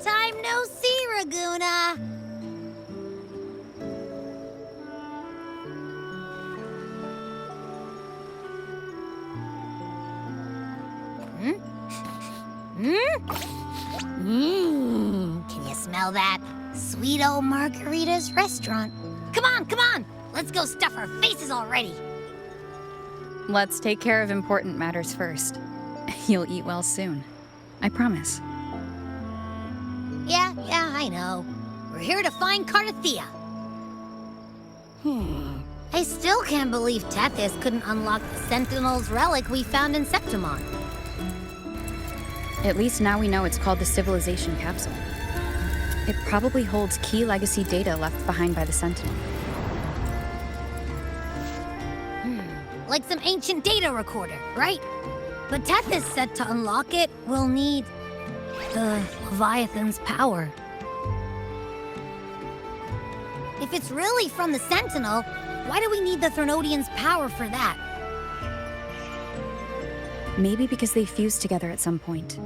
time no see, Raguna. Can you smell that? Sweet old Margarita's restaurant. Come on, come on! Let's go stuff our faces already. Let's take care of important matters first. You'll eat well soon. I promise. Yeah, I know. We're here to find Cardathea. I still can't believe Tethys couldn't unlock the Sentinel's relic we found in Septimon. At least now we know it's called the Civilization Capsule. It probably holds key legacy data left behind by the Sentinel. Like some ancient data recorder, right? But Tethys said to unlock it, we'll need the Leviathan's power. If it's really from the Sentinel, why do we need the Threnodian's power for that? Maybe because they fused together at some point.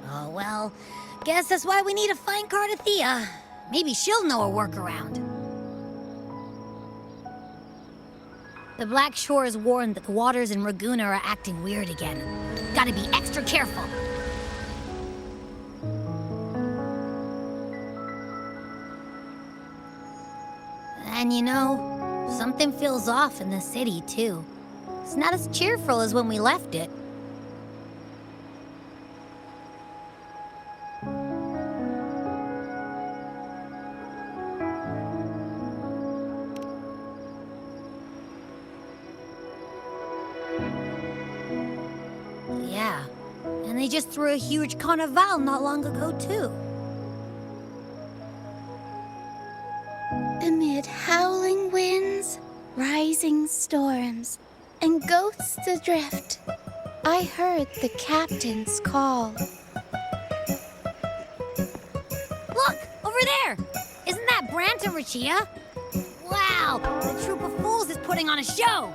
Oh, well, guess that's why we need to find Cardathea. Maybe she'll know a workaround. The Black Shore has warned that the waters in Raguna are acting weird again. Gotta be extra careful. And you know, something feels off in the city, too. It's not as cheerful as when we left it. Yeah, and they just threw a huge carnival not long ago, too. Amid howling winds, rising storms, and ghosts adrift, I heard the captain's call. Look, over there! Isn't that Brant and Rachia? Wow, the troop of fools is putting on a show!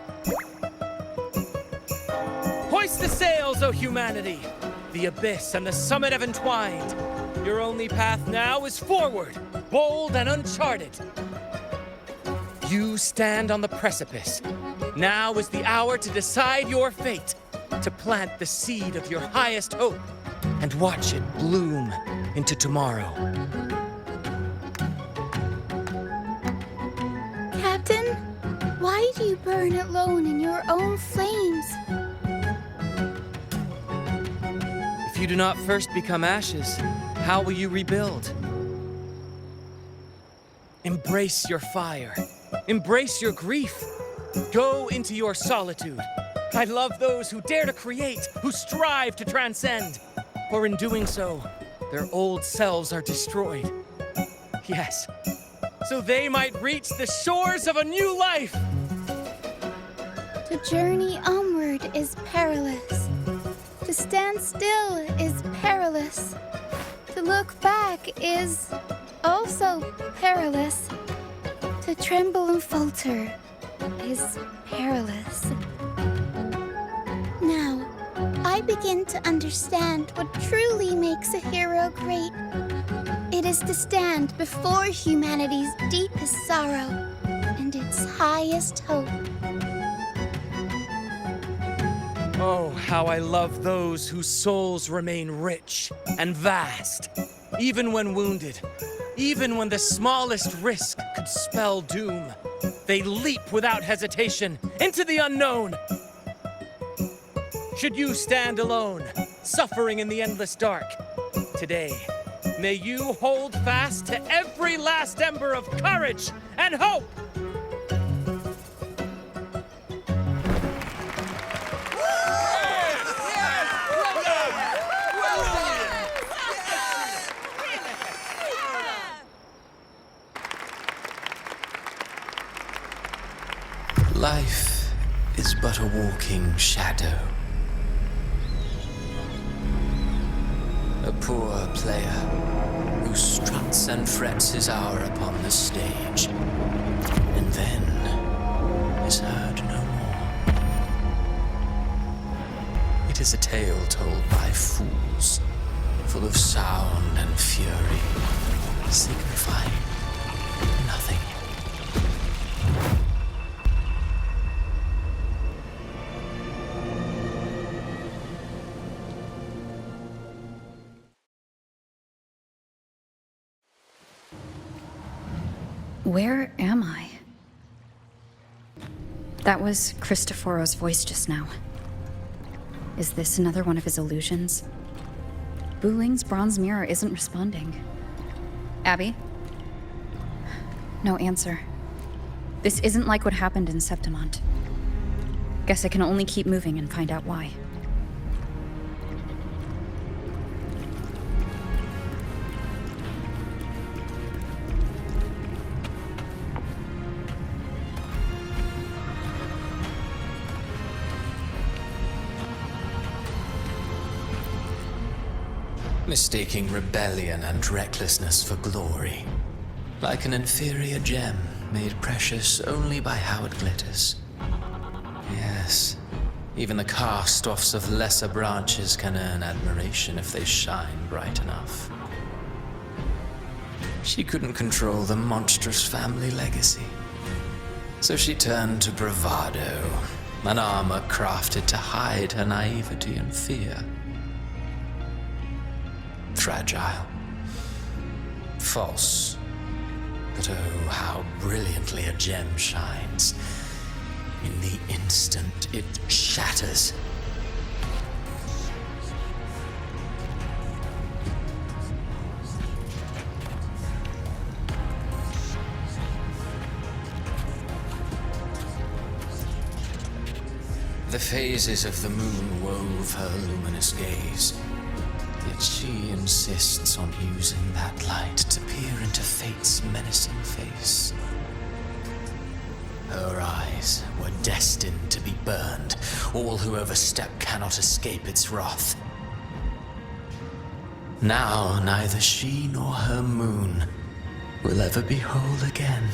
Hoist the sails, O humanity! The abyss and the summit have entwined. Your only path now is forward, bold and uncharted. You stand on the precipice. Now is the hour to decide your fate, to plant the seed of your highest hope, and watch it bloom into tomorrow. Captain, why do you burn alone in your own flames? If you do not first become ashes, how will you rebuild? Embrace your fire. Embrace your grief. Go into your solitude. I love those who dare to create, who strive to transcend. For in doing so, their old selves are destroyed. Yes, so they might reach the shores of a new life. To journey onward is perilous. To stand still is perilous. To look back is also perilous. To tremble and falter is perilous. Now, I begin to understand what truly makes a hero great. It is to stand before humanity's deepest sorrow and its highest hope. Oh, how I love those whose souls remain rich and vast, even when wounded, even when the smallest risk could spell doom. They leap without hesitation into the unknown. Should you stand alone, suffering in the endless dark, today, may you hold fast to every last ember of courage and hope. Life is but a walking shadow. A poor player who struts and frets his hour upon the stage, and then is heard no more. It is a tale told by fools, full of sound and fury, signifying nothing. Where am I? That was Cristoforo's voice just now. Is this another one of his illusions? Buling's bronze mirror isn't responding. Abby? No answer. This isn't like what happened in Septimont. Guess I can only keep moving and find out why. Mistaking rebellion and recklessness for glory, like an inferior gem made precious only by how it glitters. Yes, even the cast-offs of lesser branches can earn admiration if they shine bright enough. She couldn't control the monstrous family legacy, so she turned to bravado, an armor crafted to hide her naivety and fear. Fragile. False. But oh, how brilliantly a gem shines. In the instant it shatters. The phases of the moon wove her luminous gaze. Yet she insists on using that light to peer into fate's menacing face. Her eyes were destined to be burned. All who overstep cannot escape its wrath. Now neither she nor her moon will ever be whole again.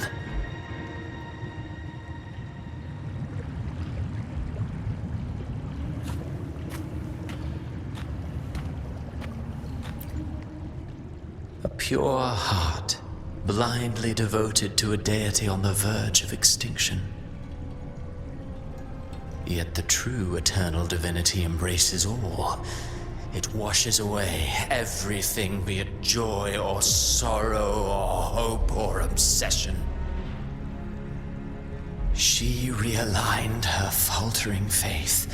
A pure heart, blindly devoted to a deity on the verge of extinction. Yet the true eternal divinity embraces all. It washes away everything, be it joy or sorrow or hope or obsession. She realigned her faltering faith,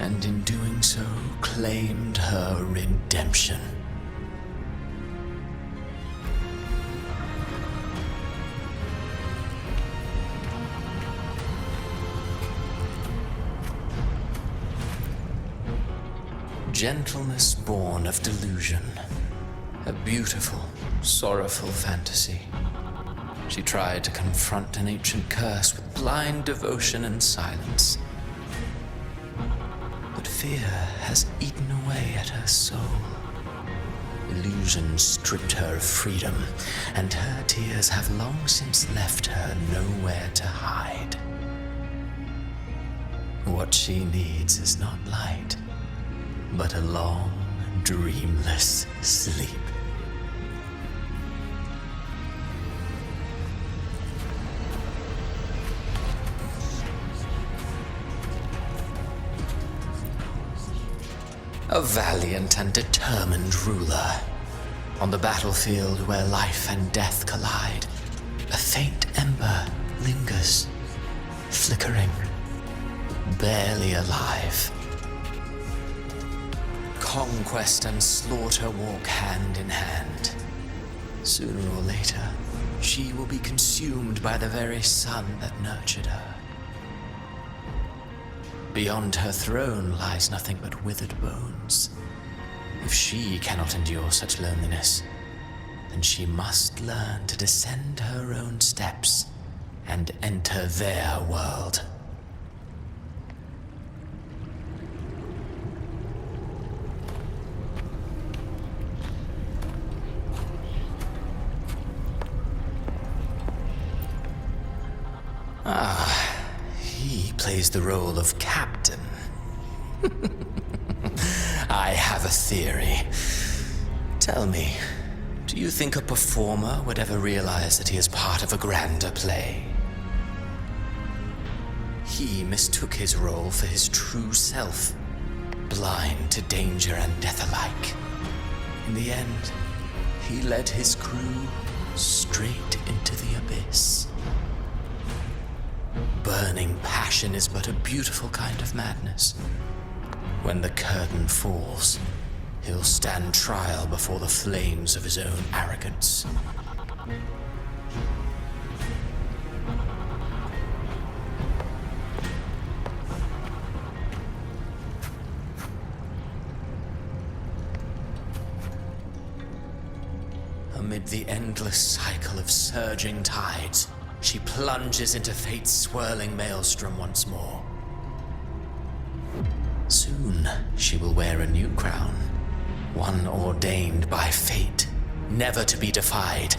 and in doing so claimed her redemption. Gentleness born of delusion. A beautiful, sorrowful fantasy. She tried to confront an ancient curse with blind devotion and silence. But fear has eaten away at her soul. Illusion stripped her of freedom, and her tears have long since left her nowhere to hide. What she needs is not light, but a long, dreamless sleep. A valiant and determined ruler. On the battlefield where life and death collide, a faint ember lingers, flickering, barely alive. Conquest and slaughter walk hand in hand. Sooner or later, she will be consumed by the very sun that nurtured her. Beyond her throne lies nothing but withered bones. If she cannot endure such loneliness, then she must learn to descend her own steps and enter their world. He plays the role of captain. I have a theory. Tell me, do you think a performer would ever realize that he is part of a grander play? He mistook his role for his true self, blind to danger and death alike. In the end, he led his crew straight into the abyss. Burning passion is but a beautiful kind of madness. When the curtain falls, he'll stand trial before the flames of his own arrogance. Amid the endless cycle of surging tides, she plunges into fate's swirling maelstrom once more. Soon, she will wear a new crown, one ordained by fate, never to be defied.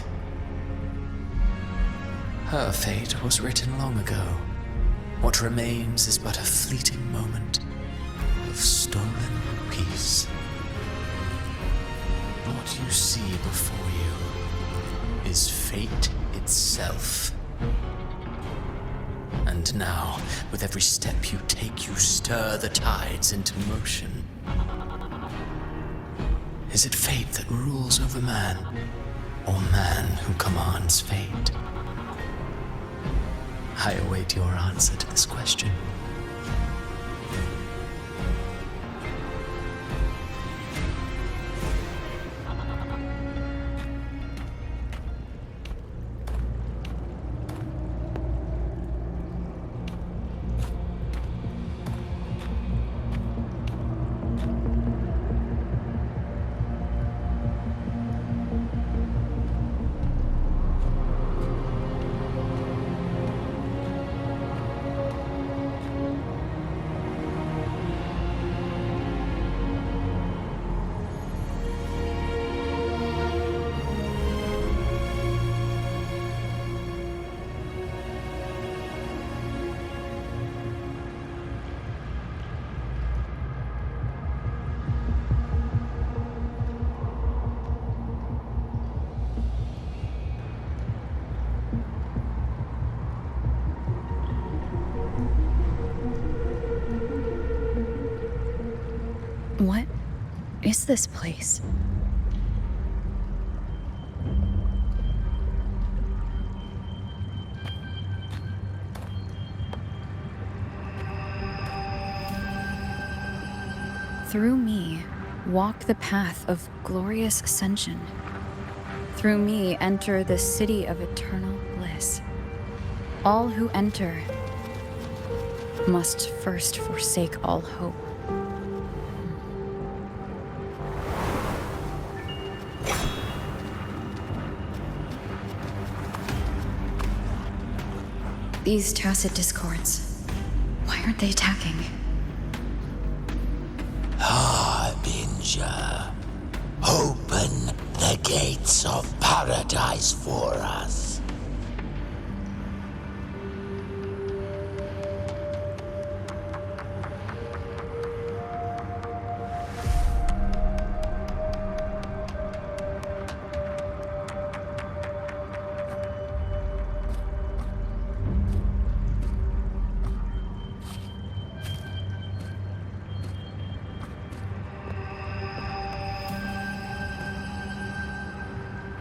Her fate was written long ago. What remains is but a fleeting moment of stolen peace. What you see before you is fate itself. And now, with every step you take, you stir the tides into motion. Is it fate that rules over man, or man who commands fate? I await your answer to this question. What is this place? Through me, walk the path of glorious ascension. Through me, enter the city of eternal bliss. All who enter must first forsake all hope. These tacit discords, why aren't they attacking? Harbinger, open the gates of paradise for us.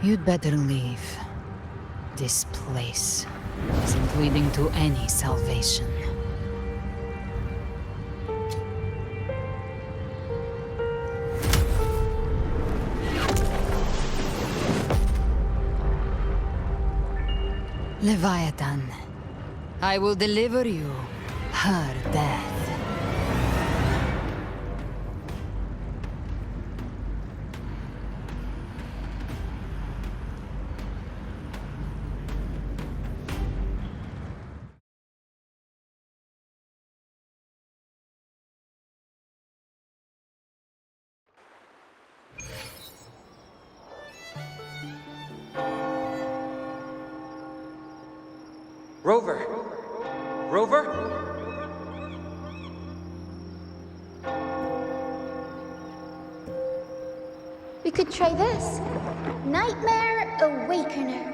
You'd better leave. This place isn't leading to any salvation. Leviathan, I will deliver you her death. Rover! Rover? We could try this. Nightmare Awakener.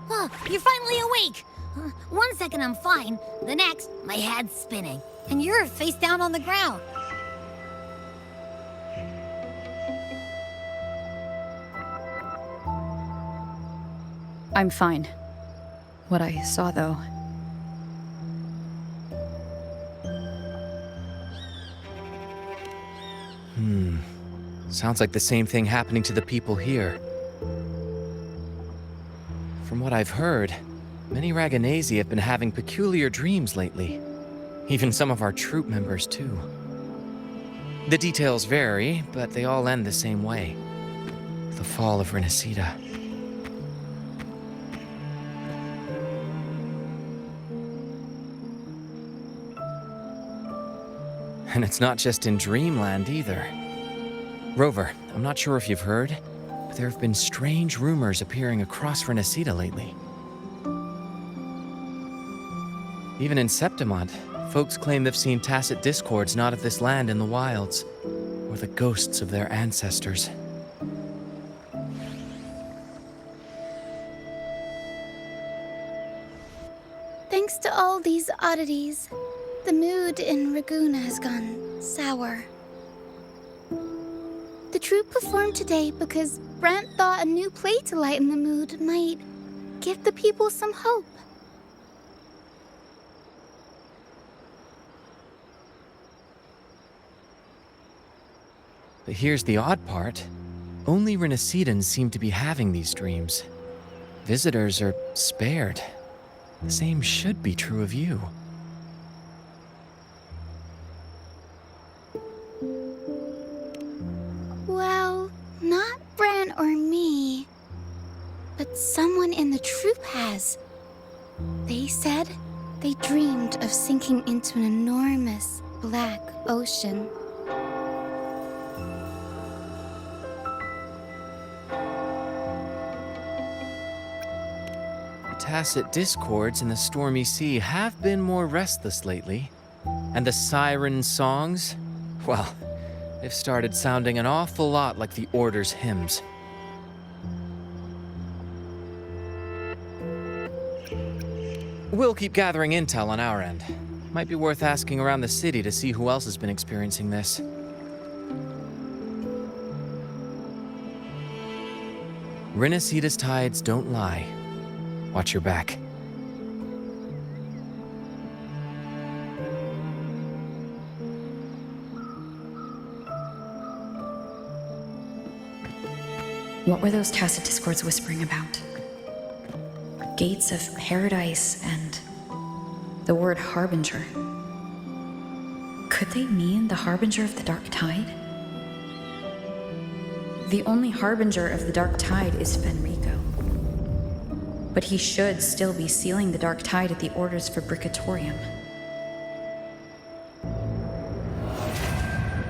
Oh, you're finally awake! 1 second I'm fine, the next, my head's spinning. And you're face down on the ground. I'm fine. What I saw, though. Sounds like the same thing happening to the people here. From what I've heard, many Raganesi have been having peculiar dreams lately. Even some of our troop members, too. The details vary, but they all end the same way. The fall of Rinascita. And it's not just in Dreamland either. Rover, I'm not sure if you've heard, but there have been strange rumors appearing across Rinascita lately. Even in Septimont, folks claim they've seen tacit discords not of this land in the wilds, or the ghosts of their ancestors. Thanks to all these oddities, the mood in Raguna has gone sour. The troupe performed today because Brant thought a new play to lighten the mood might give the people some hope. But here's the odd part. Only Rinascitans seem to be having these dreams. Visitors are spared. The same should be true of you. Well, not Bran or me, but someone in the troupe has. They said they dreamed of sinking into an enormous black ocean. Tacit discords in the stormy sea have been more restless lately. And the siren songs, well, they've started sounding an awful lot like the Order's hymns. We'll keep gathering intel on our end. Might be worth asking around the city to see who else has been experiencing this. Rinascita's tides don't lie. Watch your back. What were those tacit discords whispering about? Gates of paradise and the word harbinger. Could they mean the harbinger of the dark tide? The only harbinger of the dark tide is Fenrico. But he should still be sealing the dark tide at the Order's Fabricatorium.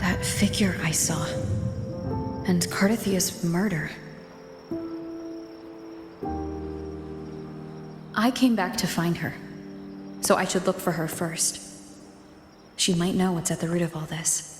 That figure I saw. And Cardathia's murder. I came back to find her, so I should look for her first. She might know what's at the root of all this.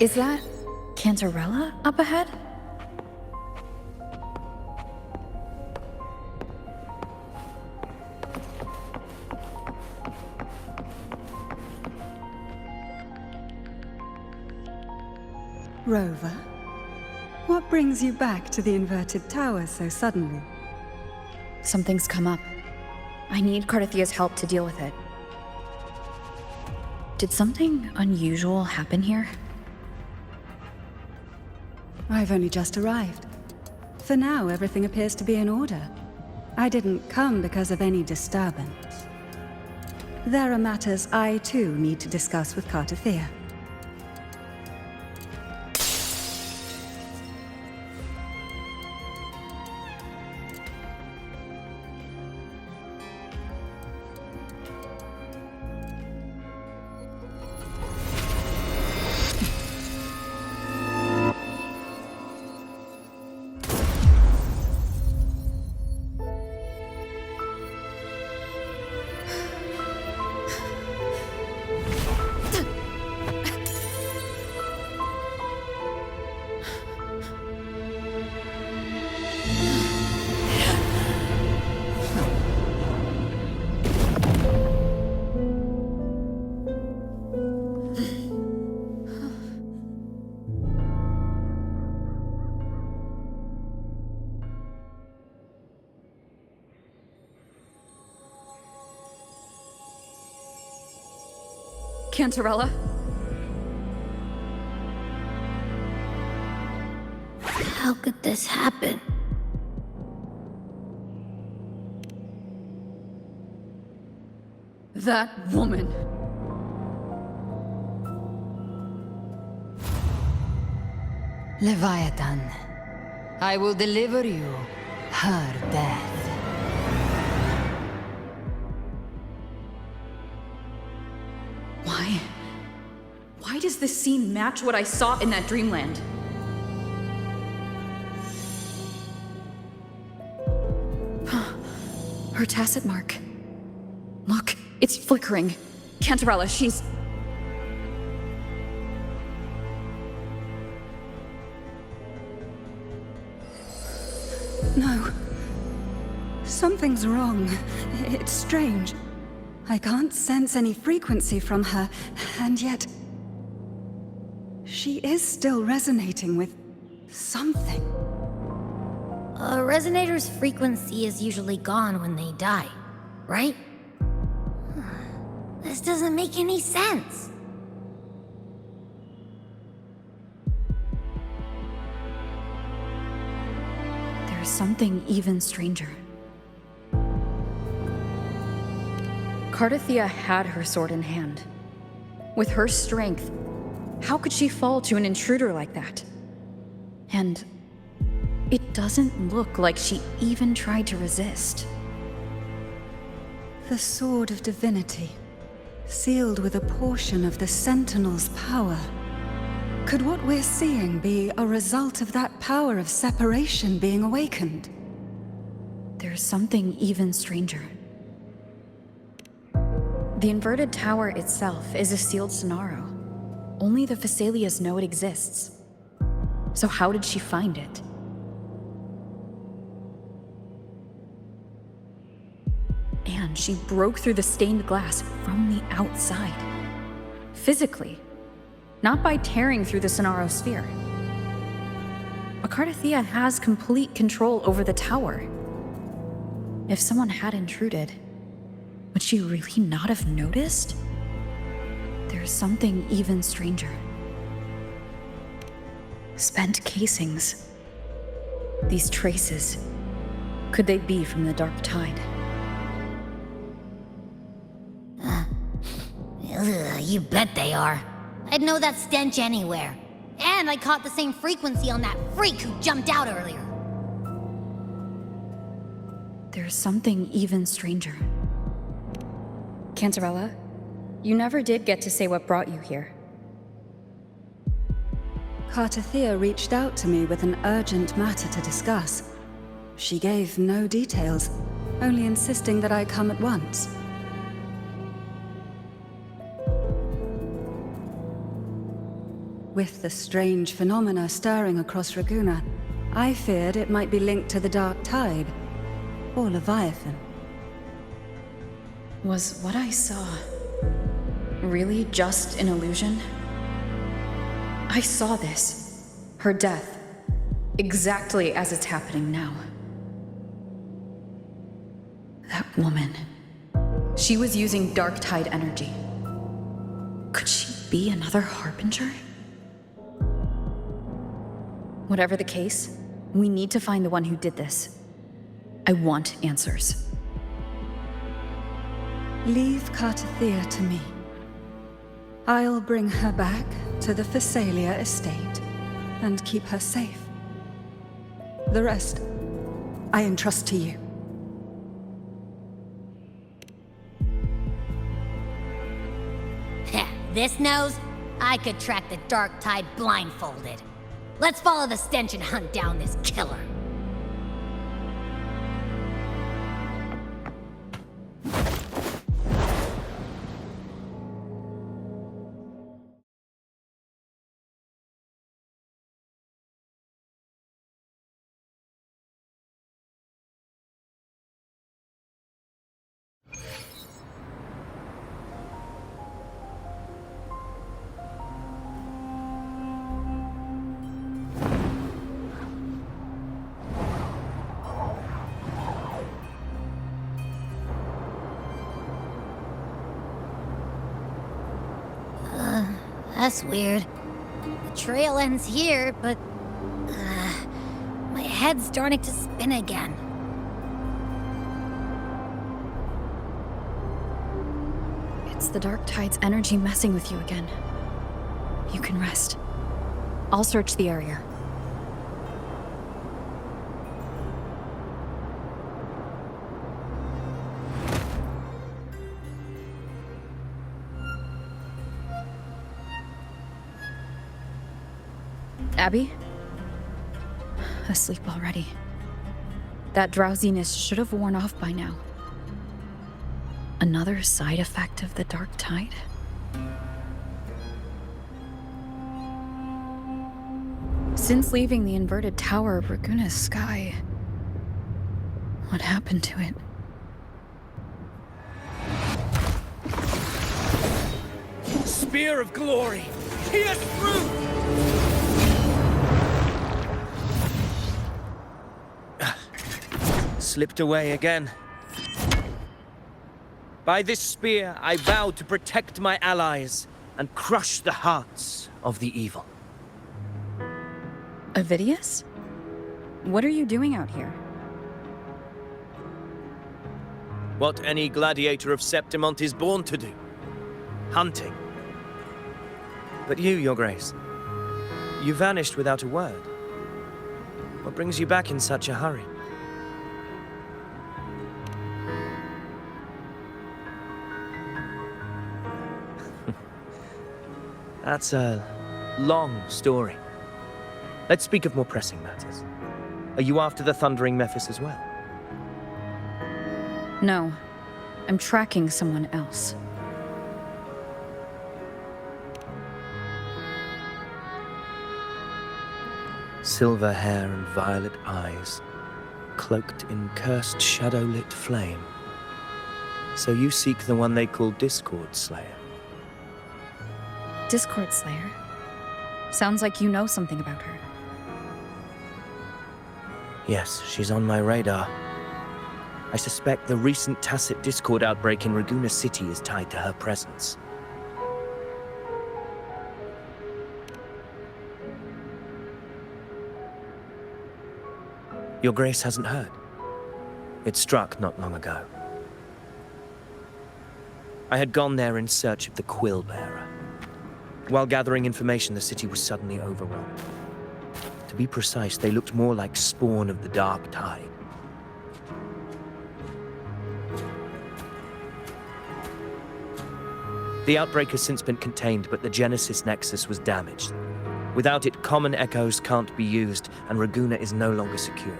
Is that Cantarella up ahead? Rover, what brings you back to the inverted tower so suddenly? Something's come up. I need Cardathia's help to deal with it. Did something unusual happen here? I've only just arrived. For now, everything appears to be in order. I didn't come because of any disturbance. There are matters I, too, need to discuss with Cardathia. Cantarella? How could this happen? That woman. Leviathan, I will deliver you her death. Why does this scene match what I saw in that dreamland? Her tacit mark. Look, it's flickering. Cantarella, she's... No. Something's wrong. It's strange. I can't sense any frequency from her, and yet... she is still resonating with something. A resonator's frequency is usually gone when they die, right? This doesn't make any sense. There's something even stranger. Cardathia had her sword in hand. With her strength, how could she fall to an intruder like that? And it doesn't look like she even tried to resist. The Sword of Divinity, sealed with a portion of the Sentinel's power. Could what we're seeing be a result of that power of separation being awakened? There's something even stranger. The inverted tower itself is a sealed Sonaro. Only the Phasalias know it exists. So how did she find it? And she broke through the stained glass from the outside. Physically. Not by tearing through the Sonaro sphere. But Cardathia has complete control over the tower. If someone had intruded, would she really not have noticed? There's something even stranger. Spent casings. These traces. Could they be from the Dark Tide? You bet they are. I'd know that stench anywhere. And I caught the same frequency on that freak who jumped out earlier. There's something even stranger. Cantarella, you never did get to say what brought you here. Cardathia reached out to me with an urgent matter to discuss. She gave no details, only insisting that I come at once. With the strange phenomena stirring across Raguna, I feared it might be linked to the Dark Tide, or Leviathan. Was what I saw really just an illusion? I saw this, her death, exactly as it's happening now. That woman, she was using Dark Tide energy. Could she be another Harbinger? Whatever the case, we need to find the one who did this. I want answers. Leave Cartathea to me. I'll bring her back to the Phasalia estate and keep her safe. The rest, I entrust to you. Heh, this nose? I could track the Dark Tide blindfolded. Let's follow the stench and hunt down this killer. That's weird. The trail ends here, but... my head's starting to spin again. It's the Dark Tide's energy messing with you again. You can rest. I'll search the area. Abby? Asleep already. That drowsiness should have worn off by now. Another side effect of the Dark Tide? Since leaving the inverted tower of Raguna's sky, what happened to it? Spear of glory! Pierce through! Slipped away again. By this spear, I vow to protect my allies and crush the hearts of the evil. Avidius? What are you doing out here? What any gladiator of Septimont is born to do. Hunting. But you, Your Grace, you vanished without a word. What brings you back in such a hurry? That's a long story. Let's speak of more pressing matters. Are you after the Thundering Mephis as well? No. I'm tracking someone else. Silver hair and violet eyes, cloaked in cursed shadow-lit flame. So you seek the one they call Discord Slayer. Discord Slayer? Sounds like you know something about her. Yes, she's on my radar. I suspect the recent tacit Discord outbreak in Raguna City is tied to her presence. Your Grace hasn't heard. It struck not long ago. I had gone there in search of the Quill Bearer. While gathering information, the city was suddenly overrun. To be precise, they looked more like spawn of the Dark Tide. The outbreak has since been contained, but the Genesis Nexus was damaged. Without it, common echoes can't be used, and Raguna is no longer secure.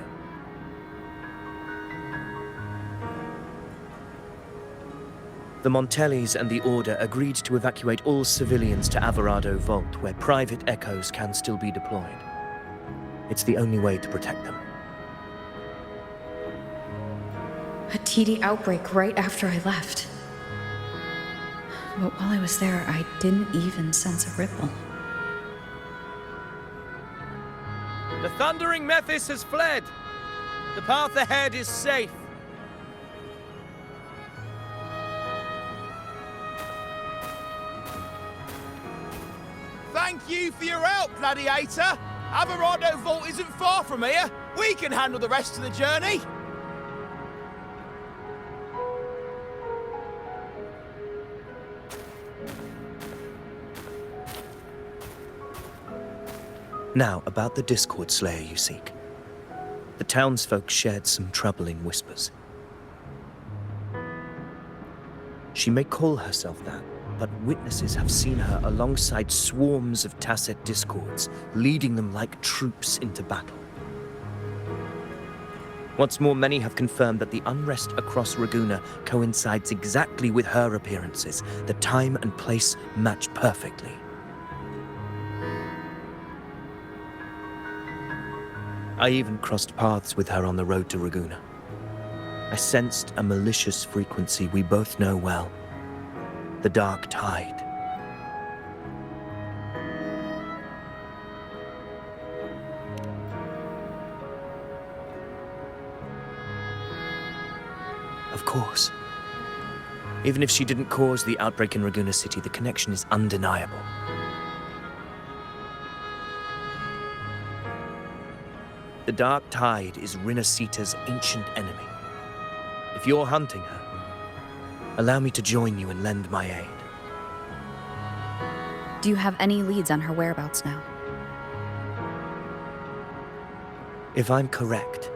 The Montellis and the Order agreed to evacuate all civilians to Alvarado Vault, where private echoes can still be deployed. It's the only way to protect them. A TD outbreak right after I left. But while I was there, I didn't even sense a ripple. The Thundering Mephis has fled. The path ahead is safe. Thank you for your help, Gladiator. Alvarado Vault isn't far from here. We can handle the rest of the journey. Now, about the Discord Slayer you seek. The townsfolk shared some troubling whispers. She may call herself that, but witnesses have seen her alongside swarms of Tacet Discords, leading them like troops into battle. What's more, many have confirmed that the unrest across Raguna coincides exactly with her appearances. The time and place match perfectly. I even crossed paths with her on the road to Raguna. I sensed a malicious frequency we both know well. The Dark Tide. Of course. Even if she didn't cause the outbreak in Raguna City, the connection is undeniable. The Dark Tide is Rinascita's ancient enemy. If you're hunting her, allow me to join you and lend my aid. Do you have any leads on her whereabouts now? If I'm correct,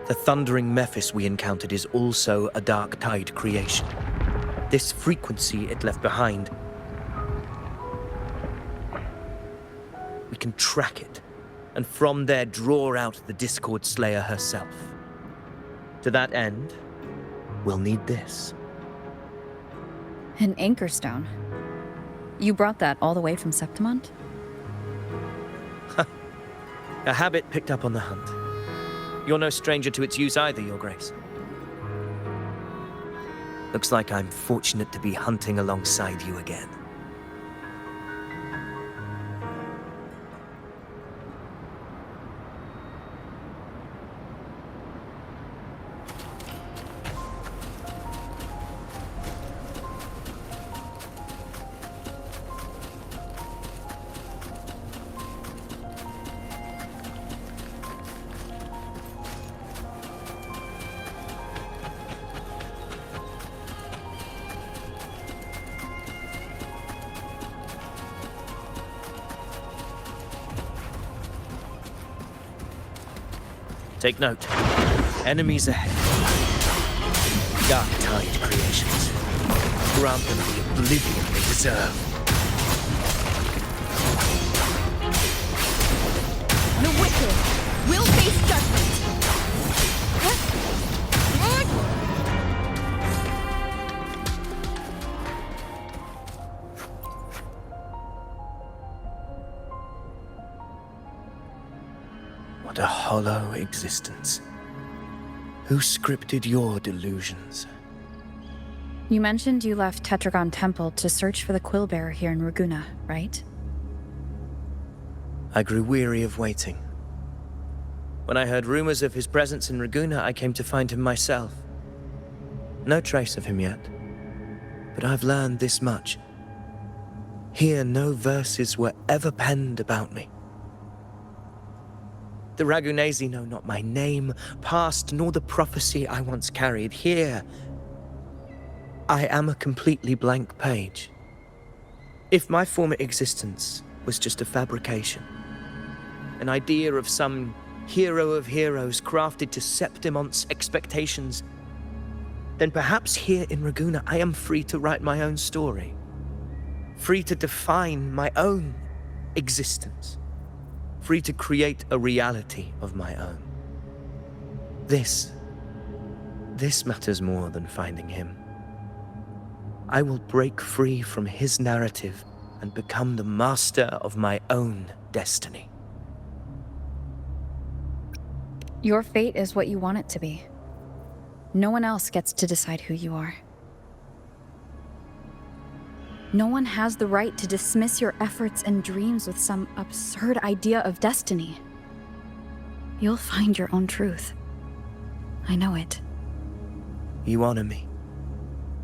the Thundering Mephis we encountered is also a Dark Tide creation. This frequency it left behind, we can track it, and from there draw out the Discord Slayer herself. To that end, we'll need this. An anchor stone. You brought that all the way from Septimont? A habit picked up on the hunt. You're no stranger to its use either, Your Grace. Looks like I'm fortunate to be hunting alongside you again. Take note. Enemies ahead. Dark Tide creations. Grant them the oblivion they deserve. The wicked will face judgment. What a hollow existence. Who scripted your delusions? You mentioned you left Tetragon Temple to search for the Quillbearer here in Raguna, right? I grew weary of waiting. When I heard rumors of his presence in Raguna, I came to find him myself. No trace of him yet, but I've learned this much. Here, no verses were ever penned about me. The Ragunesi know not my name, past, nor the prophecy I once carried. Here, I am a completely blank page. If my former existence was just a fabrication, an idea of some hero of heroes crafted to Septimont's expectations, then perhaps here in Raguna I am free to write my own story, free to define my own existence. Free to create a reality of my own. This matters more than finding him. I will break free from his narrative and become the master of my own destiny. Your fate is what you want it to be. No one else gets to decide who you are. No one has the right to dismiss your efforts and dreams with some absurd idea of destiny. You'll find your own truth. I know it. You honor me.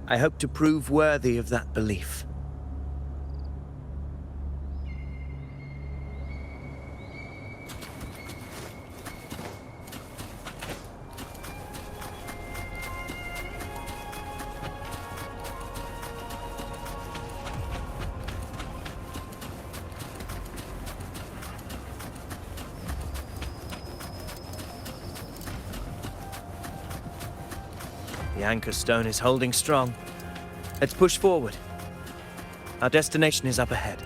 I hope to prove worthy of that belief. The anchor stone is holding strong. Let's push forward. Our destination is up ahead.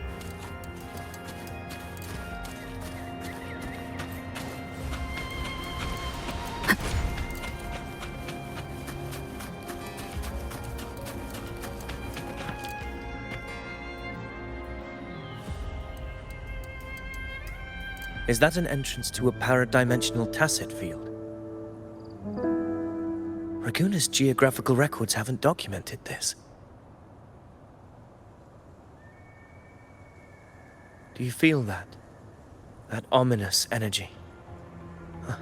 Is that an entrance to a paradimensional tacit field? Raguna's geographical records haven't documented this. Do you feel that? That ominous energy? Huh.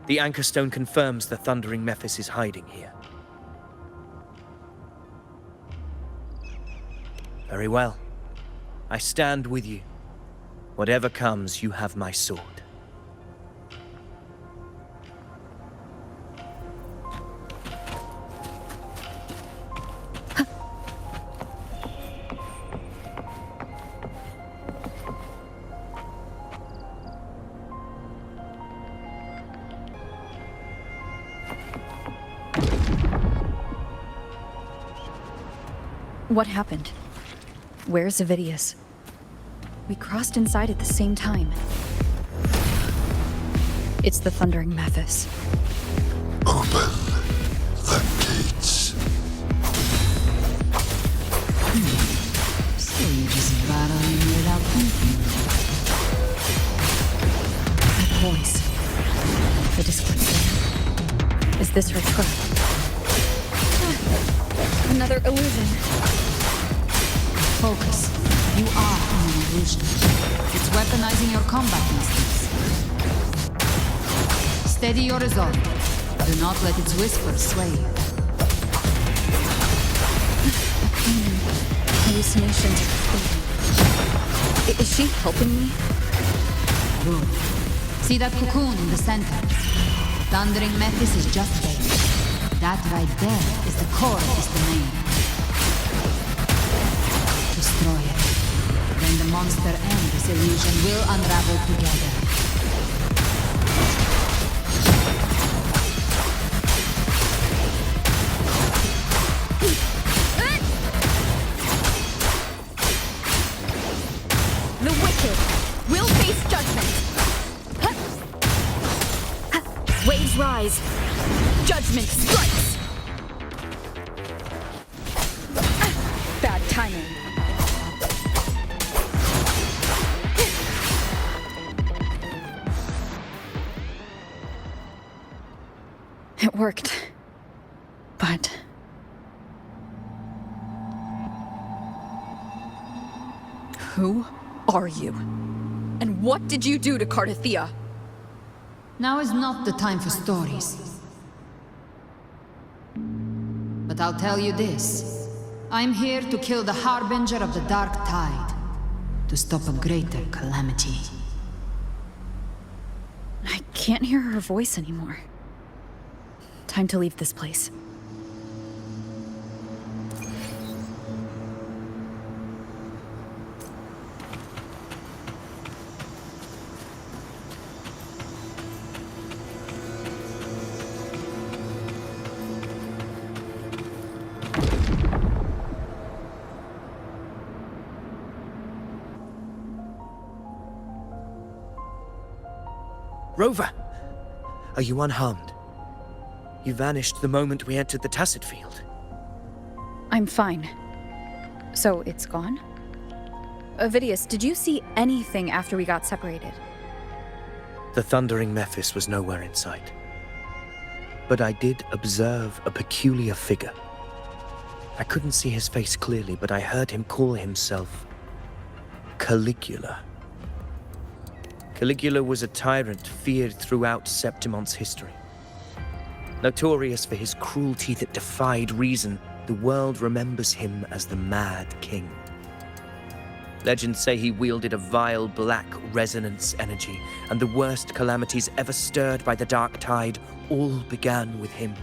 The anchor stone confirms the thundering Mephis is hiding here. Very well. I stand with you. Whatever comes, you have my sword. What happened? Where's Avidius? We crossed inside at the same time. It's the Thundering Mephis. Open the gates. So you just battling without thinking. That voice. The dyslexia. Is this her trap? Another illusion. Focus. You are an illusion. It's weaponizing your combat instincts. Steady your resolve. Do not let its whispers sway you. Hallucinations are fleeting. Is she helping me? Good. See that cocoon in the center? Thundering Mephis is just there. That right there is the core of his domain. Destroy it. Then the monster and this illusion will unravel together. The wicked will face judgment. Waves rise. Judgment strikes. Bad timing. It worked. But... who are you? And what did you do to Cardathia? Now is not the time for stories. But I'll tell you this. I'm here to kill the Harbinger of the Dark Tide. To stop a greater calamity. I can't hear her voice anymore. Time to leave this place. Rover! Are you unharmed? You vanished the moment we entered the Tacit Field. I'm fine. So it's gone? Vidius, did you see anything after we got separated? The thundering Mephis was nowhere in sight. But I did observe a peculiar figure. I couldn't see his face clearly, but I heard him call himself Caligula. Caligula was a tyrant feared throughout Septimon's history. Notorious for his cruelty that defied reason, the world remembers him as the Mad King. Legends say he wielded a vile black resonance energy, and the worst calamities ever stirred by the Dark Tide all began with him.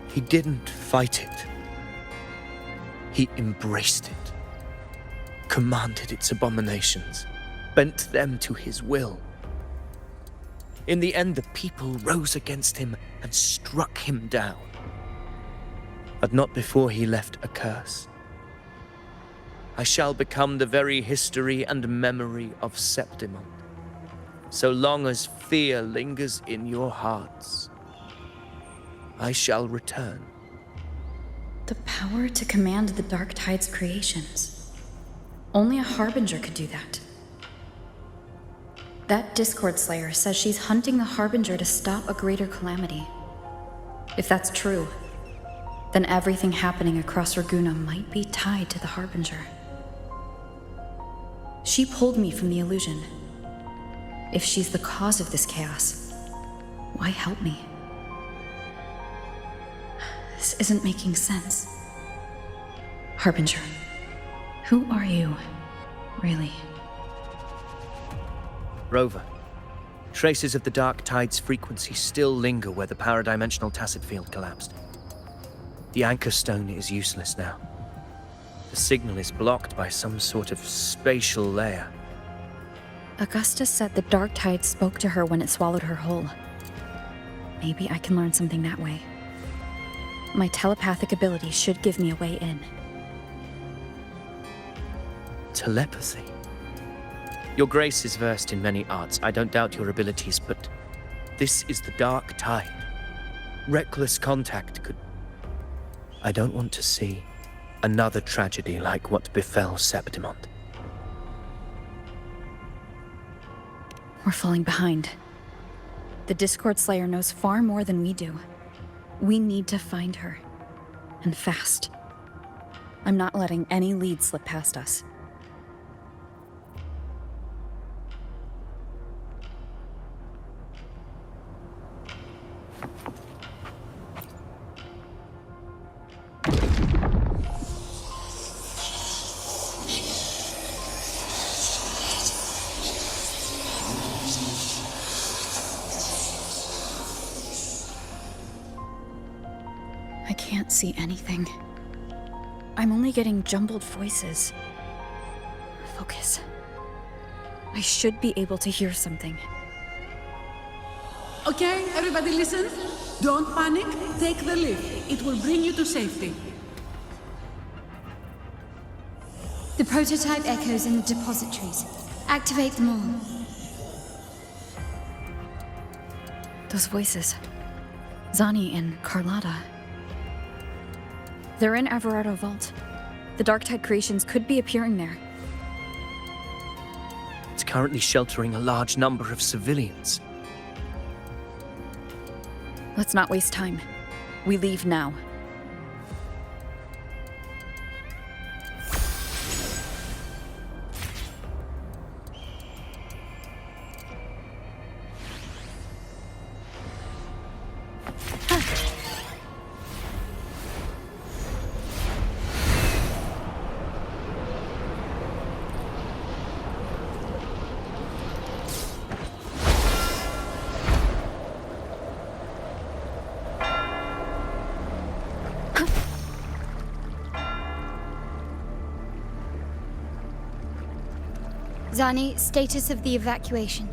He didn't fight it. He embraced it, commanded its abominations, bent them to his will. In the end, the people rose against him and struck him down. But not before he left a curse. I shall become the very history and memory of Septimon, so long as fear lingers in your hearts. I shall return. The power to command the Dark Tide's creations. Only a Harbinger could do that. That Discord Slayer says she's hunting the Harbinger to stop a greater calamity. If that's true, then everything happening across Raguna might be tied to the Harbinger. She pulled me from the illusion. If she's the cause of this chaos, why help me? This isn't making sense. Harbinger, who are you, really? Rover, traces of the Dark Tide's frequency still linger where the paradimensional tacit field collapsed. The anchor stone is useless now. The signal is blocked by some sort of spatial layer. Augusta said the Dark Tide spoke to her when it swallowed her whole. Maybe I can learn something that way. My telepathic ability should give me a way in. Telepathy? Your Grace is versed in many arts. I don't doubt your abilities, but this is the Dark Tide. Reckless contact could... I don't want to see another tragedy like what befell Septimon. We're falling behind. The Discord Slayer knows far more than we do. We need to find her. And fast. I'm not letting any lead slip past us. I can't see anything. I'm only getting jumbled voices. Focus. I should be able to hear something. Okay, everybody listen. Don't panic. Take the lift. It will bring you to safety. The prototype echoes in the depositories. Activate them all. Those voices. Zani and Carlotta. They're in Everardo Vault. The Dark Tide creations could be appearing there. It's currently sheltering a large number of civilians. Let's not waste time. We leave now. Zani, status of the evacuation.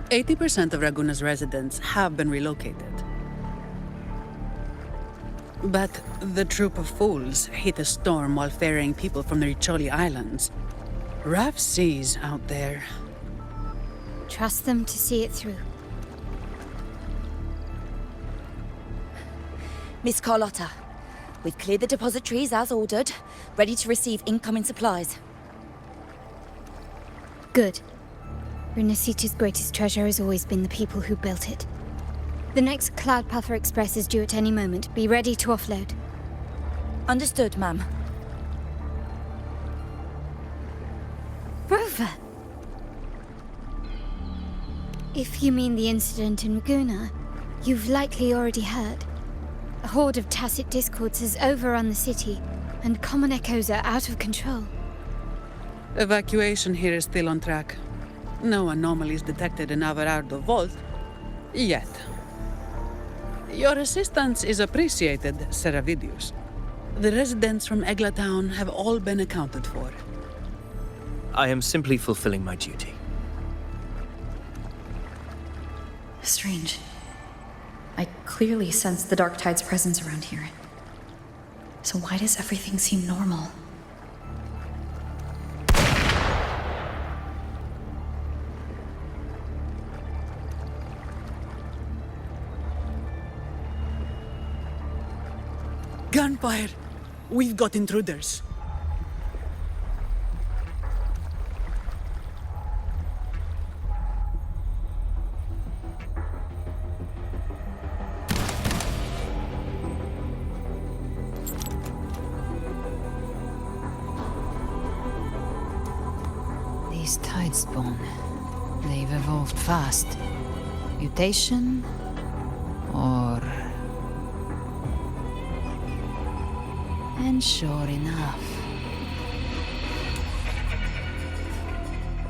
80% of Raguna's residents have been relocated. But the troop of fools hit a storm while ferrying people from the Riccioli Islands. Rough seas out there. Trust them to see it through. Miss Carlotta, we've cleared the depositories as ordered, ready to receive incoming supplies. Good. Rinascita's greatest treasure has always been the people who built it. The next Cloudpuffer Express is due at any moment. Be ready to offload. Understood, ma'am. Rover! If you mean the incident in Raguna, you've likely already heard. A horde of tacit discords has overrun the city, and common echoes are out of control. Evacuation here is still on track. No anomalies detected in Averardo Vault. Yet. Your assistance is appreciated, Seravidius. The residents from Eglatown have all been accounted for. I am simply fulfilling my duty. Strange. I clearly sense the Dark Tide's presence around here. So why does everything seem normal? Gunfire! We've got intruders. These Tidespawn, they've evolved fast. Mutation? Or... And sure enough...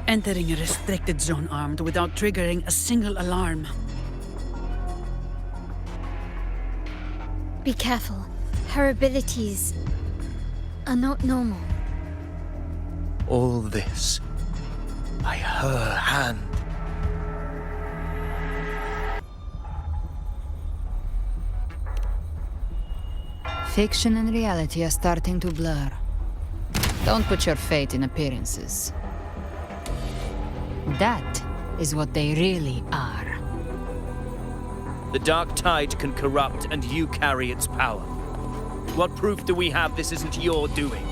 Entering a restricted zone armed without triggering a single alarm. Be careful. Her abilities are not normal. All this by her hand. Fiction and reality are starting to blur. Don't put your faith in appearances. That is what they really are. The Dark Tide can corrupt, and you carry its power. What proof do we have this isn't your doing?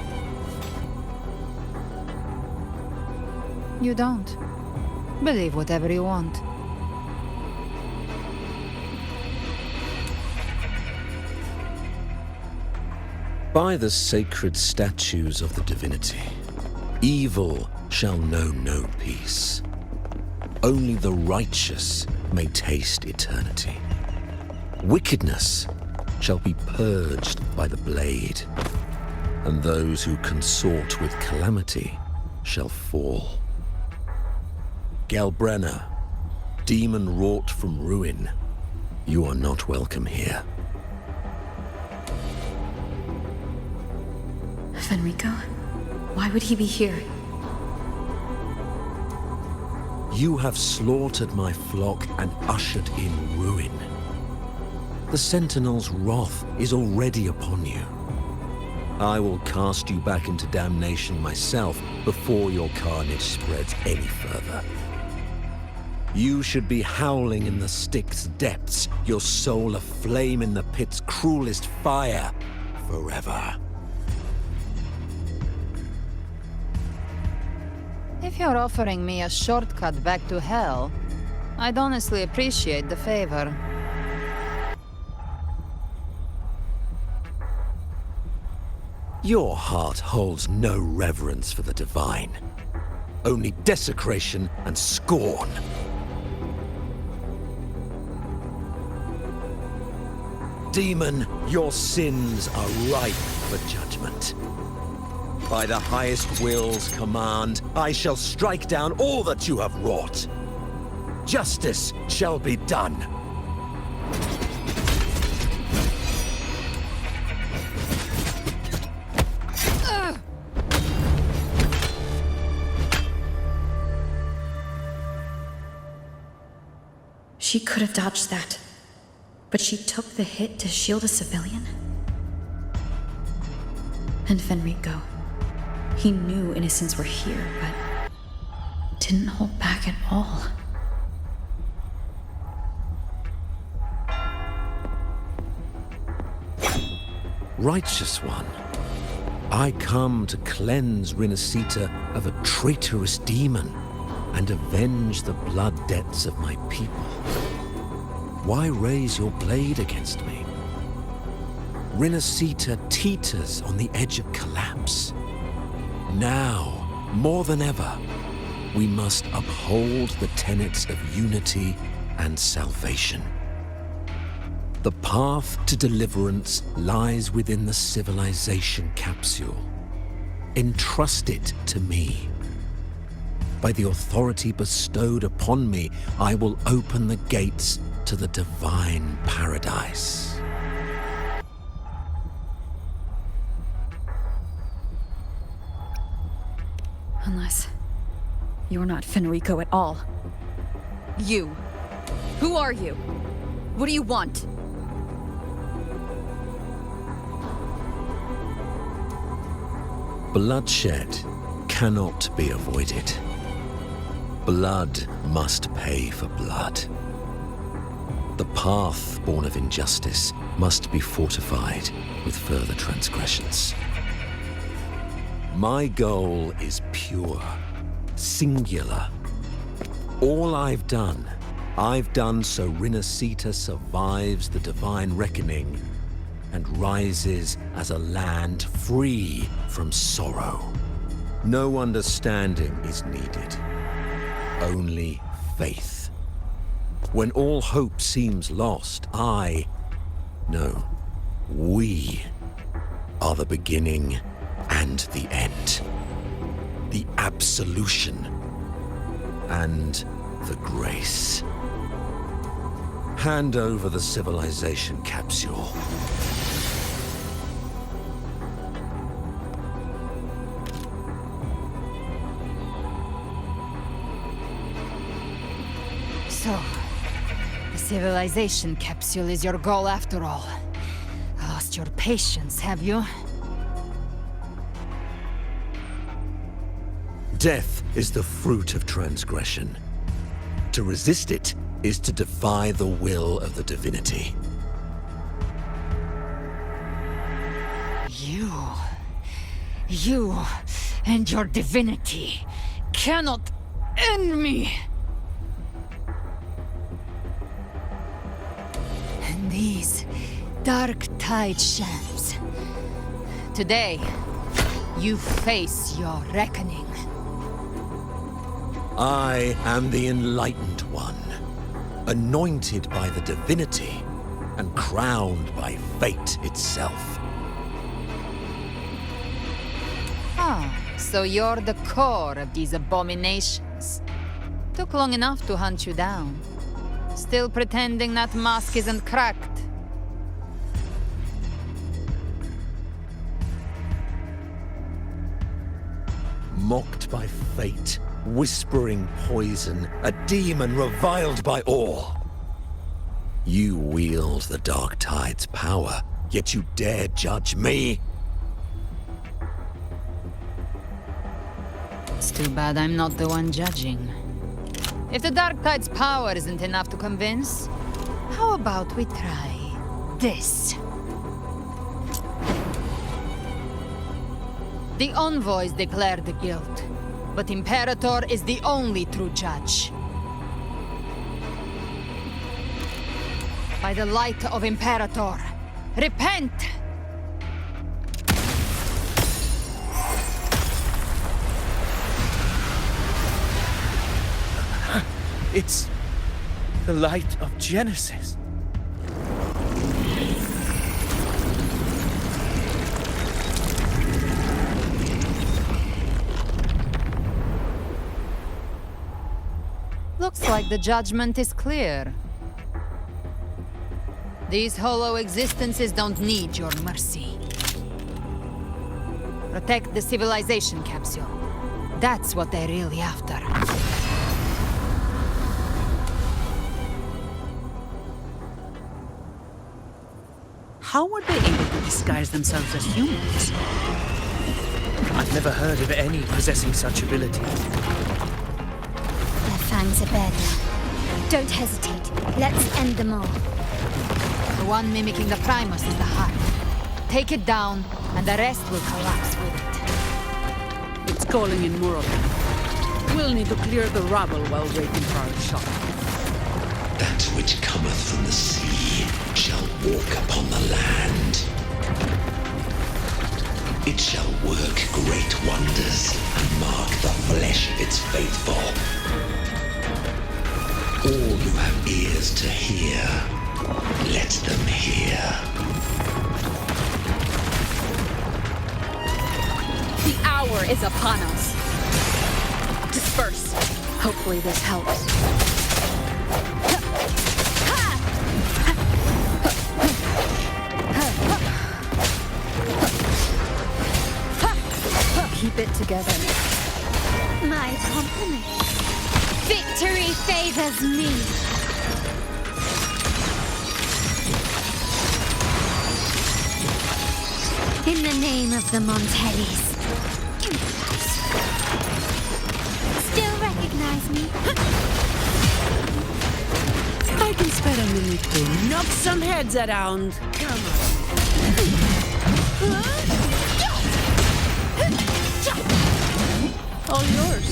You don't. Believe whatever you want. By the sacred statues of the divinity, evil shall know no peace. Only the righteous may taste eternity. Wickedness shall be purged by the blade, and those who consort with calamity shall fall. Galbrenna, demon wrought from ruin, you are not welcome here. Fenrico? Why would he be here? You have slaughtered my flock and ushered in ruin. The Sentinel's wrath is already upon you. I will cast you back into damnation myself before your carnage spreads any further. You should be howling in the Styx's depths, your soul aflame in the pit's cruelest fire, forever. If you're offering me a shortcut back to hell, I'd honestly appreciate the favor. Your heart holds no reverence for the divine. Only desecration and scorn. Demon, your sins are ripe for judgment. By the highest will's command, I shall strike down all that you have wrought. Justice shall be done. She could have dodged that, but she took the hit to shield a civilian? And Fenrico, he knew innocents were here, but didn't hold back at all. Righteous One, I come to cleanse Rinascita of a traitorous demon and avenge the blood debts of my people. Why raise your blade against me? Rinascita teeters on the edge of collapse. Now, more than ever, we must uphold the tenets of unity and salvation. The path to deliverance lies within the civilization capsule. Entrust it to me. By the authority bestowed upon me, I will open the gates to the divine paradise. Unless you're not Fenrico at all. You. Who are you? What do you want? Bloodshed cannot be avoided. Blood must pay for blood. The path born of injustice must be fortified with further transgressions. My goal is pure, singular. All I've done so Rinascita survives the divine reckoning and rises as a land free from sorrow. No understanding is needed, only faith. When all hope seems lost, we are the beginning and the end. The absolution and the grace. Hand over the civilization capsule. So, the civilization capsule is your goal after all. Lost your patience, have you? Death is the fruit of transgression. To resist it is to defy the will of the divinity. You and your divinity cannot end me! And these dark tide shams. Today, you face your reckoning. I am the Enlightened One, anointed by the divinity and crowned by fate itself. So you're the core of these abominations. Took long enough to hunt you down. Still pretending that mask isn't cracked. Mocked by fate, whispering poison, a demon reviled by all. You wield the Dark Tide's power, yet you dare judge me? It's too bad I'm not the one judging. If the Dark Tide's power isn't enough to convince, how about we try this? The envoys declare the guilt, but Imperator is the only true judge. By the light of Imperator, repent! It's the light of Genesis. Looks like the judgment is clear. These hollow existences don't need your mercy. Protect the civilization capsule. That's what they're really after. How were they able to disguise themselves as humans? I've never heard of any possessing such ability. Their fangs are bare now. Don't hesitate. Let's end them all. The one mimicking the Primus is the heart. take it down, and the rest will collapse with it. It's calling in more of them. We'll need to clear the rubble while waiting for our shot. That which cometh from the sea shall walk upon the land. It shall work great wonders and mark the flesh of its faithful. All who have ears to hear, let them hear. The hour is upon us. Disperse. Hopefully this helps. Keep it together. My compliments. Victory favors me. In the name of the Montellis. Still recognize me? I can spare a minute to knock some heads around. Come on. All yours.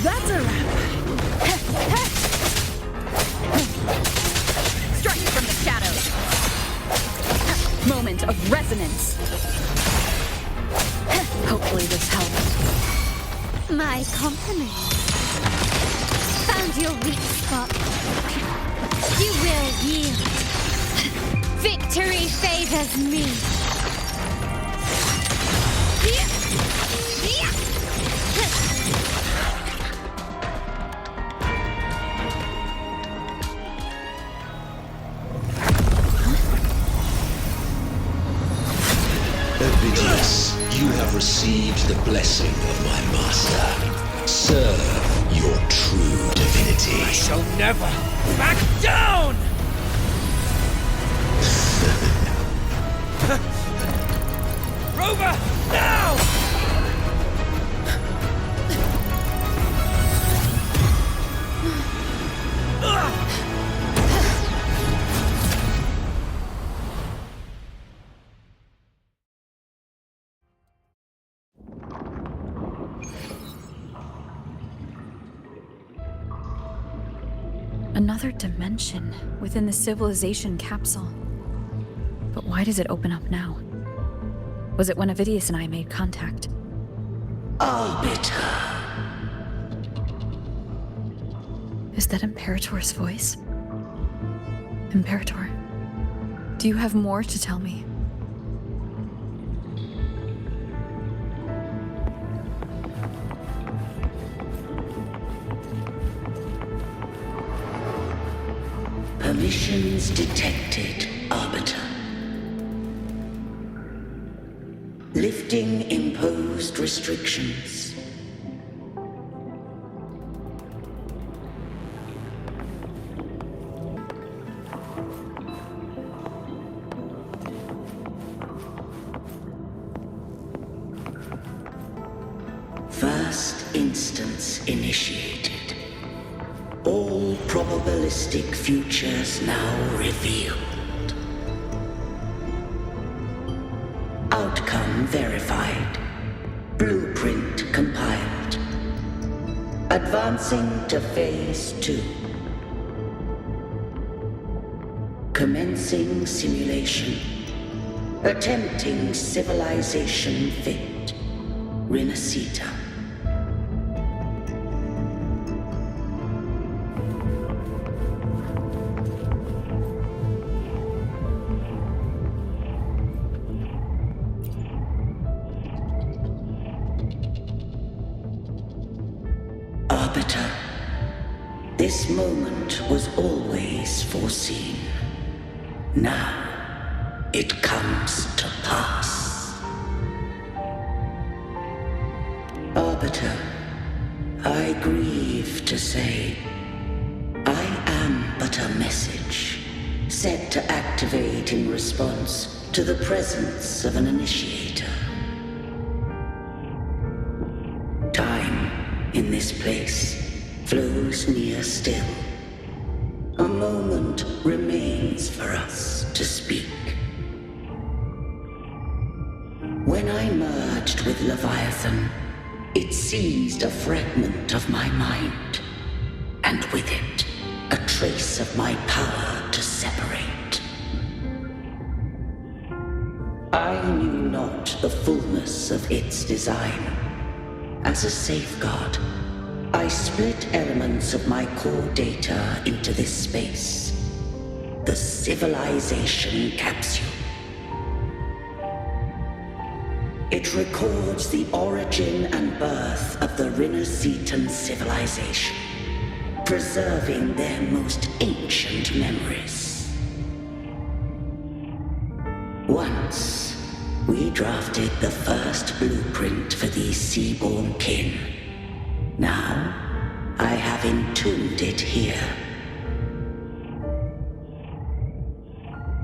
That's a wrap. Strike from the shadows. Moment of resonance. Hopefully this helps. My compliments. Found your weak spot. You will yield. Victory favors me. Ovidius, you have received the blessing of my master. Serve your true divinity. I shall never back down! Rover, now! Another dimension within the civilization capsule. But why does it open up now? Was it when Ovidius and I made contact? Arbiter. Is that Imperator's voice? Imperator, do you have more to tell me? Permissions detected, Arbiter. Lifting imposed restrictions. First instance initiated. All probabilistic futures now revealed. Outcome verified. Blueprint compiled. Advancing to Phase 2. Commencing simulation. Attempting civilization fit. Rinascita. Arbiter, this moment was always foreseen. Now, it comes to pass. Arbiter, I grieve to say, I am but a message, set to activate in response to the presence of an initiator. Time in this place flows near still. A moment remains for us to speak. Leviathan, it seized a fragment of my mind, and with it, a trace of my power to separate. I knew not the fullness of its design. As a safeguard, I split elements of my core data into this space, the civilization capsule. It records the origin and birth of the Rinascitan civilization, preserving their most ancient memories. Once, we drafted the first blueprint for these seaborn kin. Now, I have entombed it here.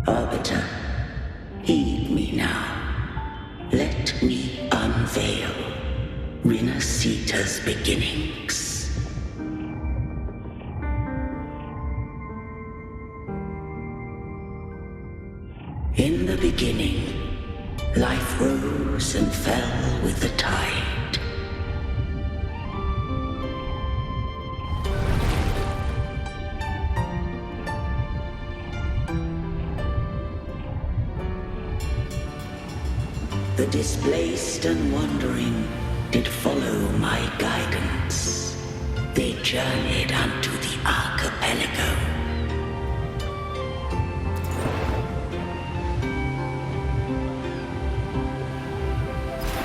Arbiter, heed me now. Let me unveil Rinascita's beginnings. In the beginning, life rose and fell with the tide. The displaced and wandering did follow my guidance. They journeyed unto the archipelago.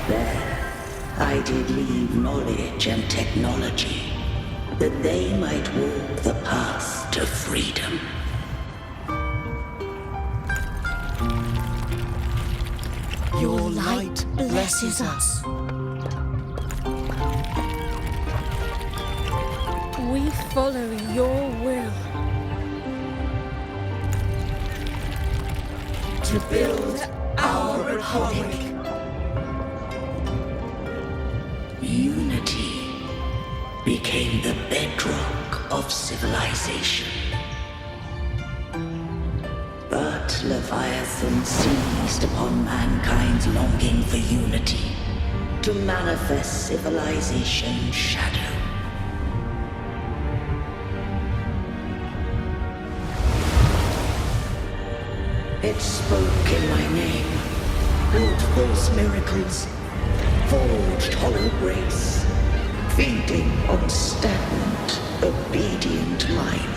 There, I did leave knowledge and technology, that they might walk the path to freedom. Your light blesses us. We follow your will. To build our republic. Unity became the bedrock of civilization. But Leviathan seized upon mankind's longing for unity to manifest civilization's shadow. It spoke in my name, wrought false miracles, forged hollow grace, feeding on stagnant, obedient minds.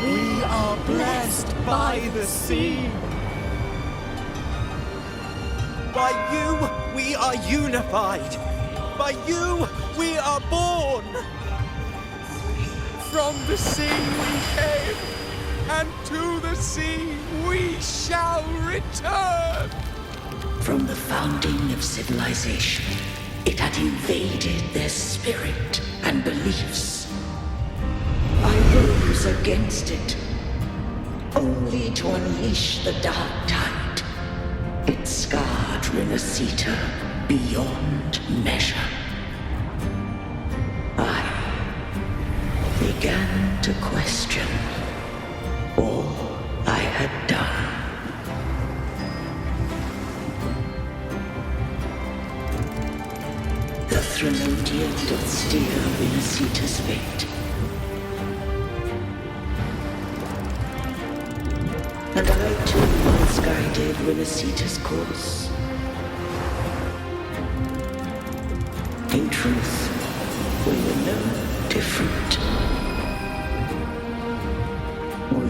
We are blessed by the sea. By you, we are unified. By you, we are born. From the sea we came, and to the sea we shall return. From the founding of civilization, it had invaded their spirit and beliefs. I rose against it, only to unleash the dark tide. It scarred Rinascita beyond measure. I began to question all I had done. The Threnodian doth steer Rinascita's fate. And I too once guided Rinascita's course. In truth, we were no different.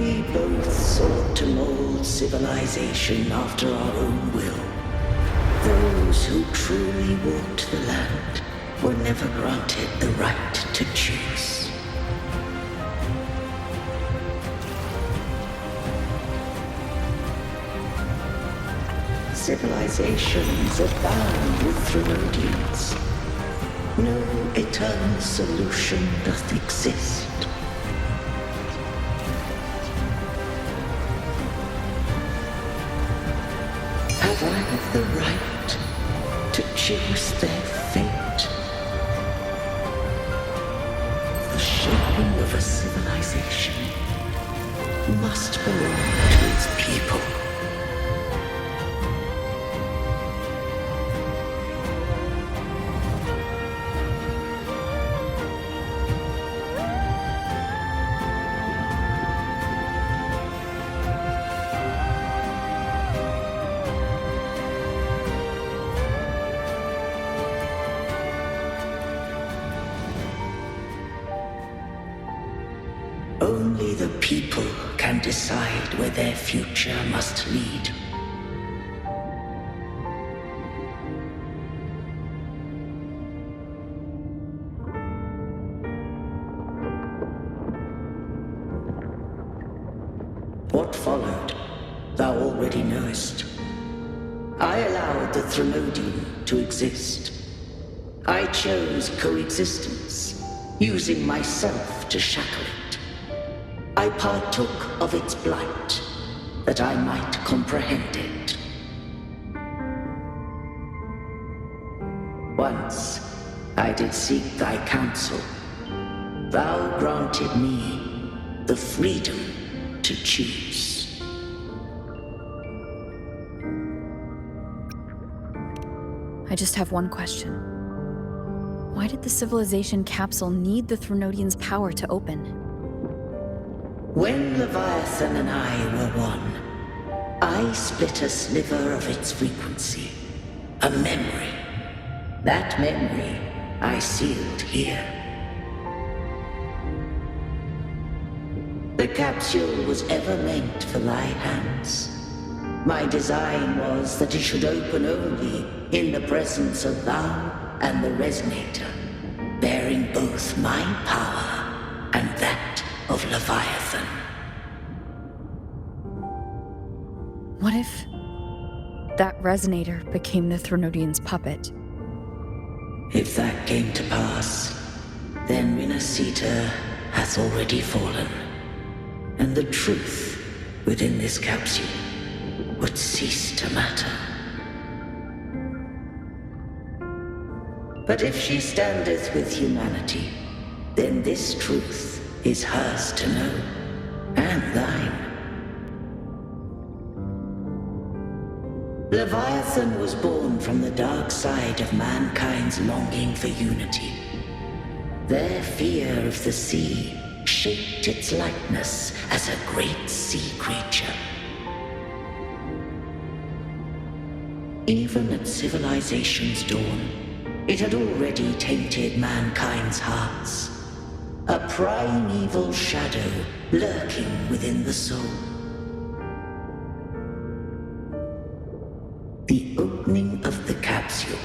We both sought to mold civilization after our own will. Those who truly walked the land were never granted the right to choose. Civilizations abound with Threnodians. No eternal solution doth exist. Have I the right to choose their fate? The shaping of a civilization must belong to its people. Only the people can decide where their future must lead. What followed, thou already knowest. I allowed the Threnodian to exist. I chose coexistence, using myself to shackle it. I partook of its blight, that I might comprehend it. Once I did seek thy counsel. Thou granted me the freedom to choose. I just have one question. Why did the civilization capsule need the Threnodian's power to open? When Leviathan and I were one, I split a sliver of its frequency, a memory. That memory I sealed here. The capsule was ever meant for thy hands. My design was that it should open only in the presence of thou and the Resonator, bearing both my power and that of Leviathan. What if that Resonator became the Threnodian's puppet? If that came to pass, then Rinascita hath already fallen, and the truth within this capsule would cease to matter. But if she standeth with humanity, then this truth is hers to know, and thine. Leviathan was born from the dark side of mankind's longing for unity. Their fear of the sea shaped its likeness as a great sea creature. Even at civilization's dawn, it had already tainted mankind's hearts. A primeval shadow lurking within the soul. The opening of the capsule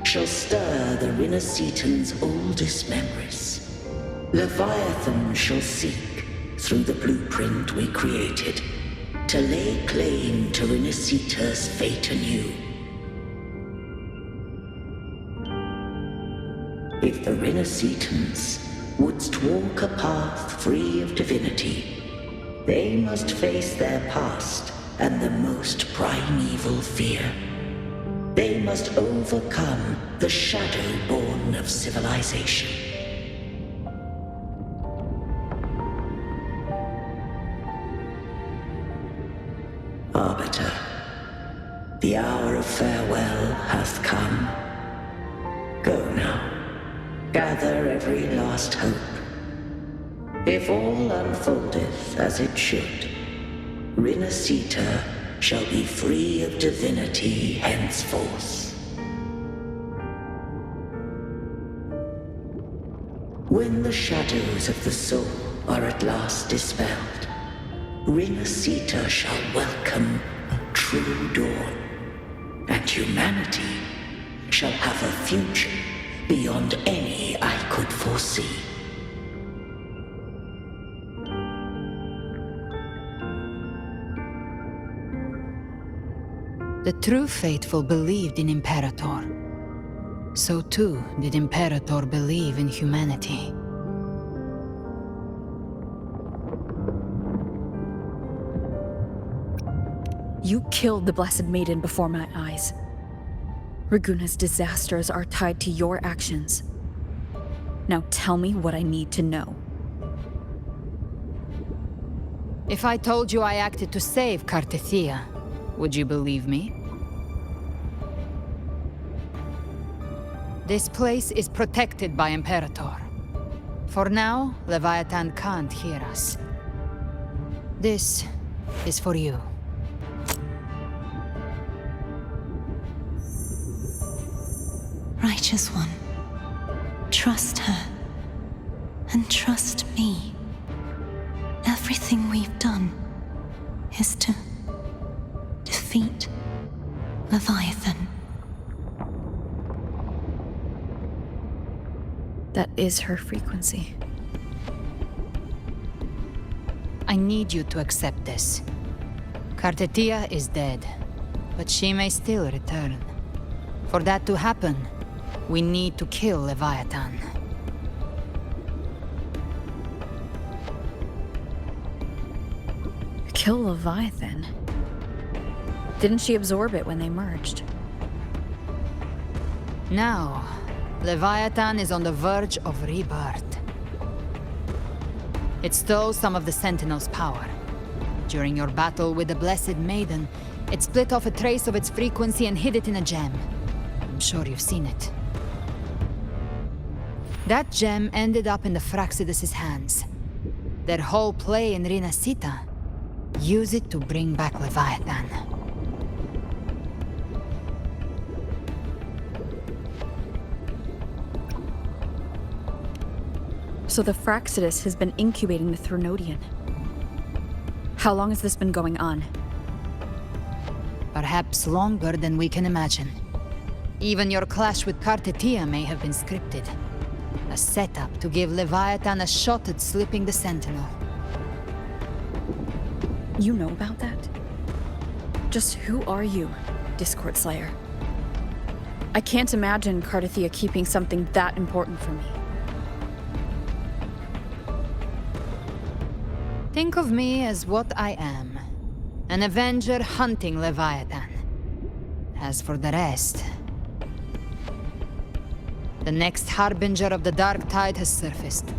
shall stir the Rinascitan's oldest memories. Leviathan shall seek, through the blueprint we created, to lay claim to Rinascita's fate anew. If the Rinascitans wouldst walk a path free of divinity, they must face their past and the most primeval fear. They must overcome the shadow born of civilization. Arbiter, the hour of farewell hath come. Go now. Gather every last hope. If all unfoldeth as it should, Rinascita shall be free of divinity henceforth. When the shadows of the soul are at last dispelled, Rinascita shall welcome a true dawn, and humanity shall have a future beyond any I could foresee. The true faithful believed in Imperator. So too did Imperator believe in humanity. You killed the Blessed Maiden before my eyes. Raguna's disasters are tied to your actions. Now tell me what I need to know. If I told you I acted to save Cartethia, would you believe me? This place is protected by Imperator. For now, Leviathan can't hear us. This is for you. Righteous One, trust her, and trust me. Everything we've done is to defeat Leviathan. That is her frequency. I need you to accept this. Cartethia is dead, but she may still return. For that to happen, we need to kill Leviathan. Kill Leviathan? Didn't she absorb it when they merged? Now, Leviathan is on the verge of rebirth. It stole some of the Sentinel's power. During your battle with the Blessed Maiden, it split off a trace of its frequency and hid it in a gem. I'm sure you've seen it. That gem ended up in the Fraxidus' hands. Their whole play in Rinascita. Use it to bring back Leviathan. So the Fraxidus has been incubating the Threnodian. How long has this been going on? Perhaps longer than we can imagine. Even your clash with Cartethia may have been scripted. A setup to give Leviathan a shot at slipping the Sentinel. You know about that? Just who are you, Discord Slayer? I can't imagine Cartethia keeping something that important from me. Think of me as what I am. An Avenger hunting Leviathan. As for the rest... The next Harbinger of the Dark Tide has surfaced.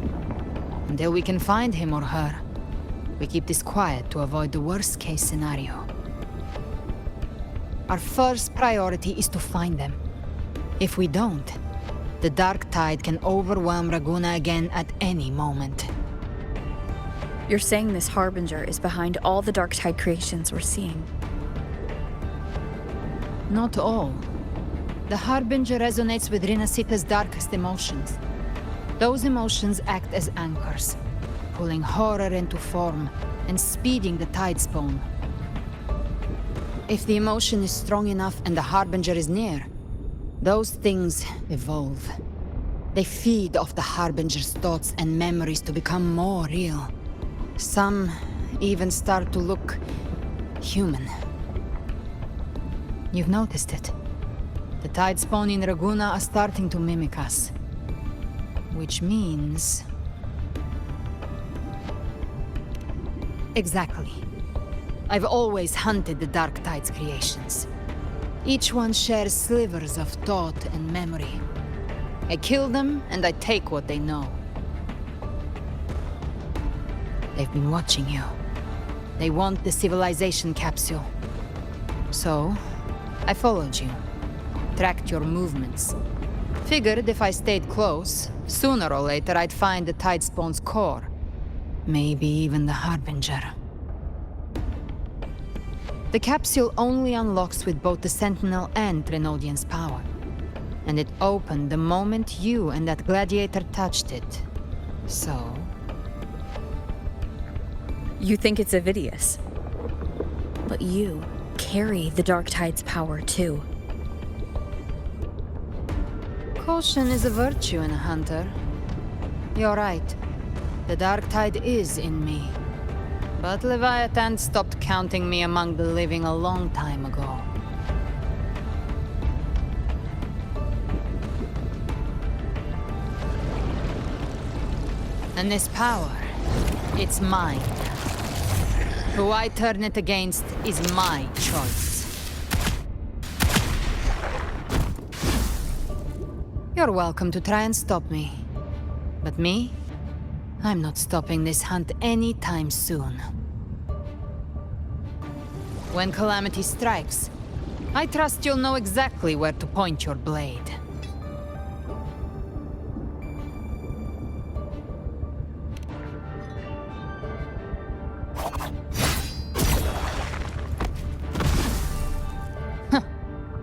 Until we can find him or her, we keep this quiet to avoid the worst-case scenario. Our first priority is to find them. If we don't, the Dark Tide can overwhelm Raguna again at any moment. You're saying this Harbinger is behind all the Dark Tide creations we're seeing? Not all. The Harbinger resonates with Rinascita's darkest emotions. Those emotions act as anchors, pulling horror into form and speeding the tide spawn. If the emotion is strong enough and the Harbinger is near, those things evolve. They feed off the Harbinger's thoughts and memories to become more real. Some even start to look human. You've noticed it. The tide spawn in Raguna are starting to mimic us. Which means... Exactly. I've always hunted the Dark Tide's creations. Each one shares slivers of thought and memory. I kill them, and I take what they know. They've been watching you. They want the civilization capsule. So, I followed you. Tracked your movements. Figured if I stayed close, sooner or later I'd find the tide spawn's core. Maybe even the Harbinger. The capsule only unlocks with both the Sentinel and Threnodian's power. And it opened the moment you and that gladiator touched it. So... You think it's Avidius. But you carry the Dark Tide's power too. Caution is a virtue in a hunter. You're right. The Dark Tide is in me. But Leviathan stopped counting me among the living a long time ago. And this power, it's mine. Who I turn it against is my choice. You're welcome to try and stop me. But me? I'm not stopping this hunt anytime soon. When calamity strikes, I trust you'll know exactly where to point your blade.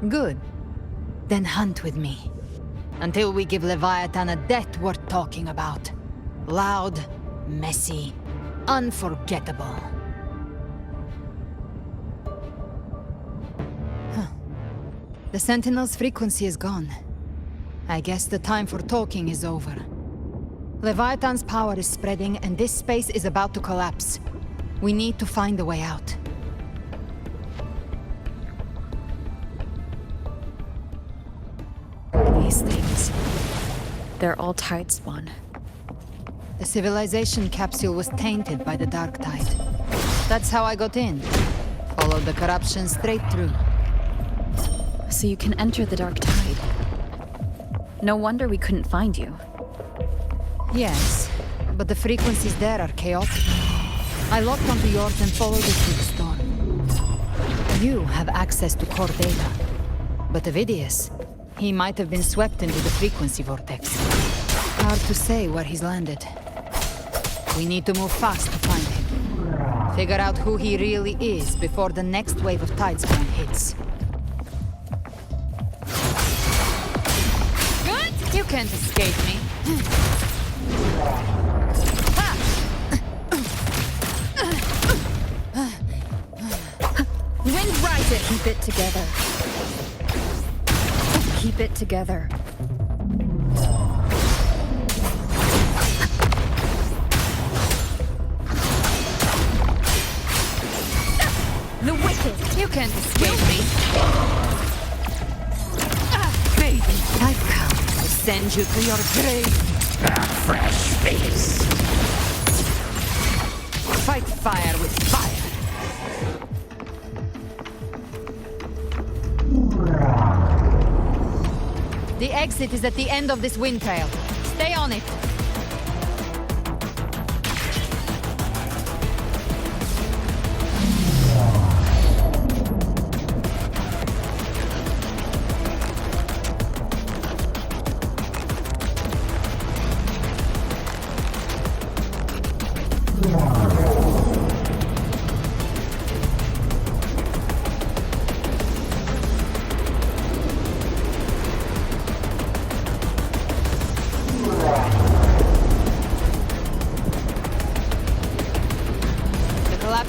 Good. Then hunt with me. Until we give Leviathan a death worth talking about. Loud, messy, unforgettable. The Sentinel's frequency is gone. I guess the time for talking is over. Leviathan's power is spreading, and this space is about to collapse. We need to find a way out. These things. They're all tide spawn. The civilization capsule was tainted by the dark tide. That's how I got in. Followed the corruption straight through. So you can enter the dark tide. No wonder we couldn't find you. Yes, but the frequencies there are chaotic. I locked onto yours and followed it through the storm. You have access to core data. But Ovidius, he might have been swept into the frequency vortex. Hard to say where he's landed. We need to move fast to find him. Figure out who he really is before the next wave of tidespawn hits. Good! You can't escape me. Wind rising! Keep it together. Keep it together. The wicked! You can't escape me. Baby, I've come to send you to your grave. A fresh face. Fight fire with fire. The exit is at the end of this wind trail. Stay on it.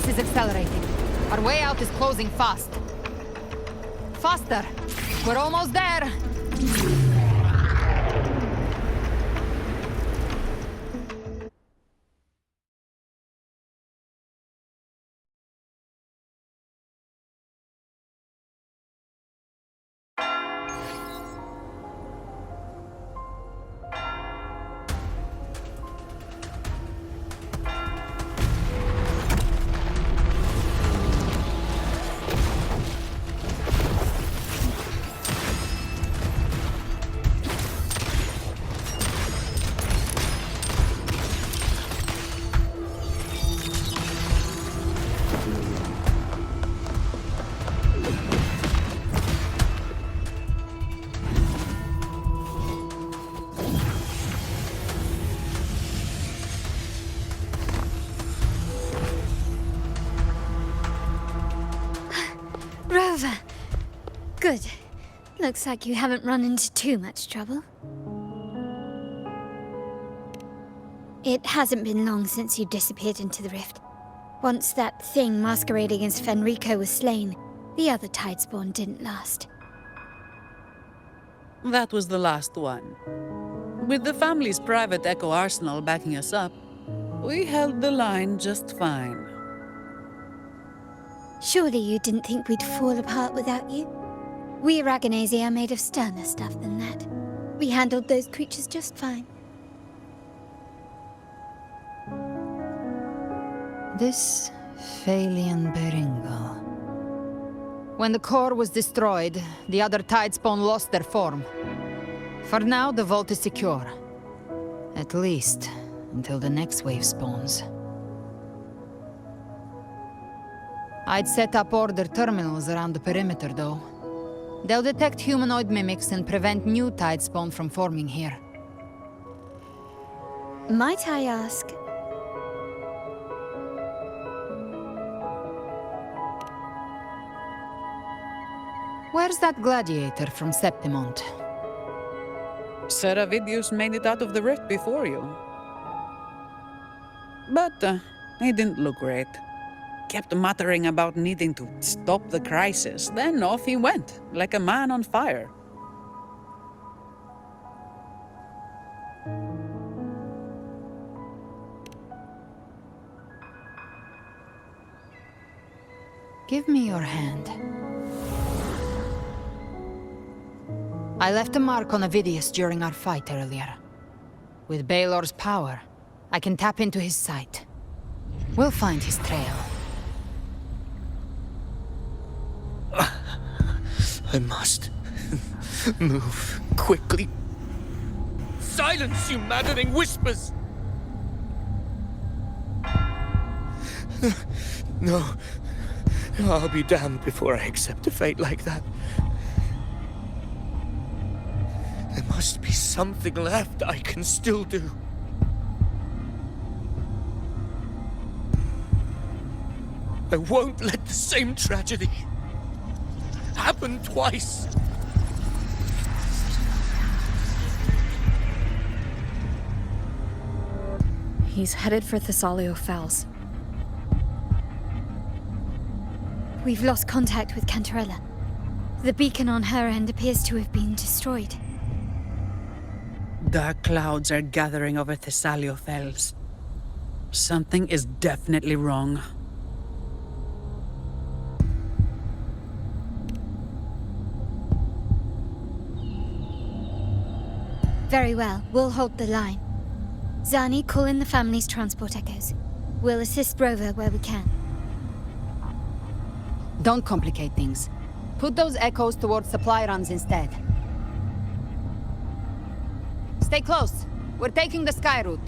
Is accelerating. Our way out is closing fast. Faster! We're almost there! Rover! Good. Looks like you haven't run into too much trouble. It hasn't been long since you disappeared into the rift. Once that thing masquerading as Fenrico was slain, the other tidespawn didn't last. That was the last one. With the family's private echo arsenal backing us up, we held the line just fine. Surely you didn't think we'd fall apart without you? We Aragonese are made of sterner stuff than that. We handled those creatures just fine. This Phalian Beringal. When the core was destroyed, the other tidespawn lost their form. For now, the vault is secure. At least, until the next wave spawns. I'd set up order terminals around the perimeter, though. They'll detect humanoid mimics and prevent new tide spawn from forming here. Might I ask? Where's that gladiator from Septimont? Seravidius made it out of the rift before you. But he didn't look great. Kept muttering about needing to stop the crisis, then off he went, like a man on fire. Give me your hand. I left a mark on Avidius during our fight earlier. With Baelor's power, I can tap into his sight. We'll find his trail. I must move quickly. Silence, you maddening whispers! No. I'll be damned before I accept a fate like that. There must be something left I can still do. I won't let the same tragedy happen twice. He's headed for Thessalio Fells. We've lost contact with Cantarella. The beacon on her end appears to have been destroyed. Dark clouds are gathering over Thessalio Fells. Something is definitely wrong. Very well, we'll hold the line. Zani, call in the family's transport echoes. We'll assist Rover where we can. Don't complicate things. Put those echoes towards supply runs instead. Stay close. We're taking the sky route.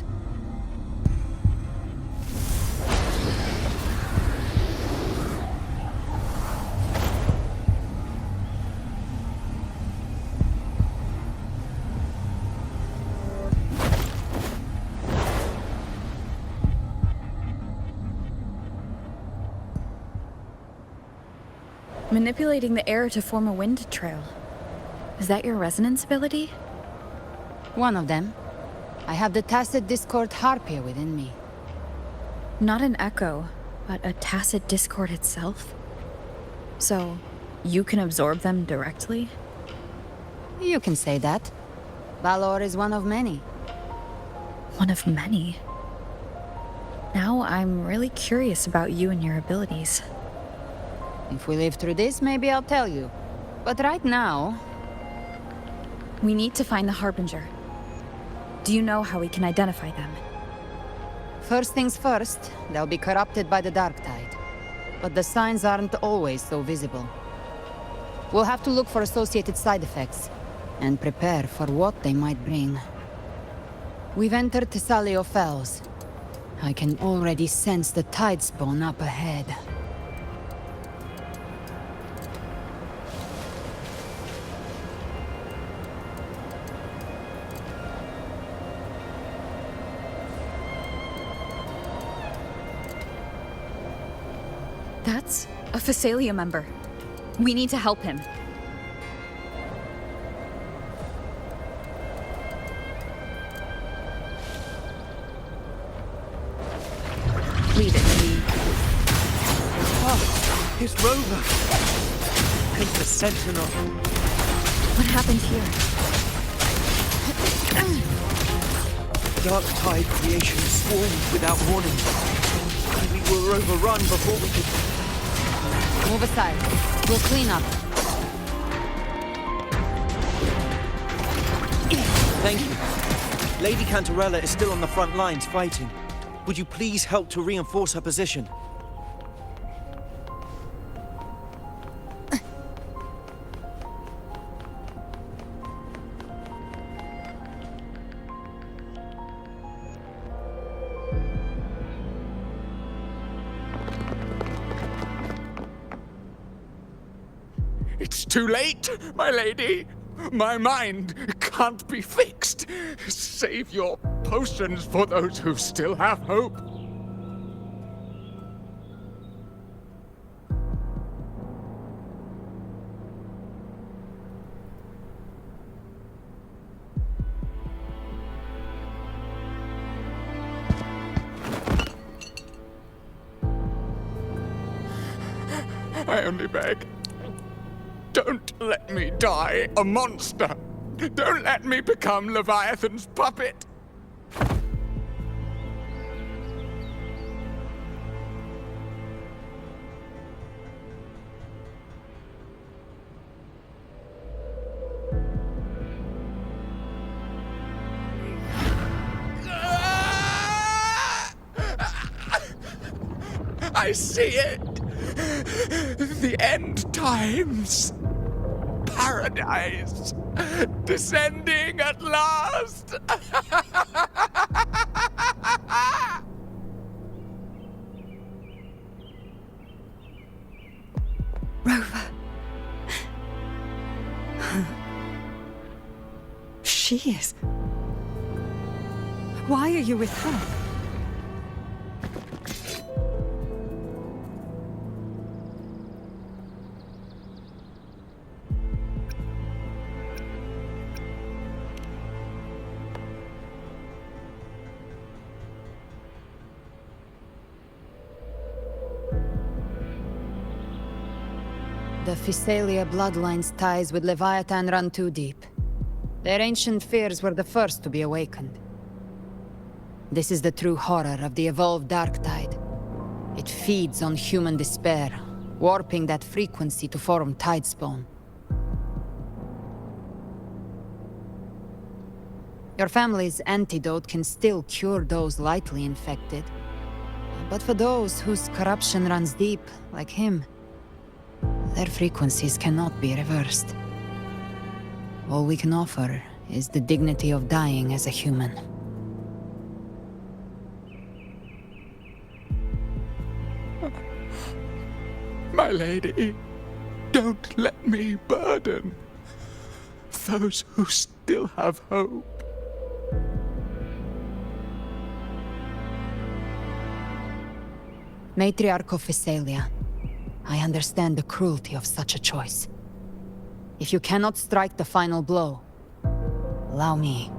Manipulating the air to form a wind trail. Is that your resonance ability? One of them. I have the Tacit Discord Harpia within me. Not an echo, but a Tacit Discord itself? So, you can absorb them directly? You can say that. Valor is one of many. One of many? Now I'm really curious about you and your abilities. If we live through this, maybe I'll tell you. But right now... We need to find the Harbinger. Do you know how we can identify them? First things first, they'll be corrupted by the dark tide. But the signs aren't always so visible. We'll have to look for associated side effects, and prepare for what they might bring. We've entered Thessalio Fells. I can already sense the tide spawn up ahead. That's a Phasalia member. We need to help him. Leave it to me. Oh, it's Rover. And the Sentinel. What happened here? Dark tide creation swarmed without warning. We were overrun before we could... Move aside. We'll clean up. Thank you. Lady Cantarella is still on the front lines fighting. Would you please help to reinforce her position? Too late, my lady. My mind can't be fixed. Save your potions for those who still have hope. I only beg. Don't let me die a monster. Don't let me become Leviathan's puppet. I see it. The end times. Paradise. Descending at last. Rover. She is. Why are you with her? The Physalia bloodline's ties with Leviathan run too deep. Their ancient fears were the first to be awakened. This is the true horror of the evolved dark tide. It feeds on human despair, warping that frequency to form tidespawn. Your family's antidote can still cure those lightly infected. But for those whose corruption runs deep, like him, their frequencies cannot be reversed. All we can offer is the dignity of dying as a human. My lady, don't let me burden those who still have hope. Matriarch of Physalia, I understand the cruelty of such a choice. If you cannot strike the final blow, allow me.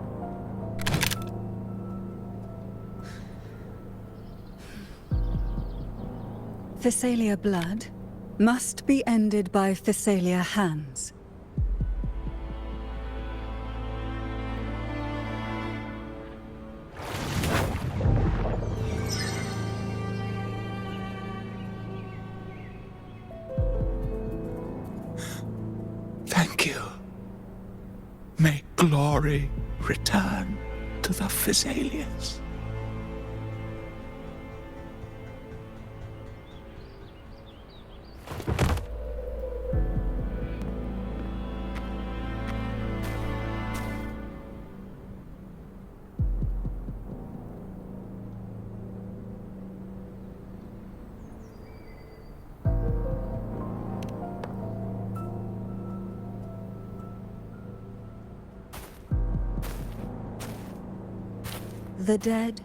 Physalia blood must be ended by Physalia hands. Thank you. May glory return to the Physalians. The dead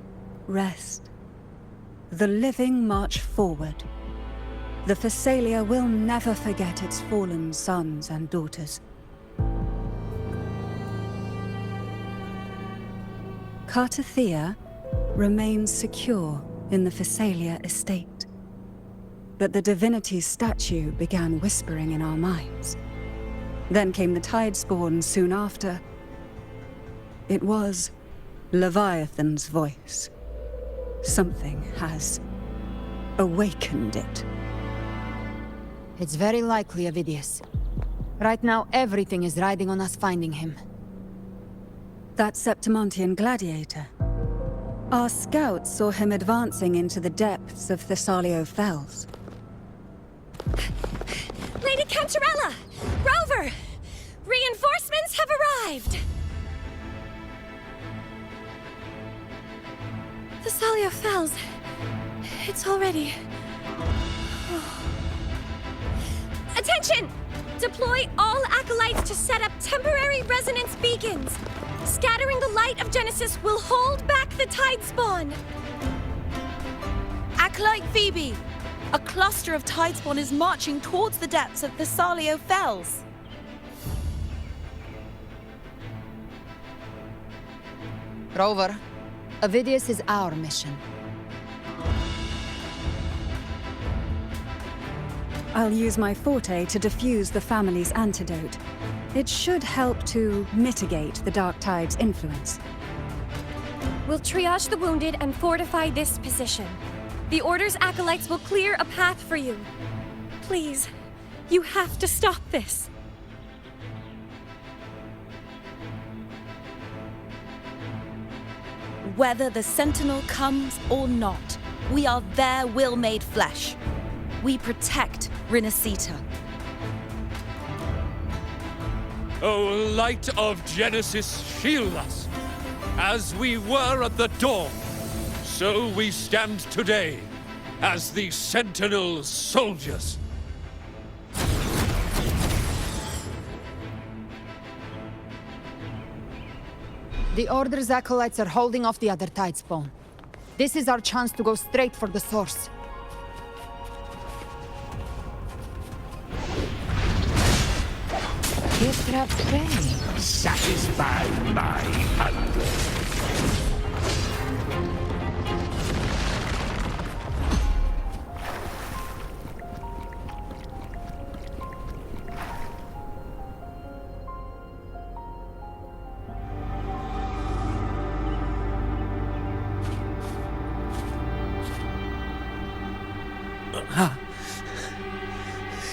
rest. The living march forward. The Physalia will never forget its fallen sons and daughters. Cartathea remains secure in the Physalia estate. But the divinity's statue began whispering in our minds. Then came the Tidespawn soon after. It was Leviathan's voice. Something has awakened it. It's very likely, Avidius. Right now, everything is riding on us finding him. That Septimontian gladiator. Our scouts saw him advancing into the depths of Thessalio Fells. Lady Cantarella! Rover! Reinforcements have arrived! Thessalio Fells. It's already... Oh. Attention! Deploy all acolytes to set up temporary resonance beacons. Scattering the light of Genesis will hold back the tide spawn. Acolyte Phoebe! A cluster of tidespawn is marching towards the depths of Thessalio Fells. Rover, Avidius is our mission. I'll use my forte to defuse the family's antidote. It should help to mitigate the Dark Tide's influence. We'll triage the wounded and fortify this position. The Order's acolytes will clear a path for you. Please, you have to stop this. Whether the Sentinel comes or not, we are their will made flesh. We protect Rinascita. O light of Genesis, shield us. As we were at the dawn, so we stand today as the Sentinel soldiers. The Order's acolytes are holding off the other tidespawn. This is our chance to go straight for the source. Satisfy my hunger.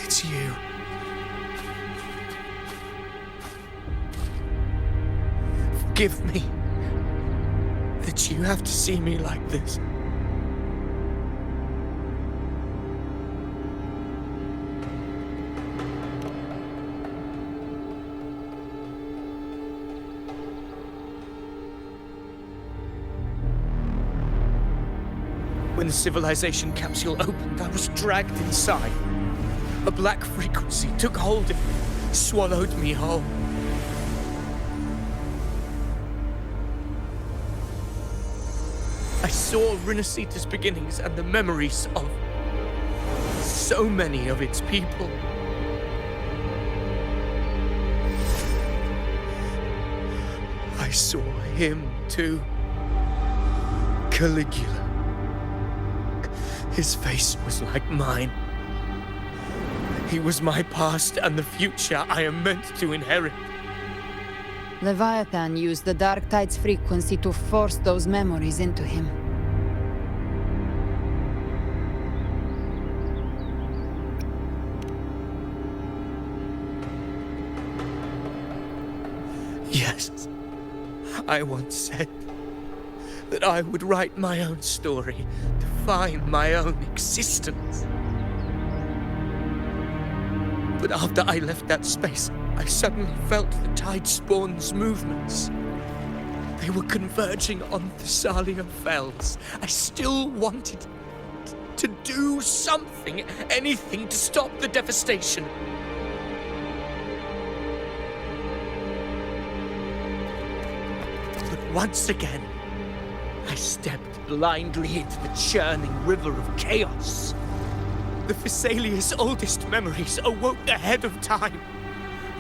It's you. Forgive me that you have to see me like this. When the civilization capsule opened, I was dragged inside. A black frequency took hold of me, swallowed me whole. I saw Rinascita's beginnings and the memories of so many of its people. I saw him too. Caligula. His face was like mine. He was my past and the future I am meant to inherit. Leviathan used the Dark Tide's frequency to force those memories into him. Yes, I once said that I would write my own story, define my own existence. But after I left that space, I suddenly felt the Tidespawn's movements. They were converging on Thessalio Fells. I still wanted to do something, anything to stop the devastation. But once again, I stepped blindly into the churning river of chaos. The Thessalia's oldest memories awoke ahead of time.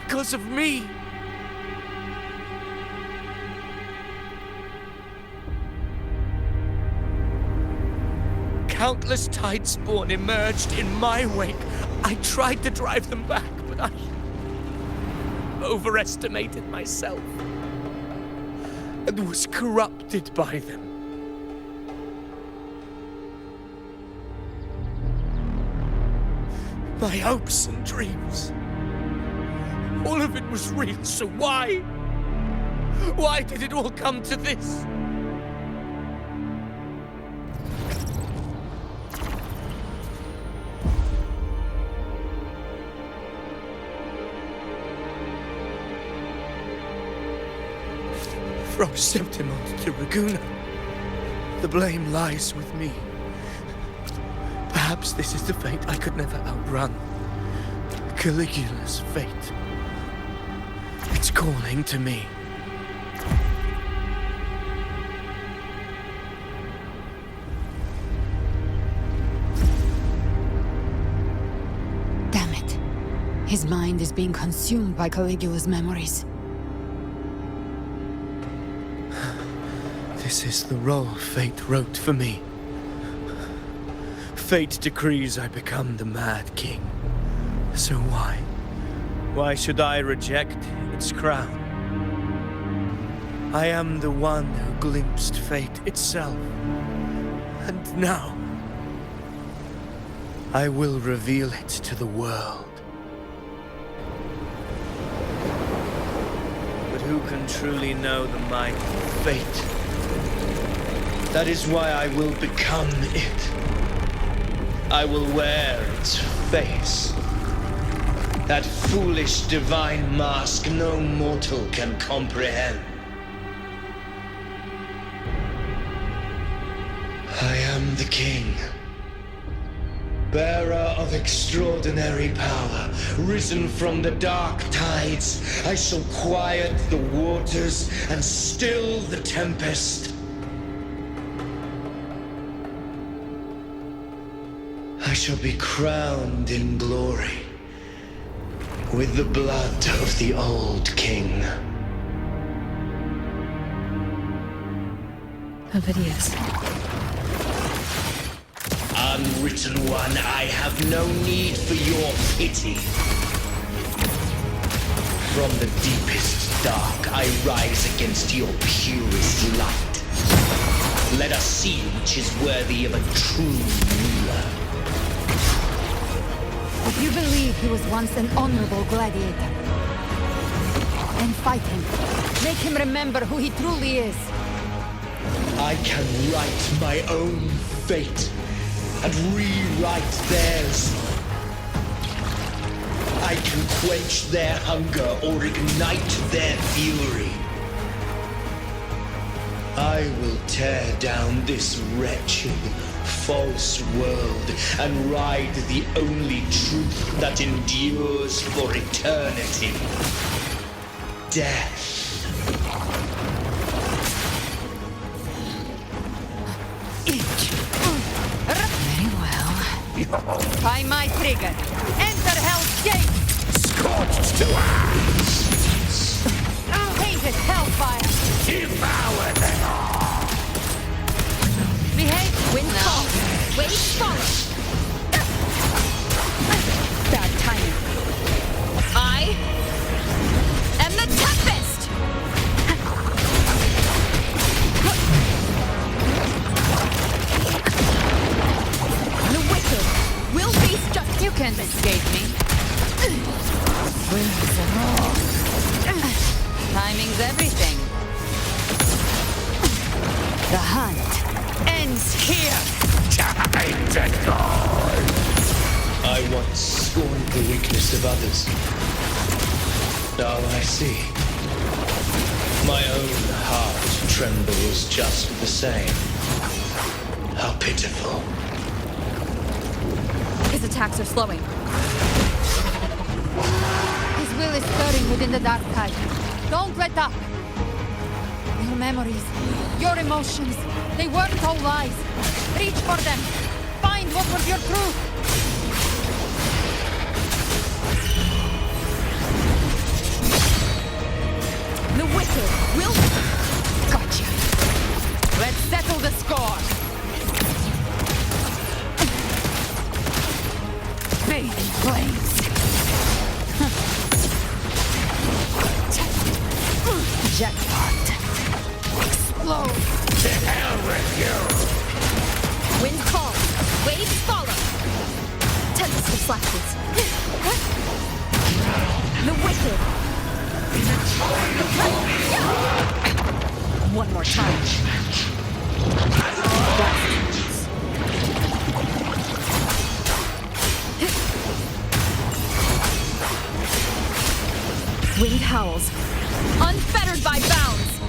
Because of me. Countless Tidespawn emerged in my wake. I tried to drive them back, but I overestimated myself and was corrupted by them. My hopes and dreams. All of it was real, so why? Why did it all come to this? From Septimont to Raguna, the blame lies with me. Perhaps this is the fate I could never outrun. Caligula's fate. It's calling to me. Damn it. His mind is being consumed by Caligula's memories. This is the role fate wrote for me. Fate decrees I become the Mad King. So why? Why should I reject its crown? I am the one who glimpsed fate itself. And now, I will reveal it to the world. But who can truly know the might of fate? That is why I will become it. I will wear its face. That foolish divine mask no mortal can comprehend. I am the king, bearer of extraordinary power, risen from the dark tides. I shall quiet the waters and still the tempest. I shall be crowned in glory with the blood of the old king. Ovidius. Unwritten one, I have no need for your pity. From the deepest dark, I rise against your purest light. Let us see which is worthy of a true ruler. If you believe he was once an honorable gladiator, then fight him. Make him remember who he truly is. I can write my own fate and rewrite theirs. I can quench their hunger or ignite their fury. I will tear down this wretched, false world and ride the only truth that endures for eternity. Death. Very well. By my trigger. Enter Hell's Gate! Scorched to ash! Tainted hellfire! Devour them all! Behave! Wind call. Waves follow. Bad timing. I am the Tempest! The wicked will face justice. You can't escape me. Timing's everything. The hunt ends here. Time to go! I once scorned the weakness of others. Now I see. My own heart trembles just the same. How pitiful. His attacks are slowing. His will is stirring within the dark tide. Don't let up. Your memories, your emotions, they weren't all lies. Reach for them. Find what was your truth. The wicked will... Gotcha. Let's settle the score. Baby flames. Jackpot. Explode. To hell with you! Wind calls. Waves follow. Tempest of slashes. The wicked. One more time. Wind howls. Unfettered by bounds.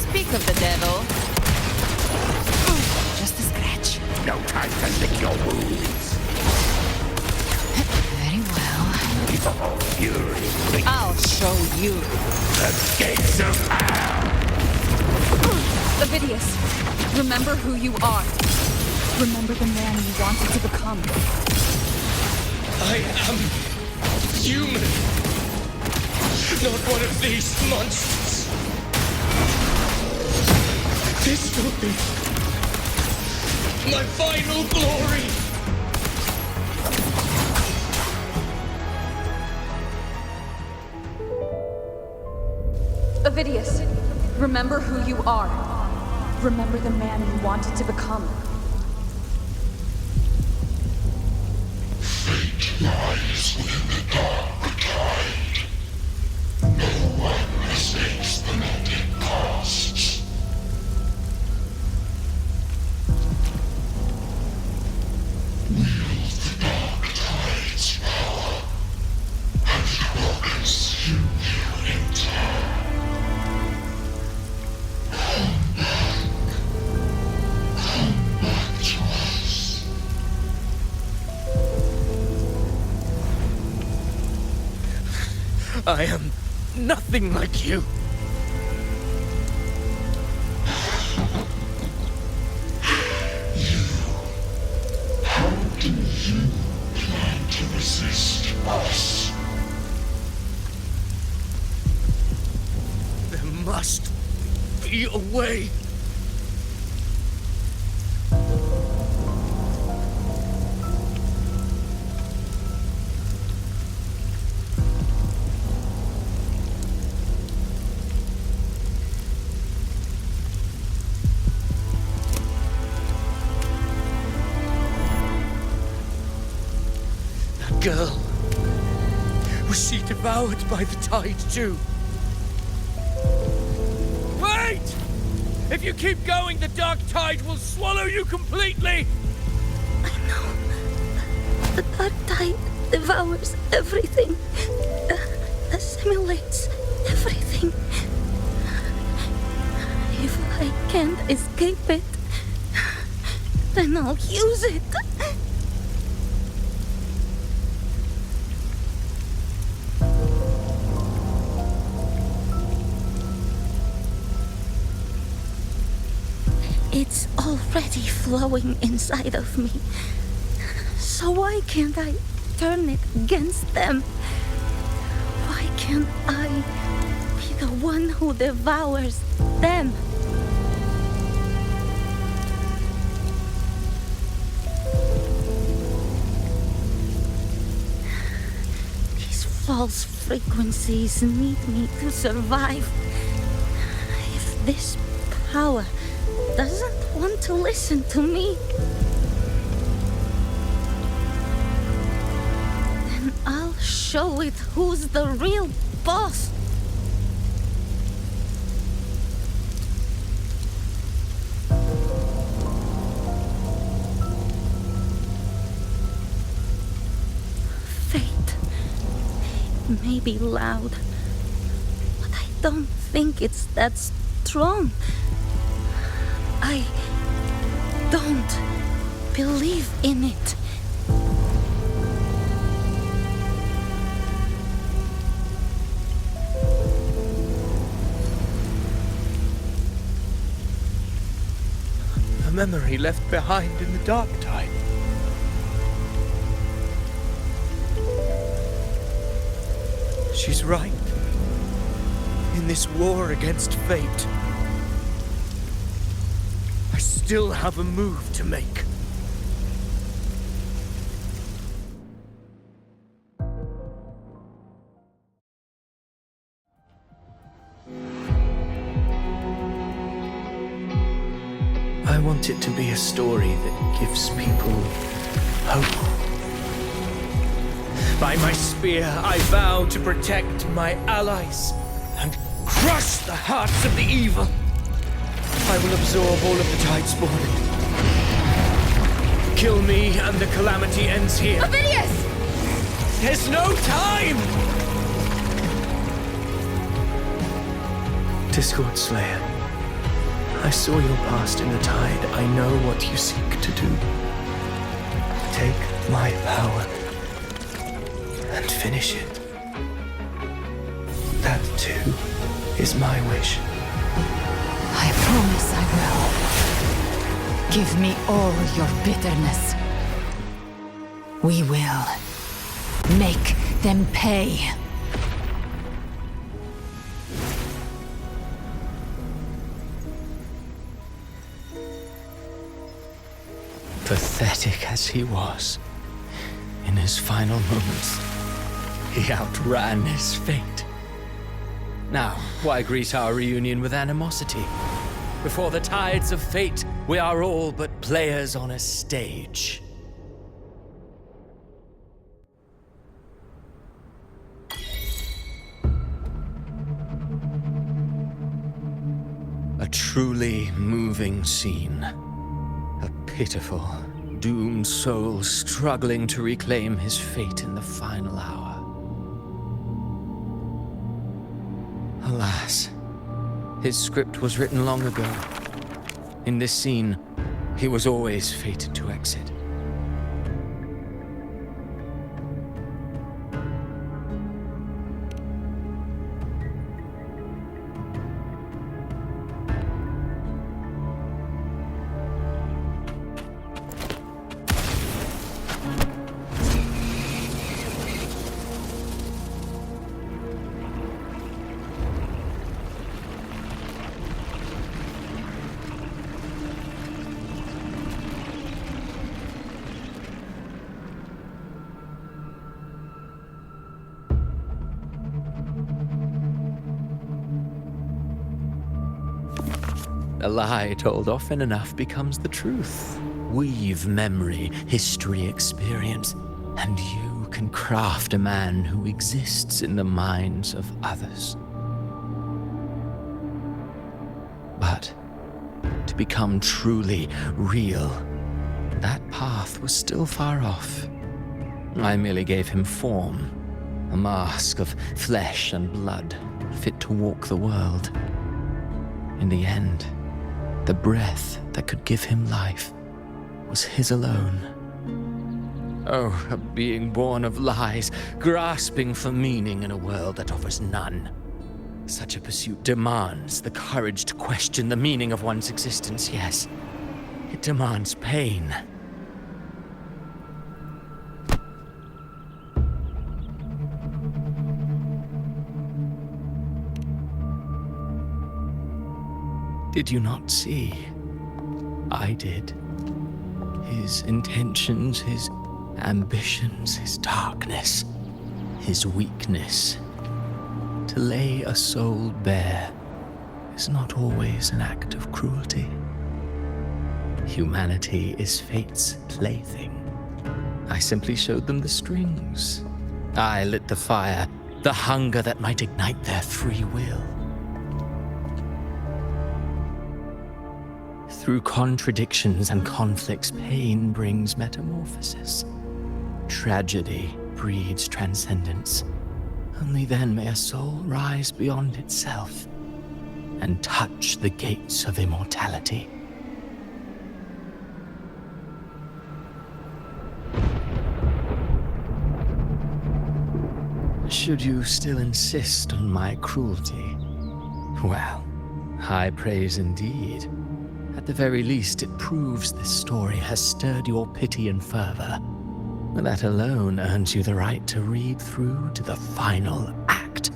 Speak of the devil. Just a scratch. No time to lick your wounds. Very Very well. Fury. I'll show you. The gates of hell. Avidius, remember who you are. Remember the man you wanted to become. I am human. Not one of these monsters. This will be my final glory. Avidius, remember who you are. Remember the man you wanted to become. Fate lies within the dark tide. No one escapes the net it casts. Wield the dark tide's power, and it will consume you in turn. Come back to us. I am nothing like you. How do you plan to resist us? There must be a way. That girl. Was she devoured by the tide too? Wait! If you keep going, the dark tide will swallow you completely! The dark tide devours everything, assimilates everything. If I can't escape it, then I'll use it. It's already flowing inside of me. So why can't I turn it against them? Why can't I be the one who devours them? These false frequencies need me to survive. If this power doesn't want to listen to me, then I'll show it who's the real boss. Fate may be loud, but I don't think it's that strong. I don't believe in it. A memory left behind in the dark tide. She's right. In this war against fate, I still have a move to make. I want it to be a story that gives people hope. By my spear, I vow to protect my allies and crush the hearts of the evil. I will absorb all of the tide spawn. Kill me and the calamity ends here. Avidius! There's no time! Discord Slayer, I saw your past in the tide. I know what you seek to do. Take my power. and finish it. That, too, is my wish. I promise I will. Give me all your bitterness. We will make them pay. Pathetic as he was, in his final moments, he outran his fate. Now, why greet our reunion with animosity? Before the tides of fate, we are all but players on a stage. A truly moving scene. A pitiful, doomed soul struggling to reclaim his fate in the final hour. Alas, his script was written long ago. In this scene, he was always fated to exit. A lie told often enough becomes the truth. Weave memory, history, experience, and you can craft a man who exists in the minds of others. But to become truly real, that path was still far off. I merely gave him form, a mask of flesh and blood, fit to walk the world. In the end, the breath that could give him life was his alone. Oh, a being born of lies, grasping for meaning in a world that offers none. Such a pursuit demands the courage to question the meaning of one's existence, yes. It demands pain. Did you not see? I did. His intentions, his ambitions, his darkness, his weakness. To lay a soul bare is not always an act of cruelty. Humanity is fate's plaything. I simply showed them the strings. I lit the fire, the hunger that might ignite their free will. Through contradictions and conflicts, pain brings metamorphosis. Tragedy breeds transcendence. Only then may a soul rise beyond itself and touch the gates of immortality. Should you still insist on my cruelty, well, high praise indeed. At the very least, it proves this story has stirred your pity and fervor. That alone earns you the right to read through to the final act.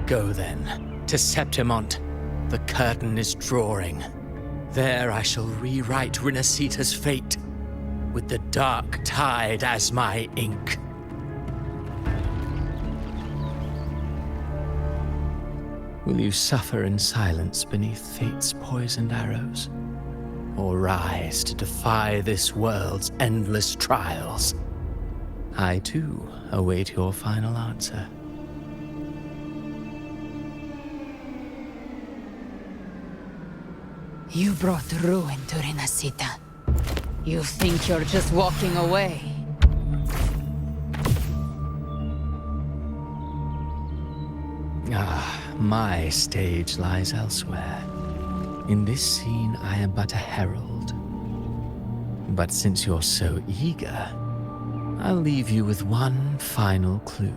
Go then, to Septimont. The curtain is drawing. There I shall rewrite Rinascita's fate, with the dark tide as my ink. Will you suffer in silence beneath fate's poisoned arrows? Or rise to defy this world's endless trials? I, too, await your final answer. You brought ruin to Rinascita. You think you're just walking away? Ah, my stage lies elsewhere. In this scene, I am but a herald. But since you're so eager, I'll leave you with one final clue.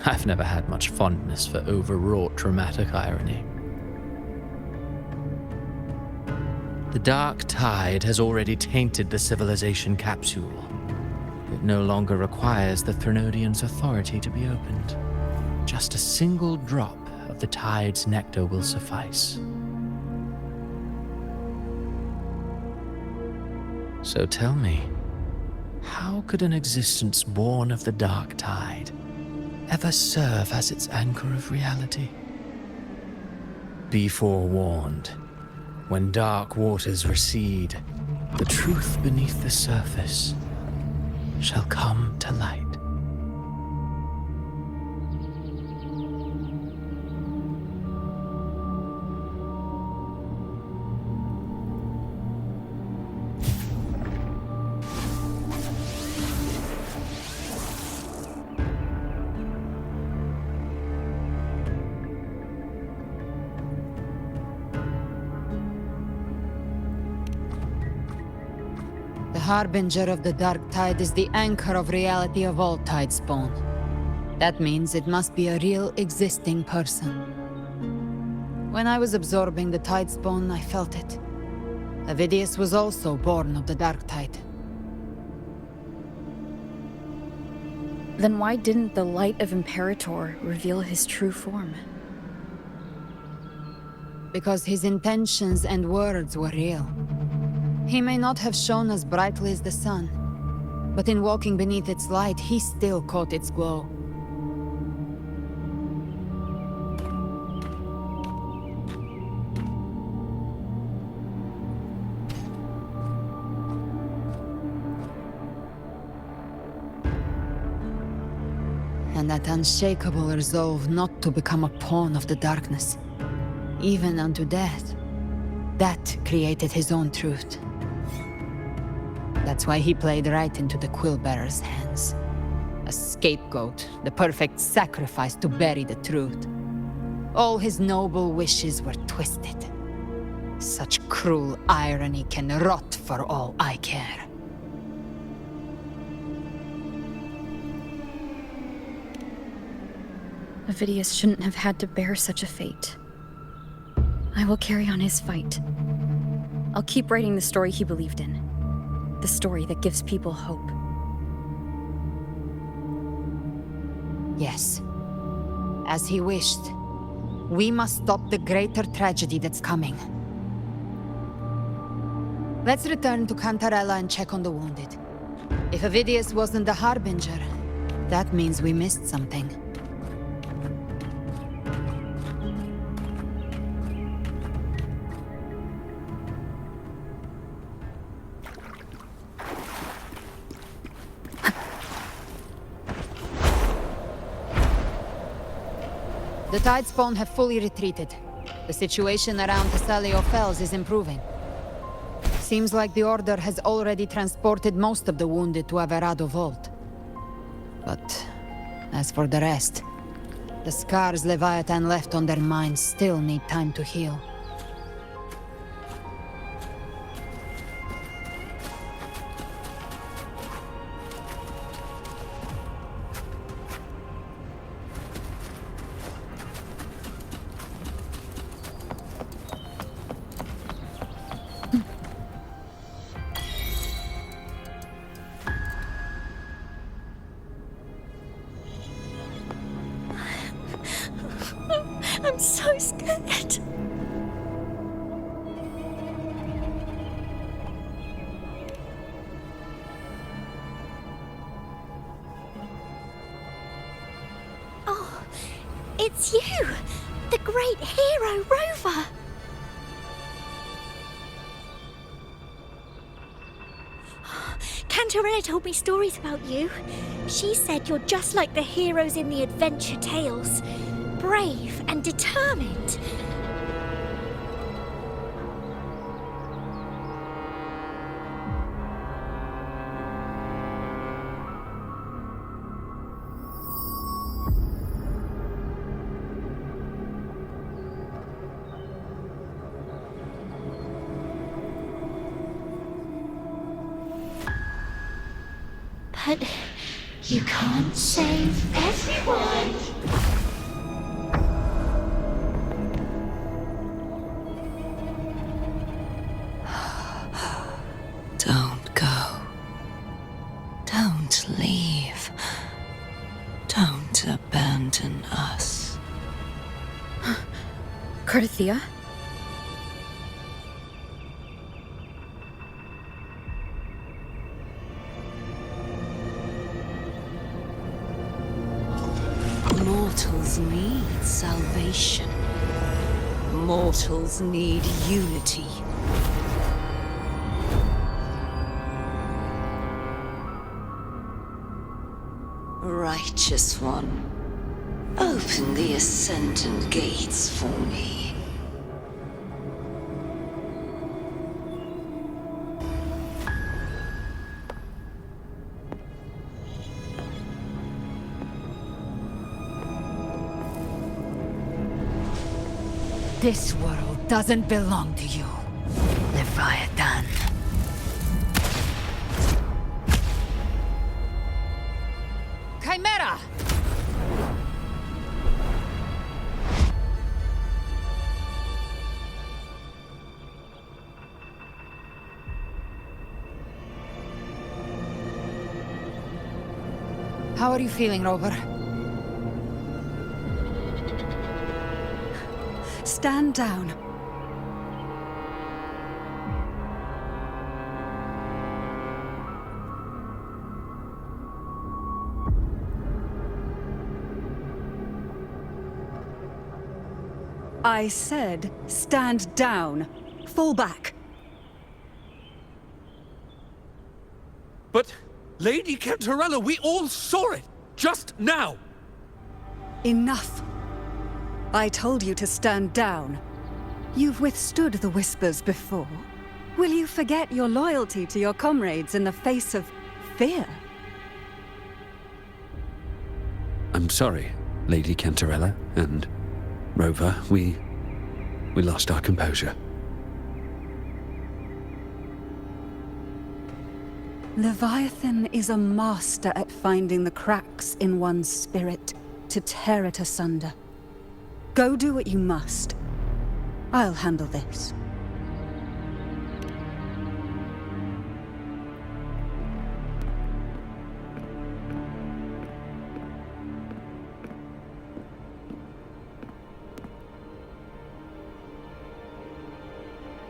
I've never had much fondness for overwrought dramatic irony. The dark tide has already tainted the civilization capsule. It no longer requires the Threnodians' authority to be opened. Just a single drop of the tide's nectar will suffice. So tell me, how could an existence born of the dark tide ever serve as its anchor of reality? Be forewarned. When dark waters recede, the truth beneath the surface shall come to light. The Harbinger of the Dark Tide is the anchor of reality of all Tidespawn. That means it must be a real existing person. When I was absorbing the Tidespawn, I felt it. Avidius was also born of the Dark Tide. Then why didn't the light of Imperator reveal his true form? Because his intentions and words were real. He may not have shone as brightly as the sun, but in walking beneath its light, he still caught its glow. And that unshakable resolve not to become a pawn of the darkness, even unto death, that created his own truth. That's why he played right into the Quillbearer's hands. A scapegoat, the perfect sacrifice to bury the truth. All his noble wishes were twisted. Such cruel irony can rot for all I care. Avidius shouldn't have had to bear such a fate. I will carry on his fight. I'll keep writing the story he believed in. The story that gives people hope. Yes. As he wished. We must stop the greater tragedy that's coming. Let's return to Cantarella and check on the wounded. If Avidius wasn't the Harbinger, that means we missed something. The Tidespawn have fully retreated. The situation around Thessalio Fells is improving. Seems like the Order has already transported most of the wounded to Averado Vault. But as for the rest, the scars Leviathan left on their minds still need time to heal. I'm so scared. Oh, it's you! The great hero, Rover! Cantarella told me stories about you. She said you're just like the heroes in the adventure tales. Brave and determined. But You can't save everyone. Don't go. Don't leave. Don't abandon us. Carthea? Mortals need salvation. Mortals need unity. Righteous One, open the Ascendant gates for me. This world doesn't belong to you, Leviathan. Chimera! How are you feeling, Rover? Stand down. I said, stand down. Fall back. But, Lady Cantarella, we all saw it! Just now! Enough. I told you to stand down. You've withstood the whispers before. Will you forget your loyalty to your comrades in the face of fear? I'm sorry, Lady Cantarella, and Rover, we lost our composure. Leviathan is a master at finding the cracks in one's spirit to tear it asunder. Go do what you must. I'll handle this.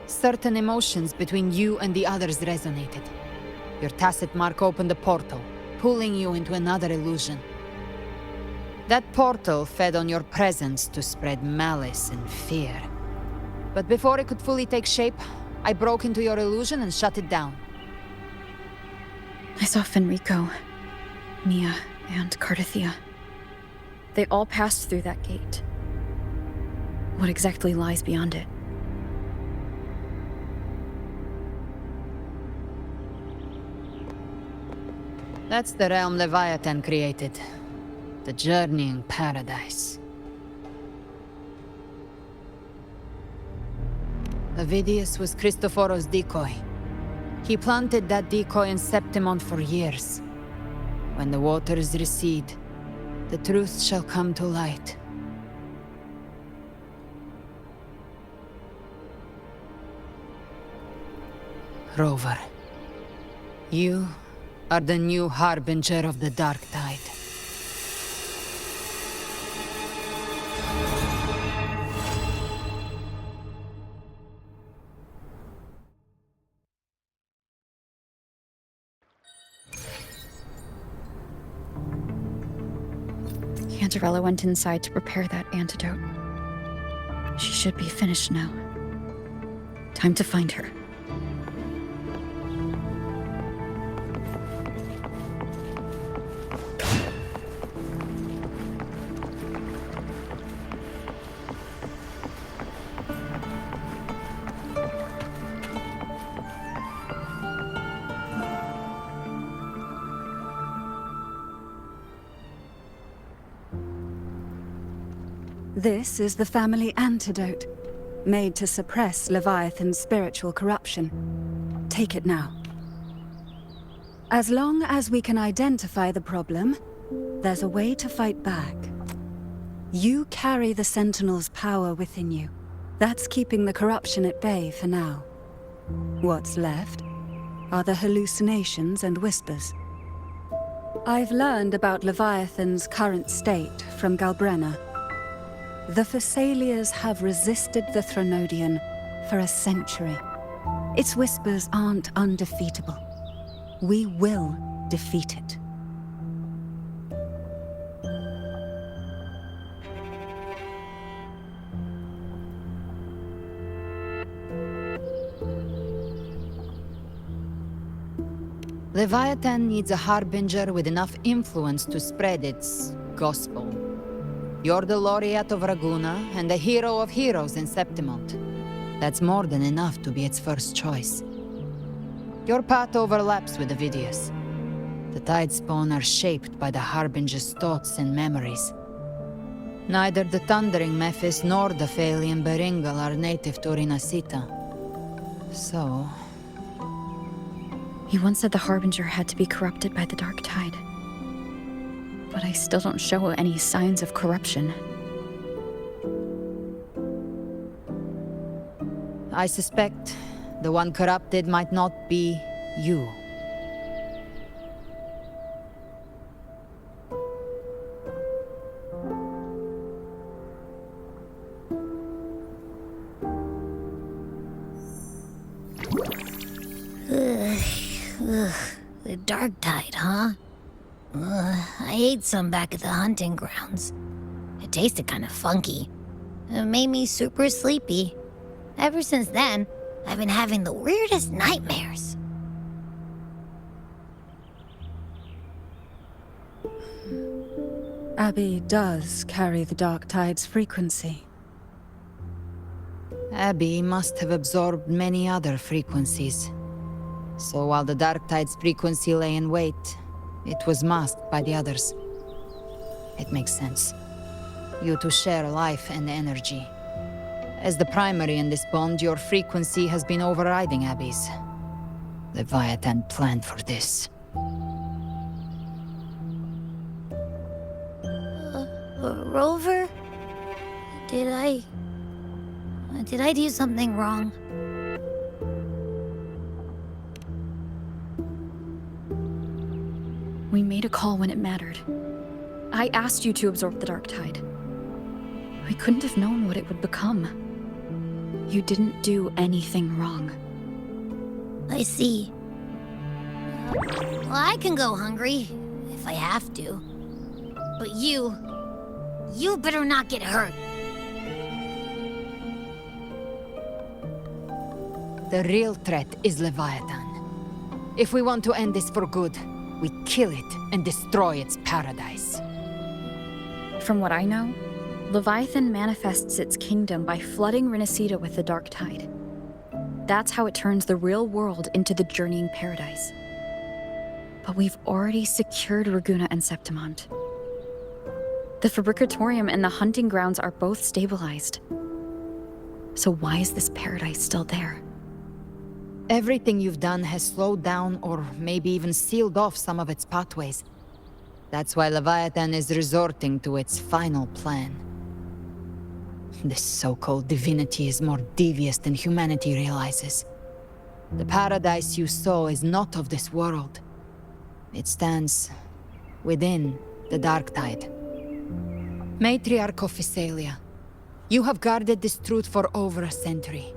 Certain emotions between you and the others resonated. Your tacit mark opened a portal, pulling you into another illusion. That portal fed on your presence to spread malice and fear. But before it could fully take shape, I broke into your illusion and shut it down. I saw Fenrico, Nia, and Carthea. They all passed through that gate. What exactly lies beyond it? That's the realm Leviathan created. The journeying paradise. Avidius was Cristoforo's decoy. He planted that decoy in Septimon for years. When the waters recede, the truth shall come to light. Rover, you are the new harbinger of the Dark Tide. Cantarella went inside to prepare that antidote. She should be finished now. Time to find her. This is the family antidote, made to suppress Leviathan's spiritual corruption. Take it now. As long as we can identify the problem, there's a way to fight back. You carry the Sentinel's power within you. That's keeping the corruption at bay for now. What's left are the hallucinations and whispers. I've learned about Leviathan's current state from Galbrenna. The Thessalians have resisted the Threnodian for a century. Its whispers aren't undefeatable. We will defeat it. Leviathan needs a harbinger with enough influence to spread its gospel. You're the laureate of Raguna and the hero of heroes in Septimont. That's more than enough to be its first choice. Your path overlaps with Ovidius. The Tidespawn are shaped by the harbinger's thoughts and memories. Neither the Thundering Mephis nor the Phalian Beringal are native to Rinascita. So... You once said the Harbinger had to be corrupted by the Dark Tide. But I still don't show any signs of corruption. I suspect the one corrupted might not be you. The Dark Tide, huh? I ate some back at the hunting grounds. It tasted kind of funky. It made me super sleepy. Ever since then, I've been having the weirdest nightmares. Abby does carry the Dark Tide's frequency. Abby must have absorbed many other frequencies. So while the Dark Tide's frequency lay in wait, it was masked by the others. It makes sense. You two share life and energy. As the primary in this bond, your frequency has been overriding Abby's. Leviathan planned for this. Rover? Did I do something wrong? We made a call when it mattered. I asked you to absorb the Dark Tide. We couldn't have known what it would become. You didn't do anything wrong. I see. Well, I can go hungry, if I have to. But you better not get hurt. The real threat is Leviathan. If we want to end this for good, we kill it and destroy its paradise. From what I know, Leviathan manifests its kingdom by flooding Rinascita with the Dark Tide. That's how it turns the real world into the journeying paradise. But we've already secured Raguna and Septimont. The Fabricatorium and the hunting grounds are both stabilized. So why is this paradise still there? Everything you've done has slowed down or maybe even sealed off some of its pathways. That's why Leviathan is resorting to its final plan. This so-called divinity is more devious than humanity realizes. The paradise you saw is not of this world. It stands within the Dark Tide. Matriarch of Thessalia, you have guarded this truth for over a century.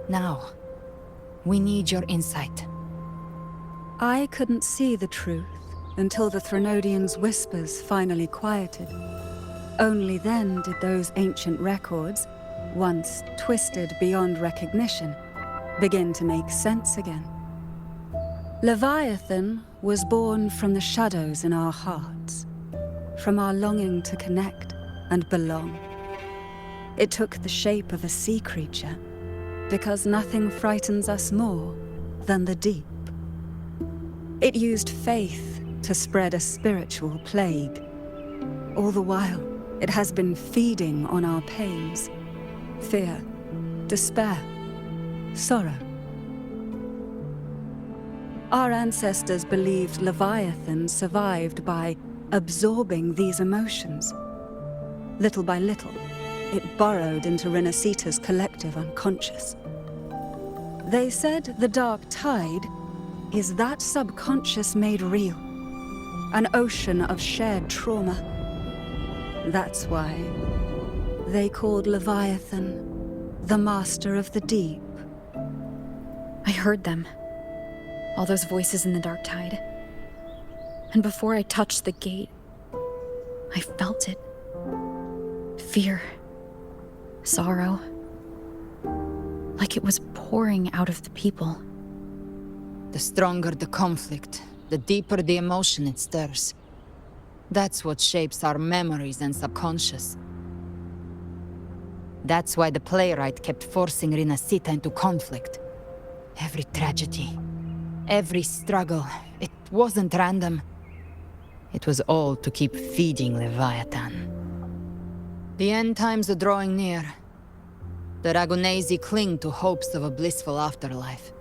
Now, we need your insight. I couldn't see the truth until the Threnodian's whispers finally quieted. Only then did those ancient records, once twisted beyond recognition, begin to make sense again. Leviathan was born from the shadows in our hearts, from our longing to connect and belong. It took the shape of a sea creature, because nothing frightens us more than the deep. It used faith to spread a spiritual plague. All the while, it has been feeding on our pains, fear, despair, sorrow. Our ancestors believed Leviathan survived by absorbing these emotions. Little by little, it burrowed into Rinascita's collective unconscious. They said the dark tide is that subconscious made real, an ocean of shared trauma. That's why they called Leviathan the Master of the Deep. I heard them. All those voices in the dark tide. And before I touched the gate, I felt it. Fear. Sorrow. Like it was pouring out of the people. The stronger the conflict, the deeper the emotion it stirs. That's what shapes our memories and subconscious. That's why the playwright kept forcing Rinascita into conflict. Every tragedy, every struggle, it wasn't random. It was all to keep feeding Leviathan. The end times are drawing near. The Ragunesi cling to hopes of a blissful afterlife.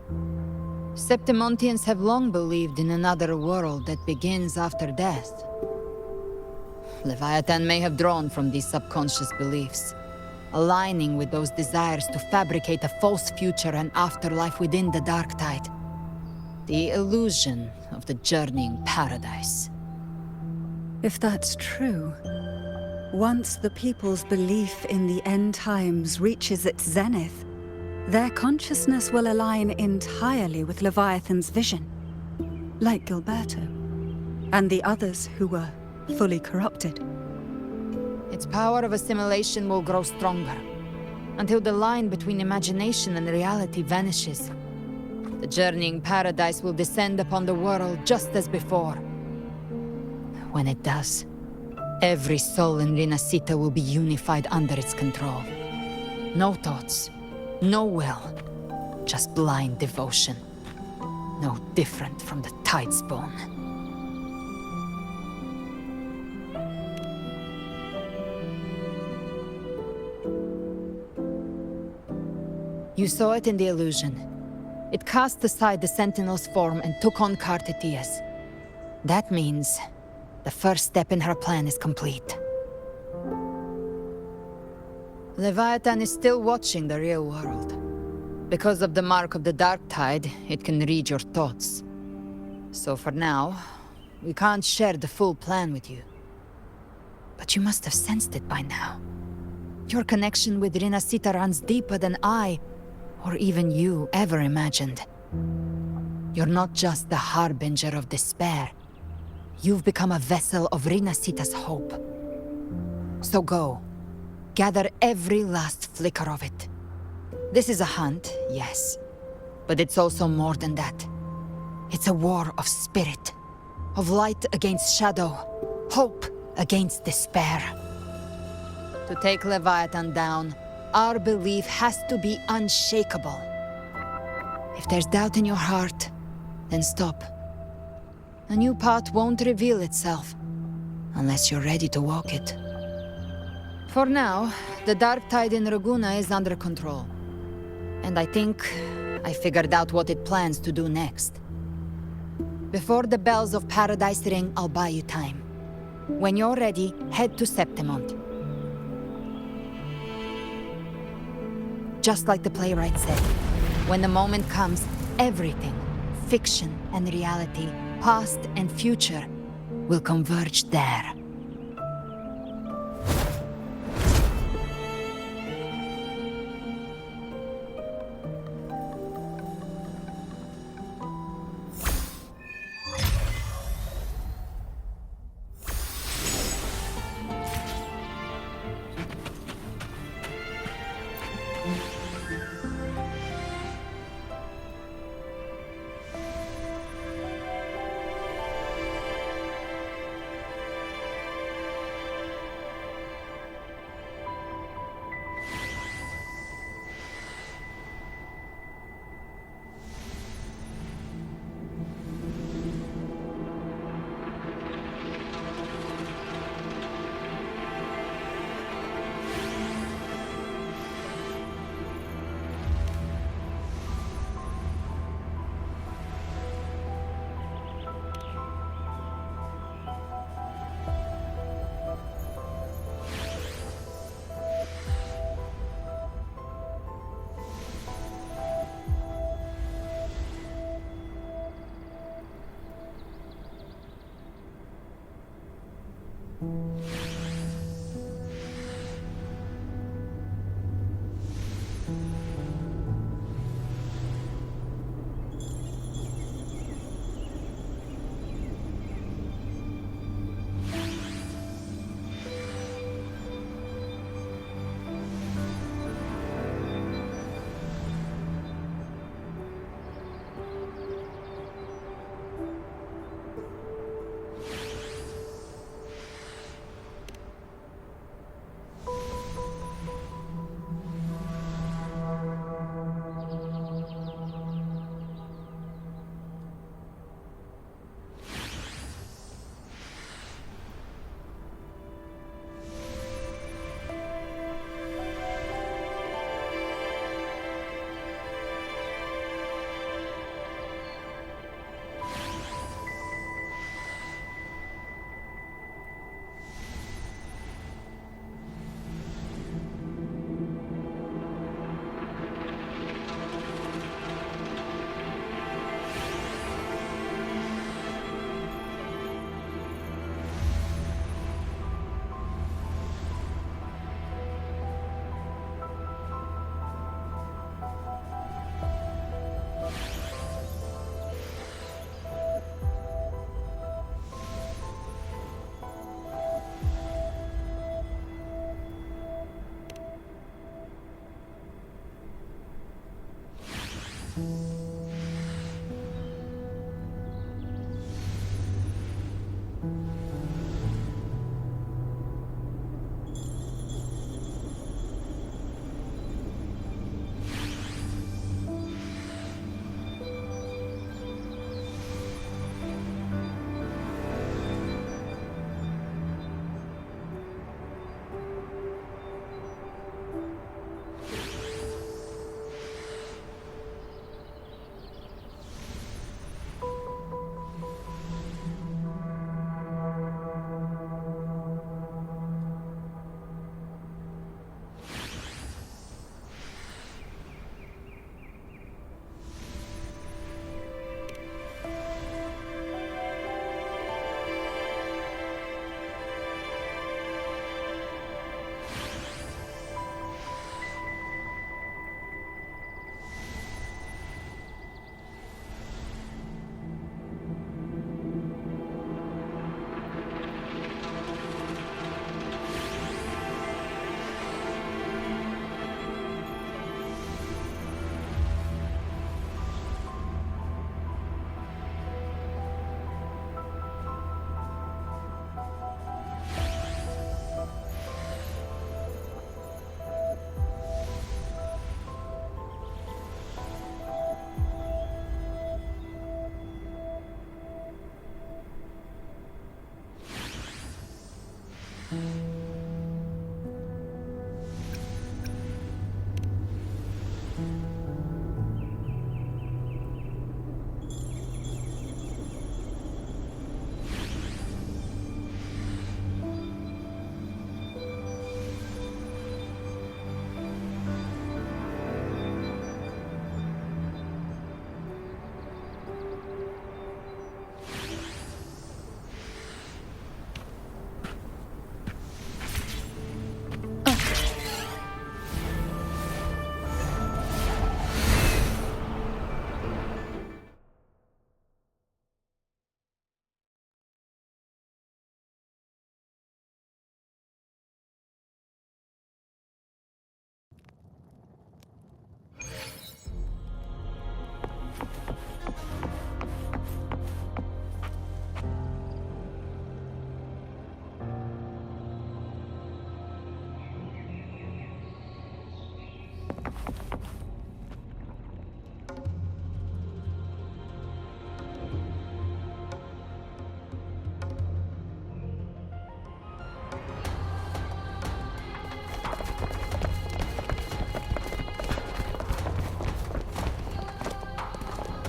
Septimontians have long believed in another world that begins after death. Leviathan may have drawn from these subconscious beliefs, aligning with those desires to fabricate a false future and afterlife within the dark tide. The illusion of the journeying paradise. If that's true, once the people's belief in the end times reaches its zenith, their consciousness will align entirely with Leviathan's vision, like Gilberto, and the others who were fully corrupted. Its power of assimilation will grow stronger, until the line between imagination and reality vanishes. The journeying paradise will descend upon the world just as before. When it does, every soul in Rinascita will be unified under its control. No thoughts, no will, just blind devotion. No different from the Tidespawn. You saw it in the illusion. It cast aside the Sentinel's form and took on Cartetias. That means the first step in her plan is complete. Leviathan is still watching the real world. Because of the mark of the Dark Tide, it can read your thoughts. So for now, we can't share the full plan with you. But you must have sensed it by now. Your connection with Rinascita runs deeper than I, or even you, ever imagined. You're not just the harbinger of despair. You've become a vessel of Rinascita's hope. So go. Gather every last flicker of it. This is a hunt, yes. But it's also more than that. It's a war of spirit. Of light against shadow. Hope against despair. To take Leviathan down, our belief has to be unshakable. If there's doubt in your heart, then stop. A new path won't reveal itself, unless you're ready to walk it. For now, the dark tide in Raguna is under control. And I think I figured out what it plans to do next. Before the bells of Paradise ring, I'll buy you time. When you're ready, head to Septimont. Just like the playwright said, when the moment comes, everything, fiction and reality, past and future, will converge there.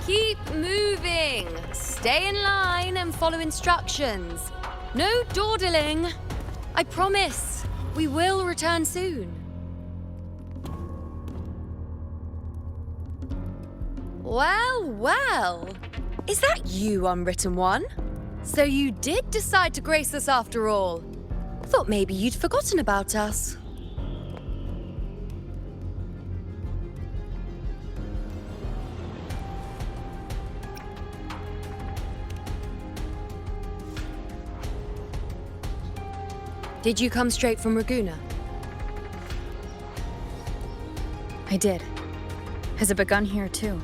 Keep moving. Stay in line and follow instructions. No dawdling. I promise, we will return soon. Well, well. Is that you, Unwritten One? So you did decide to grace us after all. Thought maybe you'd forgotten about us. Did you come straight from Raguna? I did. Has it begun here, too?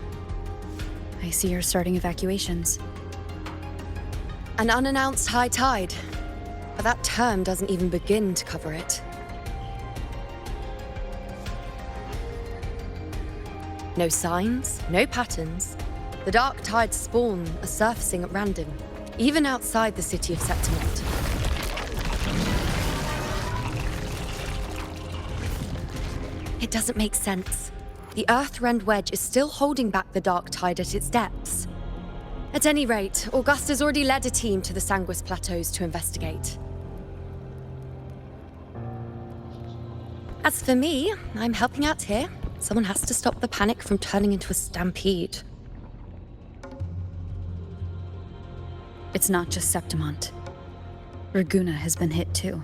I see you're starting evacuations. An unannounced high tide. But that term doesn't even begin to cover it. No signs, no patterns. The dark tide's spawn are surfacing at random, even outside the city of Septimont. It doesn't make sense. The Earthrend Wedge is still holding back the dark tide at its depths. At any rate, Augusta's already led a team to the Sanguis Plateaus to investigate. As for me, I'm helping out here. Someone has to stop the panic from turning into a stampede. It's not just Septimont. Raguna has been hit too.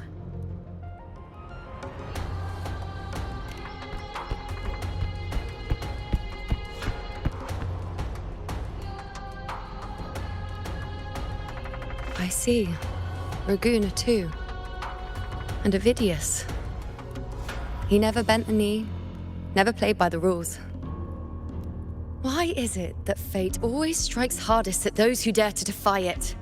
I see. Raguna too. And Ovidius. He never bent the knee, never played by the rules. Why is it that fate always strikes hardest at those who dare to defy it?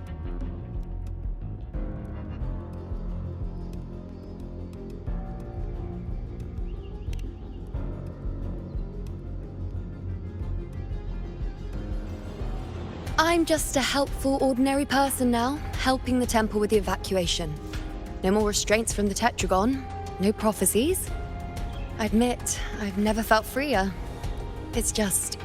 I'm just a helpful, ordinary person now, helping the temple with the evacuation. No more restraints from the Tetragon, no prophecies. I admit, I've never felt freer. It's just...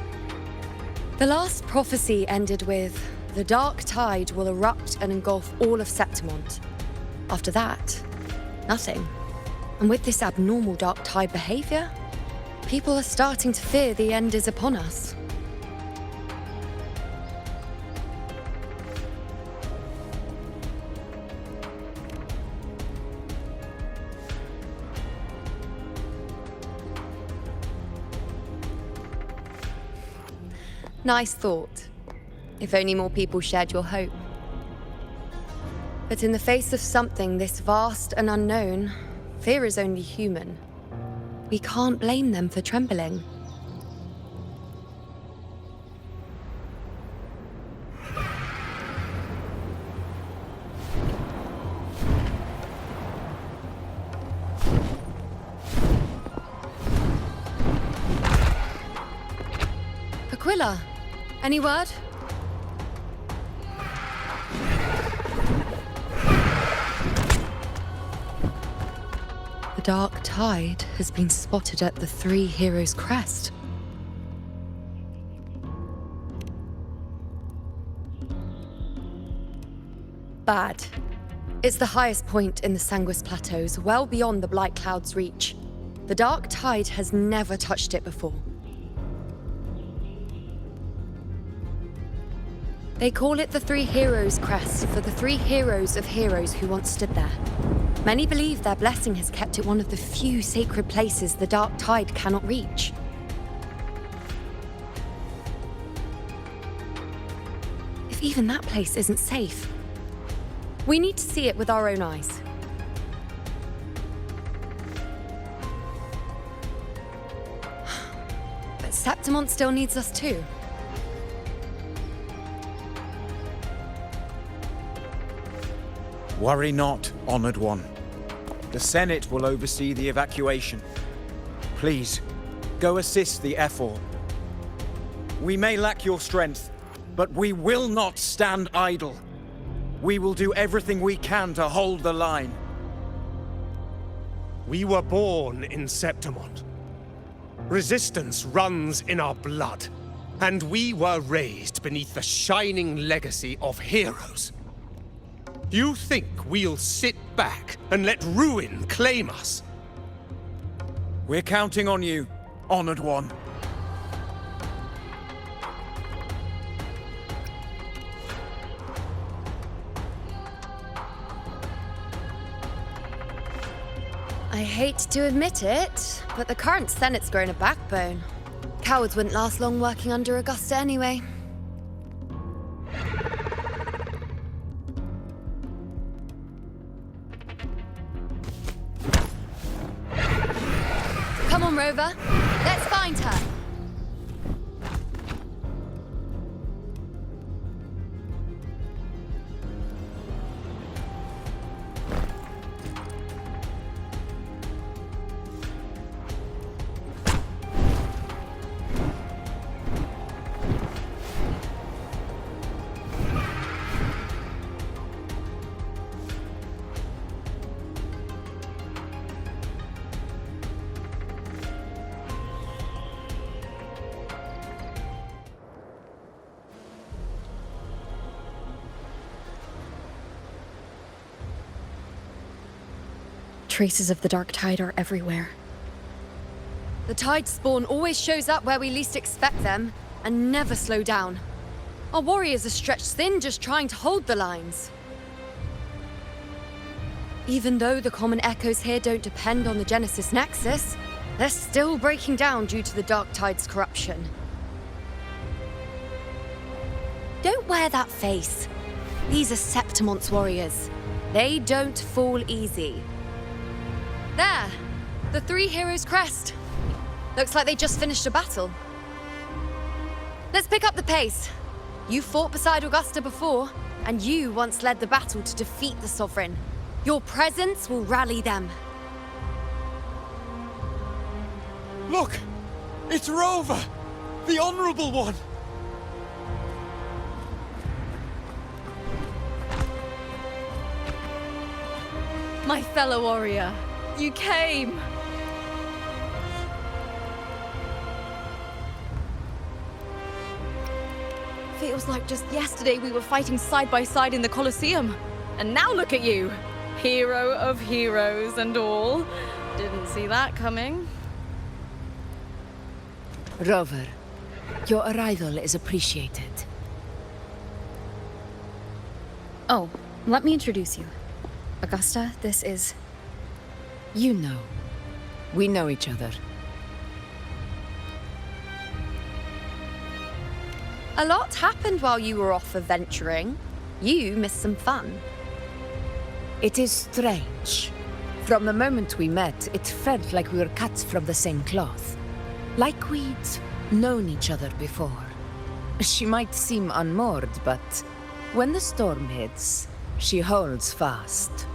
The last prophecy ended with, the dark tide will erupt and engulf all of Septimont. After that, nothing. And with this abnormal dark tide behavior, people are starting to fear the end is upon us. Nice thought. If only more people shared your hope. But in the face of something this vast and unknown, fear is only human. We can't blame them for trembling. Aquila, any word? The dark tide has been spotted at the Three Heroes' Crest. Bad. It's the highest point in the Sanguis Plateaus, well beyond the Blight Cloud's reach. The dark tide has never touched it before. They call it the Three Heroes' Crest for the three heroes of heroes who once stood there. Many believe their blessing has kept it one of the few sacred places the dark tide cannot reach. If even that place isn't safe, we need to see it with our own eyes. But Septimont still needs us too. Worry not, Honored One. The Senate will oversee the evacuation. Please, go assist the Ephor. We may lack your strength, but we will not stand idle. We will do everything we can to hold the line. We were born in Septimont. Resistance runs in our blood. And we were raised beneath the shining legacy of heroes. You think we'll sit back and let ruin claim us? We're counting on you, Honored One. I hate to admit it, but the current Senate's grown a backbone. Cowards wouldn't last long working under Augusta anyway. Come on, Rover. Let's find her. Traces of the dark tide are everywhere. The tide spawn always shows up where we least expect them, and never slow down. Our warriors are stretched thin just trying to hold the lines. Even though the common echoes here don't depend on the Genesis Nexus, they're still breaking down due to the dark tide's corruption. Don't wear that face. These are Septimon's warriors. They don't fall easy. There! The three heroes' crest. Looks like they just finished a battle. Let's pick up the pace. You fought beside Augusta before, and you once led the battle to defeat the Sovereign. Your presence will rally them. Look! It's Rover! The Honorable One! My fellow warrior, you came! Feels like just yesterday we were fighting side by side in the Colosseum. And now look at you! Hero of heroes and all. Didn't see that coming. Rover, your arrival is appreciated. Oh, let me introduce you. Augusta, this is... You know. We know each other. A lot happened while you were off adventuring. You missed some fun. It is strange. From the moment we met, it felt like we were cut from the same cloth. Like we'd known each other before. She might seem unmoored, but when the storm hits, she holds fast.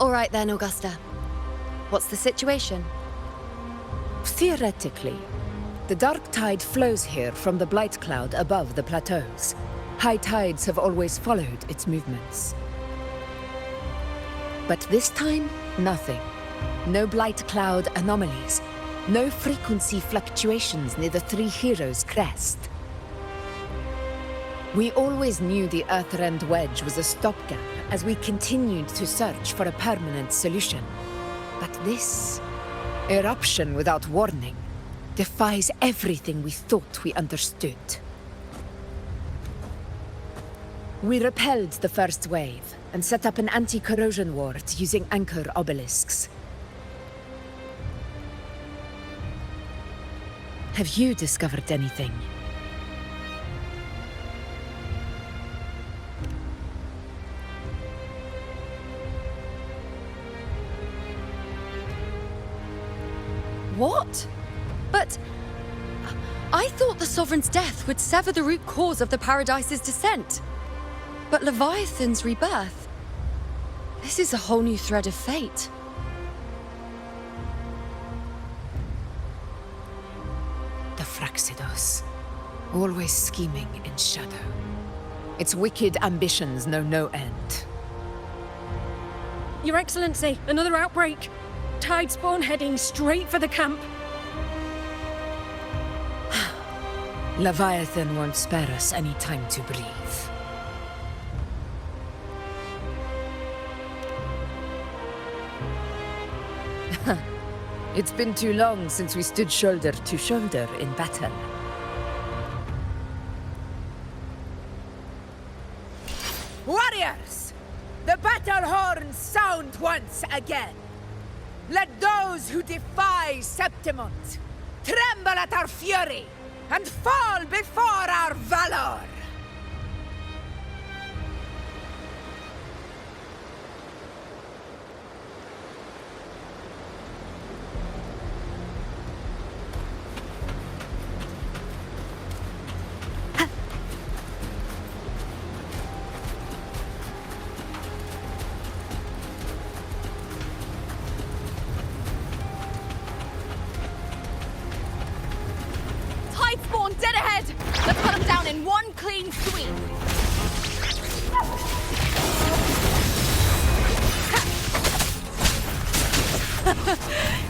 All right then, Augusta. What's the situation? Theoretically, the dark tide flows here from the blight cloud above the plateaus. High tides have always followed its movements. But this time, nothing. No blight cloud anomalies. No frequency fluctuations near the Three Heroes' crest. We always knew the Earthrend Wedge was a stopgap as we continued to search for a permanent solution. But this eruption without warning defies everything we thought we understood. We repelled the first wave and set up an anti-corrosion ward using anchor obelisks. Have you discovered anything? What? But... I thought the Sovereign's death would sever the root cause of the Paradise's descent. But Leviathan's rebirth... This is a whole new thread of fate. The Fraxidos. Always scheming in shadow. Its wicked ambitions know no end. Your Excellency, another outbreak. Tide spawn heading straight for the camp. Leviathan won't spare us any time to breathe. It's been too long since we stood shoulder to shoulder in battle. Warriors! The battle horns sound once again! Let those who defy Septimont tremble at our fury and fall before our valor! Dead ahead! Let's cut them down in one clean sweep!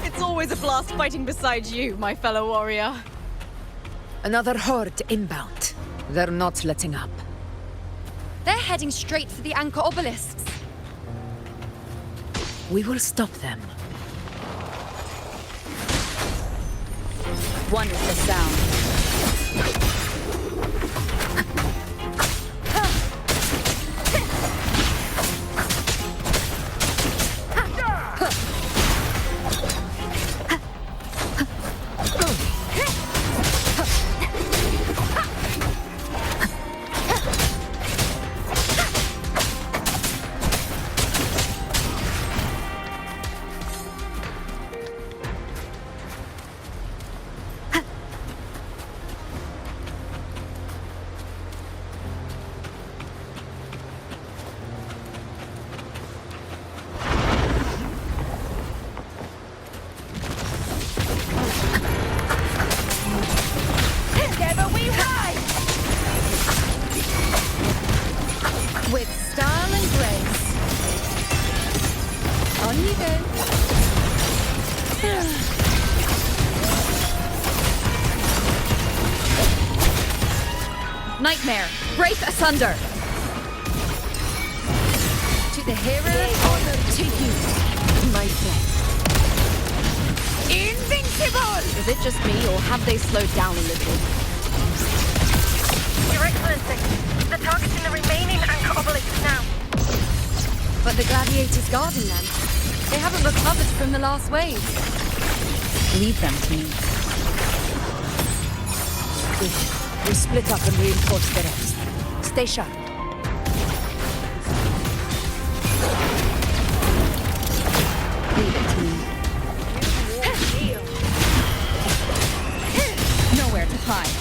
It's always a blast fighting beside you, my fellow warrior. Another horde inbound. They're not letting up. They're heading straight for the anchor obelisks. We will stop them. One is the sound. Nightmare, break asunder! To the heroes, honor to you, my friend. Invincible! Is it just me, or have they slowed down a little? Your Excellency, the target's in the remaining anchor obelisks now. But the gladiators guarding them, they haven't recovered from the last wave. Leave them to me. Good. We split up and reinforce the rest. Stay sharp. Leave it to me. Nowhere to hide.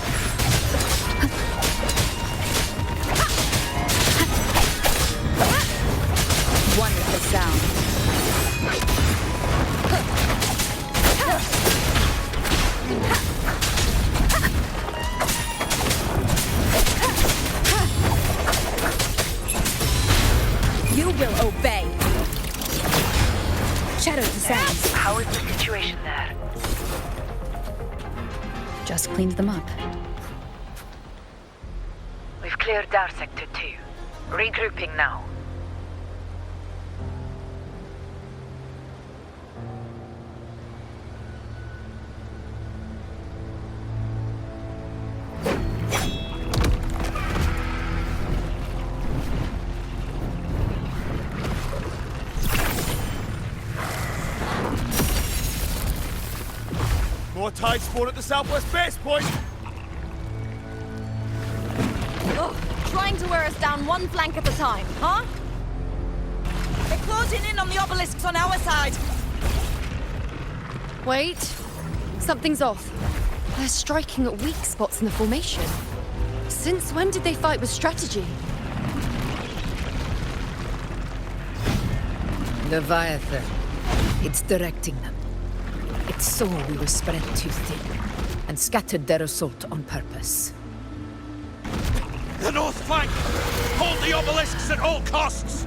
One with the sound. You will obey. Shadow descends. How is the situation there? Just cleaned them up. We've cleared our sector too. Regrouping now. More tide spawn at the southwest base point! Ugh, trying to wear us down one flank at a time, huh? They're closing in on the obelisks on our side. Wait. Something's off. They're striking at weak spots in the formation. Since when did they fight with strategy? Leviathan. It's directing them. It saw we were spread too thin, and scattered their assault on purpose. The north flank! Hold the obelisks at all costs!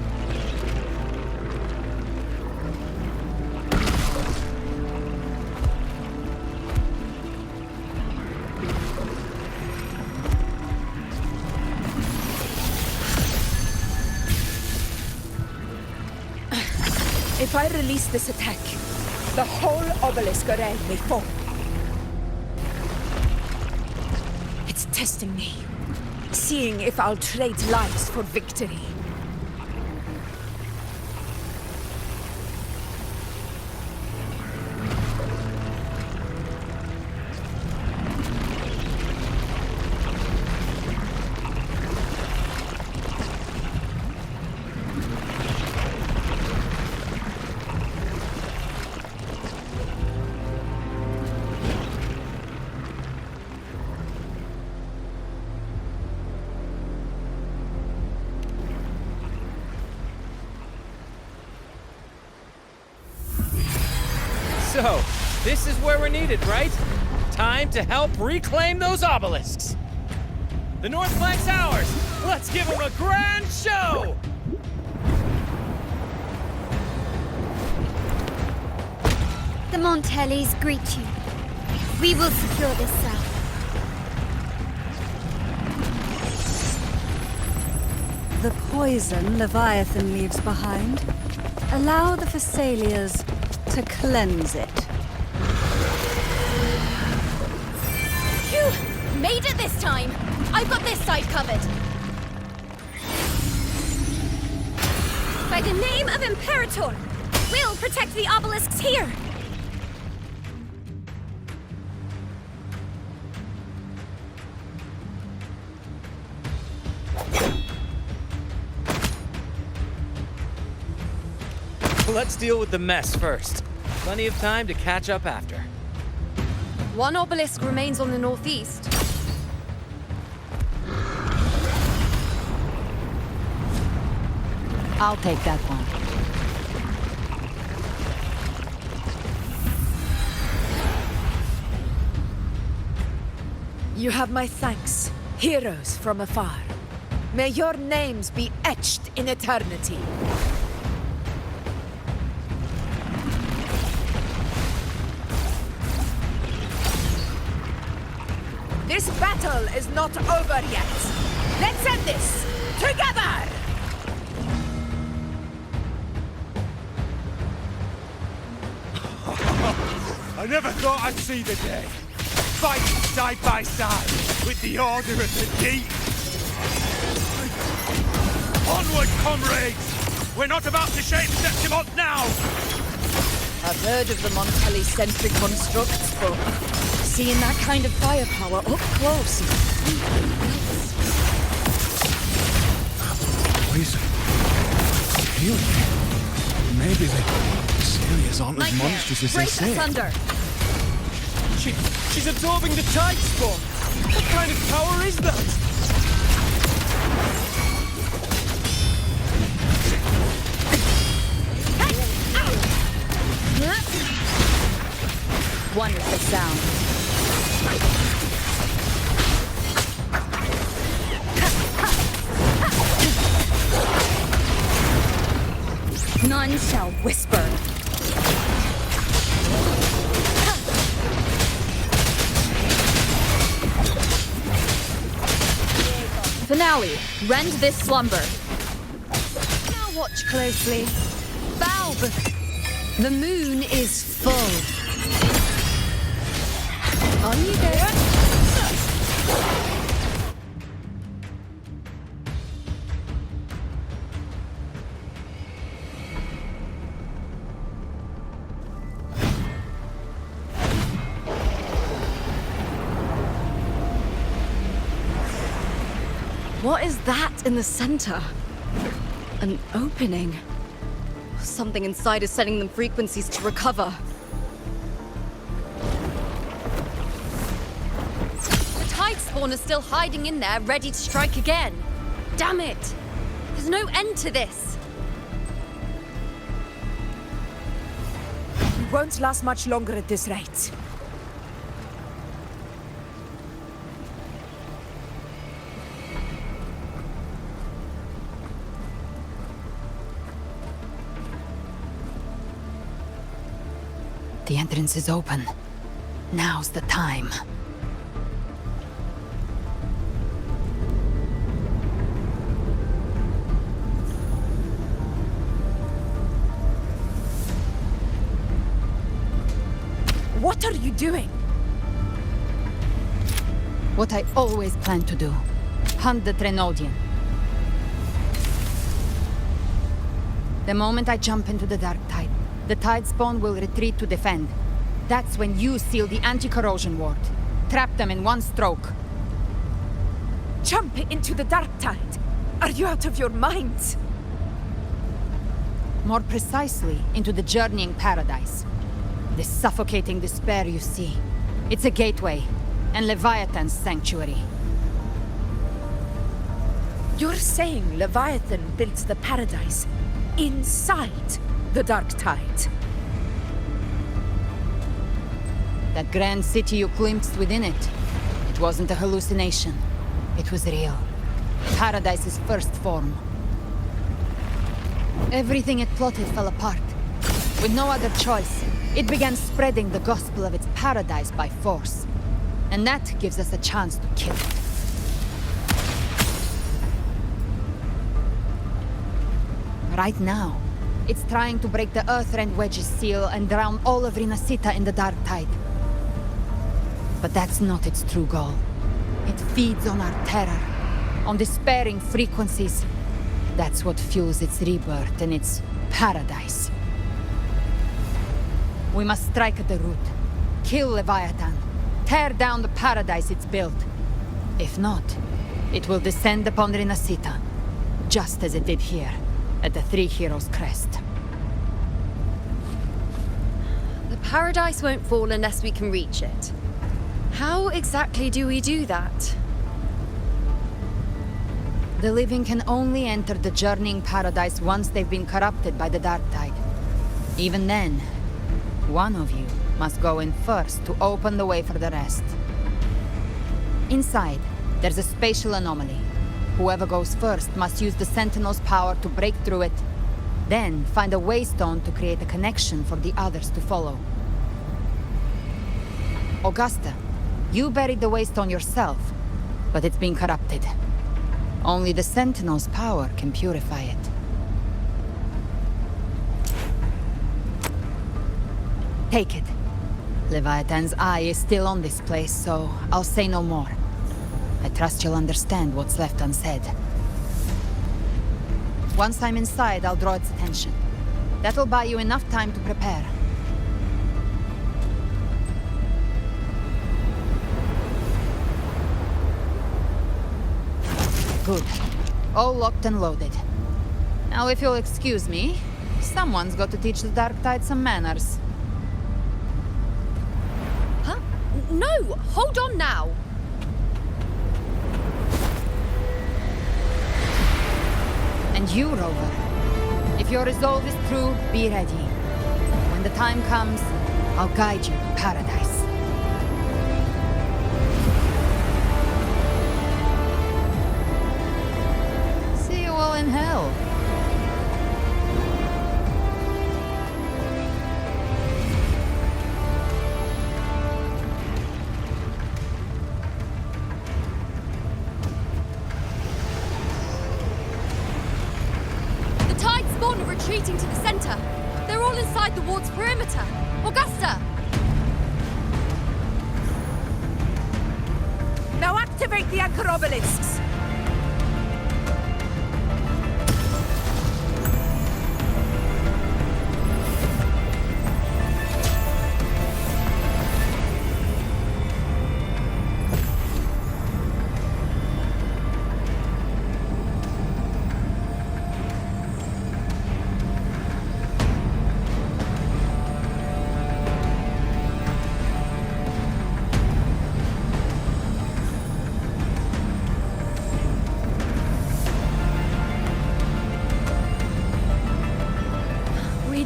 If I release this attack, the whole obelisk array may fall. It's testing me, seeing if I'll trade lives for victory. So, this is where we're needed, right? Time to help reclaim those obelisks. The North Flank's ours. Let's give them a grand show! The Montellis greet you. We will secure this cell. The poison Leviathan leaves behind. Allow the Phassalias to cleanse it. Phew! Made it this time! I've got this side covered! By the name of Imperator, we'll protect the obelisks here! Let's deal with the mess first. Plenty of time to catch up after. One obelisk remains on the northeast. I'll take that one. You have my thanks, heroes from afar. May your names be etched in eternity. This battle is not over yet. Let's end this together! I never thought I'd see the day. Fighting side by side with the Order of the Deep. Onward, comrades! We're not about to shake Septimont now! I've heard of the Montelli-centric constructs, but seeing that kind of firepower up close is Poison. Healing. Maybe the Phassalias aren't as monstrous as they say. Thunder! She's absorbing the tide spawn! What kind of power is that? Wonderful sound. None shall whisper. Finale. Rend this slumber. Now watch closely. Valve. The moon is full. On you there. What is that in the center? An opening. Something inside is sending them frequencies to recover. The tide spawn is still hiding in there, ready to strike again. Damn it! There's no end to this. We won't last much longer at this rate. The entrance is open. Now's the time. What are you doing? What I always planned to do. Hunt the Trenodian. The moment I jump into the dark tide, the tide spawn will retreat to defend. That's when you seal the anti-corrosion ward. Trap them in one stroke. Jump into the dark tide? Are you out of your minds? More precisely, into the journeying paradise. This suffocating despair you see. It's a gateway, and Leviathan's sanctuary. You're saying Leviathan built the paradise inside the dark tide? That grand city you glimpsed within it, it wasn't a hallucination. It was real. Paradise's first form. Everything it plotted fell apart. With no other choice, it began spreading the gospel of its paradise by force. And that gives us a chance to kill it. Right now, it's trying to break the Earthrend Wedge's seal and drown all of Rinascita in the dark tide. But that's not its true goal. It feeds on our terror, on despairing frequencies. That's what fuels its rebirth and its paradise. We must strike at the root, kill Leviathan, tear down the paradise it's built. If not, it will descend upon Rinascita, just as it did here, at the Three Heroes' Crest. The paradise won't fall unless we can reach it. How exactly do we do that? The living can only enter the journeying paradise once they've been corrupted by the dark tide. Even then, one of you must go in first to open the way for the rest. Inside, there's a spatial anomaly. Whoever goes first must use the Sentinel's power to break through it, then find a waystone to create a connection for the others to follow. Augusta, you buried the waystone yourself, but it's been corrupted. Only the Sentinel's power can purify it. Take it. Leviathan's eye is still on this place, so I'll say no more. I trust you'll understand what's left unsaid. Once I'm inside, I'll draw its attention. That'll buy you enough time to prepare. Good. All locked and loaded. Now, if you'll excuse me, someone's got to teach the Dark Tide some manners. Huh? No! Hold on now! And you, Rover. If your resolve is true, be ready. When the time comes, I'll guide you to paradise. See you all in hell. Retreating to the center. They're all inside the ward's perimeter. Augusta! Now activate the anchor obelisks!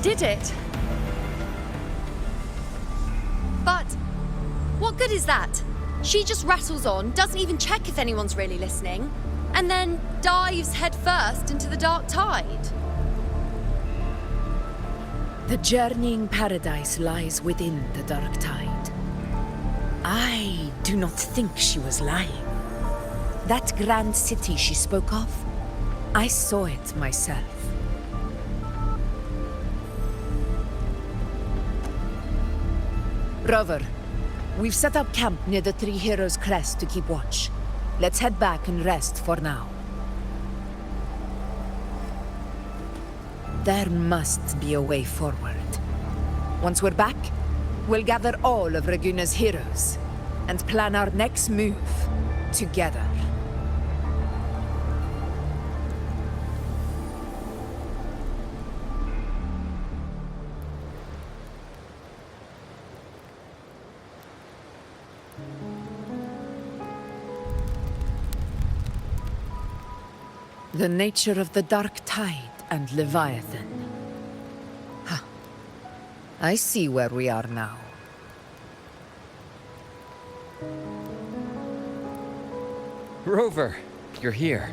Did it. But what good is that? She just rattles on, doesn't even check if anyone's really listening, and then dives headfirst into the dark tide. The journeying paradise lies within the dark tide. I do not think she was lying. That grand city she spoke of, I saw it myself. Rover, we've set up camp near the Three Heroes Crest to keep watch. Let's head back and rest for now. There must be a way forward. Once we're back, we'll gather all of Raguna's heroes and plan our next move together. The nature of the Dark Tide and Leviathan. Huh. I see where we are now. Rover, you're here.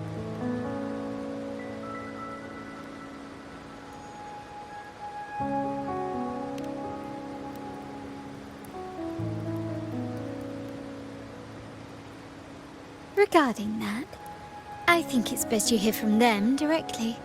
Regarding that, I think it's best you hear from them directly.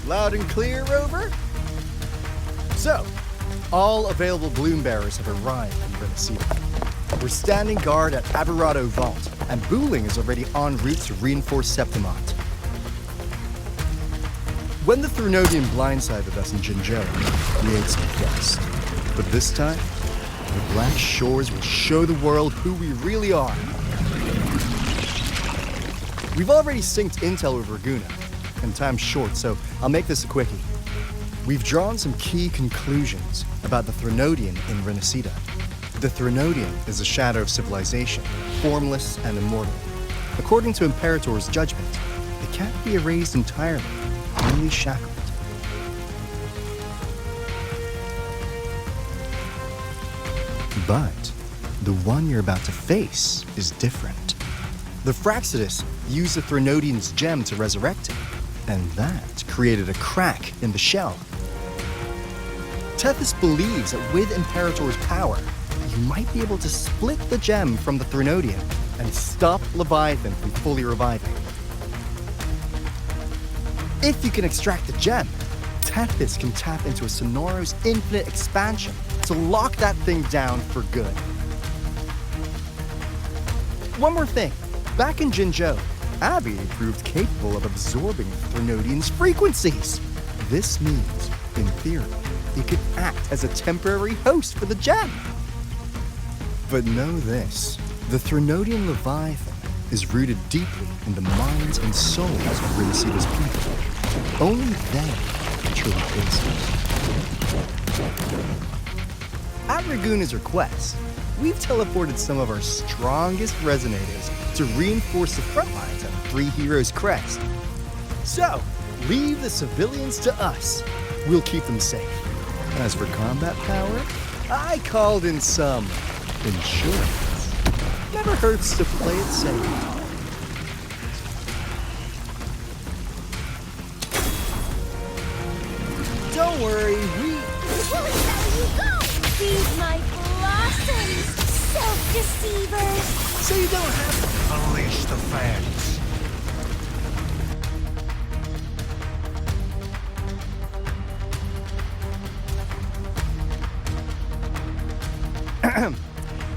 Loud and clear, Rover? So, all available bloom bearers have arrived in Rinascita. We're standing guard at Aberrado Vault, and Wuthering is already en route to reinforce Septimont. When the Threnodian blindsided us in Jinzhou, we ate some dust. But this time, the Black Shores will show the world who we really are. We've already synced intel with Raguna, and time's short, so I'll make this a quickie. We've drawn some key conclusions about the Threnodian in Rinascita. The Threnodian is a shadow of civilization, formless and immortal. According to Imperator's judgment, it can't be erased entirely, only shackled. But the one you're about to face is different. The Fraxidus used the Threnodian's gem to resurrect him, and that created a crack in the shell. Tethys believes that with Imperator's power, you might be able to split the gem from the Threnodian and stop Leviathan from fully reviving. If you can extract the gem, Tethys can tap into a Sonoro's infinite expansion to lock that thing down for good. One more thing. Back in Jinzhou, Abby proved capable of absorbing Threnodian's frequencies. This means, in theory, it could act as a temporary host for the gem. But know this, the Threnodian Leviathan is rooted deeply in the minds and souls of Rinascita's people. Only they can truly face it. At Raguna's request, we've teleported some of our strongest resonators to reinforce the front lines at Three Heroes Crest. So, leave the civilians to us. We'll keep them safe. As for combat power, I called in some insurance. Never hurts to play it safe. Don't worry, we... Let you go! Feed my blossoms, self-deceivers! So you don't have to unleash the fans.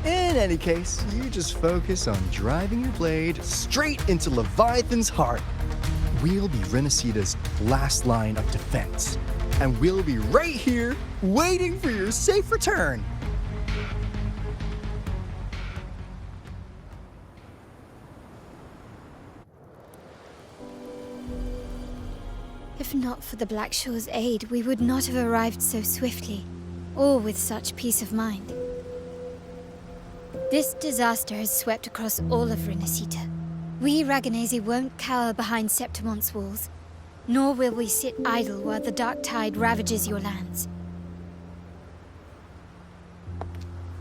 In any case, you just focus on driving your blade straight into Leviathan's heart. We'll be Rinascita's last line of defense, and we'll be right here waiting for your safe return. If not for the Black Shore's aid, we would not have arrived so swiftly, or with such peace of mind. This disaster has swept across all of Rinascita, We Raganese won't cower behind Septimon's walls, nor will we sit idle while the dark tide ravages your lands.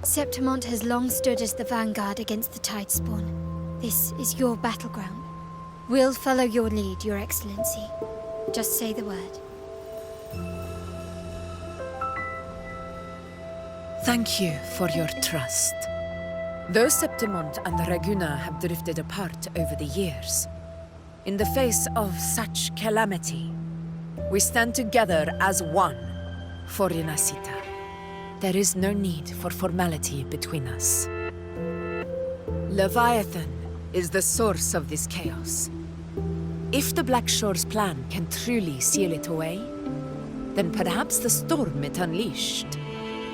Septimont has long stood as the vanguard against the Tidespawn. This is your battleground. We'll follow your lead, Your Excellency. Just say the word. Thank you for your trust. Though Septimont and Reguna have drifted apart over the years, in the face of such calamity, we stand together as one for Rinascita. There is no need for formality between us. Leviathan is the source of this chaos. If the Black Shore's plan can truly seal it away, then perhaps the storm it unleashed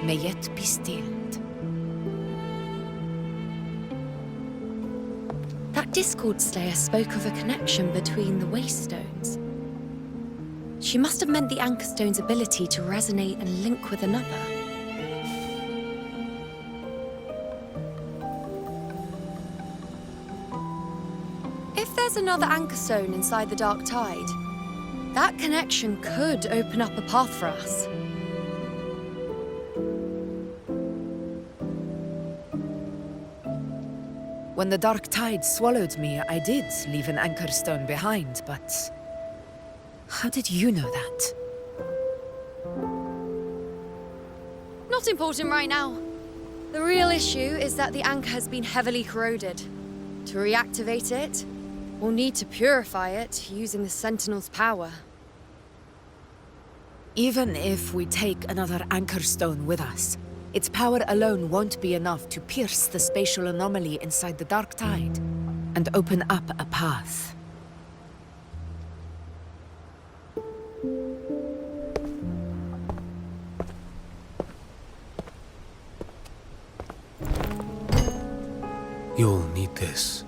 may yet be stilled. That Discord Slayer spoke of a connection between the Waystones. She must have meant the Anchorstone's ability to resonate and link with another. If there's another Anchorstone inside the Dark Tide, that connection could open up a path for us. When the Dark Tide swallowed me, I did leave an Anchorstone behind, but how did you know that? Not important right now. The real issue is that the anchor has been heavily corroded. To reactivate it, we'll need to purify it using the Sentinel's power. Even if we take another Anchorstone with us, its power alone won't be enough to pierce the spatial anomaly inside the Dark Tide and open up a path. You'll need this.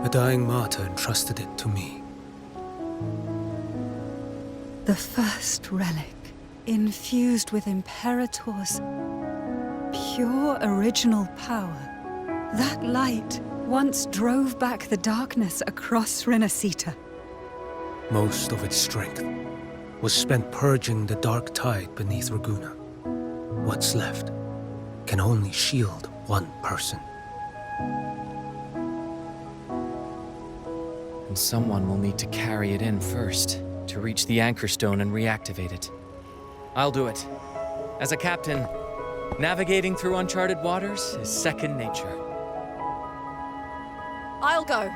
A dying martyr entrusted it to me. The first relic, infused with Imperator's pure original power. That light once drove back the darkness across Rinascita. Most of its strength was spent purging the dark tide beneath Reguna. What's left can only shield one person. And someone will need to carry it in first, to reach the Anchorstone and reactivate it. I'll do it. As a captain, navigating through uncharted waters is second nature. I'll go.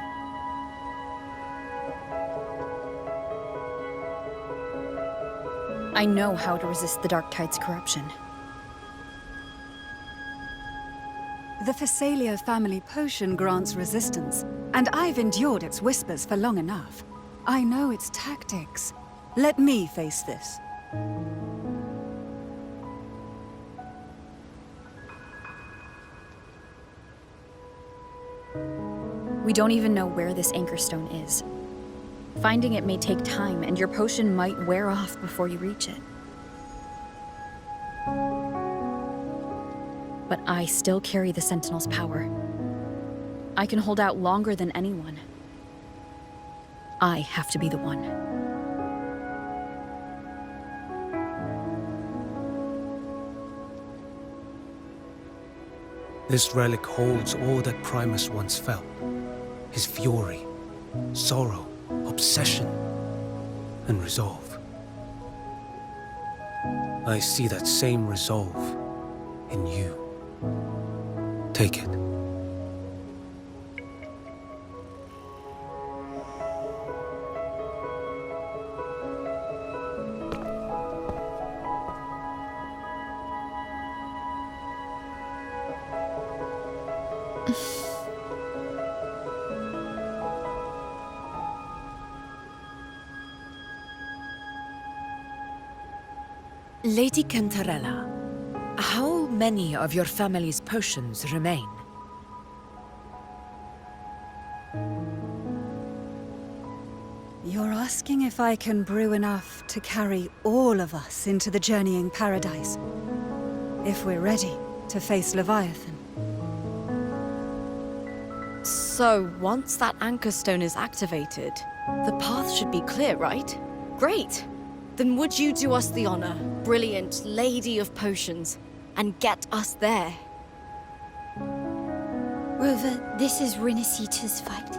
I know how to resist the Dark Tide's corruption. The Phasalia family potion grants resistance, and I've endured its whispers for long enough. I know its tactics. Let me face this. We don't even know where this Anchorstone is. Finding it may take time, and your potion might wear off before you reach it. But I still carry the Sentinel's power. I can hold out longer than anyone. I have to be the one. This relic holds all that Primus once felt. His fury, sorrow, obsession, and resolve. I see that same resolve in you. Take it. Lady Cantarella, How many of your family's potions remain? You're asking if I can brew enough to carry all of us into the journeying paradise. If we're ready to face Leviathan. So, once that anchor stone is activated, the path should be clear, right? Great! Then would you do us the honor, brilliant Lady of Potions, and get us there? Rover, this is Rinascita's fight.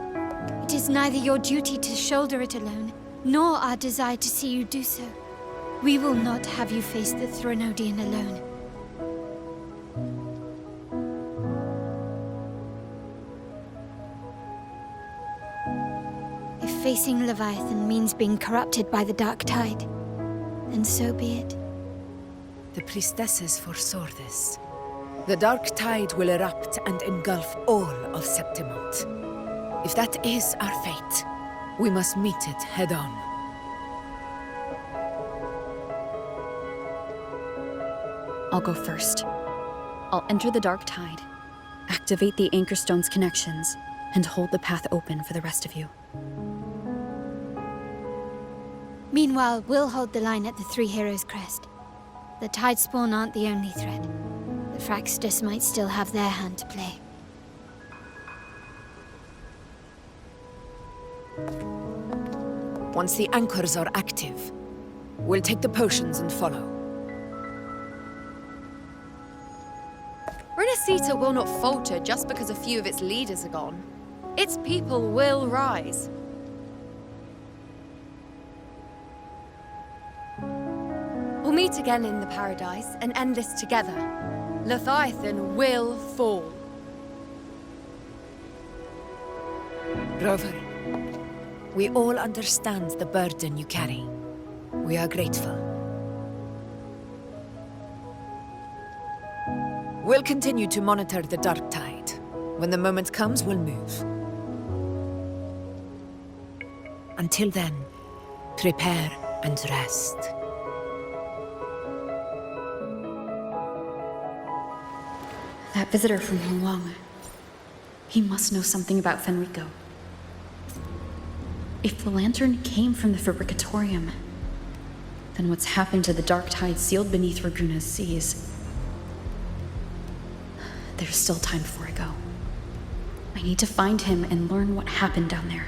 It is neither your duty to shoulder it alone, nor our desire to see you do so. We will not have you face the Threnodian alone. If facing Leviathan means being corrupted by the Dark Tide, then so be it. The priestesses foresaw this. The Dark Tide will erupt and engulf all of Septimont. If that is our fate, we must meet it head-on. I'll go first. I'll enter the Dark Tide, activate the Anchor Stone's connections, and hold the path open for the rest of you. Meanwhile, we'll hold the line at the Three Heroes Crest. The Tidespawn aren't the only threat. The Fraxtus might still have their hand to play. Once the anchors are active, we'll take the potions and follow. Rinascita will not falter just because a few of its leaders are gone. Its people will rise. We'll meet again in the paradise and end this together. Leviathan will fall. Rover, we all understand the burden you carry. We are grateful. We'll continue to monitor the Dark Tide. When the moment comes, we'll move. Until then, prepare and rest. That visitor from Huang. He must know something about Fenrico. If the lantern came from the Fabricatorium, then what's happened to the Dark Tide sealed beneath Raguna's seas? There's still time before I go. I need to find him and learn what happened down there.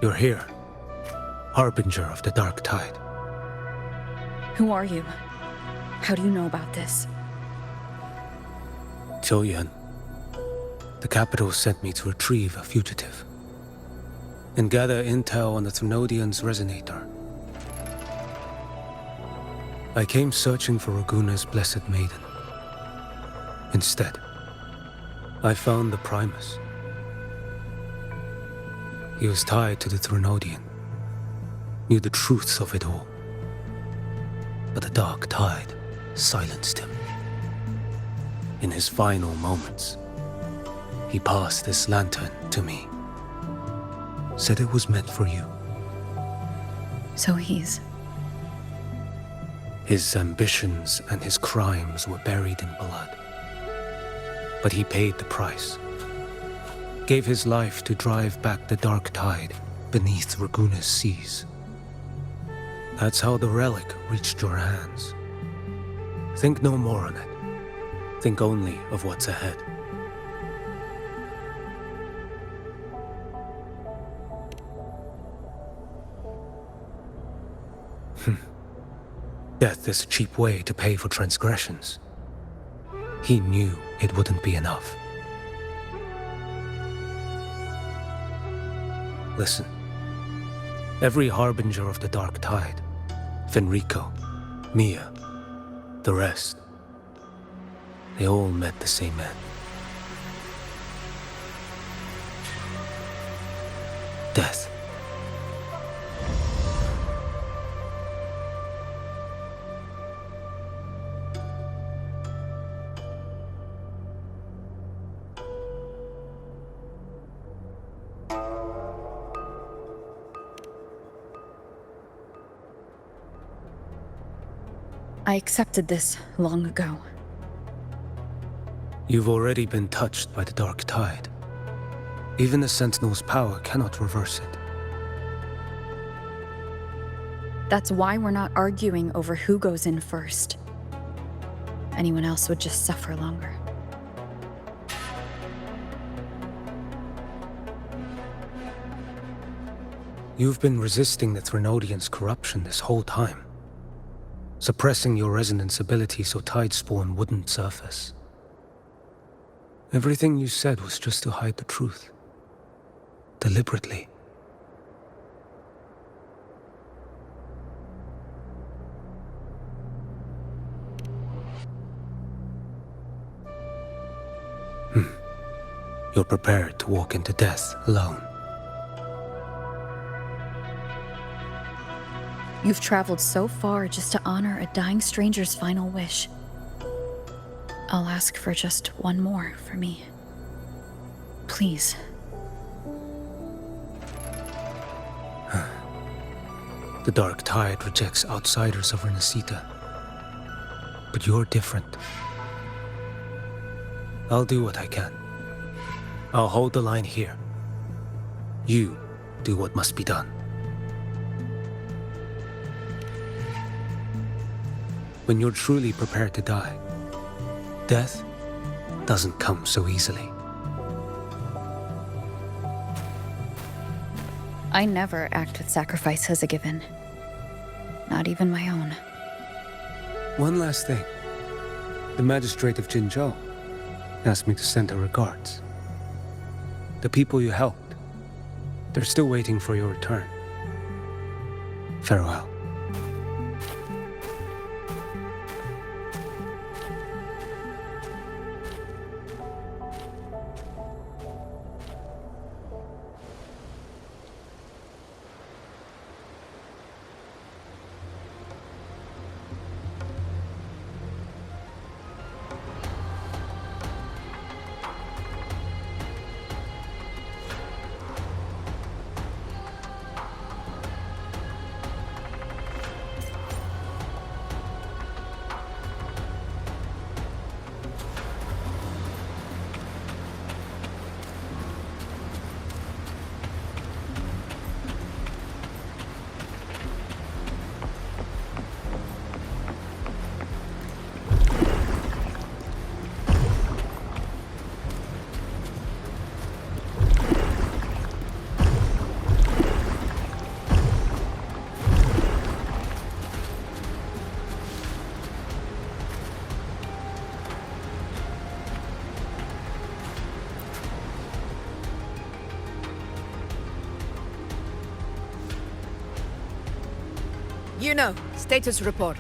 You're here. Harbinger of the Dark Tide. Who are you? How do you know about this? Choyan. The capital sent me to retrieve a fugitive and gather intel on the Thrunodian's resonator. I came searching for Raguna's blessed maiden. Instead, I found the Primus. He was tied to the Thrunodian, knew the truths of it all. But the Dark Tide silenced him. In his final moments, he passed this lantern to me. Said it was meant for you. So he's... His ambitions and his crimes were buried in blood. But he paid the price. Gave his life to drive back the Dark Tide beneath Raguna's seas. That's how the relic reached your hands. Think no more on it. Think only of what's ahead. Death is a cheap way to pay for transgressions. He knew it wouldn't be enough. Listen. Every harbinger of the Dark Tide, Fenrico, Mia, the rest, they all met the same end. Death. I accepted this long ago. You've already been touched by the Dark Tide. Even the Sentinel's power cannot reverse it. That's why we're not arguing over who goes in first. Anyone else would just suffer longer. You've been resisting the Thrunodian's corruption this whole time. Suppressing your resonance ability so Tidespawn wouldn't surface. Everything you said was just to hide the truth. Deliberately. You're prepared to walk into death alone. You've traveled so far just to honor a dying stranger's final wish. I'll ask for just one more for me. Please. The Dark Tide rejects outsiders of Rinascita. But you're different. I'll do what I can. I'll hold the line here. You do what must be done. When you're truly prepared to die, death doesn't come so easily. I never act with sacrifice as a given. Not even my own. One last thing. The magistrate of Jinzhou asked me to send her regards. The people you helped, they're still waiting for your return. Farewell. You know, status report.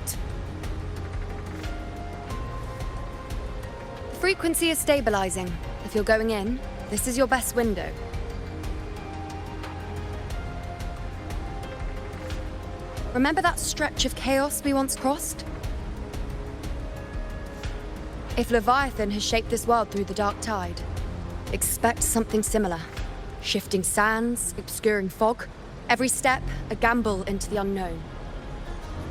The frequency is stabilizing. If you're going in, this is your best window. Remember that stretch of chaos we once crossed? If Leviathan has shaped this world through the dark tide, expect something similar. Shifting sands, obscuring fog, every step a gamble into the unknown.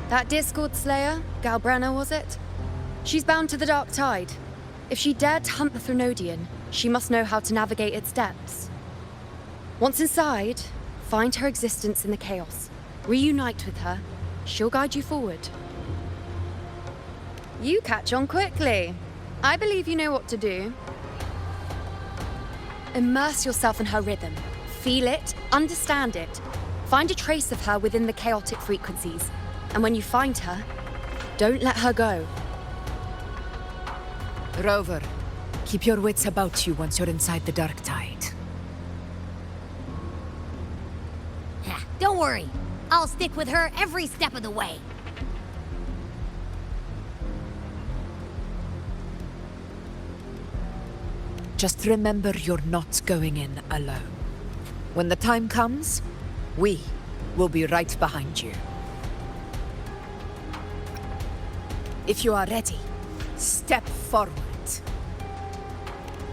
That Discord Slayer, Galbrenna was it? She's bound to the dark tide. If she dared to hunt the Threnodian, she must know how to navigate its depths. Once inside, find her existence in the chaos. Reunite with her. She'll guide you forward. You catch on quickly. I believe you know what to do. Immerse yourself in her rhythm. Feel it, understand it. Find a trace of her within the chaotic frequencies. And when you find her, don't let her go. Rover, keep your wits about you once you're inside the dark tide. Don't worry. I'll stick with her every step of the way. Just remember you're not going in alone. When the time comes, we will be right behind you. If you are ready, step forward.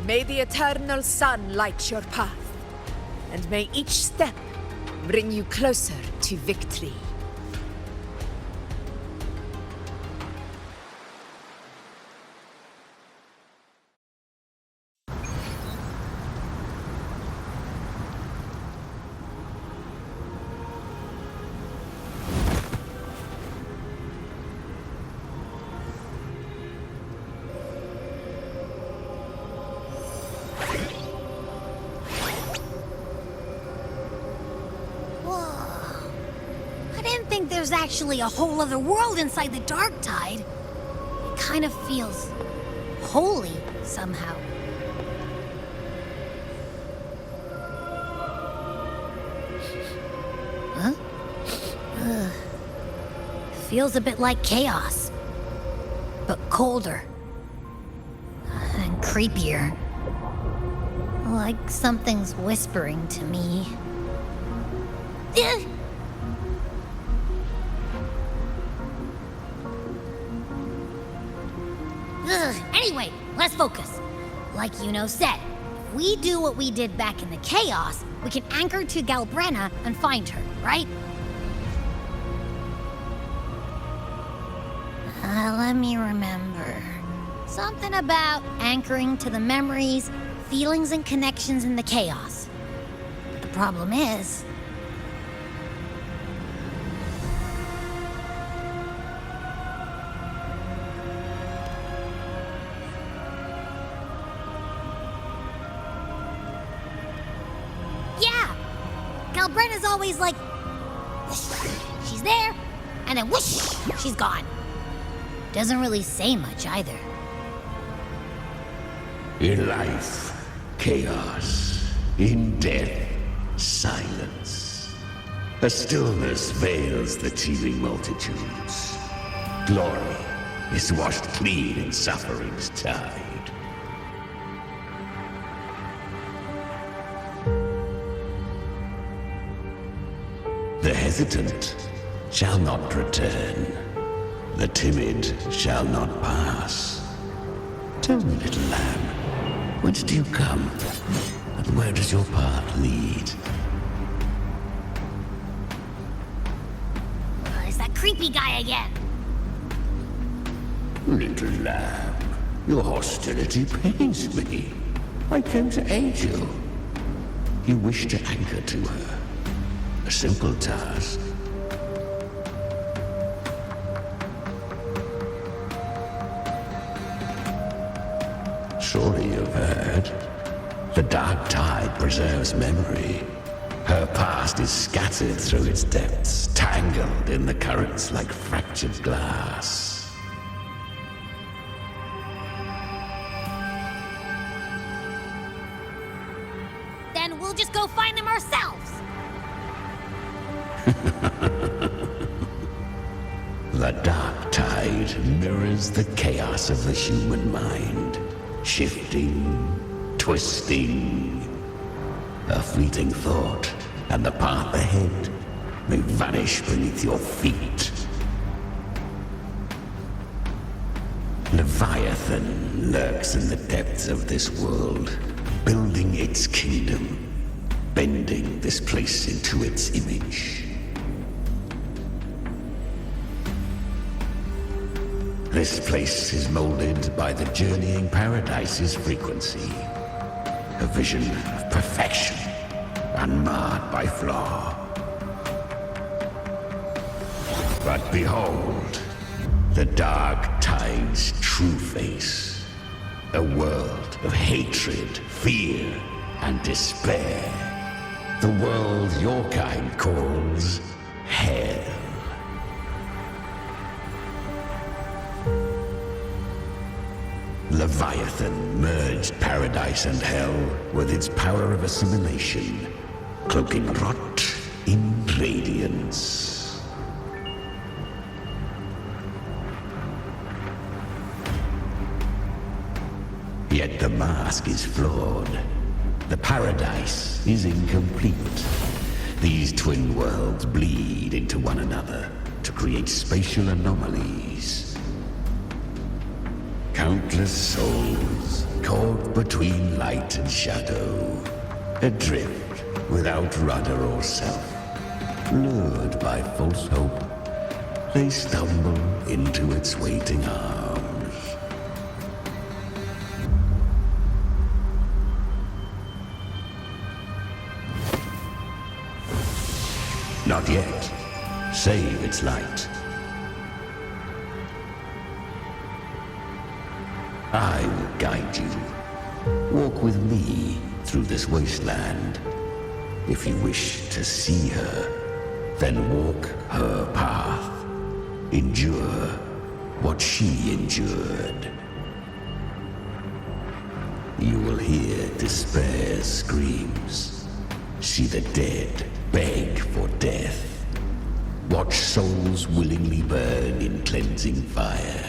May the eternal sun light your path, and may each step bring you closer to victory. There's actually a whole other world inside the dark tide. It kind of feels holy somehow. Huh? Ugh. Feels a bit like chaos, but colder and creepier. Like something's whispering to me. Anyway, let's focus. Like Yuno said, if we do what we did back in the chaos, we can anchor to Galbrenna and find her, right? Let me remember. Something about anchoring to the memories, feelings, and connections in the chaos. But the problem is... Galbrenna's always like, whoosh, she's there, and then whoosh, she's gone. Doesn't really say much either. In life, chaos. In death, silence. A stillness veils the teeming multitudes. Glory is washed clean in suffering's tide. The hesitant shall not return. The timid shall not pass. Tell me, little lamb, whence do you come? And where does your path lead? It's that creepy guy again. Little lamb, your hostility pains me. I came to aid you. You wish to anchor to her. A simple task. Surely you've heard. The dark tide preserves memory. Her past is scattered through its depths, tangled in the currents like fractured glass. Then we'll just go find them ourselves. The dark tide mirrors the chaos of the human mind, shifting, twisting. A fleeting thought, and the path ahead may vanish beneath your feet. Leviathan lurks in the depths of this world, building its kingdom, bending this place into its image. This place is molded by the journeying paradise's frequency, a vision of perfection, unmarred by flaw. But behold, the dark tide's true face, a world of hatred, fear, and despair. The world your kind calls hell. Leviathan merged paradise and hell with its power of assimilation, cloaking rot in radiance. Yet the mask is flawed. The paradise is incomplete. These twin worlds bleed into one another to create spatial anomalies. Countless souls caught between light and shadow, adrift without rudder or self, lured by false hope, they stumble into its waiting arms. Not yet. Save its light. I will guide you. Walk with me through this wasteland. If you wish to see her, then walk her path. Endure what she endured. You will hear despair's screams. See the dead beg for death. Watch souls willingly burn in cleansing fire.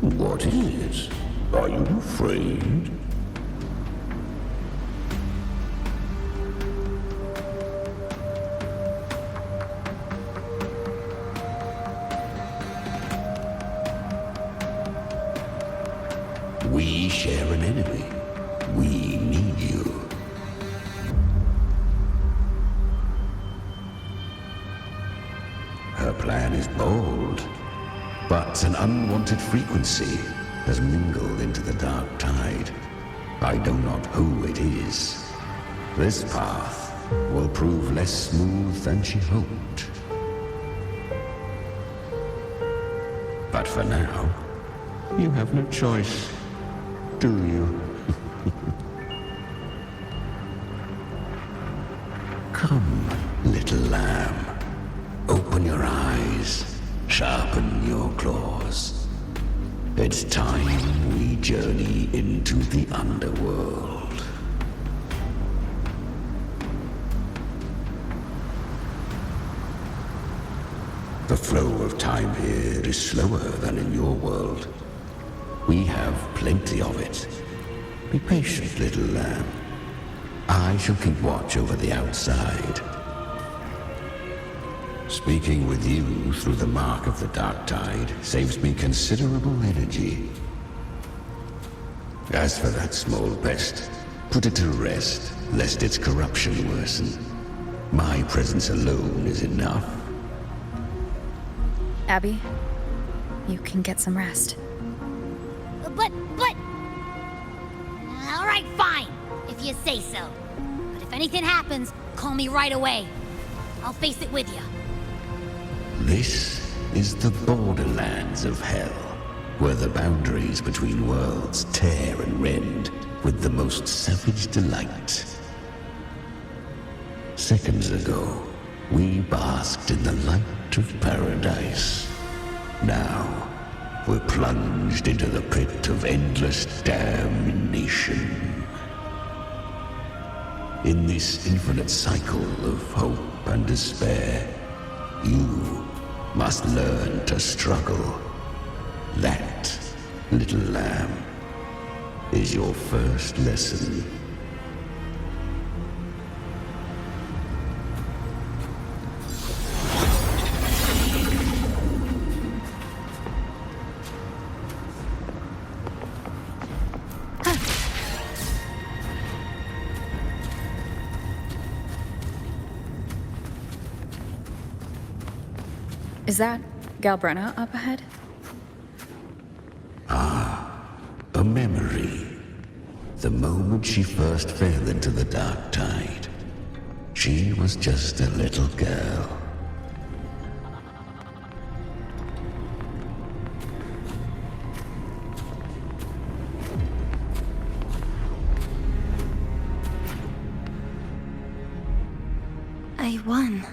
What is? Are you afraid? We share an enemy. We need you. Her plan is bold. But an unwanted frequency has mingled into the dark tide. I know not who it is. This path will prove less smooth than she hoped. But for now, you have no choice, do you? Come, little lamb. Open your eyes. Sharpen your claws. It's time we journey into the underworld. The flow of time here is slower than in your world. We have plenty of it. Be patient, little lamb. I shall keep watch over the outside. Speaking with you through the mark of the dark tide saves me considerable energy. As for that small pest, put it to rest, lest its corruption worsen. My presence alone is enough. Abby, you can get some rest. But... All right, fine, if you say so. But if anything happens, call me right away. I'll face it with you. This is the borderlands of hell, where the boundaries between worlds tear and rend with the most savage delight. Seconds ago, we basked in the light of paradise. Now, we're plunged into the pit of endless damnation. In this infinite cycle of hope and despair, you must learn to struggle. That, little lamb, is your first lesson. Is that Galbrenna up ahead? A memory. The moment she first fell into the dark tide, she was just a little girl. I won.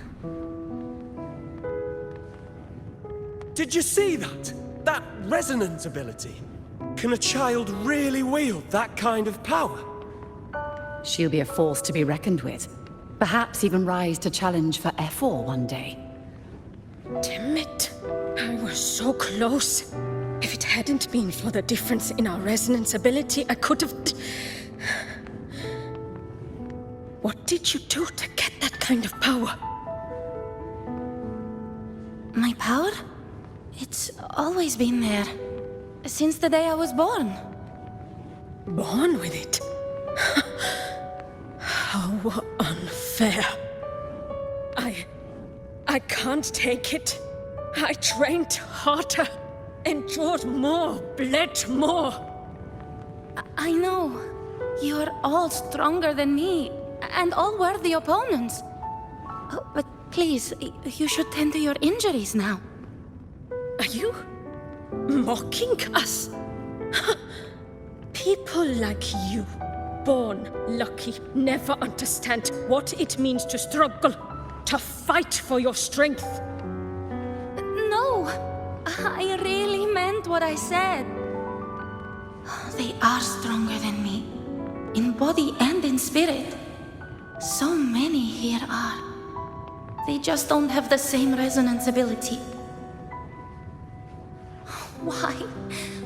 Did you see that? That resonance ability? Can a child really wield that kind of power? She'll be a force to be reckoned with. Perhaps even rise to challenge for F4 one day. Damn it. I was so close. If it hadn't been for the difference in our resonance ability, I could have... What did you do to get that kind of power? My power? It's always been there. Since the day I was born. Born with it? How unfair. I can't take it. I trained harder, endured more, bled more. I know. You're all stronger than me, and all worthy opponents. Oh, but please, you should tend to your injuries now. Are you mocking us? People like you, born lucky, never understand what it means to struggle, to fight for your strength. No, I really meant what I said. They are stronger than me, in body and in spirit. So many here are. They just don't have the same resonance ability. Why?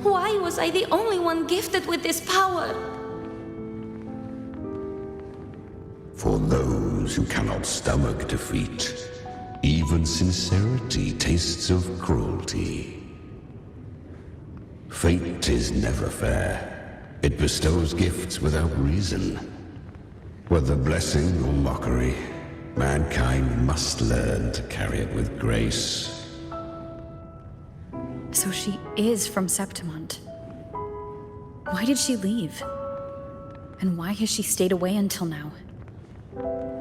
Why was I the only one gifted with this power? For those who cannot stomach defeat, even sincerity tastes of cruelty. Fate is never fair. It bestows gifts without reason. Whether blessing or mockery, mankind must learn to carry it with grace. So she is from Septimont. Why did she leave? And why has she stayed away until now?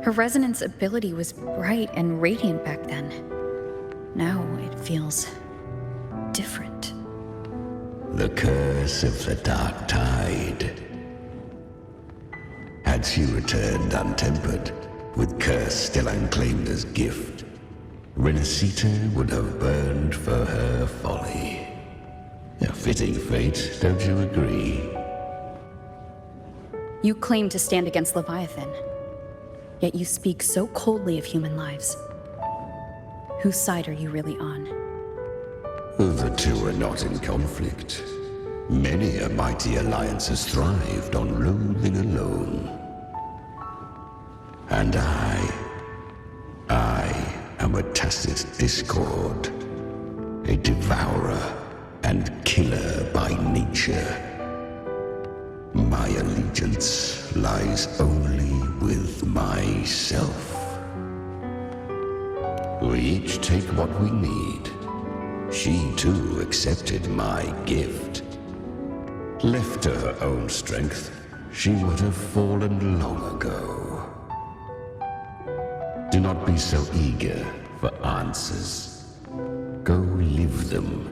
Her resonance ability was bright and radiant back then. Now it feels different. The curse of the dark tide. Had she returned untempered, with curse still unclaimed as gift, Rinascita would have burned for her folly. A fitting fate, don't you agree? You claim to stand against Leviathan, yet you speak so coldly of human lives. Whose side are you really on? The two are not in conflict. Many a mighty alliance has thrived on loathing alone. And I am a tacit discord, a devourer and killer by nature. My allegiance lies only with myself. We each take what we need. She too accepted my gift. Left to her own strength, she would have fallen long ago. Do not be so eager for answers. Go live them.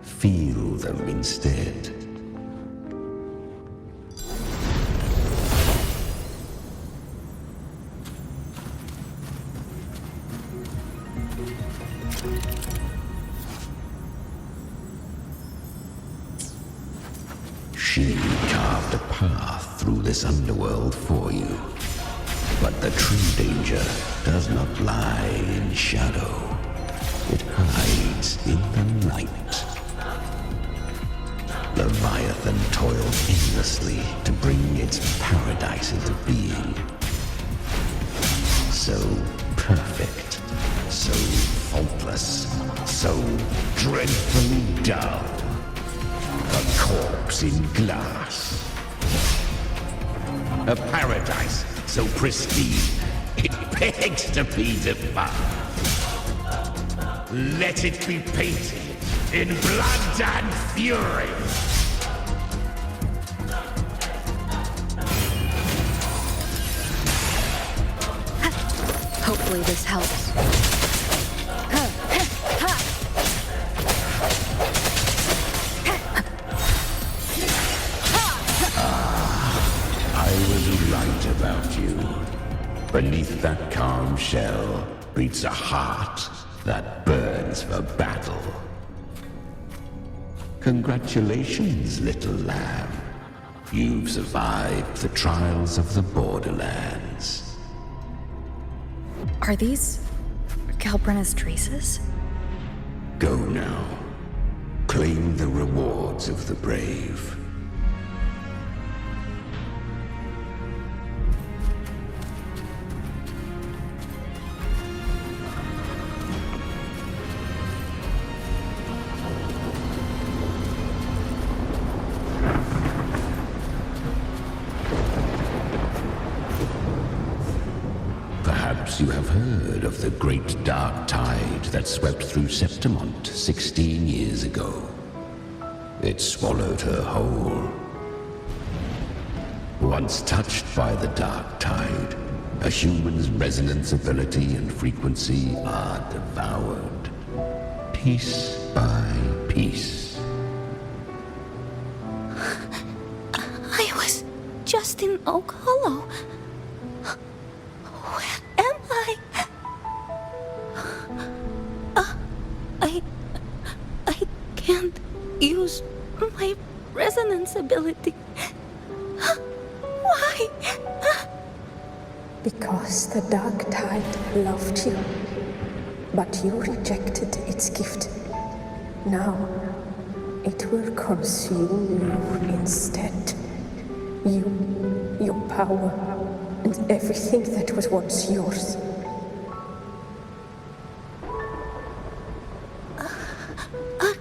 Feel them instead. She carved a path through this underworld for you. But the true danger does not lie in shadow. It light in the night. Leviathan toiled endlessly to bring its paradise into being. So perfect, so faultless, so dreadfully dull. A corpse in glass. A paradise so pristine, it begs to be defiled. Let it be painted in blood and fury. Hopefully this helps. I was right about you. Beneath that calm shell beats a heart that burns for battle. Congratulations, little lamb. You've survived the trials of the Borderlands. Are these Calbrenna's traces? Go now. Claim the rewards of the brave. Perhaps you have heard of the great dark tide that swept through Septimont 16 years ago. It swallowed her whole. Once touched by the dark tide, a human's resonance ability and frequency are devoured, piece by piece. I was just in Oak Hollow. Where am I? I can't use my resonance ability. Why? Because the dark tide loved you, but you rejected its gift. Now, it will consume you instead. You, your power, and everything that was once yours.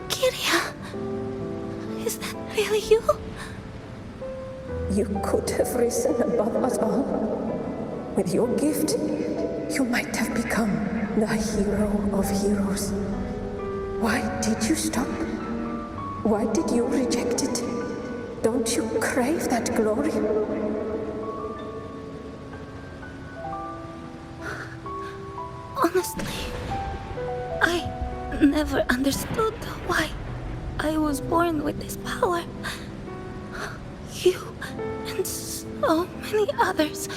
Kiria, is that really you? You could have risen above us all. With your gift, you might have become the hero of heroes. Why did you stop? Why did you reject it? Don't you crave that glory? Honestly, I never understood why I was born with this power. You and so many others,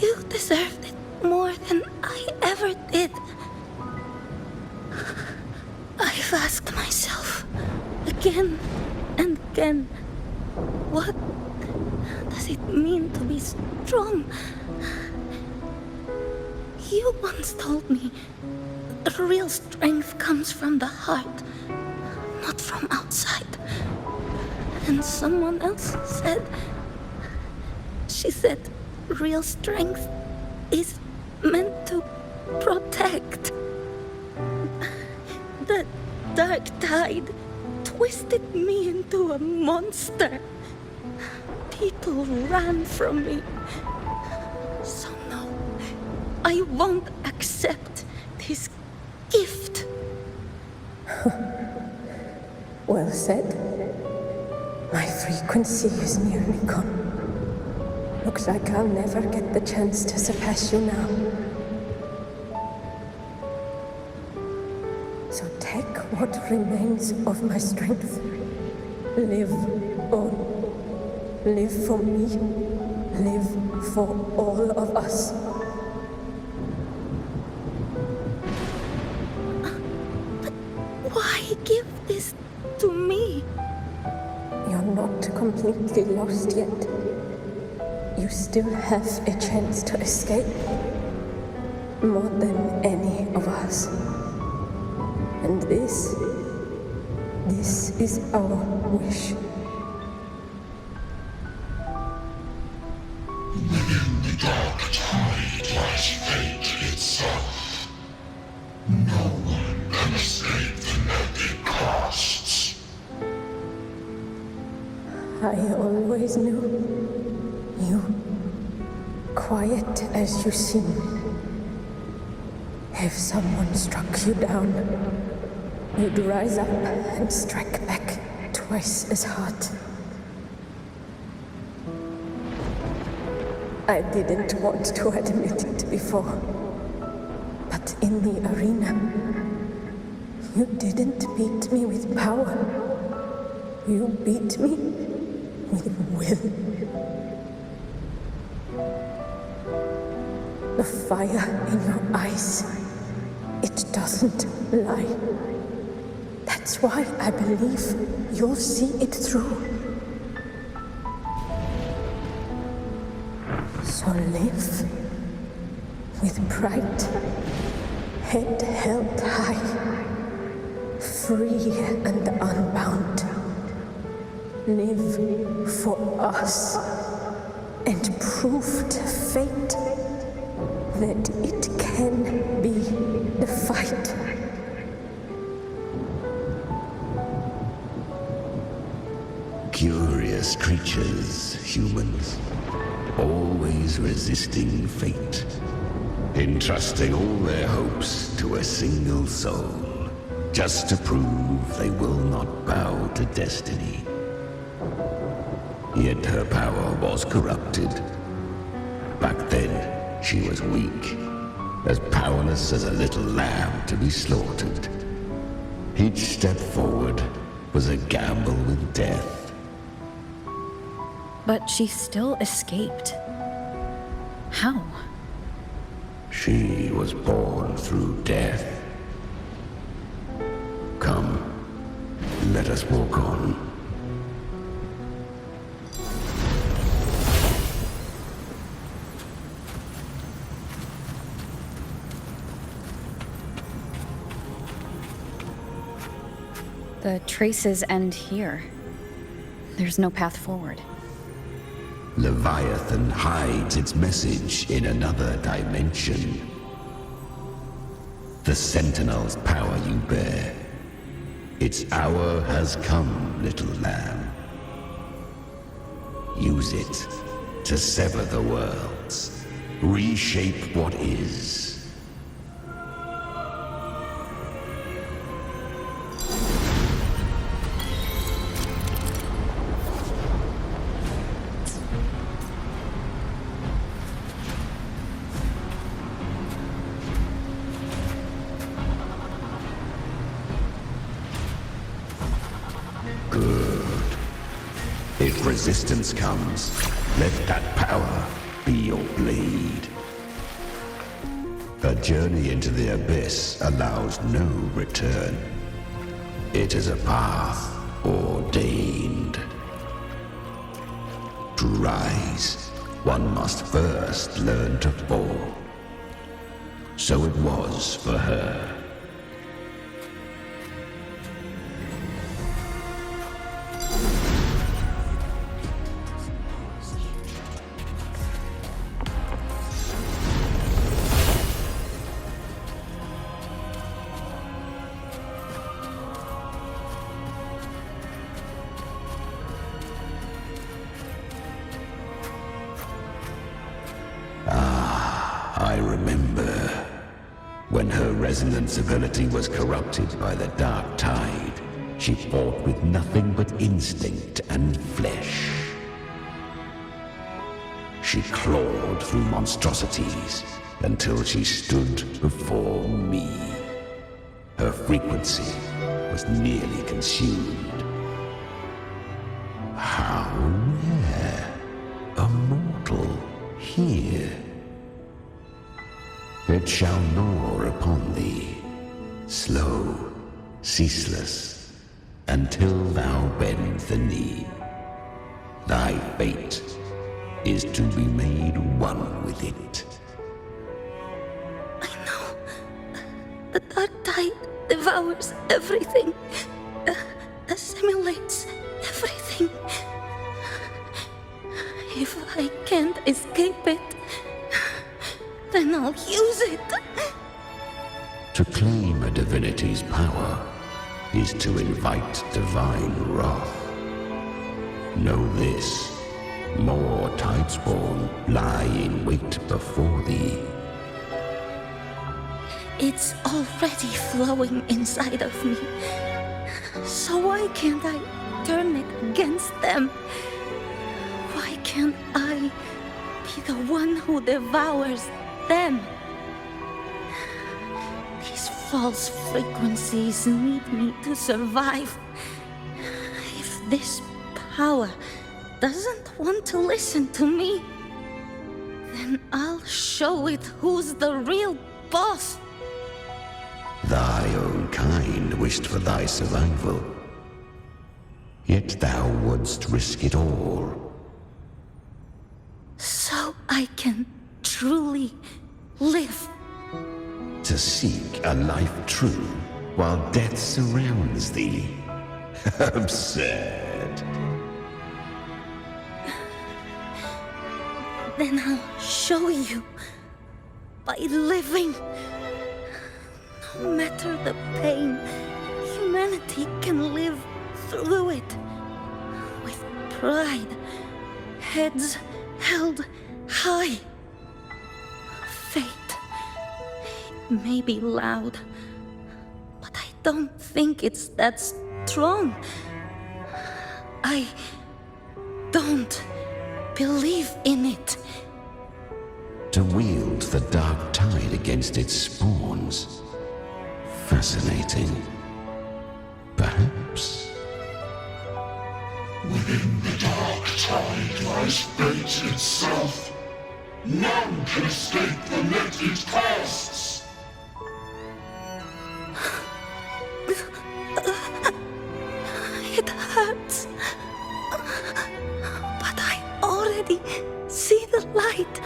you deserved it more than I ever did. I've asked myself again and again, what does it mean to be strong? You once told me real strength comes from the heart, not from outside. And someone else said, she said, real strength is meant to protect. The dark tide twisted me into a monster. People ran from me. So no, I won't accept this gift. Well said. My frequency is nearly gone. Looks like I'll never get the chance to surpass you now. So take what remains of my strength. Live on. Live for me. Live for all of us. Why give this to me? You're not completely lost yet. You still have a chance to escape. More than any of us. And this is our wish. Within the dark tide lies fate itself. No one can escape the net it casts. I always knew you, quiet as you seem. If someone struck you down, you'd rise up and strike back twice as hard. I didn't want to admit it before, but in the arena, you didn't beat me with power. You beat me with will. The fire in your eyes, it doesn't lie. That's why I believe you'll see it through. So live with pride, head held high, free and unbound. Live for us and prove to fate that it can be defied. Curious creatures, humans, always resisting fate, entrusting all their hopes to a single soul, just to prove they will not bow to destiny. Yet her power was corrupted. Back then, she was weak, as powerless as a little lamb to be slaughtered. Each step forward was a gamble with death. But she still escaped. How? She was born through death. Come, let us walk on. The traces end here. There's no path forward. Leviathan hides its message in another dimension. The Sentinel's power you bear. Its hour has come, little lamb. Use it to sever the worlds, reshape what is. If resistance comes, let that power be your blade. A journey into the abyss allows no return. It is a path ordained. To rise, one must first learn to fall. So it was for her. I remember when her resonance ability was corrupted by the dark tide. She fought with nothing but instinct and flesh. She clawed through monstrosities until she stood before me. Her frequency was nearly consumed. How rare a mortal here. It shall gnaw upon thee, slow, ceaseless, until thou bend the knee. Thy fate is to be made one with it. The dark tide divides devours everything, assimilates everything. If I can't escape it, then I'll use it. To claim a divinity's power is to invite divine wrath. Know this, more Tidespawn lie in wait before thee. It's already flowing inside of me. So why can't I turn it against them? Why can't I be the one who devours them? These false frequencies need me to survive. If this power doesn't want to listen to me, then I'll show it who's the real boss. Thy own kind wished for thy survival, yet thou wouldst risk it all. So I can truly live. To seek a life true while death surrounds thee. Absurd. Then I'll show you by living. No matter the pain, humanity can live through it with pride, heads held high. Fate, it may be loud, but I don't think it's that strong. I don't believe in it. To wield the dark tide against its spawns. Fascinating. Perhaps. Within the dark tide lies fate itself. None can escape the net it casts. It hurts. But I already see the light.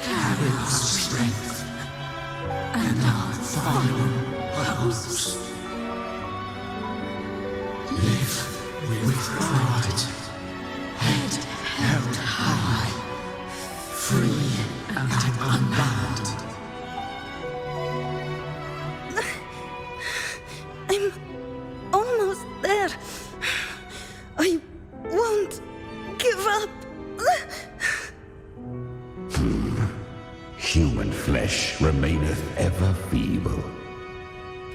Carry our strength and our final hopes. Live with pride, head held high, free and unbound. I'm almost there. I won't give up. Human flesh remaineth ever feeble.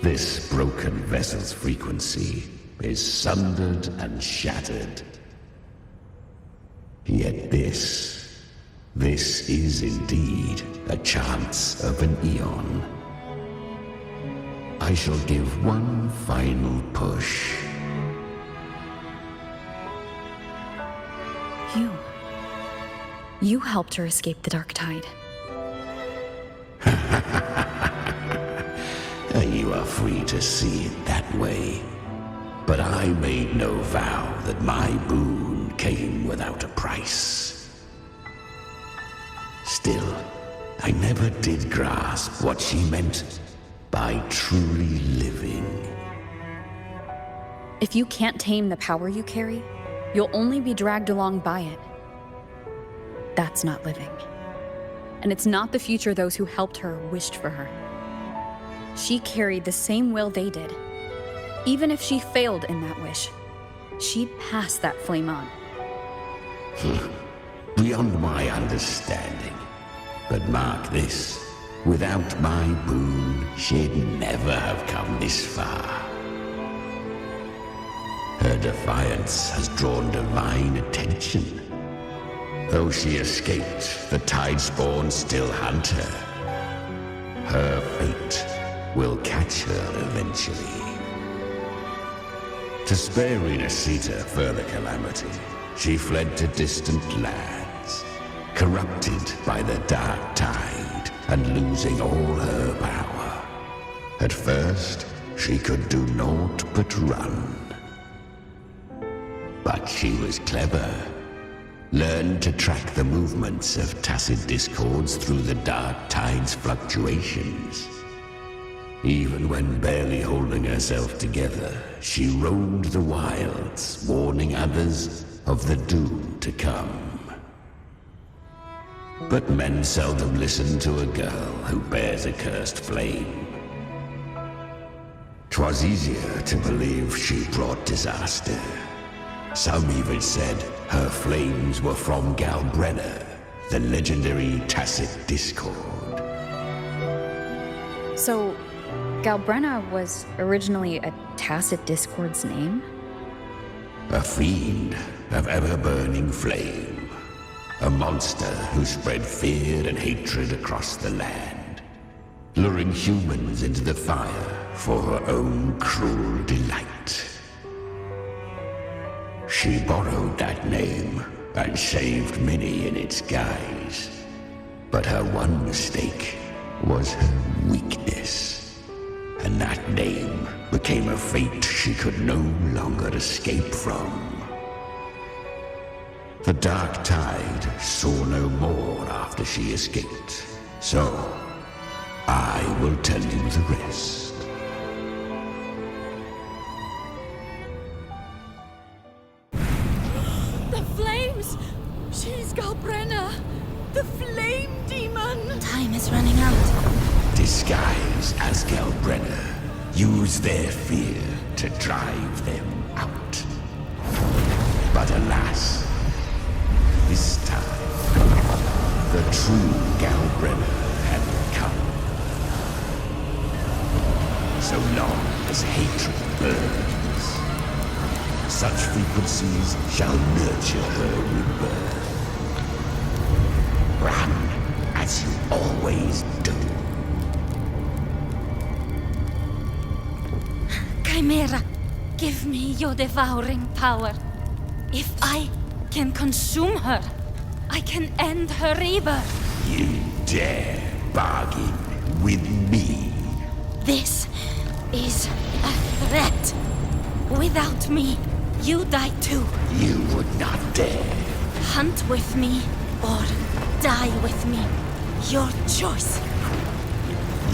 This broken vessel's frequency is sundered and shattered. Yet this is indeed a chance of an eon. I shall give one final push. You helped her escape the dark tide. You are free to see it that way. But I made no vow that my boon came without a price. Still, I never did grasp what she meant by truly living. If you can't tame the power you carry, you'll only be dragged along by it. That's not living. And it's not the future those who helped her wished for her. She carried the same will they did. Even if she failed in that wish, she'd pass that flame on. Beyond my understanding. But mark this, without my boon, she'd never have come this far. Her defiance has drawn divine attention. Though she escaped, the Tidespawn still hunt her. Her fate will catch her eventually. To spare Rinascita further calamity, she fled to distant lands, corrupted by the dark tide and losing all her power. At first, she could do naught but run. But she was clever. Learned to track the movements of tacit discords through the dark tide's fluctuations. Even when barely holding herself together, she roamed the wilds, warning others of the doom to come. But men seldom listen to a girl who bears a cursed flame. 'Twas easier to believe she brought disaster. Some even said her flames were from Galbrenna, the legendary Tacit Discord. So, Galbrenna was originally a Tacit Discord's name? A fiend of ever-burning flame. A monster who spread fear and hatred across the land, luring humans into the fire for her own cruel delight. She borrowed that name and saved many in its guise. But her one mistake was her weakness. And that name became a fate she could no longer escape from. The Dark Tide saw no more after she escaped. So, I will tell you the rest. The flames! She's Galbrenna! The flame demon! Time is running out. Disguised as Galbrenna, use their fear to drive them out. But alas, this time, the true Galbrenna had come. So long as hatred burns, such frequencies shall nurture her rebirth. Run as you always do. Chimera, give me your devouring power. If I can consume her, I can end her rebirth. You dare bargain with me? This is a threat. Without me, you die too. You would not dare. Hunt with me or die with me. Your choice.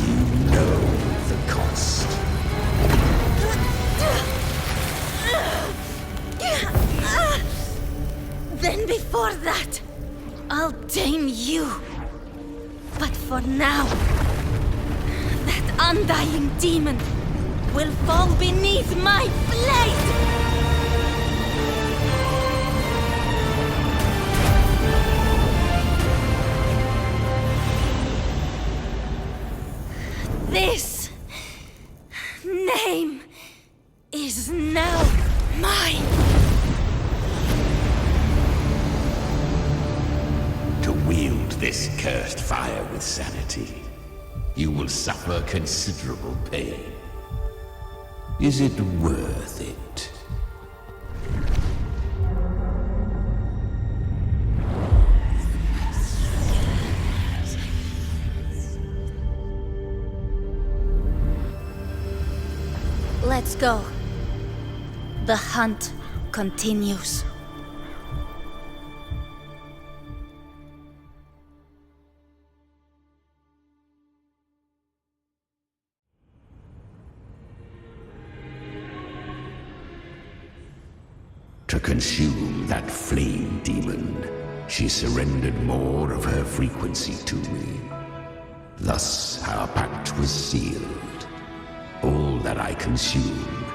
You know the cost. Then before that, I'll tame you. But for now, that undying demon will fall beneath my blade! This name is now mine. To wield this cursed fire with sanity, you will suffer considerable pain. Is it worth it? Let's go. The hunt continues. To consume that flame demon, she surrendered more of her frequency to me. Thus our pact was sealed. All that I consume,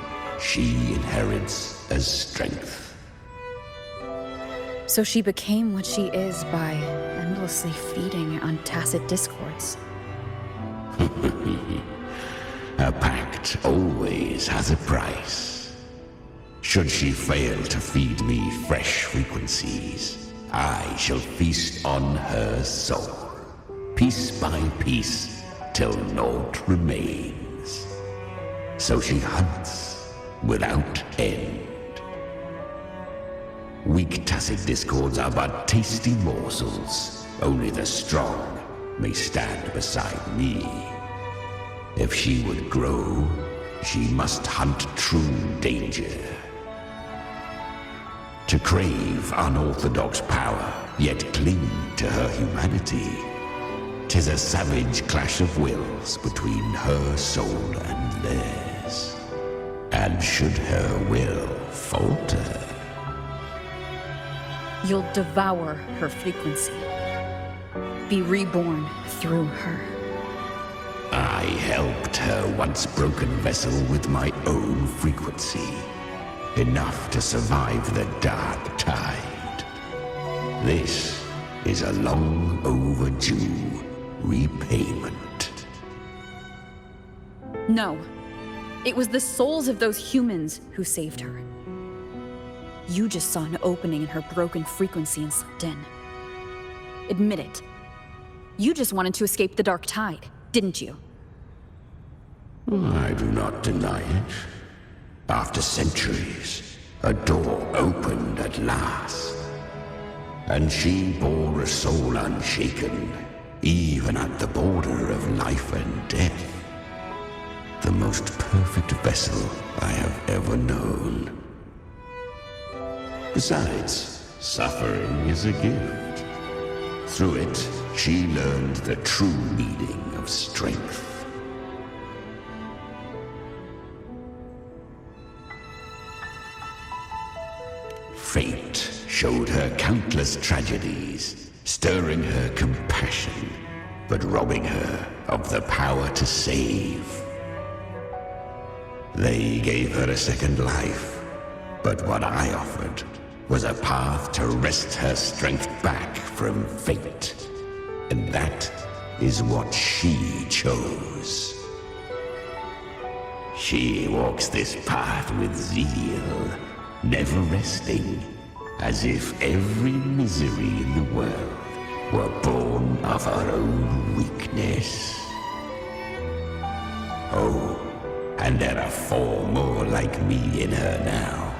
she inherits as strength. So she became what she is by endlessly feeding on Tacit Discords. A pact always has a price. Should she fail to feed me fresh frequencies, I shall feast on her soul, piece by piece, till naught remains. So she hunts without end. Weak Tacit Discords are but tasty morsels. Only the strong may stand beside me. If she would grow, she must hunt true danger. To crave unorthodox power, yet cling to her humanity. 'tis a savage clash of wills between her soul and theirs. And should her will falter, You'll devour her frequency. Be reborn through her. I helped her once broken vessel with my own frequency. Enough to survive the dark tide. This is a long overdue repayment. No. It was the souls of those humans who saved her. You just saw an opening in her broken frequency and slipped in. Admit it. You just wanted to escape the dark tide, didn't you? I do not deny it. After centuries, a door opened at last. And she bore a soul unshaken, even at the border of life and death. The most perfect vessel I have ever known. Besides, suffering is a gift. Through it, she learned the true meaning of strength. Fate showed her countless tragedies, stirring her compassion, but robbing her of the power to save. They gave her a second life, but what I offered was a path to wrest her strength back from fate. And that is what she chose. She walks this path with zeal, never resting, as if every misery in the world were born of her own weakness. Oh, and there are 4 more like me in her now.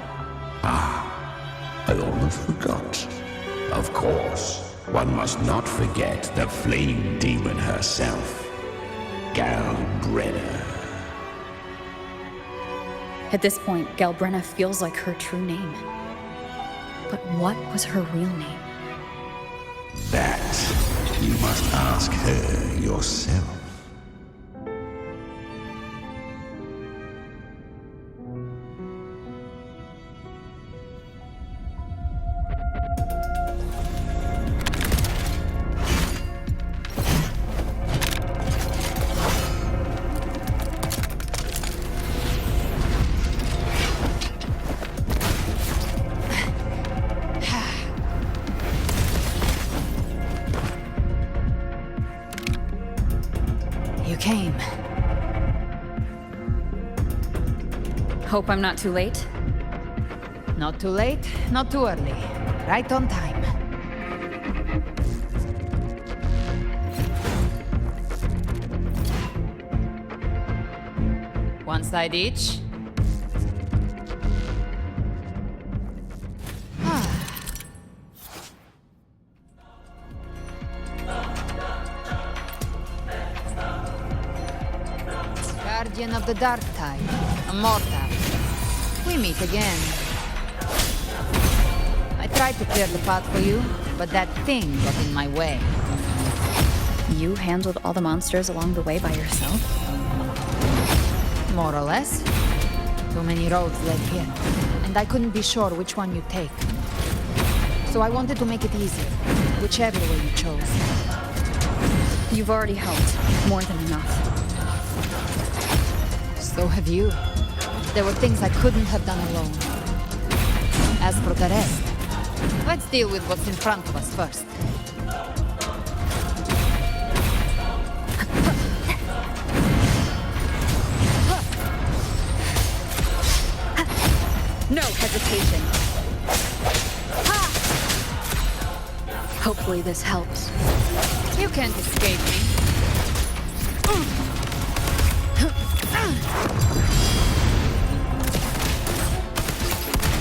I almost forgot. Of course, one must not forget the flame demon herself, Galbrenna. At this point, Galbrenna feels like her true name. But what was her real name? That you must ask her yourself. You came. Hope I'm not too late? Not too late, not too early. Right on time. One side each. Guardian of the Dark Tide, Immortal. We meet again. I tried to clear the path for you, but that thing got in my way. You handled all the monsters along the way by yourself? More or less. Too many roads led here, and I couldn't be sure which one you'd take. So I wanted to make it easier, whichever way you chose. You've already helped, more than enough. So have you. There were things I couldn't have done alone. As for the rest, let's deal with what's in front of us first. No hesitation. Hopefully this helps. You can't escape me.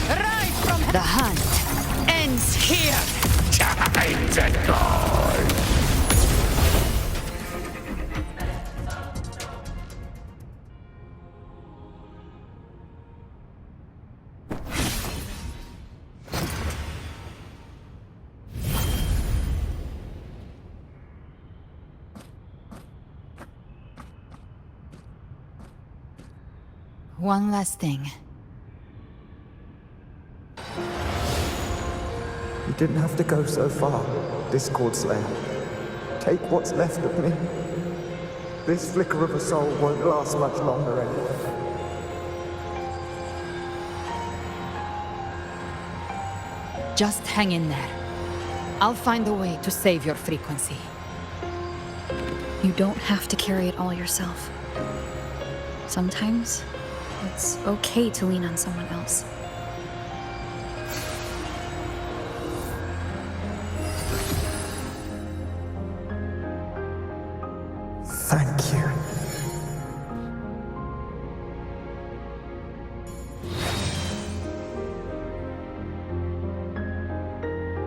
Right from the hunt ends here. Time to go. One last thing. You didn't have to go so far, Discord Slayer. Take what's left of me. This flicker of a soul won't last much longer anyway. Just hang in there. I'll find a way to save your frequency. You don't have to carry it all yourself. Sometimes, it's okay to lean on someone else. Thank you.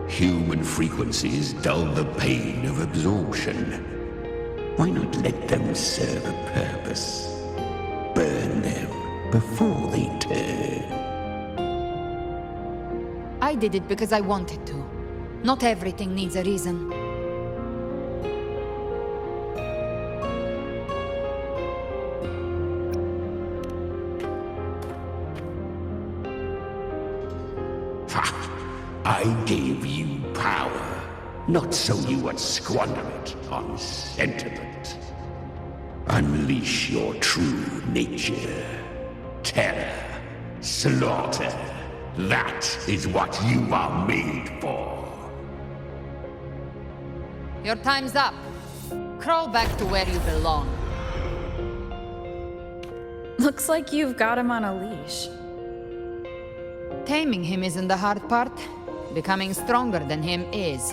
Human frequencies dull the pain of absorption. Why not let them serve a purpose? Burn them before they turn. I did it because I wanted to. Not everything needs a reason. I gave you power, not so you would squander it on sentiment. Unleash your true nature. Terror, slaughter. That is what you are made for. Your time's up. Crawl back to where you belong. Looks like you've got him on a leash. Taming him isn't the hard part. Becoming stronger than him is.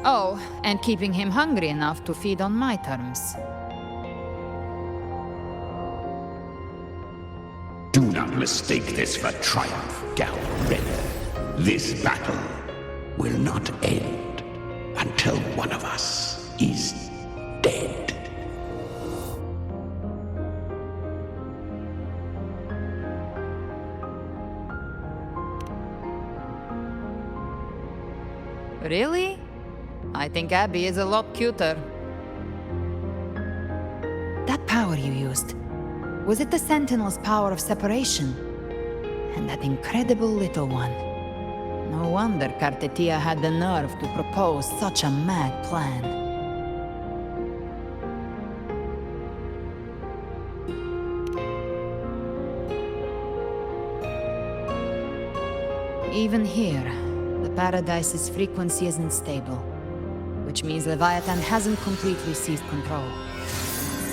Oh, and keeping him hungry enough to feed on my terms. Do not mistake this for triumph, Galred. This battle will not end until one of us is dead. Really? I think Abby is a lot cuter. That power you used, was it the Sentinel's power of separation? And that incredible little one. No wonder Cartetia had the nerve to propose such a mad plan. Even here, the Paradise's frequency isn't stable, which means Leviathan hasn't completely seized control.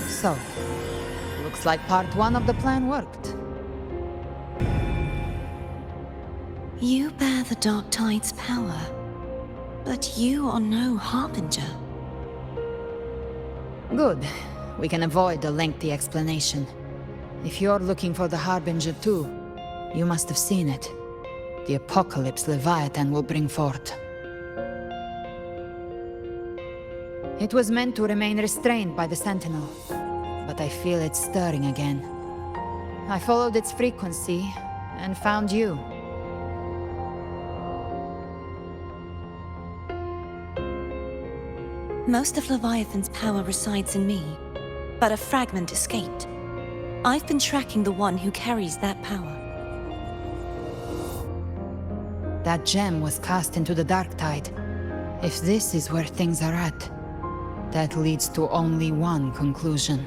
So, looks like part one of the plan worked. You bear the Dark Tide's power, but you are no Harbinger. Good. We can avoid a lengthy explanation. If you're looking for the Harbinger too, you must have seen it. The apocalypse Leviathan will bring forth. It was meant to remain restrained by the Sentinel, but I feel it stirring again. I followed its frequency and found you. Most of Leviathan's power resides in me, but a fragment escaped. I've been tracking the one who carries that power. That gem was cast into the Dark Tide. If this is where things are at, that leads to only one conclusion.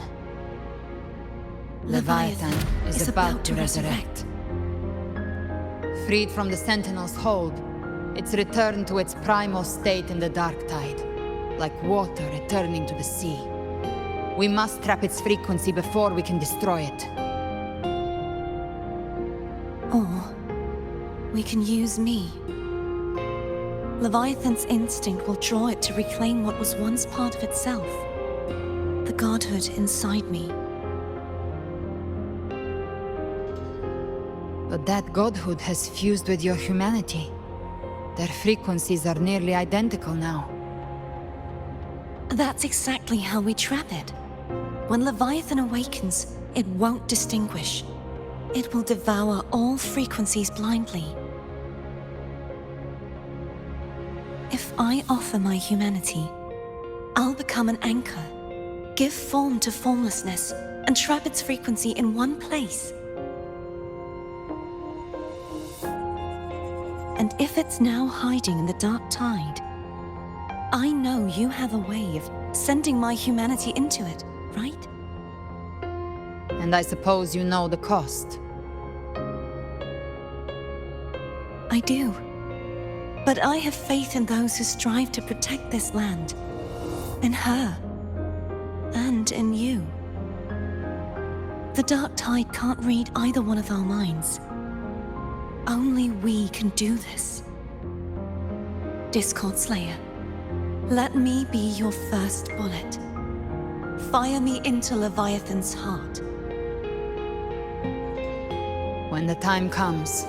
Leviathan is about to resurrect. Freed from the Sentinel's hold, it's returned to its primal state in the Dark Tide, like water returning to the sea. We must trap its frequency before we can destroy it. Or we can use me. Leviathan's instinct will draw it to reclaim what was once part of itself. The godhood inside me. But that godhood has fused with your humanity. Their frequencies are nearly identical now. That's exactly how we trap it. When Leviathan awakens, it won't distinguish. It will devour all frequencies blindly. If I offer my humanity, I'll become an anchor, give form to formlessness, and trap its frequency in one place. And if it's now hiding in the dark tide, I know you have a way of sending my humanity into it, right? And I suppose you know the cost. I do. But I have faith in those who strive to protect this land. In her. And in you. The dark tide can't read either one of our minds. Only we can do this. Discord Slayer, let me be your first bullet. Fire me into Leviathan's heart. When the time comes,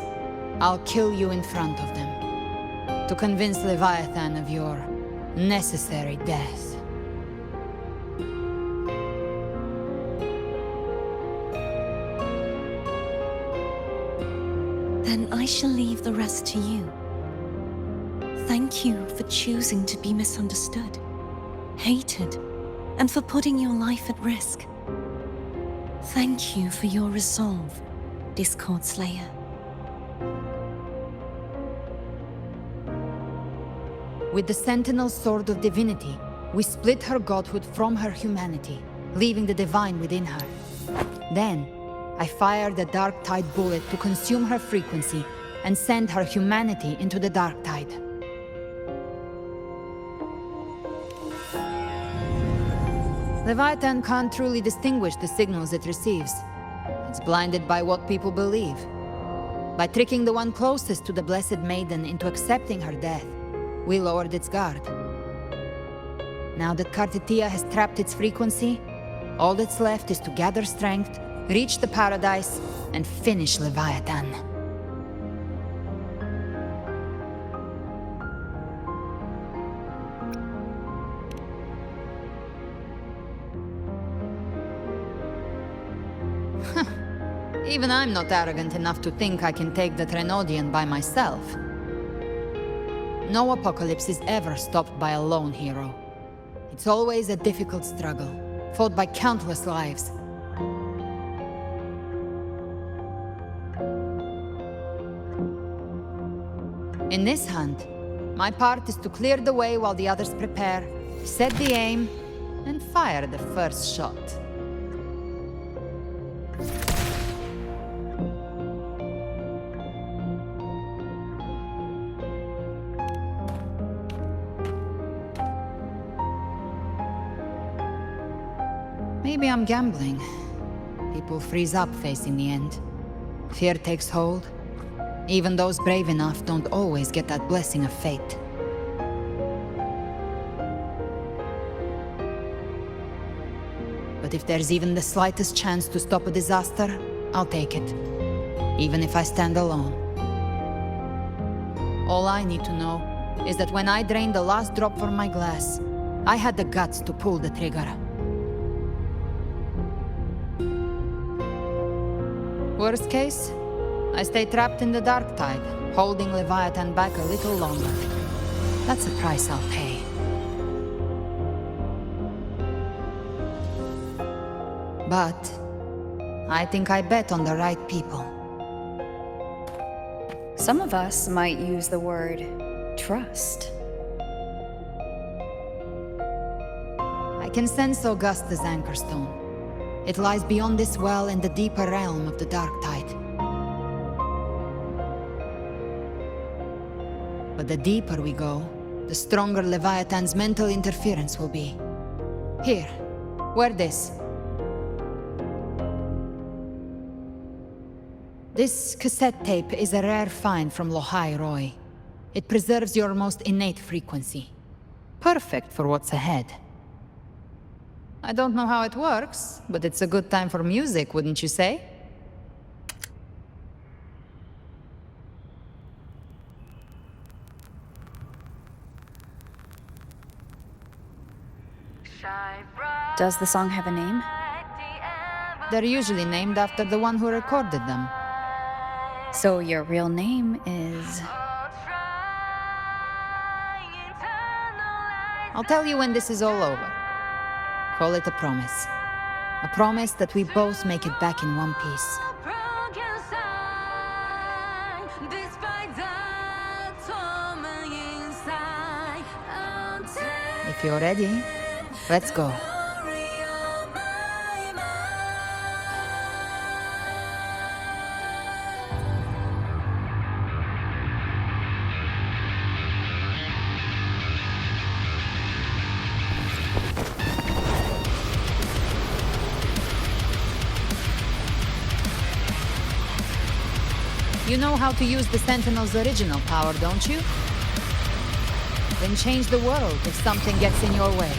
I'll kill you in front of them, to convince Leviathan of your necessary death. Then I shall leave the rest to you. Thank you for choosing to be misunderstood, hated, and for putting your life at risk. Thank you for your resolve, Discord Slayer. With the Sentinel Sword of Divinity, we split her godhood from her humanity, leaving the divine within her. Then, I fired the Dark Tide bullet to consume her frequency and send her humanity into the Dark Tide. Leviathan can't truly distinguish the signals it receives. It's blinded by what people believe. By tricking the one closest to the Blessed Maiden into accepting her death, we lowered its guard. Now that Kartitia has trapped its frequency, all that's left is to gather strength, reach the paradise, and finish Leviathan. Even I'm not arrogant enough to think I can take the Trenodian by myself. No apocalypse is ever stopped by a lone hero. It's always a difficult struggle, fought by countless lives. In this hunt, my part is to clear the way while the others prepare, set the aim, and fire the first shot. Maybe I'm gambling. People freeze up facing the end. Fear takes hold. Even those brave enough don't always get that blessing of fate. But if there's even the slightest chance to stop a disaster, I'll take it. Even if I stand alone. All I need to know is that when I drained the last drop from my glass, I had the guts to pull the trigger. Worst case, I stay trapped in the Dark Tide, holding Leviathan back a little longer. That's the price I'll pay. But I think I bet on the right people. Some of us might use the word trust. I can sense Augusta's Anchorstone. It lies beyond this well in the deeper realm of the Dark Tide. But the deeper we go, the stronger Leviathan's mental interference will be. Here, wear this. This cassette tape is a rare find from Lohai Roy. It preserves your most innate frequency. Perfect for what's ahead. I don't know how it works, but it's a good time for music, wouldn't you say? Does the song have a name? They're usually named after the one who recorded them. So your real name is... I'll tell you when this is all over. Call it a promise. A promise that we both make it back in one piece. If you're ready, let's go. You know how to use the Sentinel's original power, don't you? Then change the world if something gets in your way.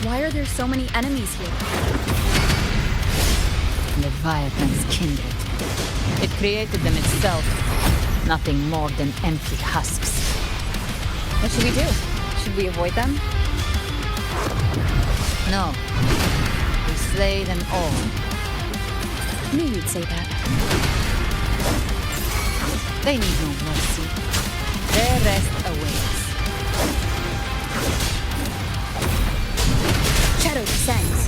Why are there so many enemies here? Leviathan's kindred. It created them itself. Nothing more than empty husks. What should we do? Should we avoid them? No. We slay them all. Knew you'd say that. They need no mercy. Their rest awaits. Shadow descends.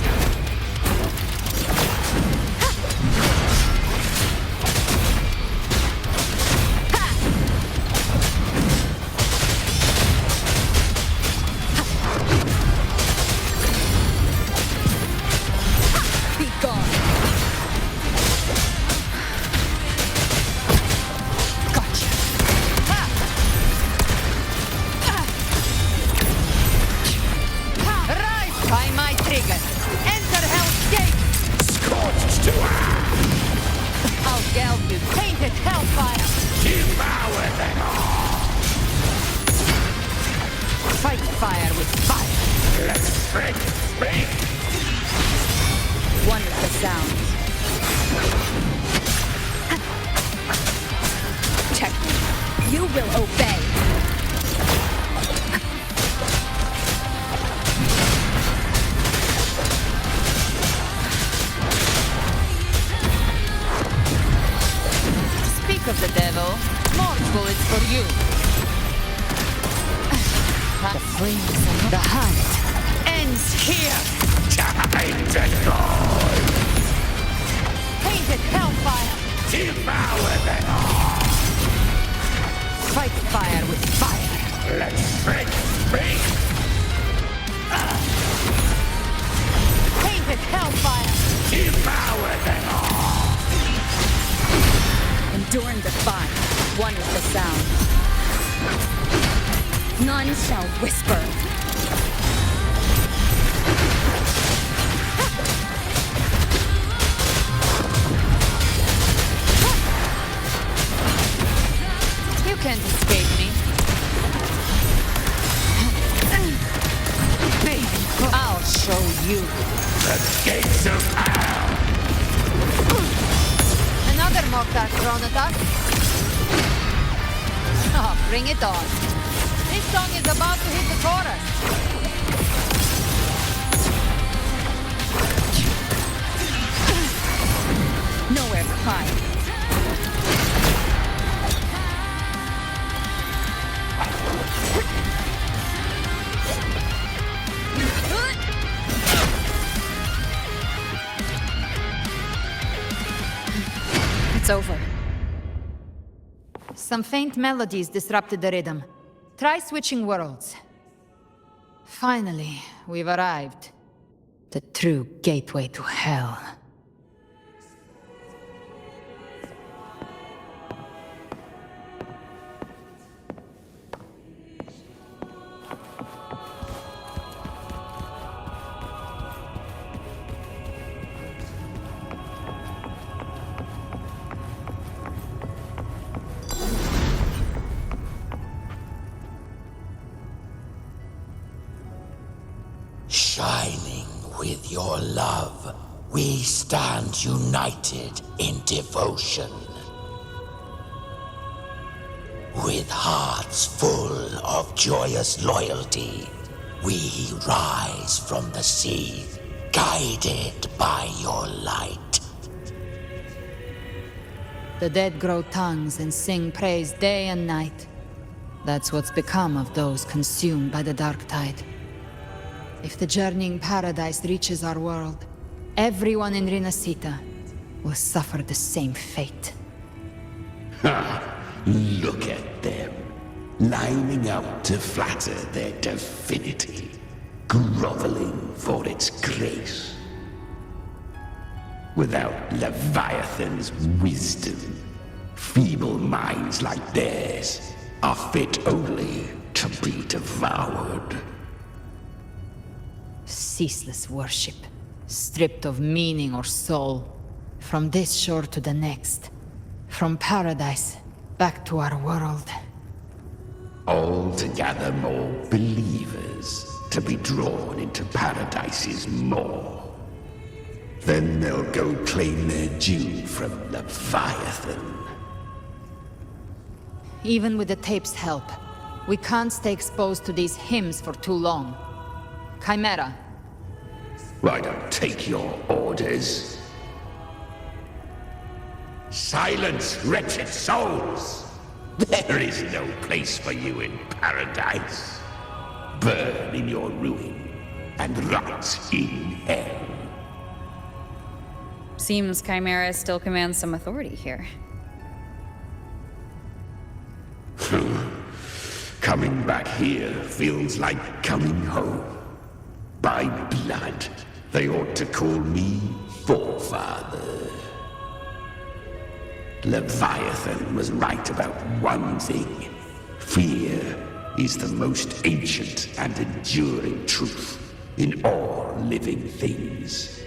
Of the devil, more bullets for you. The flames of the hunt ends here. Time to go. Painted hellfire. Devour them all. Fight fire with fire. Let's break free. Painted hellfire. Devour them all. Enduring the fire, one with the sound. None shall whisper. You can't escape me. I'll show you. The gates of hell. Another mortar thrown at us. Oh, bring it on. This song is about to hit the chorus. Nowhere to hide. It's over. Some faint melodies disrupted the rhythm. Try switching worlds. Finally, we've arrived. The true gateway to hell. Shining with your love, we stand united in devotion. With hearts full of joyous loyalty, we rise from the sea, guided by your light. The dead grow tongues and sing praise day and night. That's what's become of those consumed by the dark tide. If the journeying paradise reaches our world, everyone in Rinascita will suffer the same fate. Ha! Look at them, lining up to flatter their divinity, groveling for its grace. Without Leviathan's wisdom, feeble minds like theirs are fit only to be devoured. Ceaseless worship, stripped of meaning or soul. From this shore to the next. From paradise back to our world. All to gather more believers to be drawn into Paradise's maw. Then they'll go claim their due from Leviathan. Even with the tape's help, we can't stay exposed to these hymns for too long. Chimera. I don't take your orders. Silence, wretched souls! There is no place for you in paradise. Burn in your ruin and rot in hell. Seems Chimera still commands some authority here. Coming back here feels like coming home. By blood, they ought to call me Forefather. Leviathan was right about one thing. Fear is the most ancient and enduring truth in all living things.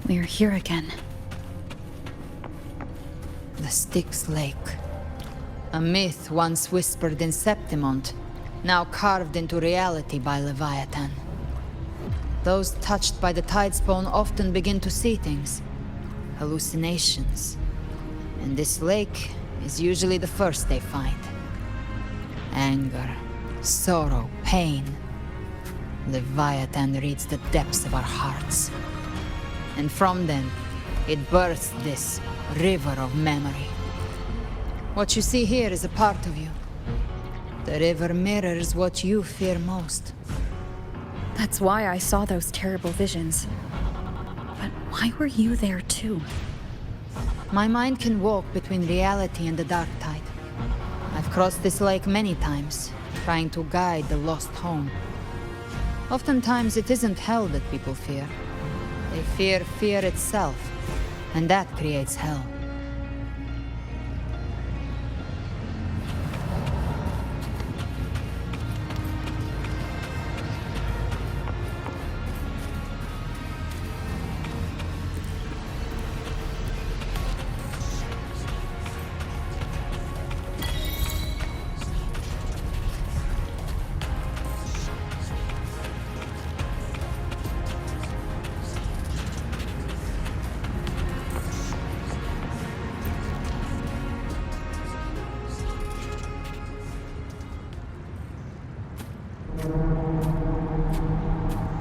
We're here again. The Styx Lake. A myth once whispered in Septimont, now carved into reality by Leviathan. Those touched by the Tidespawn often begin to see things. Hallucinations. And this lake is usually the first they find. Anger, sorrow, pain. Leviathan reads the depths of our hearts. And from them, it births this river of memory. What you see here is a part of you. The river mirrors what you fear most. That's why I saw those terrible visions. But why were you there too? My mind can walk between reality and the dark tide. I've crossed this lake many times, trying to guide the lost home. Oftentimes it isn't hell that people fear. They fear fear itself, and that creates hell.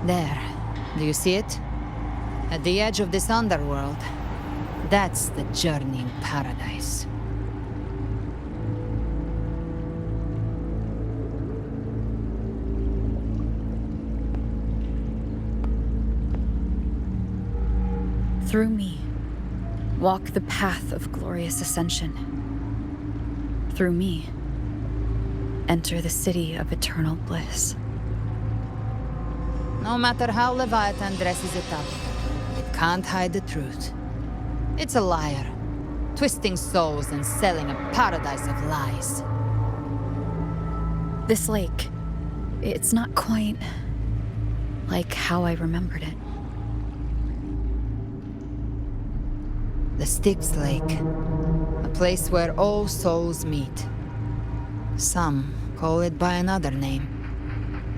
There. Do you see it? At the edge of this underworld. That's the journeying paradise. Through me, walk the path of glorious ascension. Through me, enter the city of eternal bliss. No matter how Leviathan dresses it up, it can't hide the truth. It's a liar, twisting souls and selling a paradise of lies. This lake, it's not quite like how I remembered it. The Styx Lake, a place where all souls meet. Some call it by another name,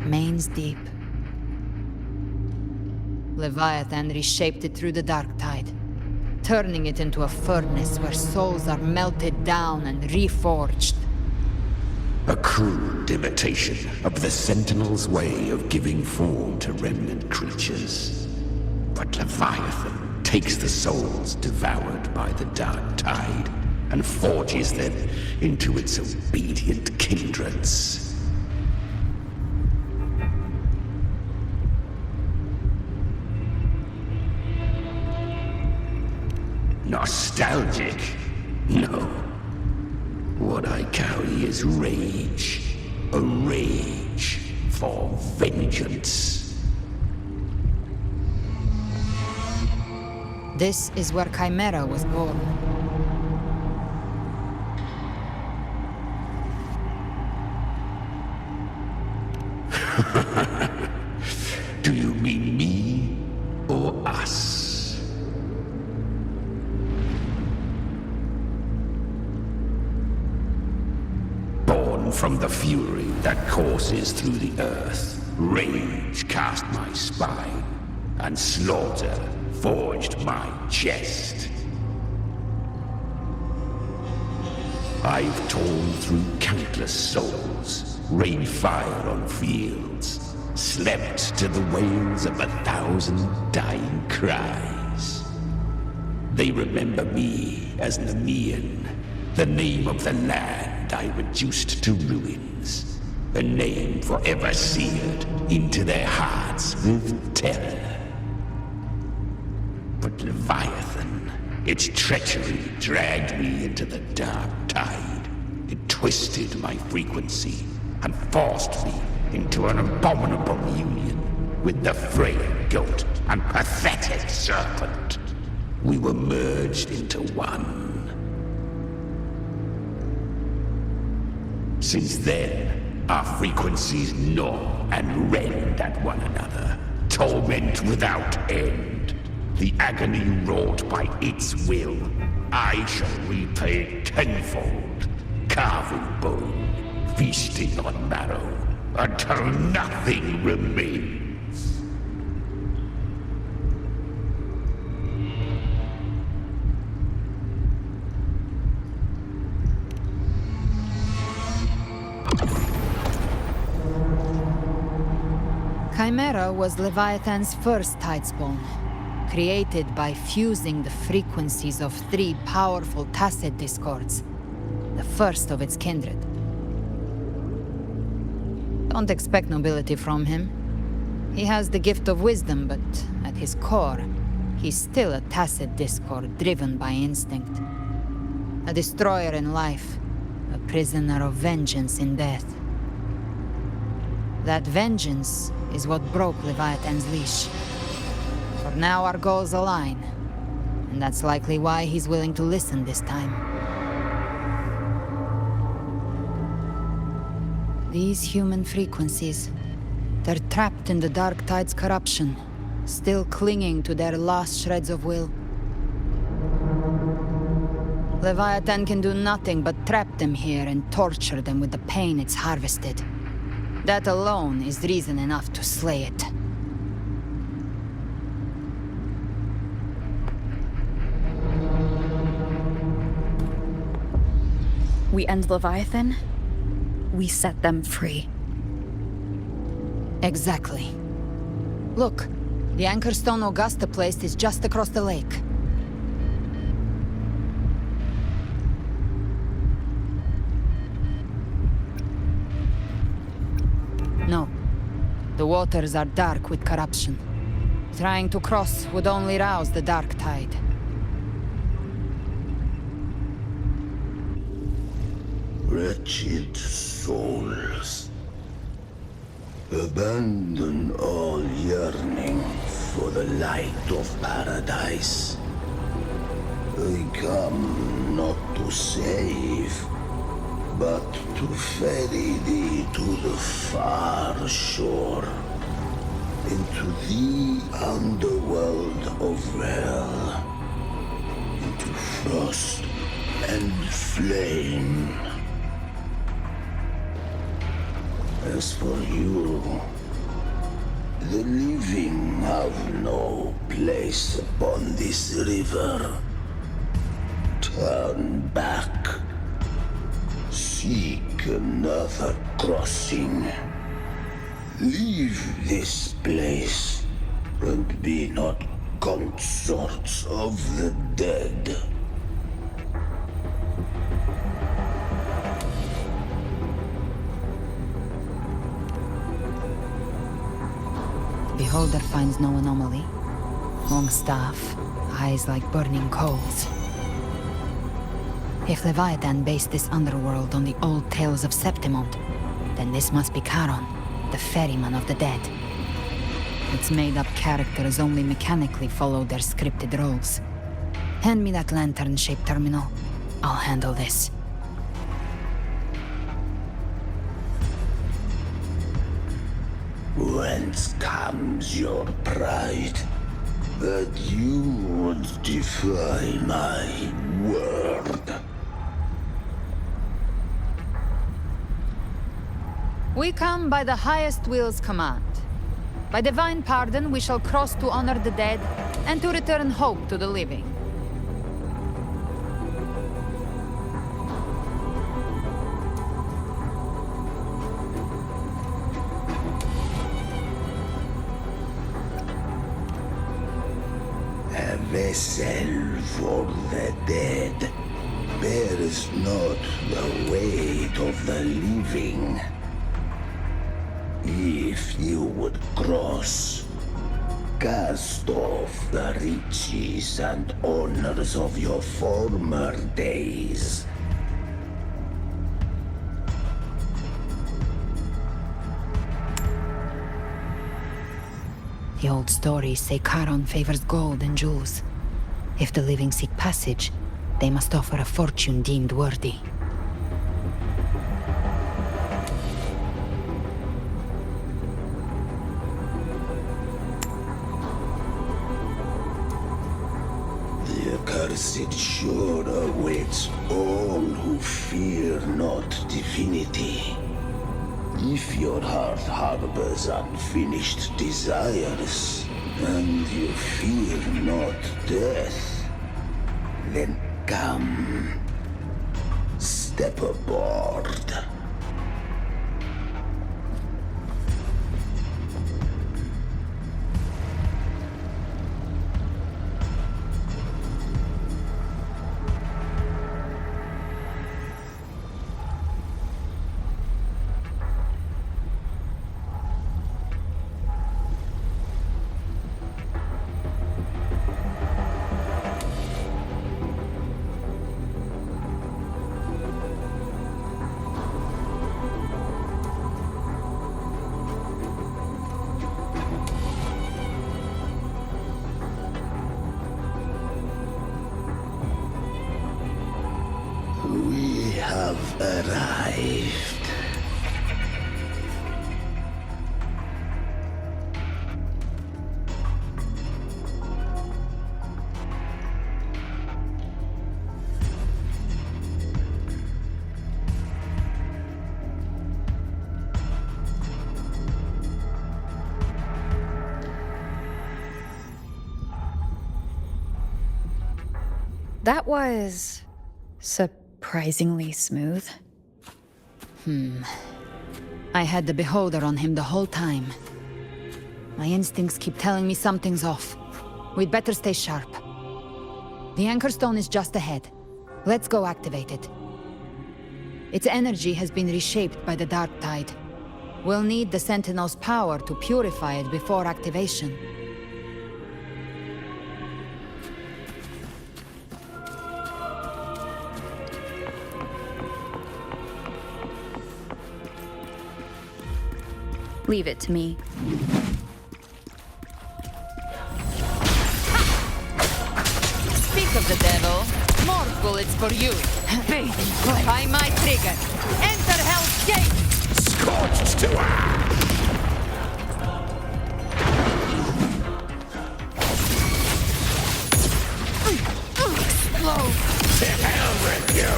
Main's Deep. Leviathan reshaped it through the dark tide, turning it into a furnace where souls are melted down and reforged. A crude imitation of the Sentinel's way of giving form to remnant creatures. But Leviathan takes the souls devoured by the dark tide and forges them into its obedient kindreds. Nostalgic? No. What I carry is rage. A rage for vengeance. This is where Chimera was born. Do you mean me or us? Born from the fury that courses through the earth, rage cast my spine, and slaughter forged my chest. I've torn through countless souls, rained fire on fields, slept to the wails of 1,000 dying cries. They remember me as Nemean, the name of the land I reduced to ruins, a name forever seared into their hearts with terror. But Leviathan, its treachery dragged me into the dark tide. It twisted my frequency and forced me into an abominable union with the frail goat and pathetic serpent. We were merged into one. Since then, our frequencies gnaw and rend at one another, torment without end. The agony wrought by its will, I shall repay tenfold, carving bone, feasting on marrow, until nothing remains. Chimera was Leviathan's first tidespawn, created by fusing the frequencies of 3 powerful tacit discords, the first of its kindred. Don't expect nobility from him. He has the gift of wisdom, but at his core, he's still a tacit discord driven by instinct. A destroyer in life, a prisoner of vengeance in death. That vengeance is what broke Leviathan's leash. For now our goals align, and that's likely why he's willing to listen this time. These human frequencies, they're trapped in the Dark Tide's corruption, still clinging to their last shreds of will. Leviathan can do nothing but trap them here and torture them with the pain it's harvested. That alone is reason enough to slay it. We end Leviathan, we set them free. Exactly. Look, the anchor stone Augusta placed is just across the lake. No. The waters are dark with corruption. Trying to cross would only rouse the dark tide. Wretched souls, abandon all yearning for the light of paradise. I come not to save, but to ferry thee to the far shore, into the underworld of hell, into frost and flame. As for you, the living have no place upon this river. Turn back. Seek another crossing. Leave this place, and be not consorts of the dead. Beholder finds no anomaly. Long staff, eyes like burning coals. If Leviathan based this underworld on the old tales of Septimont, then this must be Charon, the ferryman of the dead. Its made-up characters only mechanically follow their scripted roles. Hand me that lantern-shaped terminal. I'll handle this. Whence comes your pride that you would defy my word? We come by the highest will's command. By divine pardon, we shall cross to honor the dead and to return hope to the living. A vessel for the dead bears not the weight of the living. If you would cross, cast off the riches and honors of your former days. The old stories say Charon favors gold and jewels. If the living seek passage, they must offer a fortune deemed worthy. The accursed shore awaits all who fear not divinity. If your heart harbors unfinished desires, and you fear not death, then come, step aboard. We have arrived. That was surprisingly smooth. I had the Beholder on him the whole time. My instincts keep telling me something's off. We'd better stay sharp. The Anchor Stone is just ahead. Let's go activate it. Its energy has been reshaped by the Dark Tide. We'll need the Sentinel's power to purify it before activation. Leave it to me. Speak of the devil, more bullets for you. Bathing flame. By my trigger. Enter Hell's Gate! Scorched to ash! Explode! To hell with you!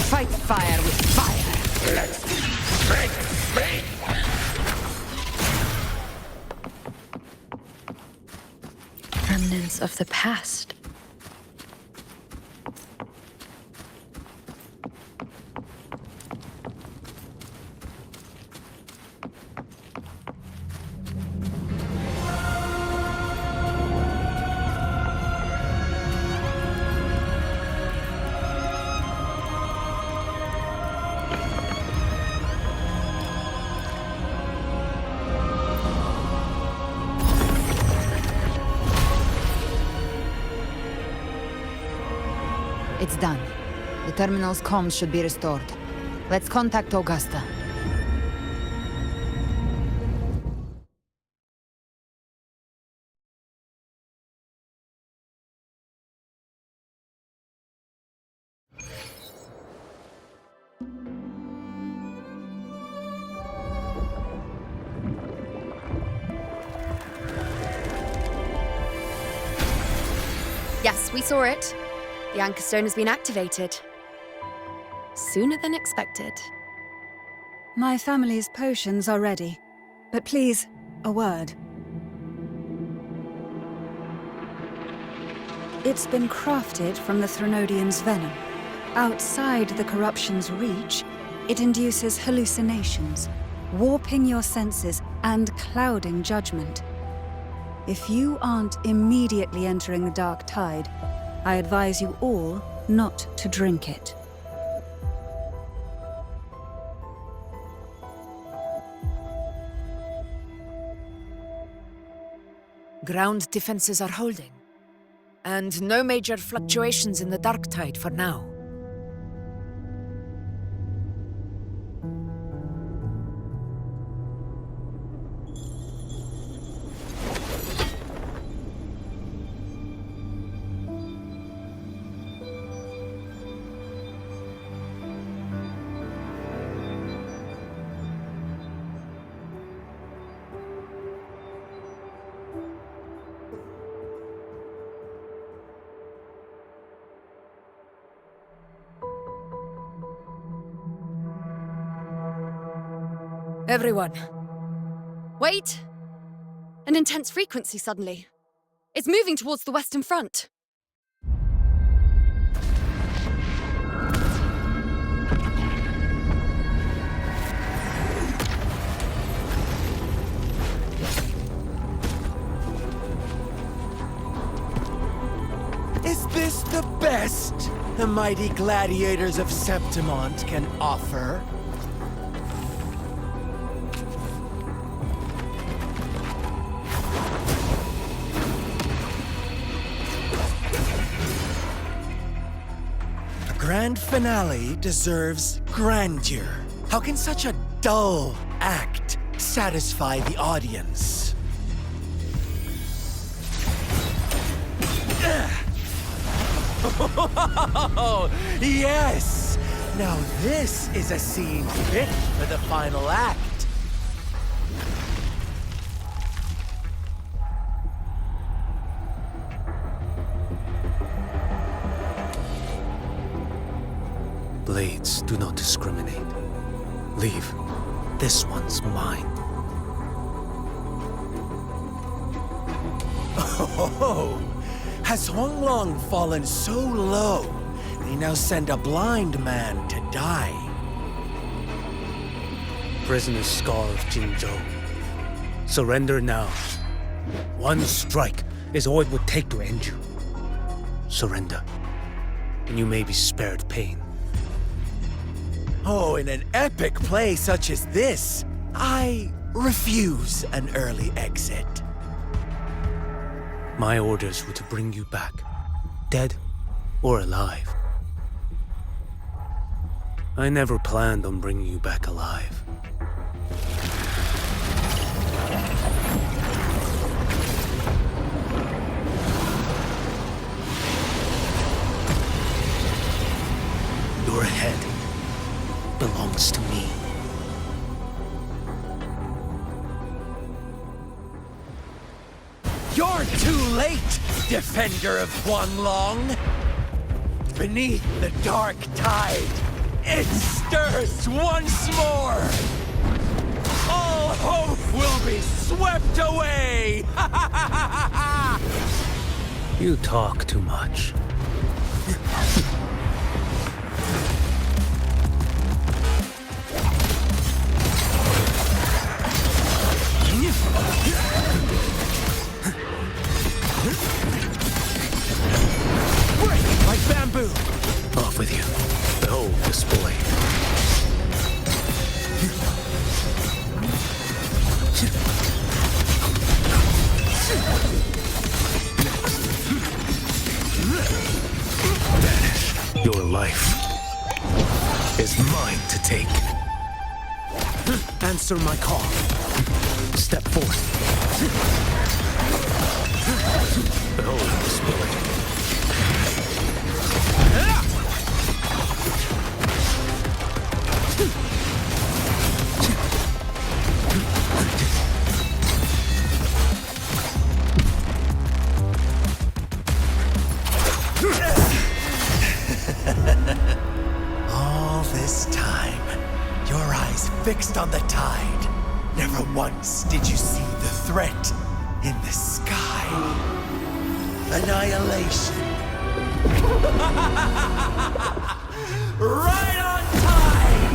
Fight fire with fire! Let's break faith! Remnants of the past. It's done. The terminal's comms should be restored. Let's contact Augusta. Yes, we saw it. The Anchor Stone has been activated. Sooner than expected. My family's potions are ready. But please, a word. It's been crafted from the Threnodian's venom. Outside the corruption's reach, it induces hallucinations, warping your senses and clouding judgment. If you aren't immediately entering the Dark Tide, I advise you all not to drink it. Ground defenses are holding. And no major fluctuations in the Dark Tide for now. Everyone. Wait! An intense frequency suddenly. It's moving towards the Western Front. Is this the best the mighty gladiators of Septimont can offer? Grand finale deserves grandeur. How can such a dull act satisfy the audience? Oh, yes! Now this is a scene fit for the final act. Blades do not discriminate. Leave. This one's mine. Oh, has Honglong fallen so low, they now send a blind man to die? Prisoner's Scar of Jinzhou. Surrender now. One strike is all it would take to end you. Surrender, and you may be spared pain. Oh, in an epic play such as this, I refuse an early exit. My orders were to bring you back, dead or alive. I never planned on bringing you back alive. Your head belongs to me. You're too late, defender of Huanglong! Beneath the dark tide, it stirs once more! All hope will be swept away! You talk too much. Break like bamboo! Off with you. Behold this blade. Vanish. Your life is mine to take. Answer my call. Step forth. Behold this blade. All this time, your eyes fixed on the tide. Never once did you see the threat in the sky. Annihilation. Right on time!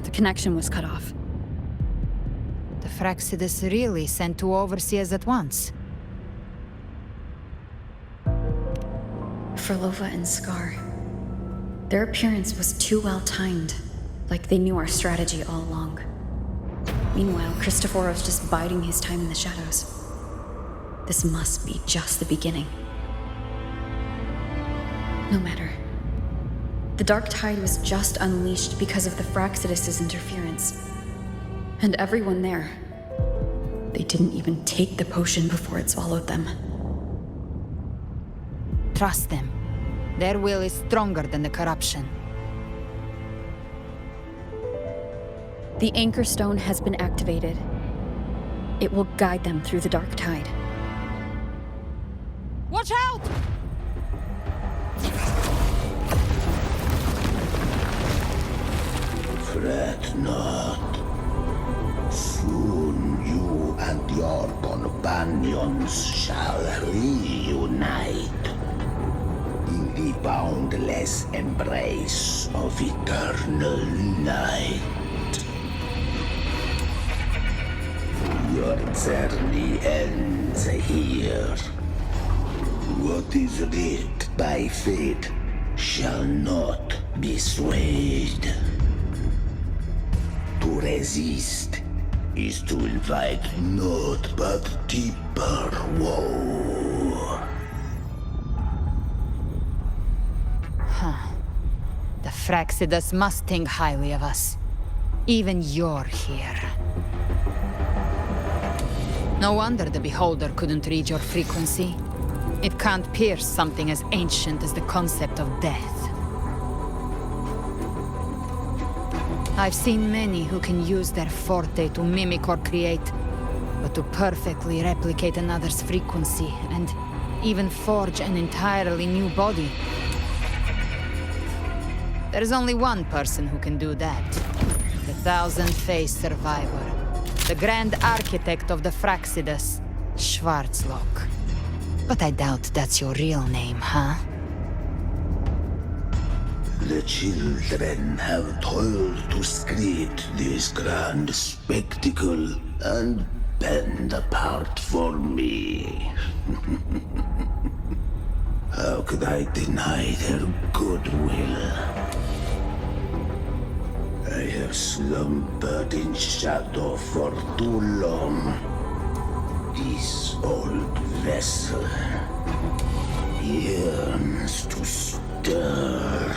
The connection was cut off. The Fraxidus really sent two overseers at once. Frolova and Scar. Their appearance was too well timed, like they knew our strategy all along. Meanwhile, Christophoros just biding his time in the shadows. This must be just the beginning. No matter. The Dark Tide was just unleashed because of the Fraxidus' interference. And everyone there, they didn't even take the potion before it swallowed them. Trust them. Their will is stronger than the corruption. The Anchor Stone has been activated. It will guide them through the Dark Tide. Watch out! Fret not. Soon you and your companions shall reunite in the boundless embrace of eternal night. Your journey ends here. What is writ by fate shall not be swayed. To resist is to invite naught but deeper woe. Huh. The Fraxidus must think highly of us. Even you're here. No wonder the Beholder couldn't read your frequency. It can't pierce something as ancient as the concept of death. I've seen many who can use their forte to mimic or create, but to perfectly replicate another's frequency and even forge an entirely new body. There's only one person who can do that. The thousand-faced survivor. The grand architect of the Fraxidus, Schwarzlock. But I doubt that's your real name, huh? The children have toiled to script this grand spectacle and bend apart for me. How could I deny their goodwill? I have slumbered in shadow for too long. This old vessel yearns to stir.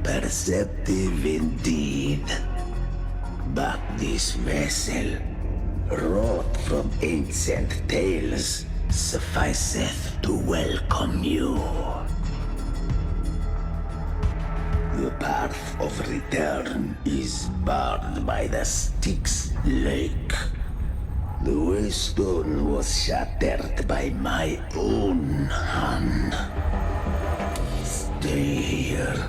Perceptive indeed. But this vessel, wrought from ancient tales, sufficeth to welcome you. The path of return is barred by the Styx Lake. The waystone was shattered by my own hand. Stay here,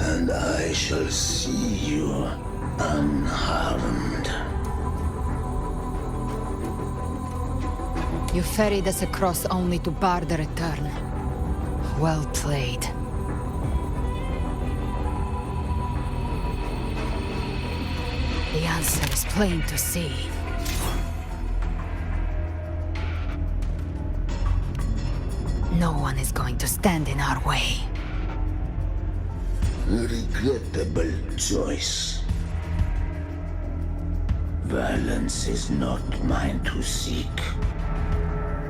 and I shall see you unharmed. You ferried us across only to bar the return. Well played. The answer is plain to see. No one is going to stand in our way. Regrettable choice. Violence is not mine to seek.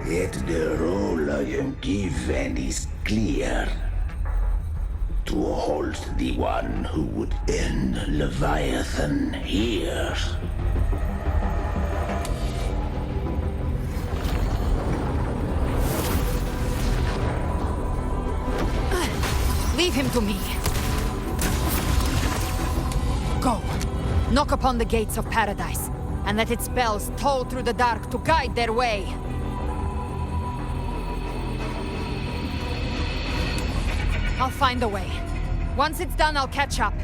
Yet the role I am given is clear. To hold the one who would end Leviathan here. Leave him to me. Go. Knock upon the gates of paradise, and let its bells toll through the dark to guide their way. I'll find a way. Once it's done, I'll catch up.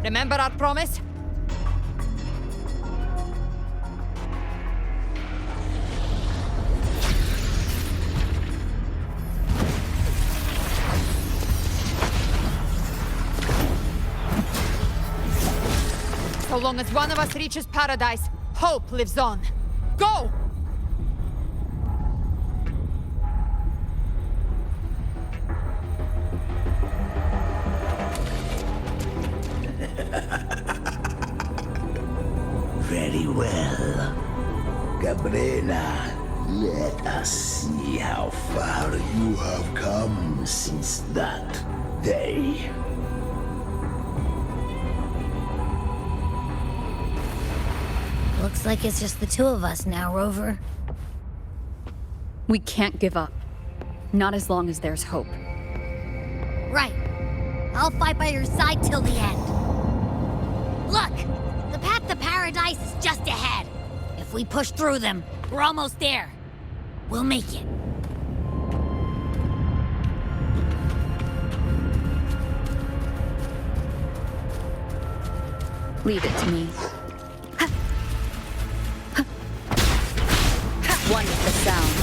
Remember our promise? So long as one of us reaches paradise, hope lives on. Go! Very well. Cabrera, let us see how far you have come since that day. Looks like it's just the two of us now, Rover. We can't give up. Not as long as there's hope. Right. I'll fight by your side till the end. Look! The path to paradise is just ahead. If we push through them, we're almost there. We'll make it. Leave it to me. One with the sound.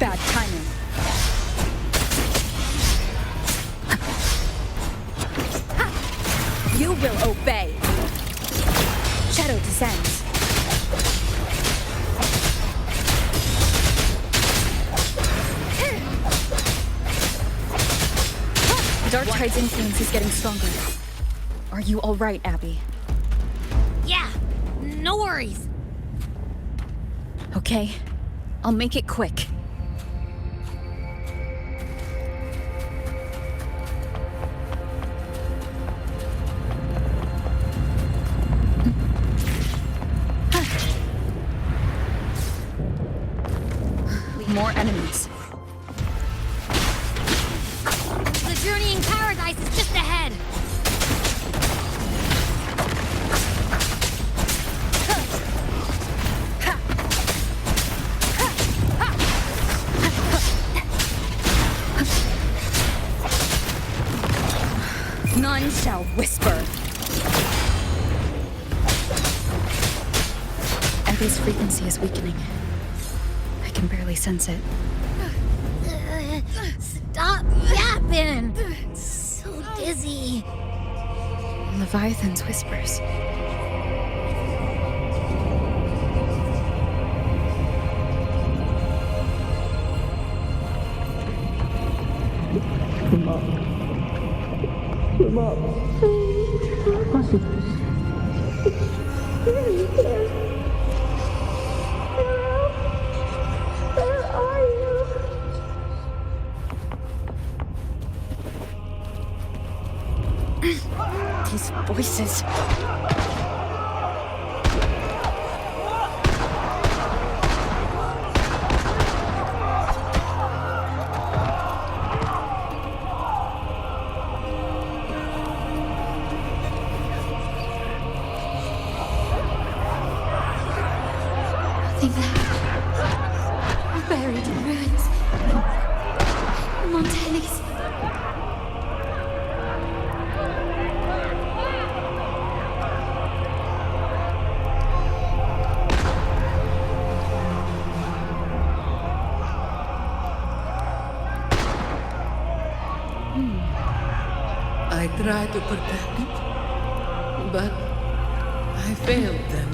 Bad timing. You will obey. Shadow descends. Dark Tide's influence is getting stronger. Are you all right, Abby? Yeah, no worries. Okay, I'll make it quick. More enemies. The journeying paradise is just ahead. None shall whisper. Abby's frequency is weakening. I can barely sense it. Stop yapping! So dizzy. Leviathan's whispers. Come up. Come up. Where are you? These voices. Nothing there. We're buried in ruins. Montelis. I tried to protect it, but I failed them.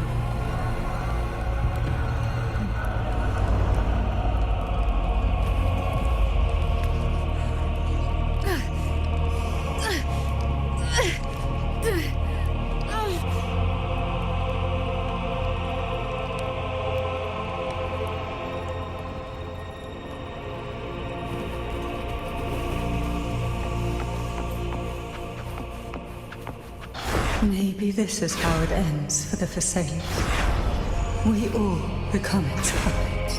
Maybe this is how it ends for the Thessalians. We all become its puppets.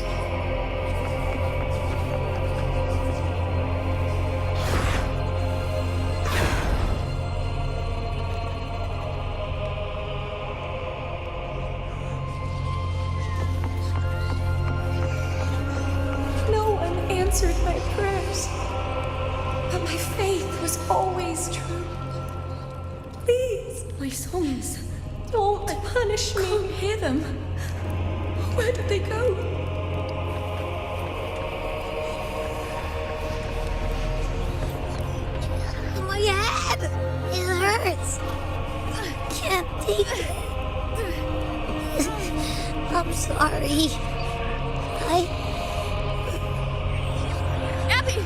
No one answered my prayers, but my faith was always true. Please, my songs, don't punish me. Hear them. Where did they go? My head! It hurts! I can't take it. I'm sorry. Abby!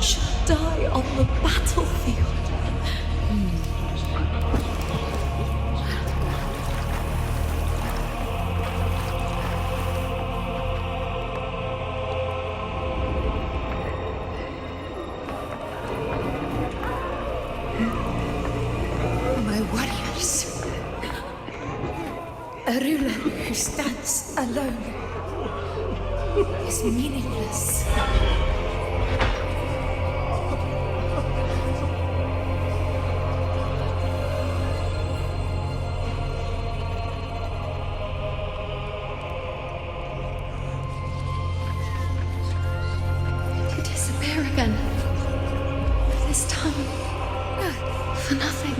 Should die on the battlefield. My warriors. A ruler who stands alone is meaningless. To disappear again. This time. For nothing.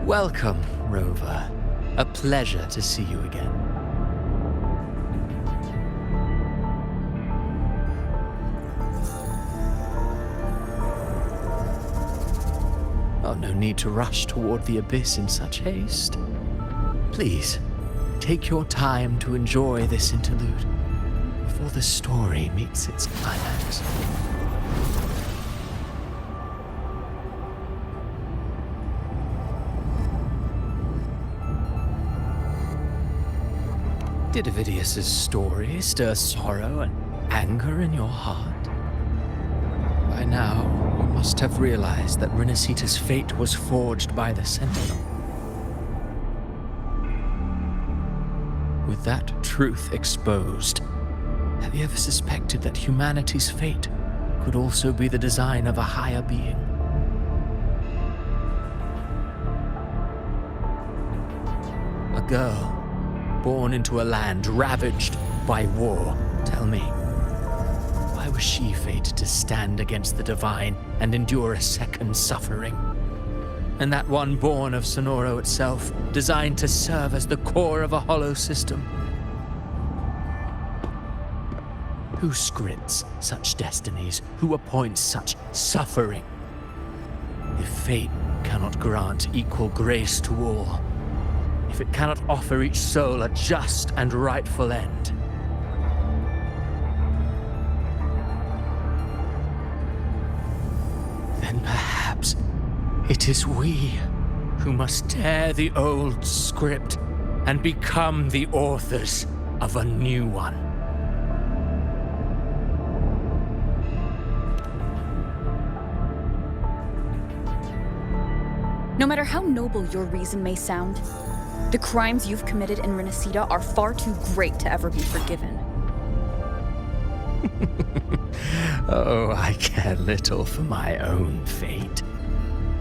Welcome, Rover. A pleasure to see you again. Oh, no need to rush toward the abyss in such haste. Please, take your time to enjoy this interlude before the story meets its climax. Did Avidius's story stir sorrow and anger in your heart? By now, you must have realized that Rinascita's fate was forged by the Sentinel. With that truth exposed, have you ever suspected that humanity's fate could also be the design of a higher being? A girl born into a land ravaged by war. Tell me, why was she fated to stand against the divine and endure a second suffering? And that one born of Sonoro itself, designed to serve as the core of a hollow system? Who scripts such destinies? Who appoints such suffering? If fate cannot grant equal grace to all, if it cannot offer each soul a just and rightful end, then perhaps it is we who must tear the old script and become the authors of a new one. No matter how noble your reason may sound, the crimes you've committed in Rinascita are far too great to ever be forgiven. Oh, I care little for my own fate.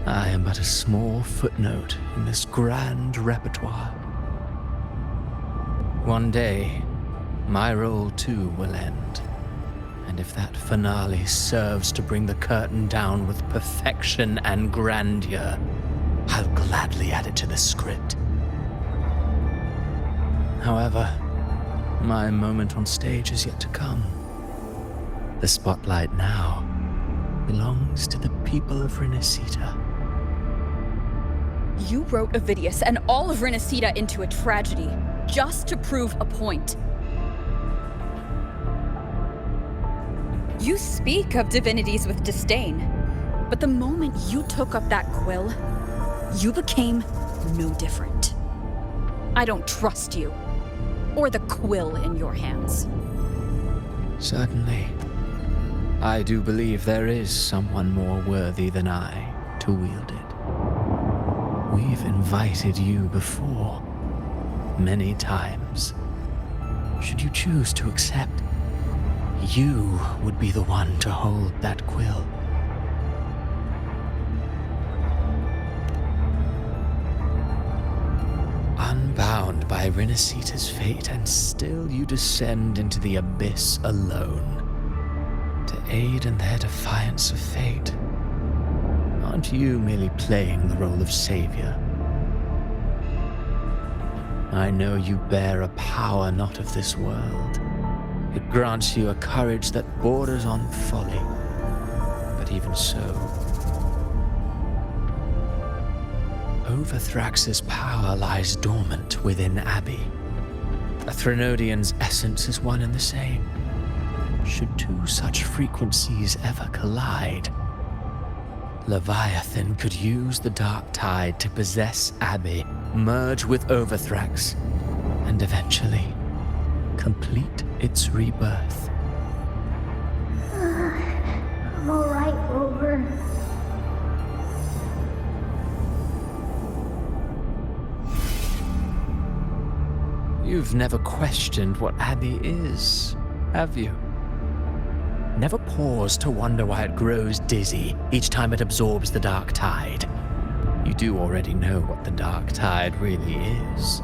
I am but a small footnote in this grand repertoire. One day, my role too will end. And if that finale serves to bring the curtain down with perfection and grandeur, I'll gladly add it to the script. However, my moment on stage is yet to come. The spotlight now belongs to the people of Rinascita. You wrote Avidius and all of Rinascita into a tragedy, just to prove a point. You speak of divinities with disdain, but the moment you took up that quill, you became no different. I don't trust you, or the quill in your hands. Certainly. I do believe there is someone more worthy than I to wield it. We've invited you before, many times. Should you choose to accept, you would be the one to hold that quill. Unbound by Rinascita's fate, and still you descend into the abyss alone, to aid in their defiance of fate. Aren't you merely playing the role of savior? I know you bear a power not of this world. It grants you a courage that borders on folly. But even so, Overthrax's power lies dormant within Abby. A Threnodian's essence is one and the same. Should two such frequencies ever collide, Leviathan could use the dark tide to possess Abby, merge with Overthrax, and eventually complete its rebirth. I'm alright, Rover. You've never questioned what Abby is, have you? Never paused to wonder why it grows dizzy each time it absorbs the dark tide. You do already know what the dark tide really is.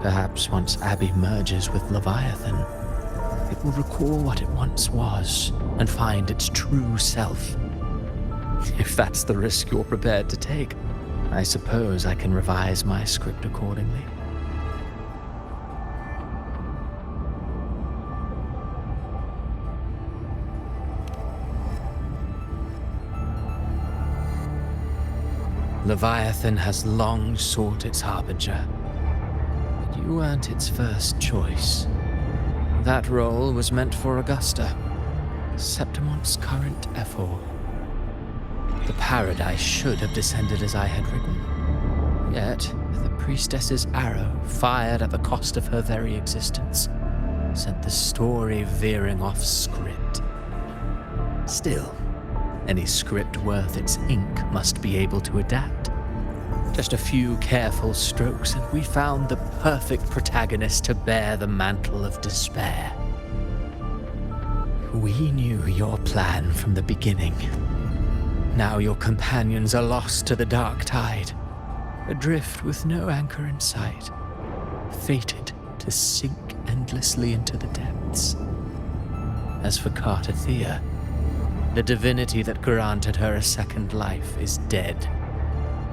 Perhaps once Abby merges with Leviathan, it will recall what it once was and find its true self. If that's the risk you're prepared to take, I suppose I can revise my script accordingly. Leviathan has long sought its harbinger, but you weren't its first choice. That role was meant for Augusta, Septimon's current ephor. The paradise should have descended as I had written. Yet, the priestess's arrow, fired at the cost of her very existence, sent the story veering off script. Still, any script worth its ink must be able to adapt. Just a few careful strokes, and we found the perfect protagonist to bear the mantle of despair. We knew your plan from the beginning. Now your companions are lost to the dark tide, adrift with no anchor in sight, fated to sink endlessly into the depths. As for Cartathea, the divinity that granted her a second life is dead.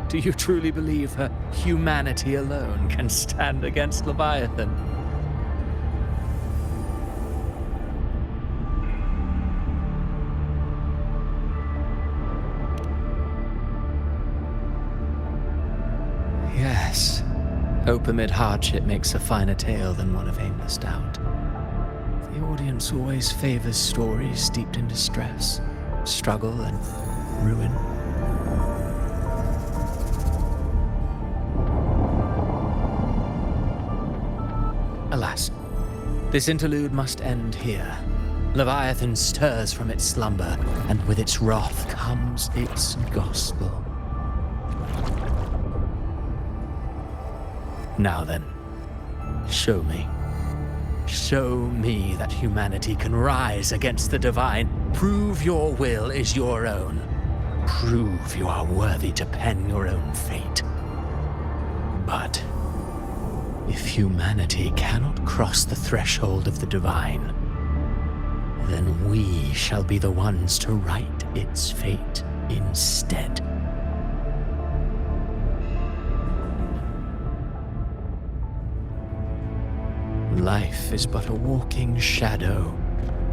Do you truly believe her humanity alone can stand against Leviathan? Yes, hope amid hardship makes a finer tale than one of aimless doubt. The audience always favors stories steeped in distress, struggle, and ruin. Alas, this interlude must end here. Leviathan stirs from its slumber, and with its wrath comes its gospel. Now then, show me. Show me that humanity can rise against the divine. Prove your will is your own. Prove you are worthy to pen your own fate. But if humanity cannot cross the threshold of the divine, then we shall be the ones to write its fate instead. Life is but a walking shadow,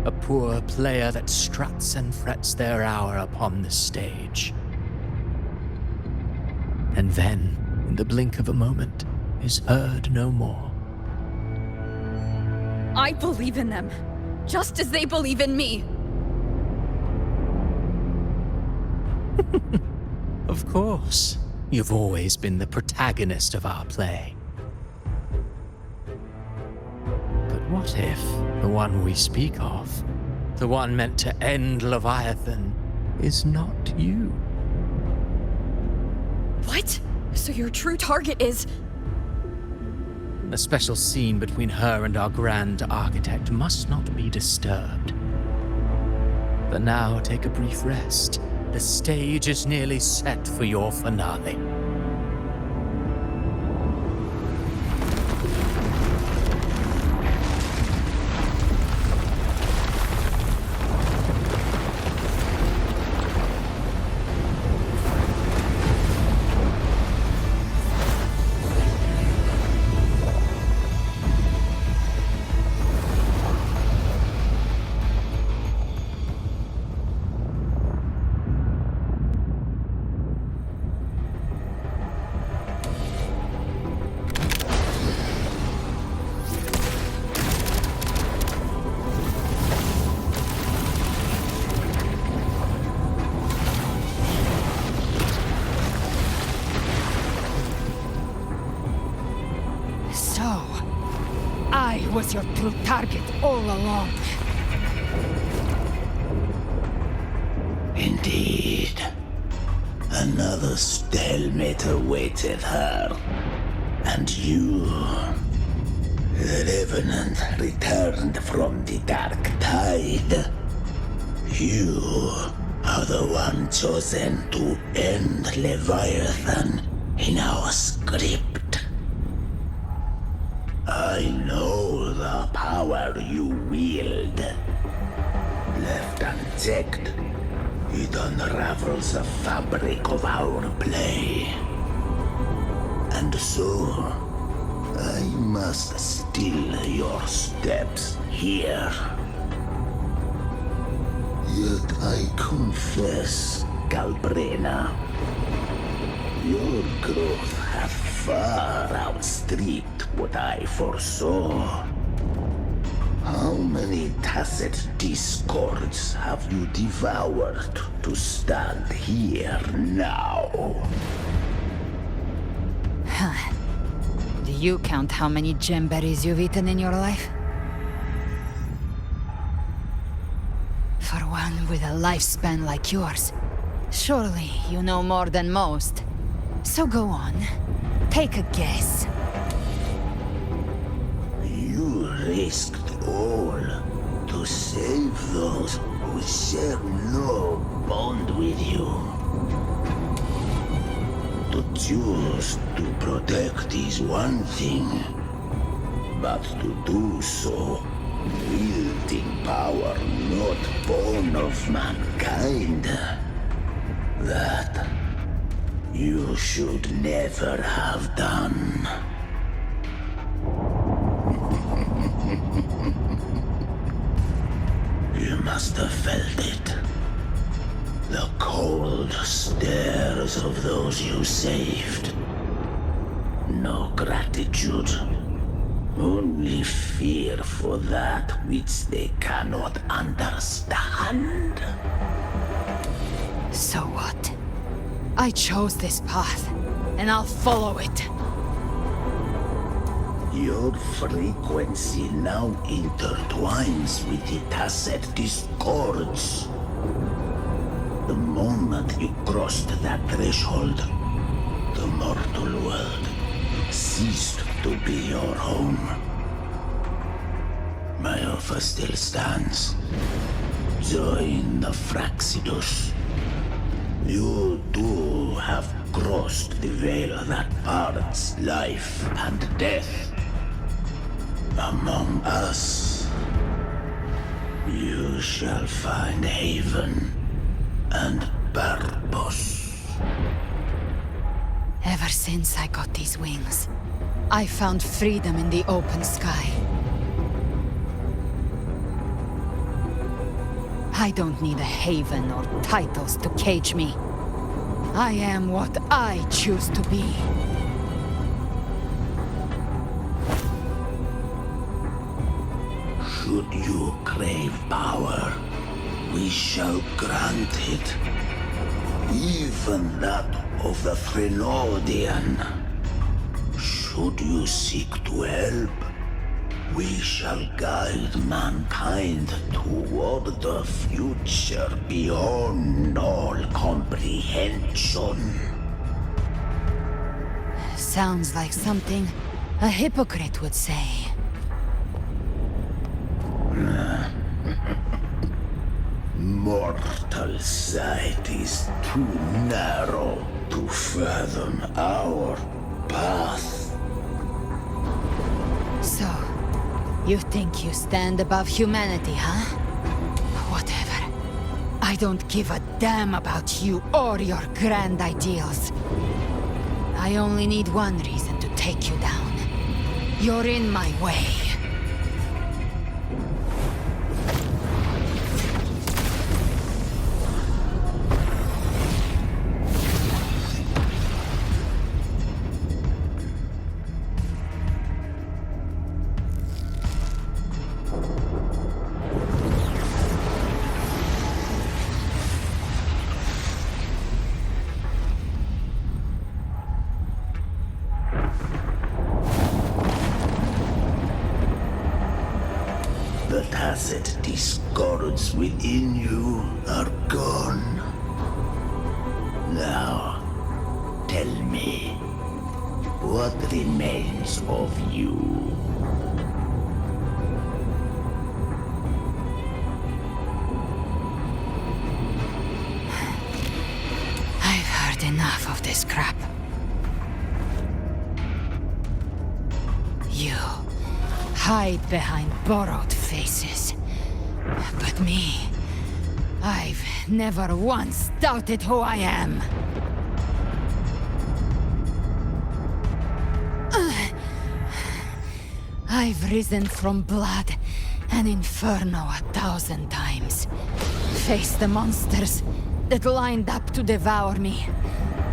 a poor player that struts and frets their hour upon the stage. And then, in the blink of a moment, is heard no more. I believe in them, just as they believe in me. Of course, you've always been the protagonist of our play. What if the one we speak of, the one meant to end Leviathan, is not you? What? So your true target is... The special scene between her and our grand architect must not be disturbed. But now take a brief rest. The stage is nearly set for your finale. I was your true target all along. Indeed. Another stalemate awaited her. And you, the Revenant returned from the dark tide. You are the one chosen to end Leviathan in our script. I know the power you wield. Left unchecked, it unravels the fabric of our play. And so, I must still your steps here. Yet I confess, Galbrena, your growth hath far outstripped what I foresaw. How many tacit discords have you devoured to stand here now? Huh. Do you count how many gemberries you've eaten in your life? For one with a lifespan like yours, surely you know more than most. So go on, take a guess. You risked all to save those who share no bond with you. To choose to protect is one thing, but to do so wielding power not born of mankind, that you should never have done. You must have felt it. The cold stares of those you saved. No gratitude. Only fear for that which they cannot understand. So what? I chose this path, and I'll follow it. Your frequency now intertwines with the tacit discords. The moment you crossed that threshold, the mortal world ceased to be your home. My offer still stands. Join the Fraxidus. You too have crossed the veil that parts life and death. Among us, you shall find haven and purpose. Ever since I got these wings, I found freedom in the open sky. I don't need a haven or titles to cage me. I am what I choose to be. Should you crave power, we shall grant it. Even that of the Threnodian. Should you seek to help, we shall guide mankind toward the future beyond all comprehension. Sounds like something a hypocrite would say. Mortal sight is too narrow to fathom our path. So, you think you stand above humanity, huh? Whatever. I don't give a damn about you or your grand ideals. I only need one reason to take you down. You're in my way. The tacit discords within you are gone. Now, tell me, what remains of you? I've heard enough of this crap. You hide behind borrowed faces. But me, I've never once doubted who I am. I've risen from blood and inferno 1,000 times. Faced the monsters that lined up to devour me,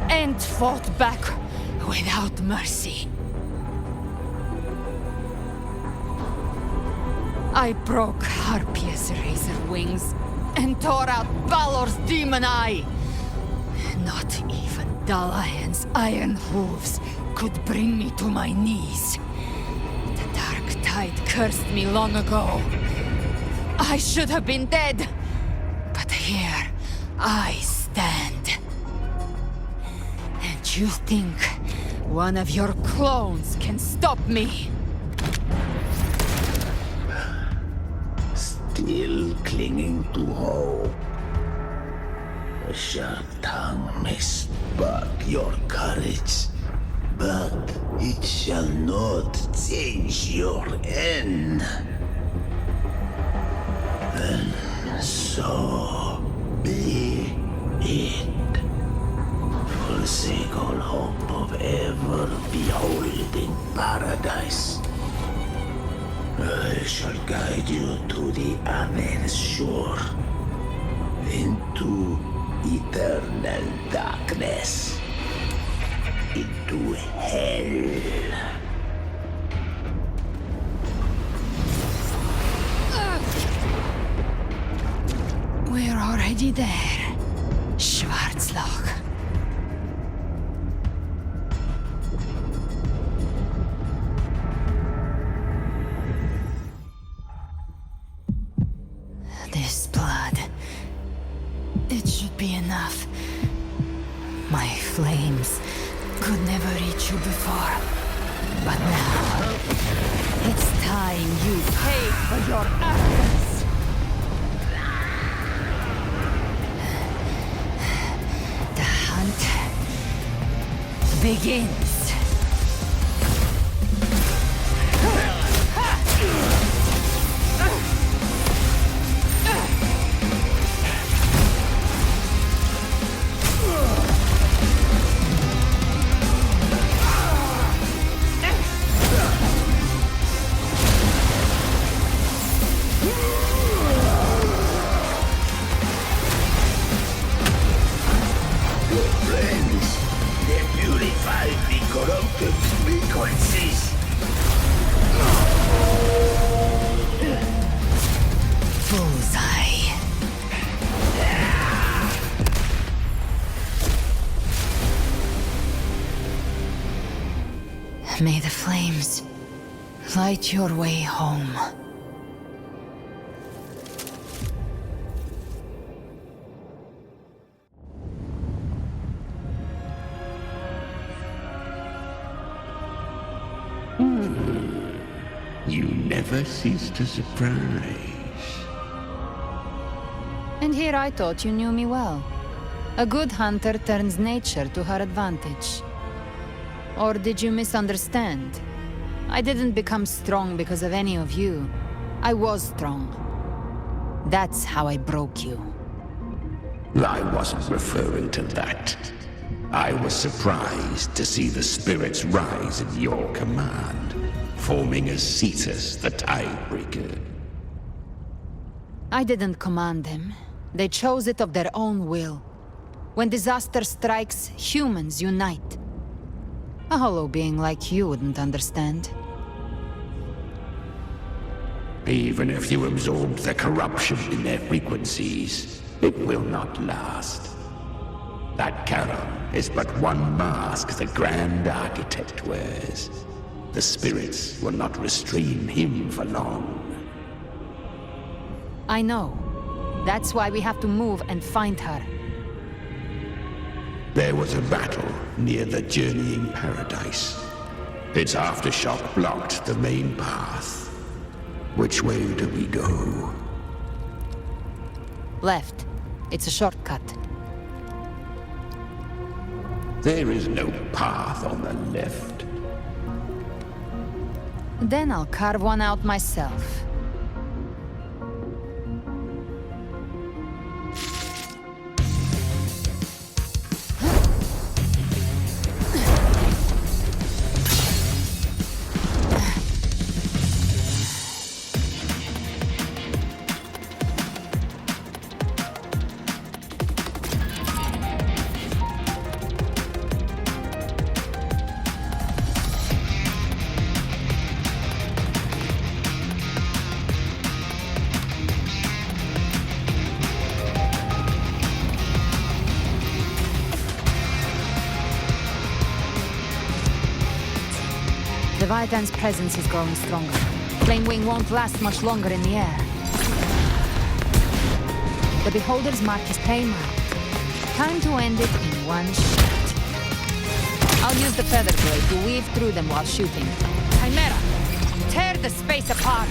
and fought back without mercy. I broke Harpia's razor wings and tore out Balor's demon eye. Not even Dalahan's iron hooves could bring me to my knees. The dark tide cursed me long ago. I should have been dead, but here I stand. And you think one of your clones can stop me? Still clinging to hope. A sharp tongue may spark your courage, but it shall not change your end. And so be it. Forsake all hope of ever beholding paradise. I shall guide you to the other shore, into eternal darkness, into hell. We're already there, Schwarzloch. This blood, it should be enough. My flames could never reach you before, but now it's time you pay for your actions. The hunt begins. May the flames light your way home. You never cease to surprise. And here I thought you knew me well. A good hunter turns nature to her advantage. Or did you misunderstand? I didn't become strong because of any of you. I was strong. That's how I broke you. I wasn't referring to that. I was surprised to see the spirits rise at your command, forming as Cetus the Tidebreaker. I didn't command them. They chose it of their own will. When disaster strikes, humans unite. A hollow being like you wouldn't understand. Even if you absorbed the corruption in their frequencies, it will not last. That Charon is but one mask the Grand Architect wears. The spirits will not restrain him for long. I know. That's why we have to move and find her. There was a battle near the Journeying Paradise. Its aftershock blocked the main path. Which way do we go? Left. It's a shortcut. There is no path on the left. Then I'll carve one out myself. Leviathan's presence is growing stronger. Flame Wing won't last much longer in the air. The Beholder's mark is paying out. Time to end it in one shot. I'll use the feather blade to weave through them while shooting. Chimera, tear the space apart!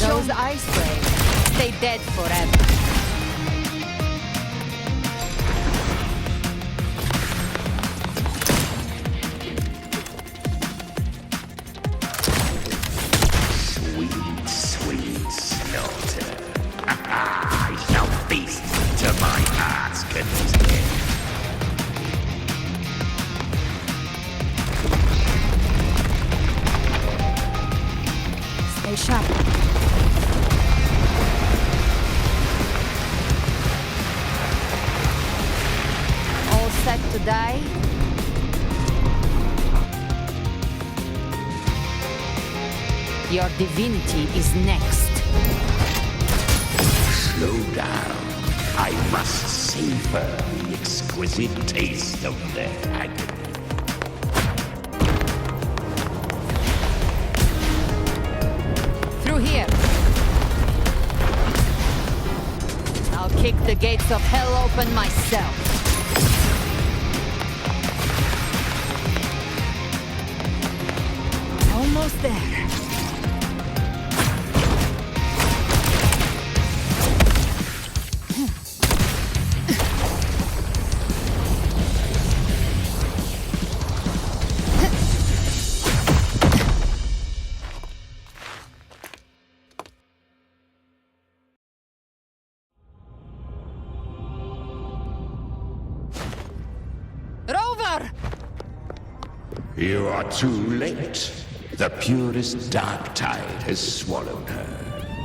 Those ice blades stay dead forever. Sweet, sweet slaughter. I shall feast to my heart's content. Stay sharp. All set to die? Your divinity is next. Slow down. I must savor the exquisite taste of their agony. Through here. I'll kick the gates of hell open myself. Almost there. Rover! You are too late. The purest dark tide has swallowed her,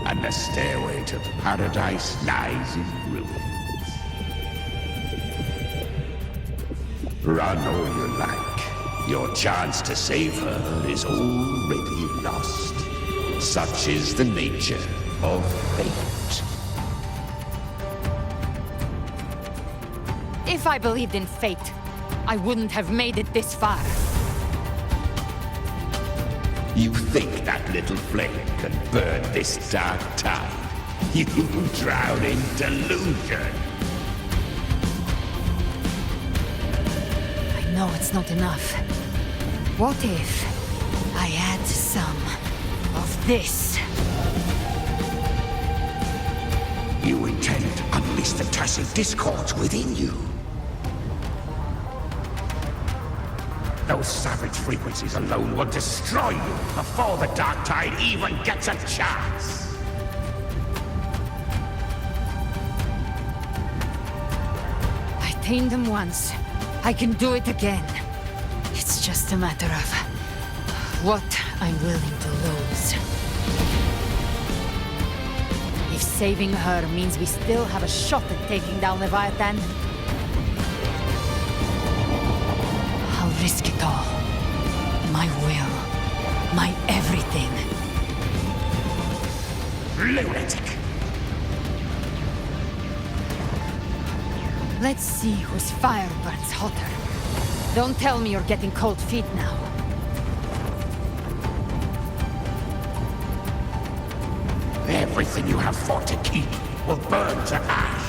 and the stairway to paradise lies in ruins. Run all you like. Your chance to save her is already lost. Such is the nature of fate. If I believed in fate, I wouldn't have made it this far. You think that little flame can burn this dark tide? You drown in delusion. I know it's not enough. What if I add some of this? You intend to unleash the tacit discords within you. Those savage frequencies alone will destroy you before the dark tide even gets a chance. I tamed them once. I can do it again. It's just a matter of what I'm willing to lose. If saving her means we still have a shot at taking down Leviathan, I'll risk it all. My will. My everything. Lunatic! Let's see whose fire burns hotter. Don't tell me you're getting cold feet now. Everything you have fought to keep will burn to ash.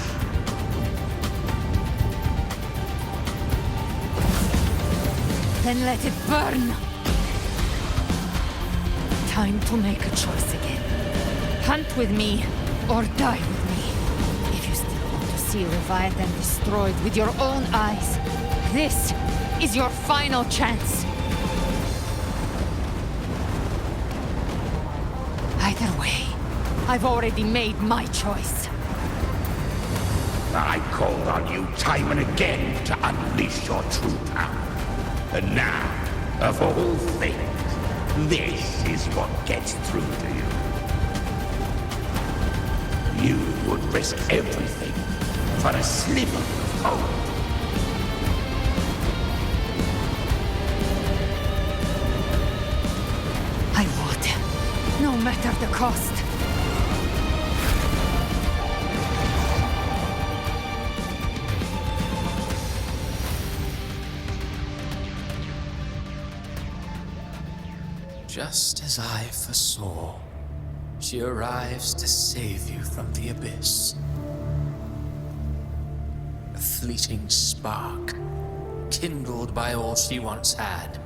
Then let it burn! Time to make a choice again. Hunt with me, or die with me. If you still want to see Leviathan destroyed with your own eyes, this is your final chance. Either way, I've already made my choice. I called on you time and again to unleash your true power. And now, of all things, this is what gets through to you. You would risk everything for a sliver of hope. I would, no matter the cost. Just as I foresaw, she arrives to save you from the abyss. A fleeting spark, kindled by all she once had,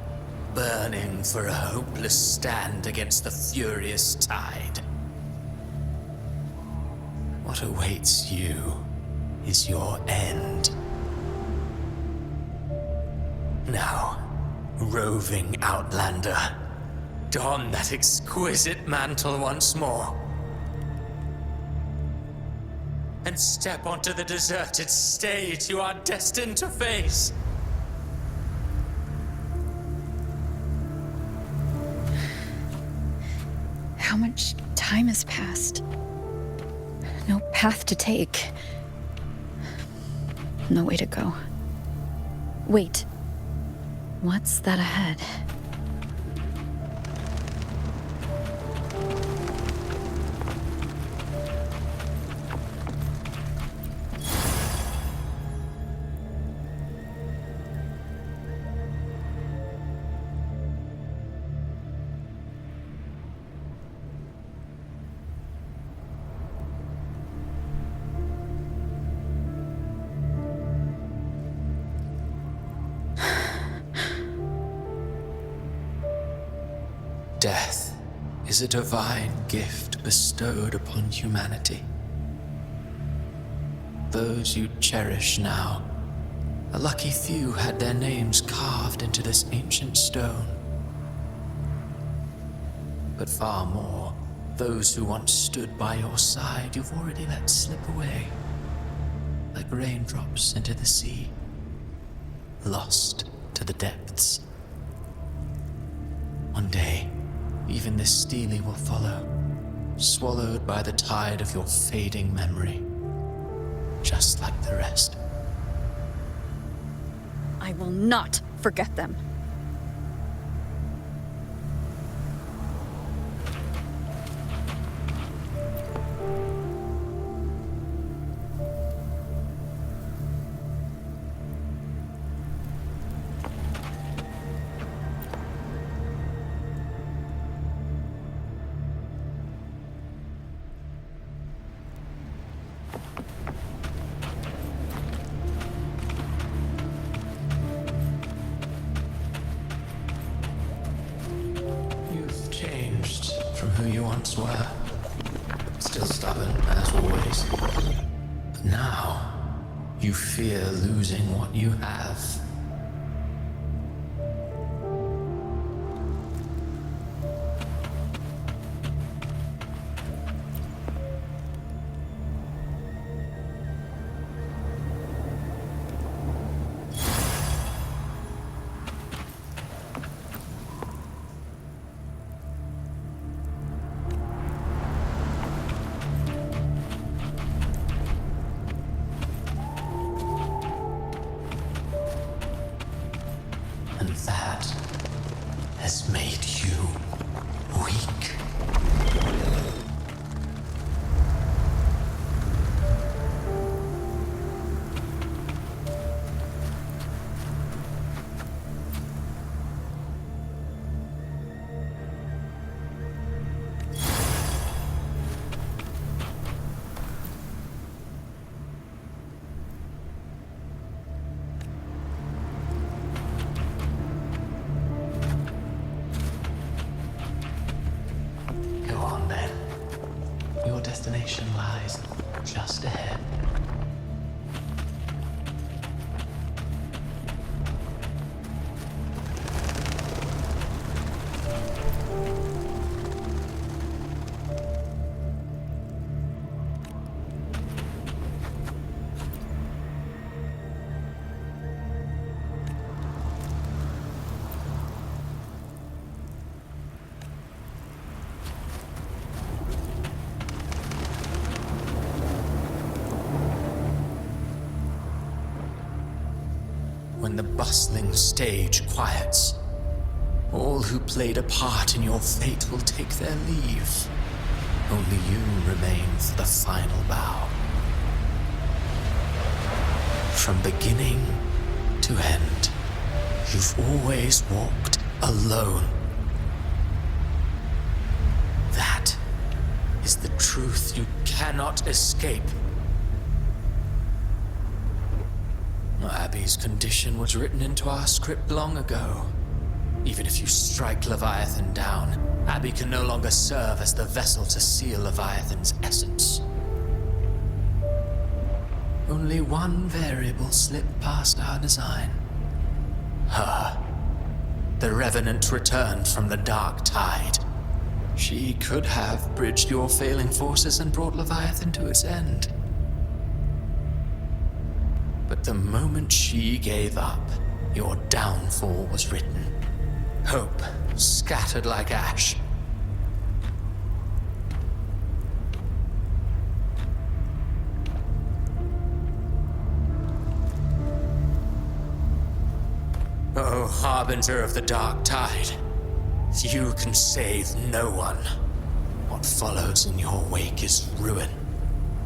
burning for a hopeless stand against the furious tide. What awaits you is your end. Now, roving outlander, don that exquisite mantle once more. And step onto the deserted stage you are destined to face. How much time has passed? No path to take. No way to go. Wait. What's that ahead? Death is a divine gift bestowed upon humanity. Those you cherish now, a lucky few had their names carved into this ancient stone. But far more, those who once stood by your side you've already let slip away, like raindrops into the sea, lost to the depths. One day, even this stele will follow, swallowed by the tide of your fading memory, just like the rest. I will not forget them. From who you once were. Still stubborn, as always. But now, you fear losing what you have. when the bustling stage quiets, all who played a part in your fate will take their leave. Only you remain for the final bow. From beginning to end, you've always walked alone. That is the truth you cannot escape. Abby's condition was written into our script long ago. Even if you strike Leviathan down, Abby can no longer serve as the vessel to seal Leviathan's essence. Only one variable slipped past our design. Her. The Revenant returned from the Dark Tide. She could have bridged your failing forces and brought Leviathan to its end. But the moment she gave up, your downfall was written. Hope scattered like ash. Oh, harbinger of the Dark Tide, you can save no one. What follows in your wake is ruin,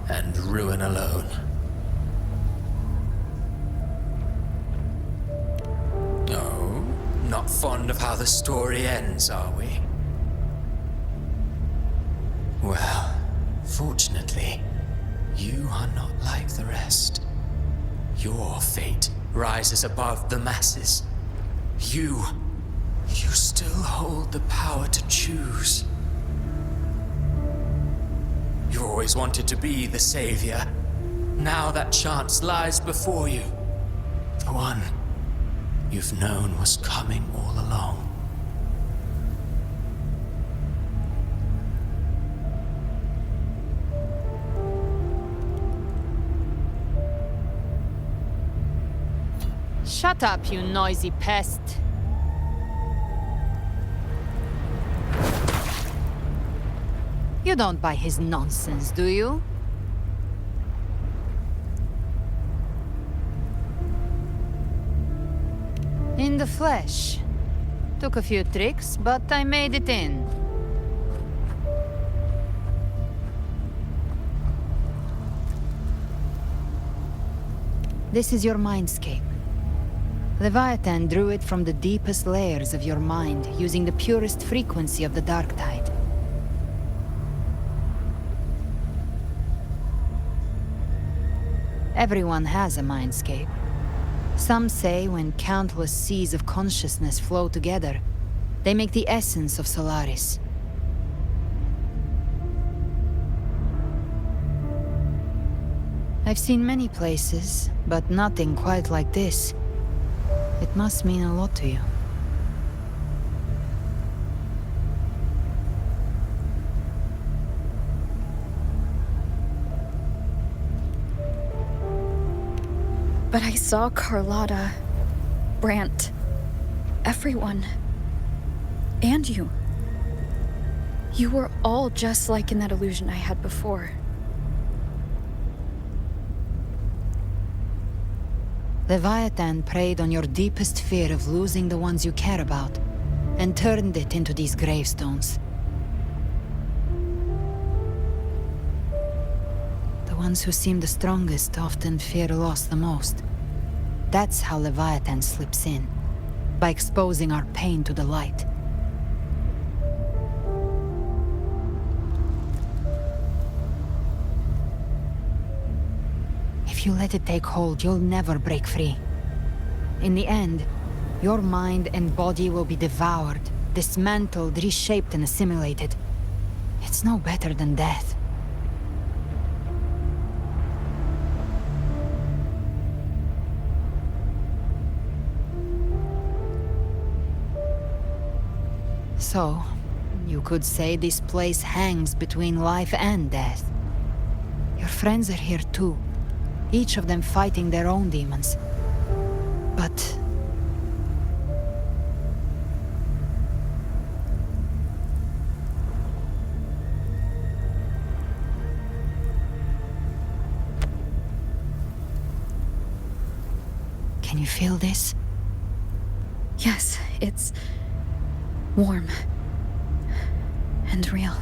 and ruin alone. Oh, not fond of how the story ends, are we? Well, fortunately, you are not like the rest. Your fate rises above the masses. You still hold the power to choose. You always wanted to be the savior. Now that chance lies before you. The one you've known was coming all along. Shut up, you noisy pest. You don't buy his nonsense, do you? In the flesh. Took a few tricks, but I made it in. This is your mindscape. Leviathan drew it from the deepest layers of your mind, using the purest frequency of the Dark Tide. Everyone has a mindscape. Some say when countless seas of consciousness flow together, they make the essence of Solaris. I've seen many places, but nothing quite like this. It must mean a lot to you. But I saw Carlotta, Brant, everyone. And you. You were all just like in that illusion I had before. Leviathan preyed on your deepest fear of losing the ones you care about, and turned it into these gravestones. The ones who seem the strongest often fear loss the most. That's how Leviathan slips in, by exposing our pain to the light. If you let it take hold, you'll never break free. In the end, your mind and body will be devoured, dismantled, reshaped, and assimilated. It's no better than death. So, you could say this place hangs between life and death. Your friends are here too, each of them fighting their own demons. But Can you feel this? Yes, it's warm and real.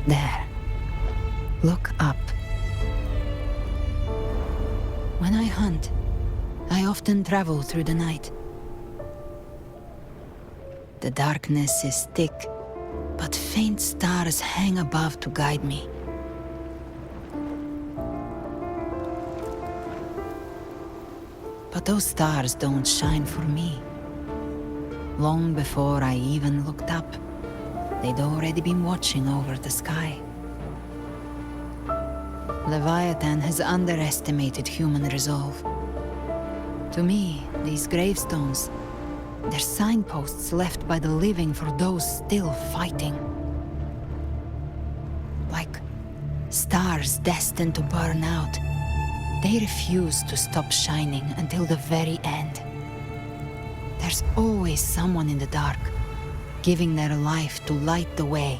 There. Look up. When I hunt, I often travel through the night. The darkness is thick, but faint stars hang above to guide me. But those stars don't shine for me. Long before I even looked up, they'd already been watching over the sky. Leviathan has underestimated human resolve. To me, these gravestones, they're signposts left by the living for those still fighting. Like stars destined to burn out, they refuse to stop shining until the very end. There's always someone in the dark, giving their life to light the way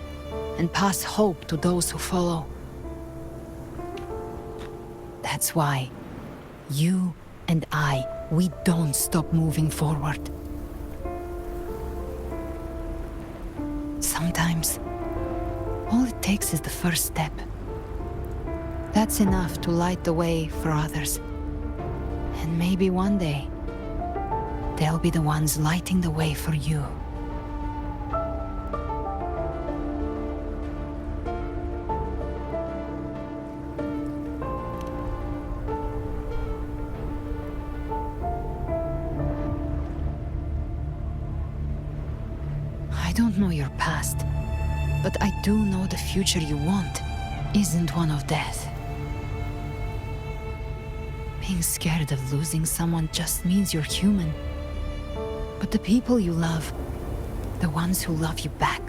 and pass hope to those who follow. That's why you and I, we don't stop moving forward. Sometimes, all it takes is the first step. That's enough to light the way for others. And maybe one day, they'll be the ones lighting the way for you. I don't know your past, but I do know the future you want isn't one of death. Being scared of losing someone just means you're human. But the people you love, the ones who love you back,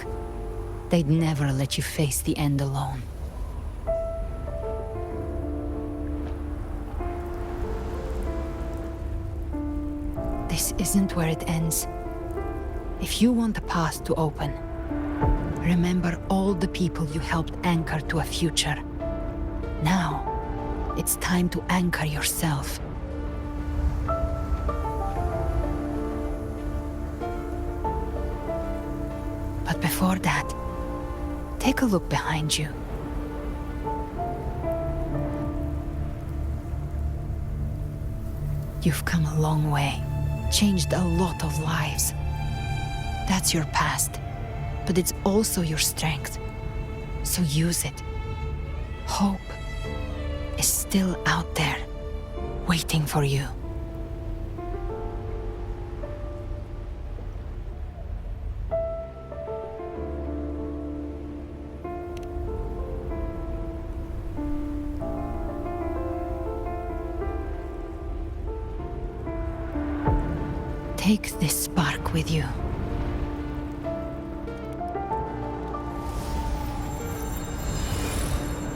they'd never let you face the end alone. This isn't where it ends. If you want a path to open, remember all the people you helped anchor to a future. Now, it's time to anchor yourself. But before that, take a look behind you. You've come a long way, changed a lot of lives. That's your past, but it's also your strength. So use it. Hope is still out there, waiting for you. Take this spark with you.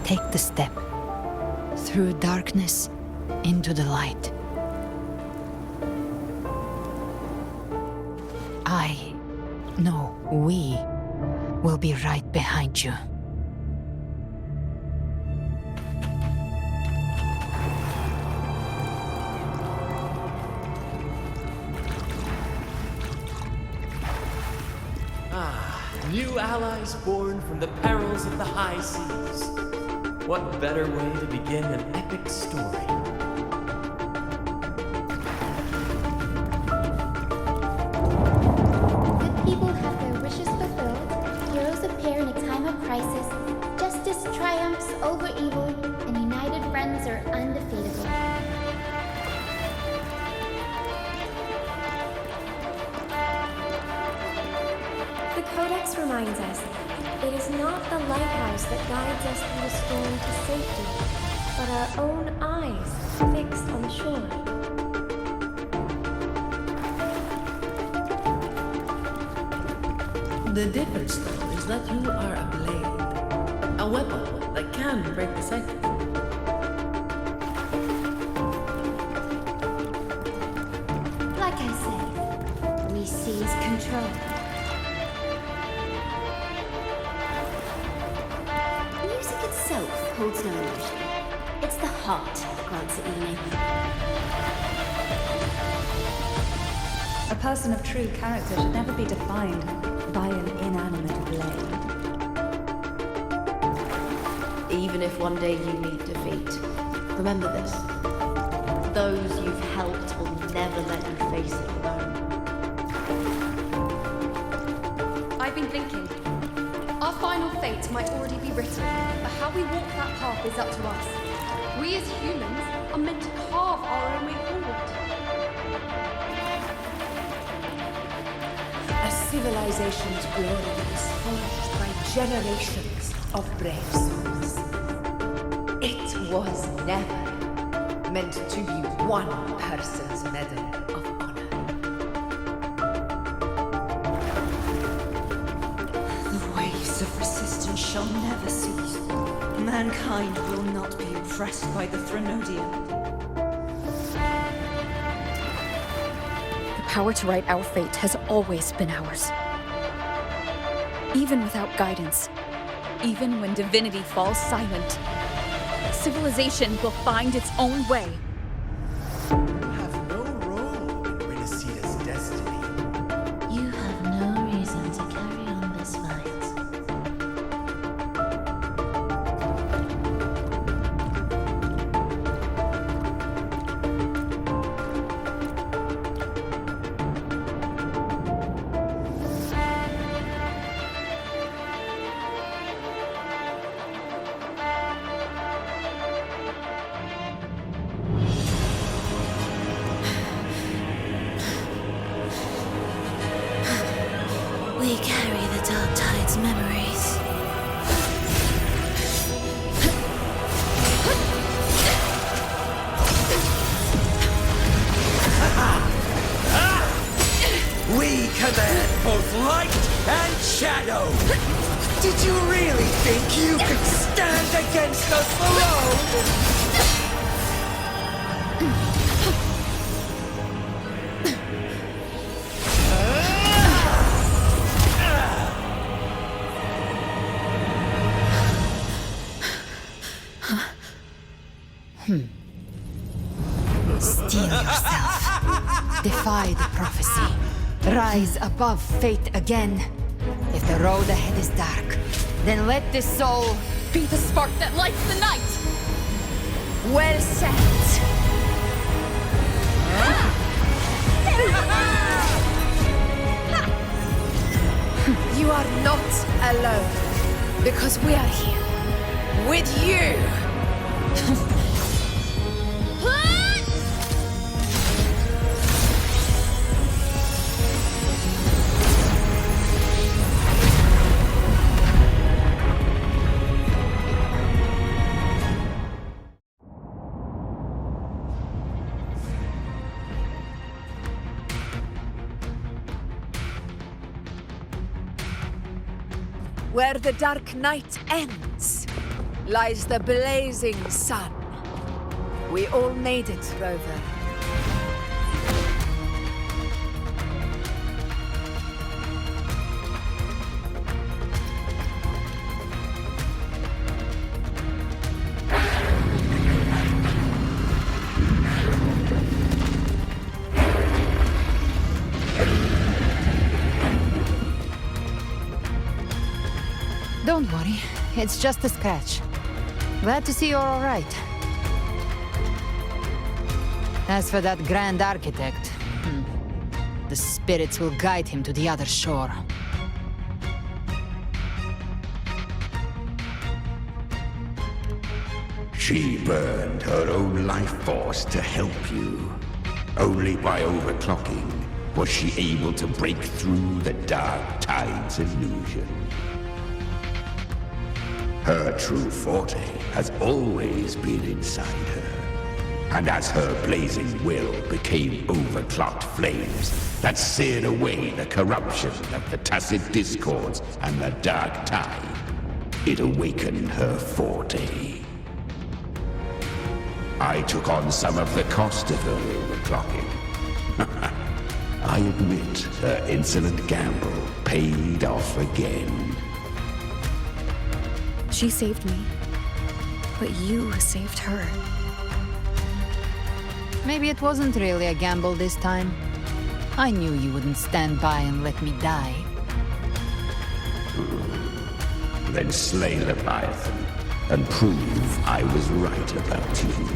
Take the step through darkness into the light. We will be right behind you. New allies born from the perils of the high seas. What better way to begin an epic story? Good people have their wishes fulfilled, heroes appear in a time of crisis, justice triumphs over evil, and united friends are undefeatable. The Codex reminds us, it is not the lighthouse that guides us through the storm to safety, but our own eyes fixed on the shore. The difference, though, is that you are a blade. A weapon that can break the cycle. Like I said, we seize control. itself holds no emotion. It's the heart that grants it meaning. A person of true character should never be defined by an inanimate blade. Even if one day you meet defeat, remember this. Those you've helped will never let you face it alone. I've been thinking. Our final fate might already be written, but how we walk that path is up to us. We as humans are meant to carve our own way forward. A civilization's glory is forged by generations of brave souls. It was never meant to be one person's medal of honor. The waves of resistance shall never cease. Mankind will not be oppressed by the Threnodian. The power to write our fate has always been ours. Even without guidance, even when divinity falls silent, civilization will find its own way. Have no role in Rinascita's destiny. You have no reason to carry on this fight. We carry the Dark Tide's memories. We command both light and shadow! Did you really think you could stand against us alone? Steel yourself. Defy the prophecy. Rise above fate again. If the road ahead is dark, then let this soul Be the spark that lights the night! Well said. You are not alone, because we are here with you. Where the dark night ends, lies the blazing sun. We all made it, Rover. Don't worry, it's just a scratch. Glad to see you're all right. As for that Grand Architect, the spirits will guide him to the other shore. She burned her own life force to help you. Only by overclocking was she able to break through the Dark Tide's illusion. Her true forte has always been inside her. And as her blazing will became overclocked flames that seared away the corruption of the Tacit Discords and the Dark Tide, it awakened her forte. I took on some of the cost of her overclocking. I admit her insolent gamble paid off again. She saved me. But you saved her. Maybe it wasn't really a gamble this time. I knew you wouldn't stand by and let me die. Then slay Leviathan and prove I was right about you.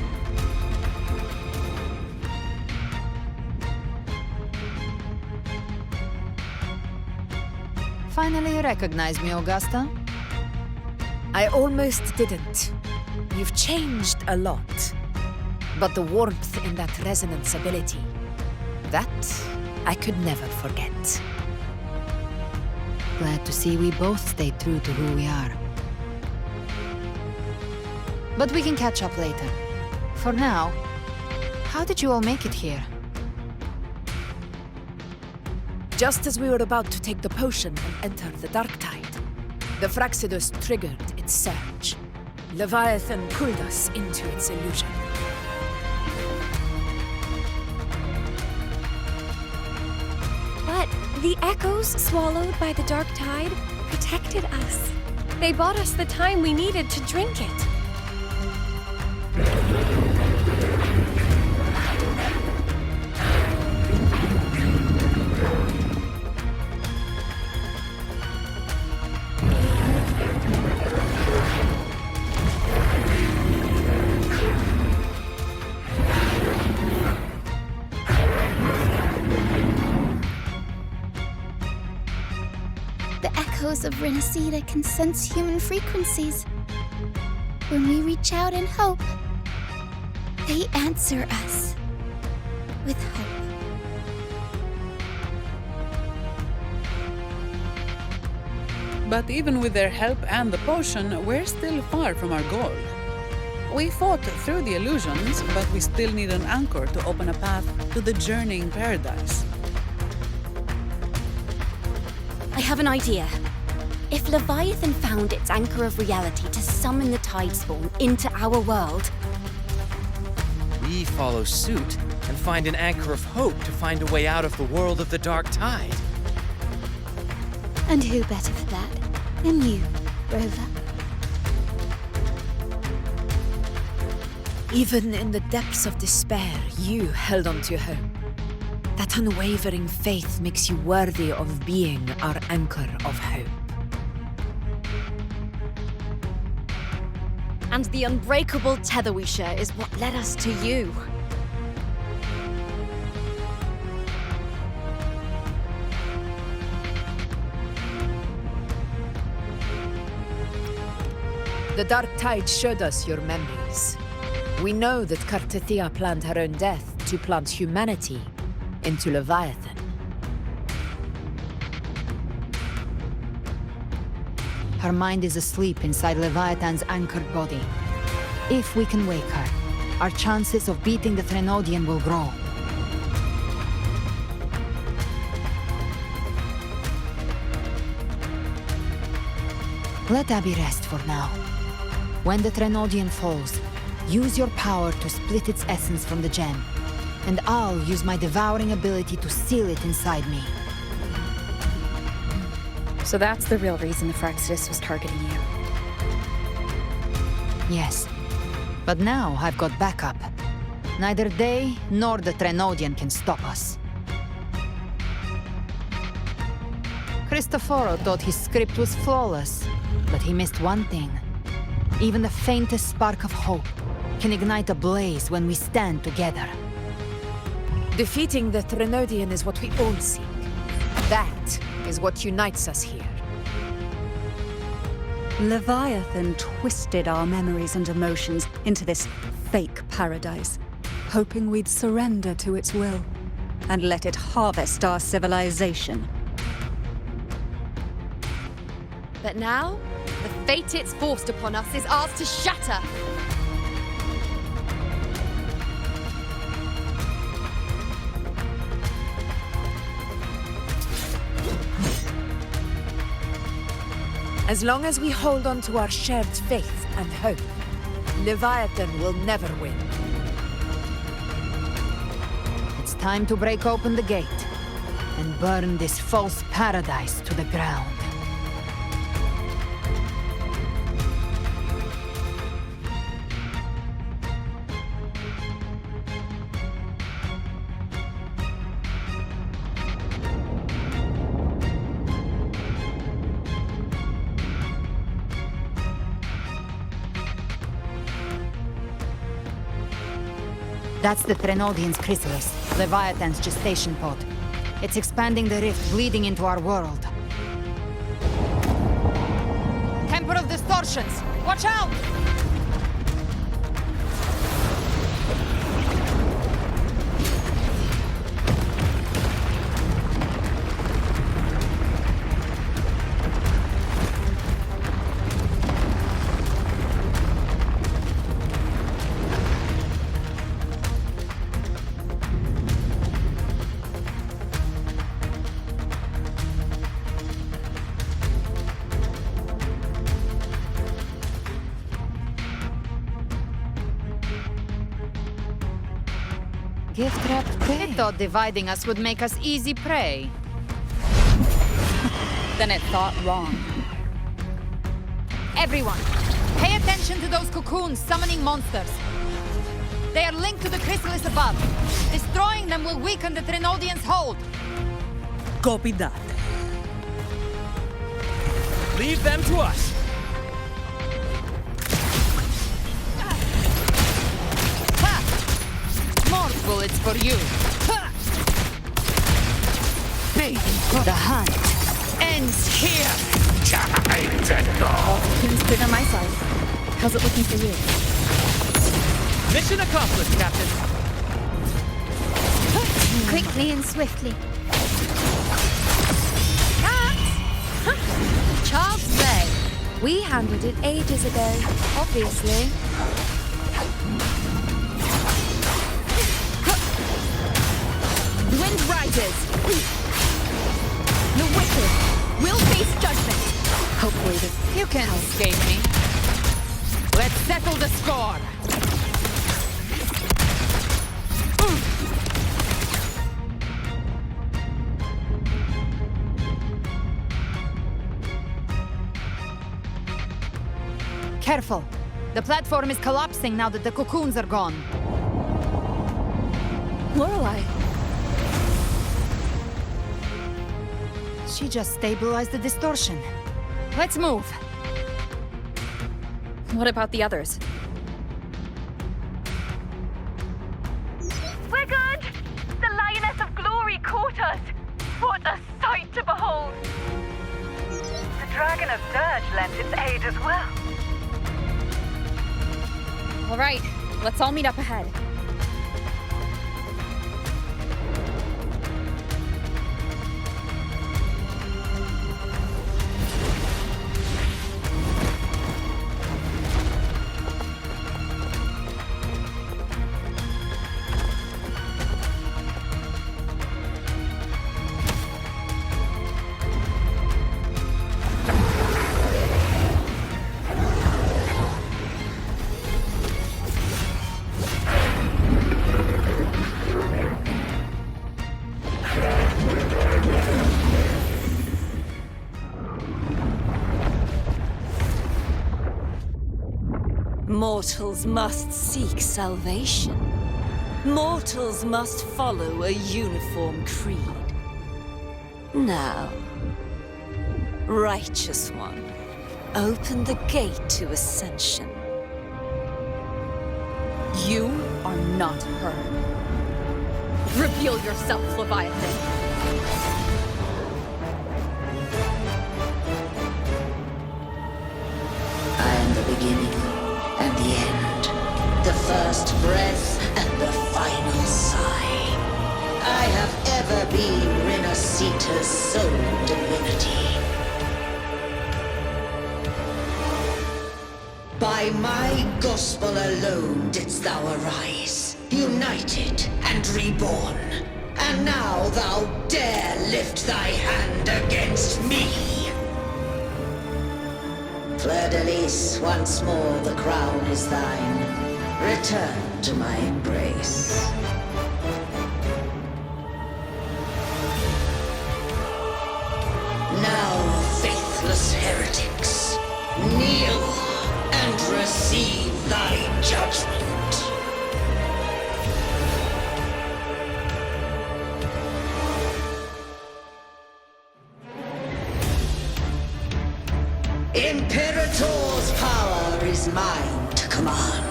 Finally you recognize me, Augusta? I almost didn't. You've changed a lot. But the warmth in that resonance ability, that I could never forget. Glad to see we both stayed true to who we are. But we can catch up later. For now, how did you all make it here? Just as we were about to take the potion and enter the dark tide, the Fraxidus triggered its surge. Leviathan pulled us into its illusion. But the echoes swallowed by the dark tide protected us. They bought us the time we needed to drink it. The echoes of Rinascita can sense human frequencies. When we reach out in hope, they answer us with hope. But even with their help and the potion, we're still far from our goal. We fought through the illusions, but we still need an anchor to open a path to the journeying paradise. I have an idea. If Leviathan found its anchor of reality to summon the Tidespawn into our world, We follow suit and find an anchor of hope to find a way out of the world of the dark tide. And who better for that than you, Rover? Even in the depths of despair, you held on to hope. That unwavering faith makes you worthy of being our anchor of hope. And the unbreakable tether we share is what led us to you. The dark tide showed us your memories. We know that Kartithia planned her own death to plant humanity into Leviathan. Her mind is asleep inside Leviathan's anchored body. If we can wake her, our chances of beating the Threnodian will grow. Let Abby rest for now. When the Threnodian falls, use your power to split its essence from the gem, and I'll use my devouring ability to seal it inside me. So that's the real reason the Fraxidus was targeting you. Yes. But now I've got backup. Neither they nor the Threnodian can stop us. Cristoforo thought his script was flawless, but he missed one thing. Even the faintest spark of hope can ignite a blaze when we stand together. Defeating the Threnodian is what we all seek. That is what unites us here. Leviathan twisted our memories and emotions into this fake paradise, hoping we'd surrender to its will and let it harvest our civilization. But now, the fate it's forced upon us is ours to shatter. As long as we hold on to our shared faith and hope, Leviathan will never win. It's time to break open the gate and burn this false paradise to the ground. That's the Threnodian's chrysalis, Leviathan's gestation pod. It's expanding the rift, bleeding into our world. Temporal distortions! Watch out! Gift wrapped prey. It thought dividing us would make us easy prey. Then it thought wrong. Everyone, pay attention to those cocoons summoning monsters. They are linked to the chrysalis above. Destroying them will weaken the Threnodian's hold. Copy that. Leave them to us. More bullets for you. The hunt ends here. Cocoon's cleared on my side. How's it looking for you? Mission accomplished, Captain. Quickly and swiftly. Child's play. We handled it ages ago, obviously. The wind rises. The wicked will face judgment. Hopefully this... You can't escape me. Let's settle the score. Careful. The platform is collapsing now that the cocoons are gone. Lorelei. She just stabilized the distortion. Let's move. What about the others? We're good! The Lioness of Glory caught us! What a sight to behold! The Dragon of Dirge lent its aid as well. All right, let's all meet up ahead. Mortals must seek salvation. Mortals must follow a uniform creed. Now, Righteous One, open the gate to ascension. You are not her. Reveal yourself, Leviathan. I am the beginning and the end, the first breath and the final sigh. I have ever been Rinascita's sole divinity. By my gospel alone didst thou arise, united and reborn. And now thou dare lift thy hand against me. Fleur-de-Lis, once more the crown is thine. Return to my embrace. Now, faithless heretics, kneel and receive thy judgment. Imperator's power is mine to command.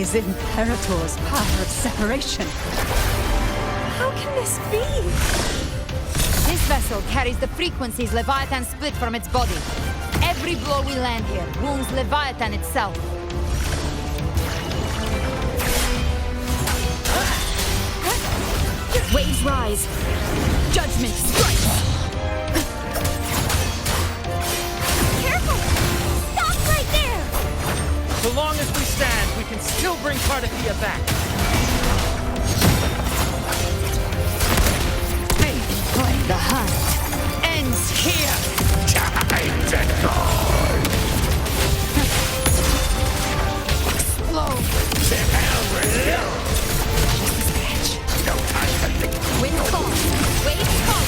is Imperator's power of separation. How can this be? This vessel carries the frequencies Leviathan split from its body. Every blow we land here wounds Leviathan itself. Waves rise. Judgment strikes! Careful! Stop right there! So long as we stand, we can still bring Cardathia back. The hunt ends here! Time to go! Explode! To hell with you! No time to think. Wind falls! Waves fall!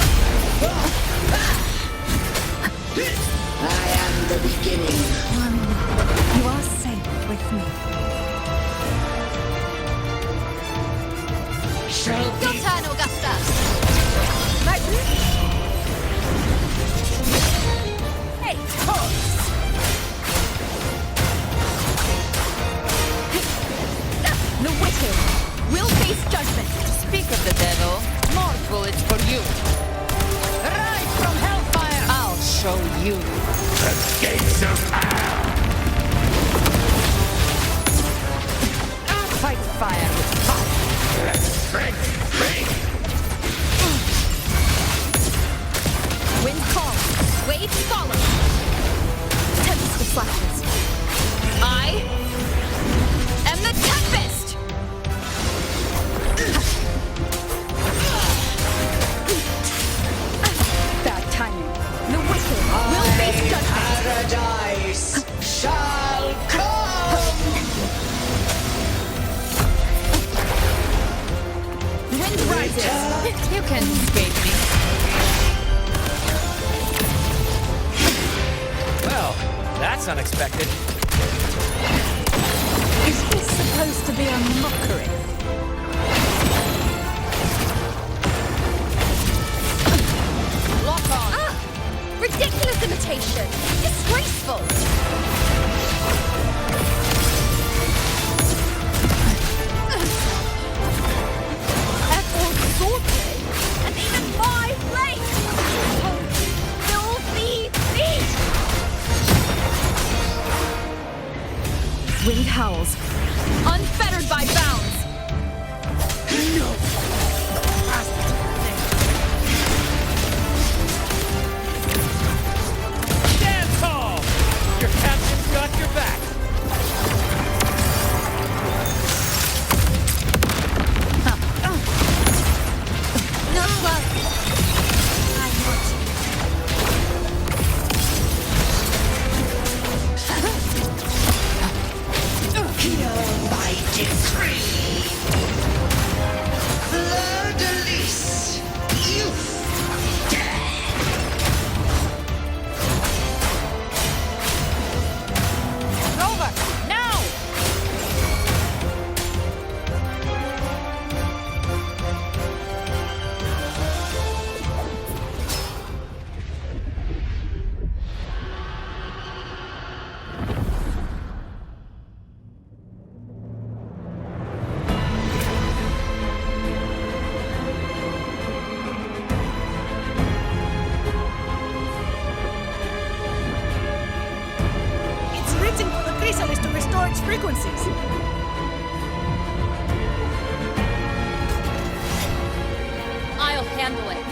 I am the beginning. You are safe with me. Your turn, Augusta! Hey, horse! The wicked will face judgment. Speak of the devil, more bullets for you. Rise from hellfire! I'll show you. The gates of hell! Fight fire with fire. Let's strength free! Wind calls, waves follow. Tempest of flashes. I am the Tempest! Bad timing. The wicked will face judgment. Paradise shall come! Wind rises. You can escape me. Well, that's unexpected. Is this supposed to be a mockery? Lock on. Ridiculous imitation! Disgraceful! At all sorted. And even my blade! Filthy feet! Wind howls, unfettered by bounds. No! Stand tall! Your captain's got your back. Not well. I want Here by decree. Fleur-de-lis, you Rover, now! It's written for the chrysalis to restore its frequencies. I'll handle it.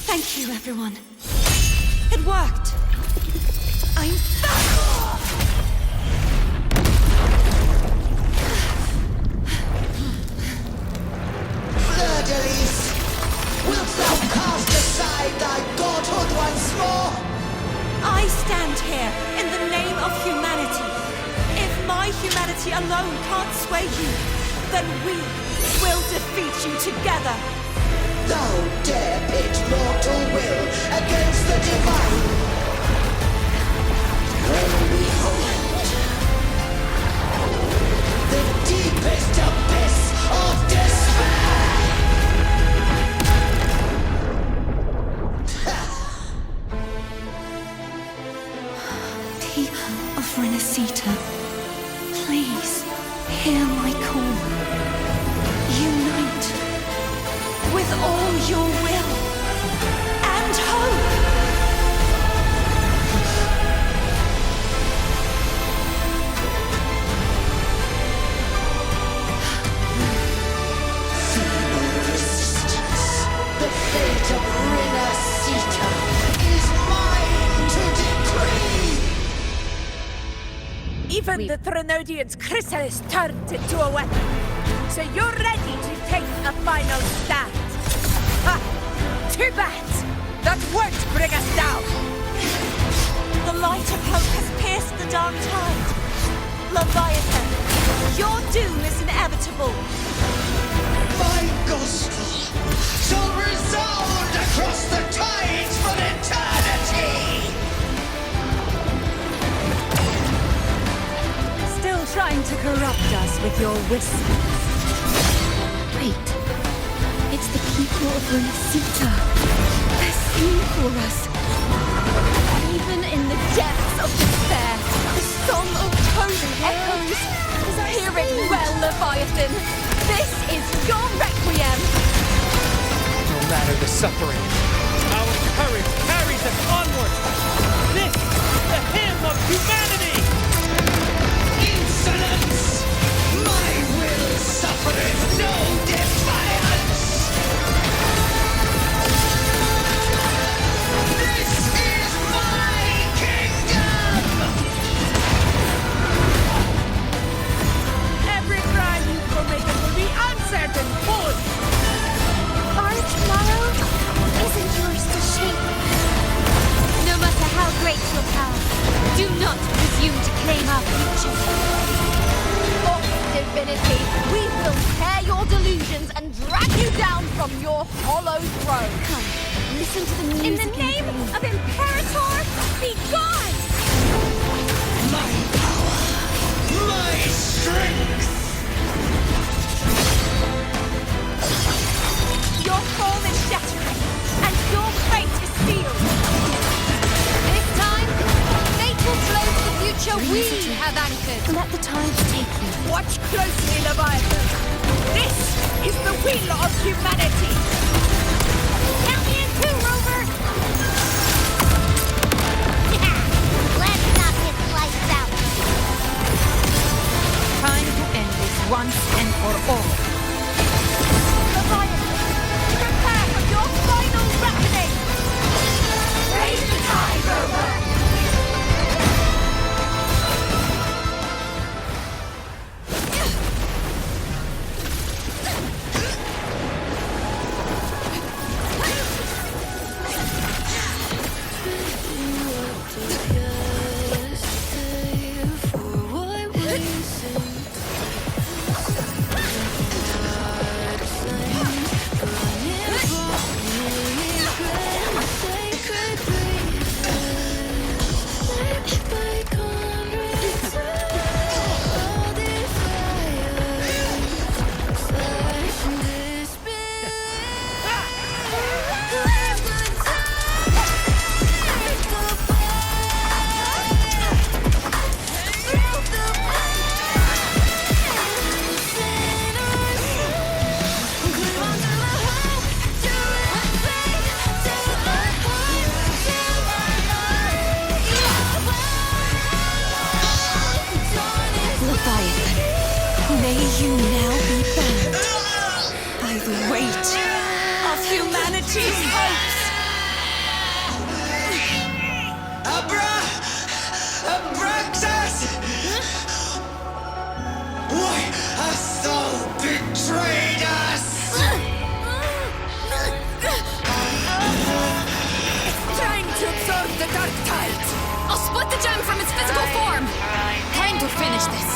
Thank you, everyone. It worked. I'm back! Fleur-de-lis, wilt thou cast aside thy godhood once more? I stand here in the name of humanity. If my humanity alone can't sway you, then we will defeat you together. Thou dare pit mortal will against the divine. When behold, the deepest with all your will and hope. The fate of Rinascita is mine to decree! Even the Trinodian's chrysalis turned into a weapon. So you're ready to take a final stand. Ha! Too bad! That won't bring us down! The light of hope has pierced the dark tide. Leviathan, your doom is inevitable. My gospel shall resound across the tides for eternity! Still trying to corrupt us with your whispers. Wait. It's the people of Rinascita. They're singing for us. Even in the depths of despair, the song of hope echoes. Hear it well, Leviathan. This is your requiem. No matter the suffering, our courage carries us onward. This is the hymn of humanity! Insolence! My will suffereth no defiance! This is my kingdom! Every crime you committed will be answered in full! Our tomorrow isn't yours to shape. No matter how great your power, do not presume to claim our future. Of divinity, we will tear your delusions and drag you down from your hollow throne. Come, listen to the music. In the name of Imperator, be gone! My power! My strength! Your form is shattering, and your fate is sealed. This time, fate will flow to the future we have anchored. Let the tides take you. Watch closely, Leviathan! This is the will of humanity! Count me in too, Rover! Let's knock his lights out. Time to end this once and for all. Leviathan, prepare for your final reckoning! Raise the tide, Rover! May you now be bound by the weight of humanity's hopes. Abraxas! Why hast thou betrayed us? It's time to absorb the dark tide! I'll split the gem from its physical form. Time to finish this.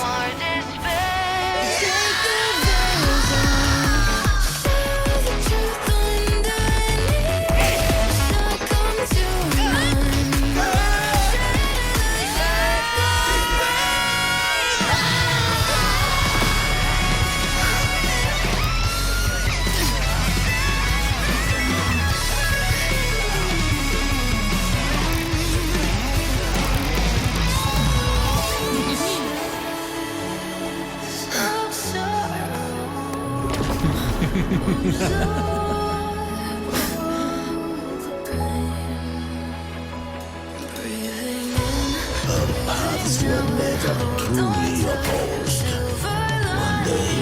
never truly opposed. One day,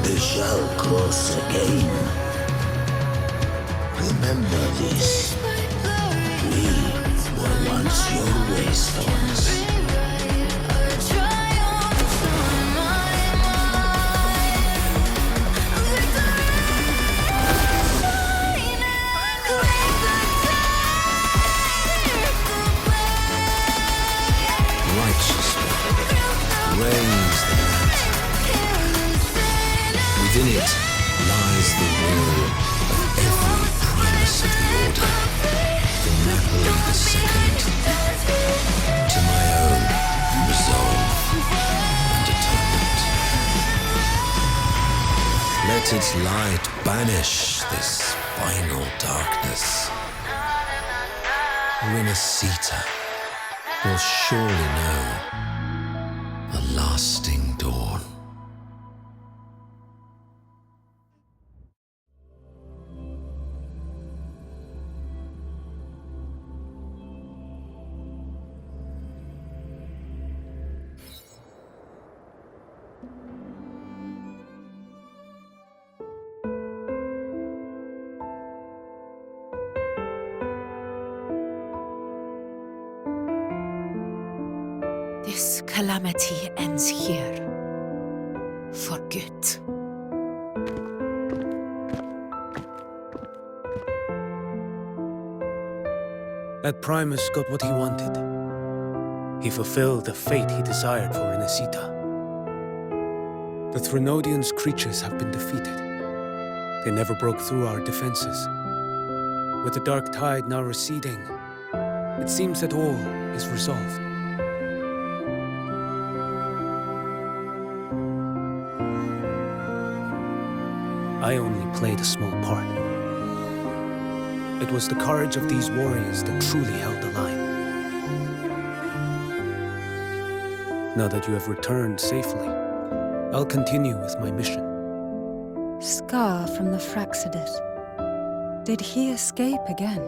they shall cross again. Remember this. We were once your wastelands. Reigns the lantern. Within it lies the will of every primus of the Order, from Napoli II to my own resolve and atonement. Let its light banish this final darkness. Rinascita will surely know a lasting dawn. This calamity ends here. For good. That Primus got what he wanted. He fulfilled the fate he desired for Rinascita. The Threnodians' creatures have been defeated. They never broke through our defenses. With the dark tide now receding, it seems that all is resolved. I only played a small part. It was the courage of these warriors that truly held the line. Now that you have returned safely, I'll continue with my mission. Scar from the Fraxidus. Did he escape again?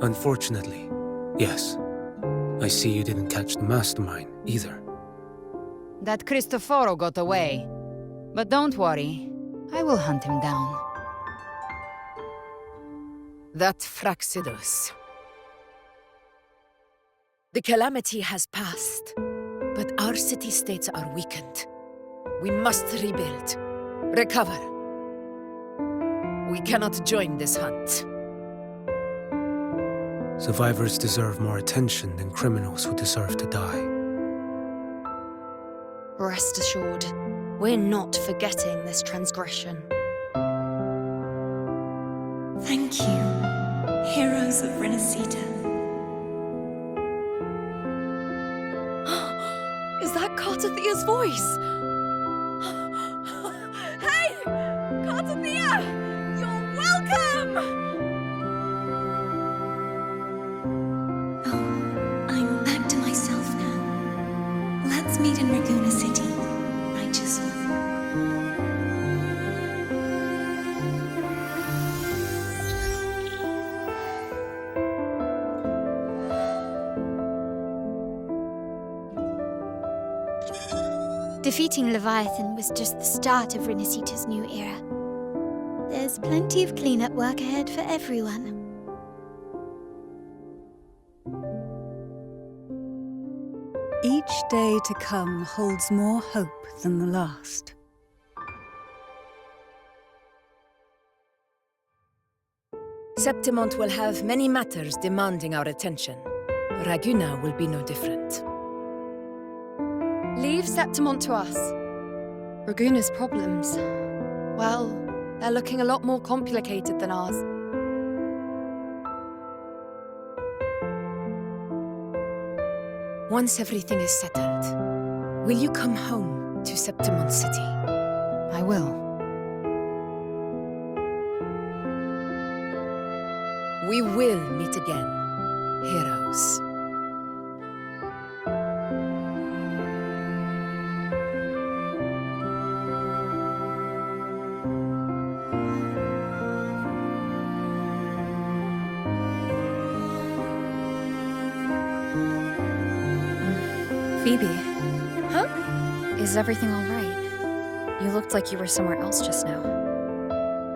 Unfortunately, yes. I see you didn't catch the mastermind either. That Cristoforo got away. But don't worry, I will hunt him down. That Fraxidus. The calamity has passed, but our city-states are weakened. We must rebuild, recover. We cannot join this hunt. Survivors deserve more attention than criminals who deserve to die. Rest assured, we're not forgetting this transgression. Thank you, heroes of Rinascita. Is that Cartathea's voice? Hey! Cartathea! You're welcome! I'm back to myself now. Let's meet in Raguna City, righteous one. Defeating Leviathan was just the start of Rinascita's new era. There's plenty of cleanup work ahead for everyone. Each day to come holds more hope than the last. Septimont will have many matters demanding our attention. Raguna will be no different. Leave Septimont to us. Raguna's problems, well, they're looking a lot more complicated than ours. Once everything is settled, will you come home to Septimont City? I will. We will meet again, heroes. Phoebe, Huh? is everything all right? You looked like you were somewhere else just now.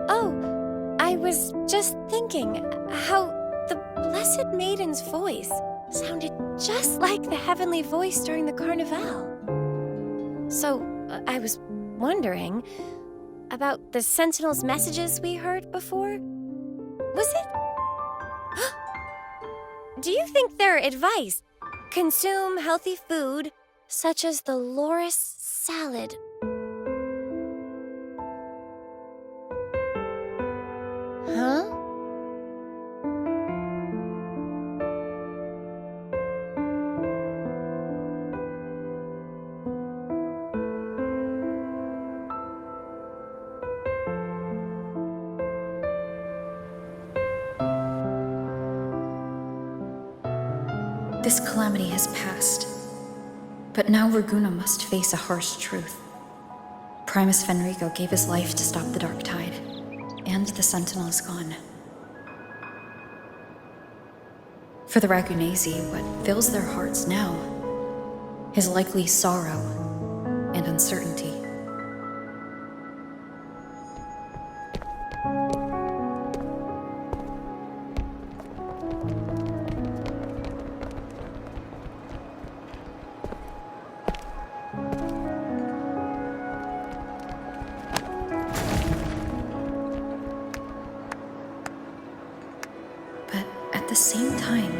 Oh, I was just thinking how the Blessed Maiden's voice sounded just like the heavenly voice during the Carnival. So, I was wondering about the Sentinel's messages we heard before. Was it? Do you think their advice, consume healthy food, such as the loris salad? Huh? This calamity has passed, but now Raguna must face a harsh truth. Primus Fenrico gave his life to stop the Dark Tide, and the Sentinel is gone. For the Ragunesi, what fills their hearts now is likely sorrow and uncertainty. But at the same time,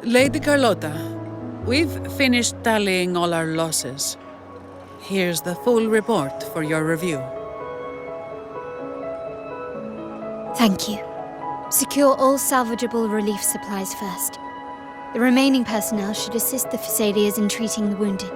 Lady Carlotta, we've finished tallying all our losses. Here's the full report for your review. Thank you. Secure all salvageable relief supplies first. The remaining personnel should assist the Phasadeas in treating the wounded.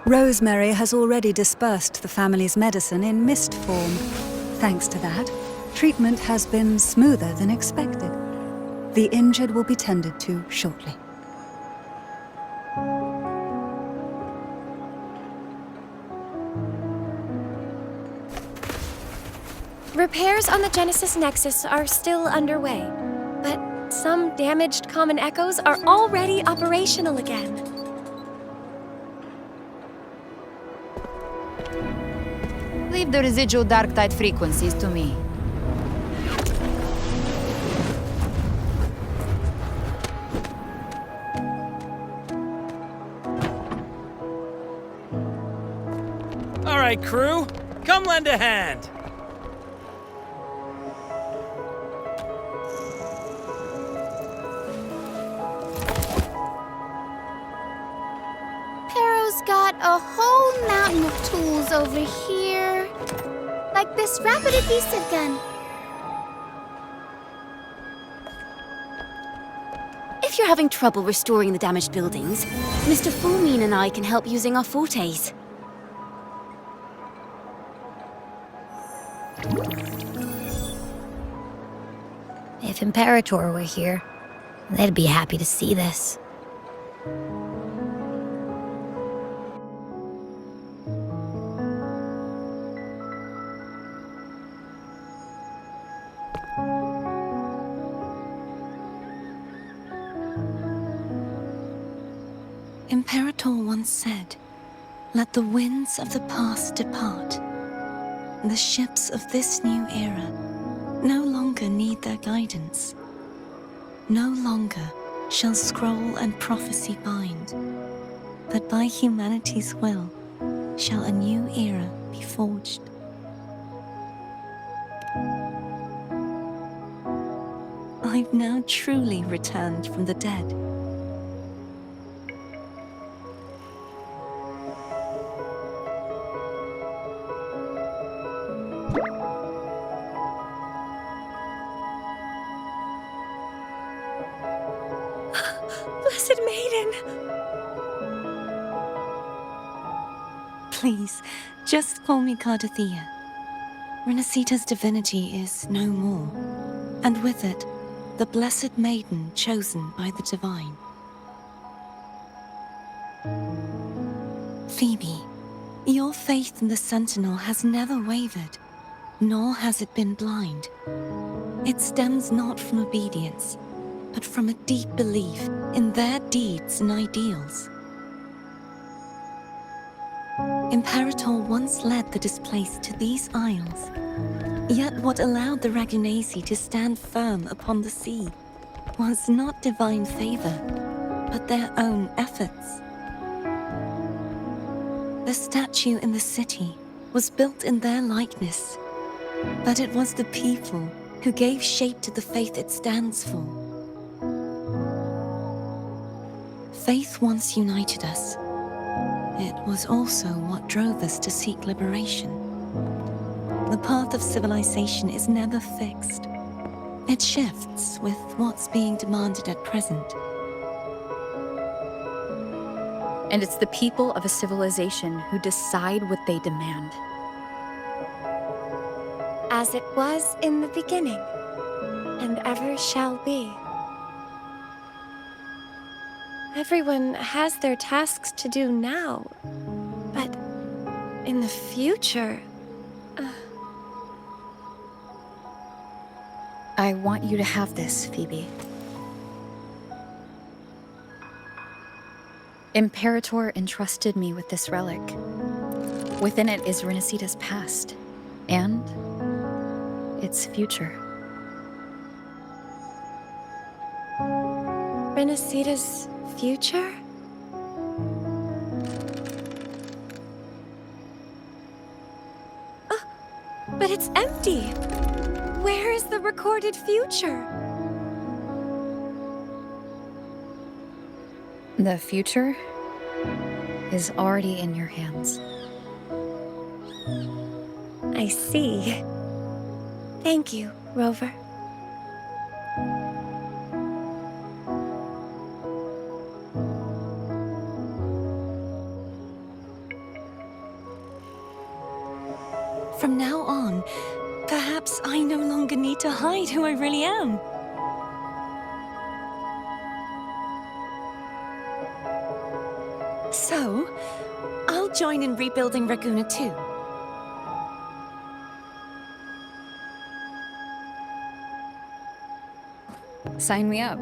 Rosemary has already dispersed the family's medicine in mist form. Thanks to that, treatment has been smoother than expected. The injured will be tended to shortly. Repairs on the Genesis Nexus are still underway, but some damaged common echoes are already operational again. Leave the residual dark tide frequencies to me. All right, crew, come lend a hand. Pero's got a whole mountain of tools over here. Like this rapid adhesive gun. If you're having trouble restoring the damaged buildings, Mr. Fullmean and I can help using our fortes. If Imperator were here, they'd be happy to see this. Imperator once said, "Let the winds of the past depart. The ships of this new era no longer need their guidance. No longer shall scroll and prophecy bind, but by humanity's will shall a new era be forged." I've now truly returned from the dead. Blessed Maiden! Please, just call me Cardathea. Rinascita's divinity is no more, and with it, the blessed maiden chosen by the divine. Phoebe, your faith in the Sentinel has never wavered, nor has it been blind. It stems not from obedience, but from a deep belief in their deeds and ideals. Imperator once led the displaced to these isles, yet what allowed the Ragunasi to stand firm upon the sea was not divine favor, but their own efforts. The statue in the city was built in their likeness, but it was the people who gave shape to the faith it stands for. Faith once united us. It was also what drove us to seek liberation. The path of civilization is never fixed. It shifts with what's being demanded at present. And it's the people of a civilization who decide what they demand. As it was in the beginning, and ever shall be. Everyone has their tasks to do now, but in the future... I want you to have this, Phoebe. Imperator entrusted me with this relic. Within it is Rinascita's past, and its future. Rinascita's future? Oh, but it's empty! Where is the recorded future? The future is already in your hands. I see. Thank you, Rover. From now on, perhaps I no longer need to hide who I really am. So, I'll join in rebuilding Raguna too. Sign me up.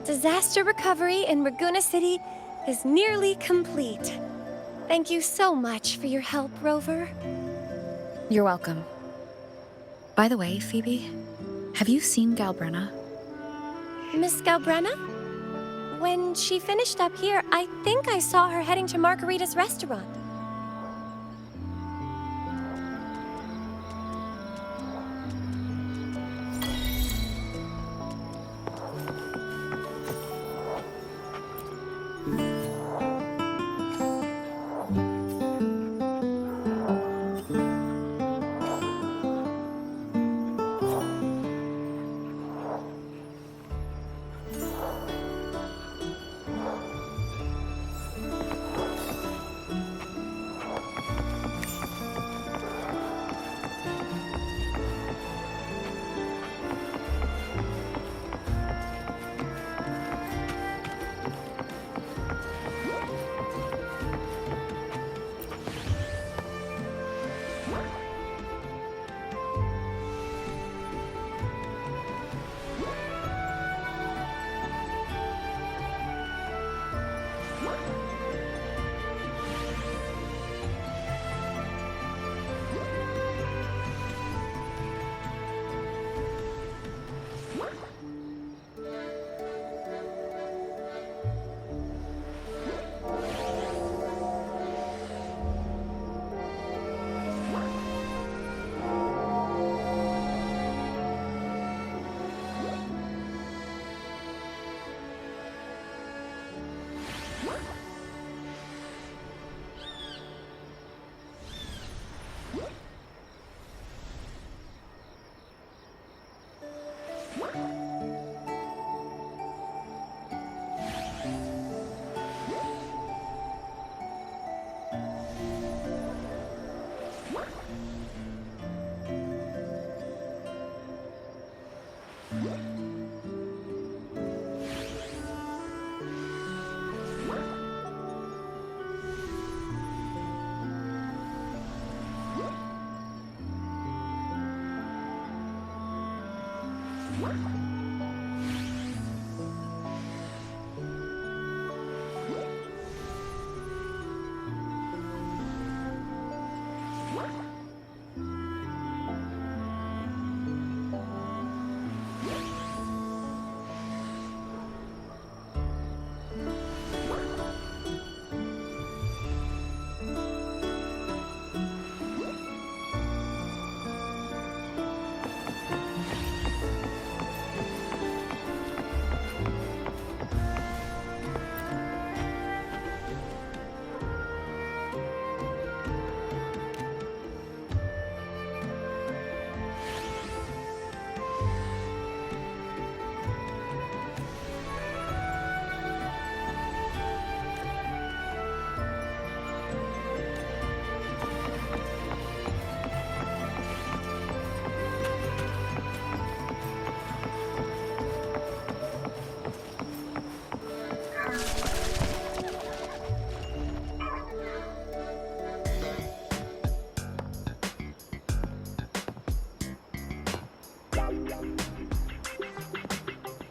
Disaster recovery in Raguna City is nearly complete. Thank you so much for your help, Rover. You're welcome. By the way, Phoebe, have you seen Galbrenna? Miss Galbrenna? When she finished up here, I think I saw her heading to Margarita's restaurant.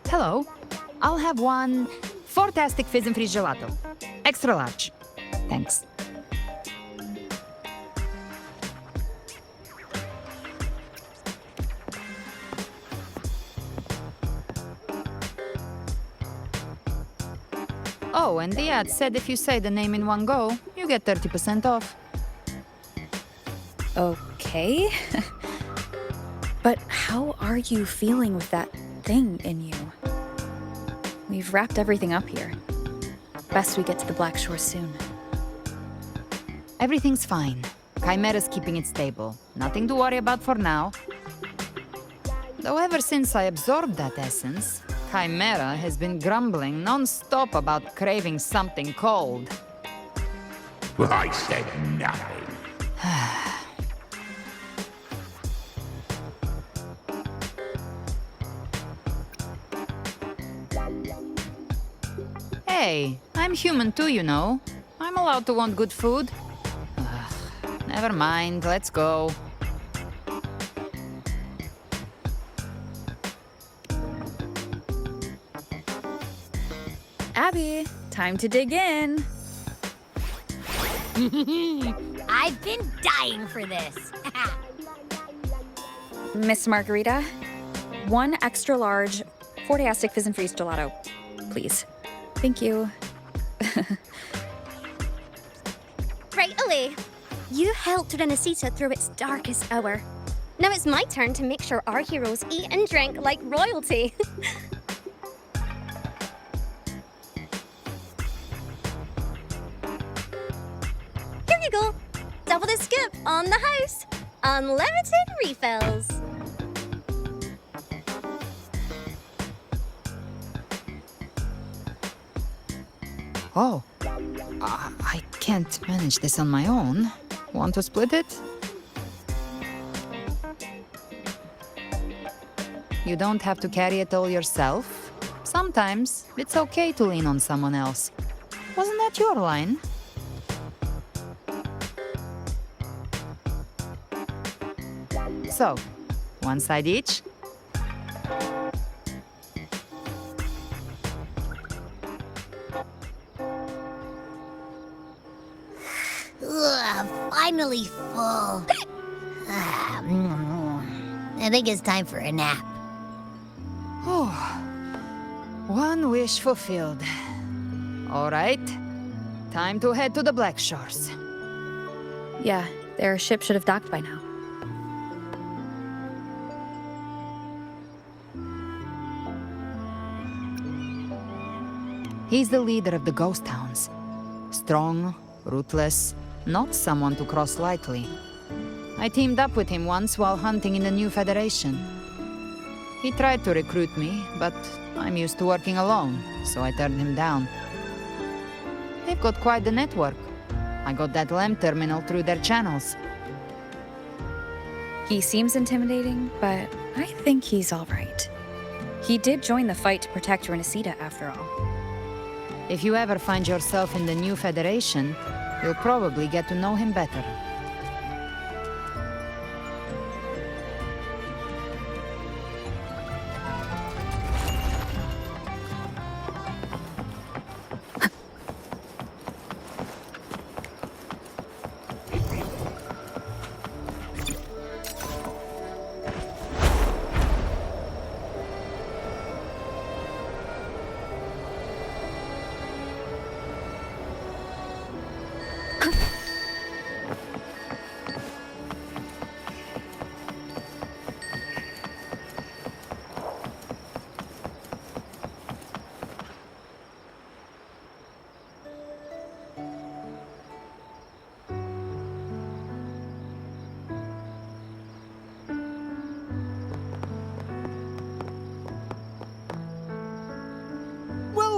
Hello. I'll have one fantastic fizz and freeze gelato. Extra large. Thanks. Oh, and the ad said if you say the name in one go, you get 30% off. Okay. But how are you feeling with that thing in you? We've wrapped everything up here. Best we get to the Black Shore soon. Everything's fine. Chimera's keeping it stable. Nothing to worry about for now. Though ever since I absorbed that essence, Chimera has been grumbling non-stop about craving something cold. Well, I said nothing. Hey, I'm human too, you know. I'm allowed to want good food. Never mind, let's go. Abby, time to dig in. I've been dying for this. Miss Margarita, 1 extra large 4-diastic fizz and freeze gelato, please. Thank you. Right away. You helped Rinascita through its darkest hour. Now it's my turn to make sure our heroes eat and drink like royalty. Here you go. Double the scoop on the house. Unlimited refills. Oh, I can't manage this on my own. Want to split it? You don't have to carry it all yourself. Sometimes it's okay to lean on someone else. Wasn't that your line? So, 1 side each. Ugh, finally full. I think it's time for a nap. Oh, 1 wish fulfilled. All right, time to head to the Black Shores. Yeah, their ship should have docked by now. He's the leader of the ghost towns. Strong, ruthless, not someone to cross lightly. I teamed up with him once while hunting in the new Federation. He tried to recruit me, but I'm used to working alone, so I turned him down. They've got quite the network. I got that LEM terminal through their channels. He seems intimidating, but I think he's all right. He did join the fight to protect Rinascita, after all. If you ever find yourself in the new Federation, you'll probably get to know him better.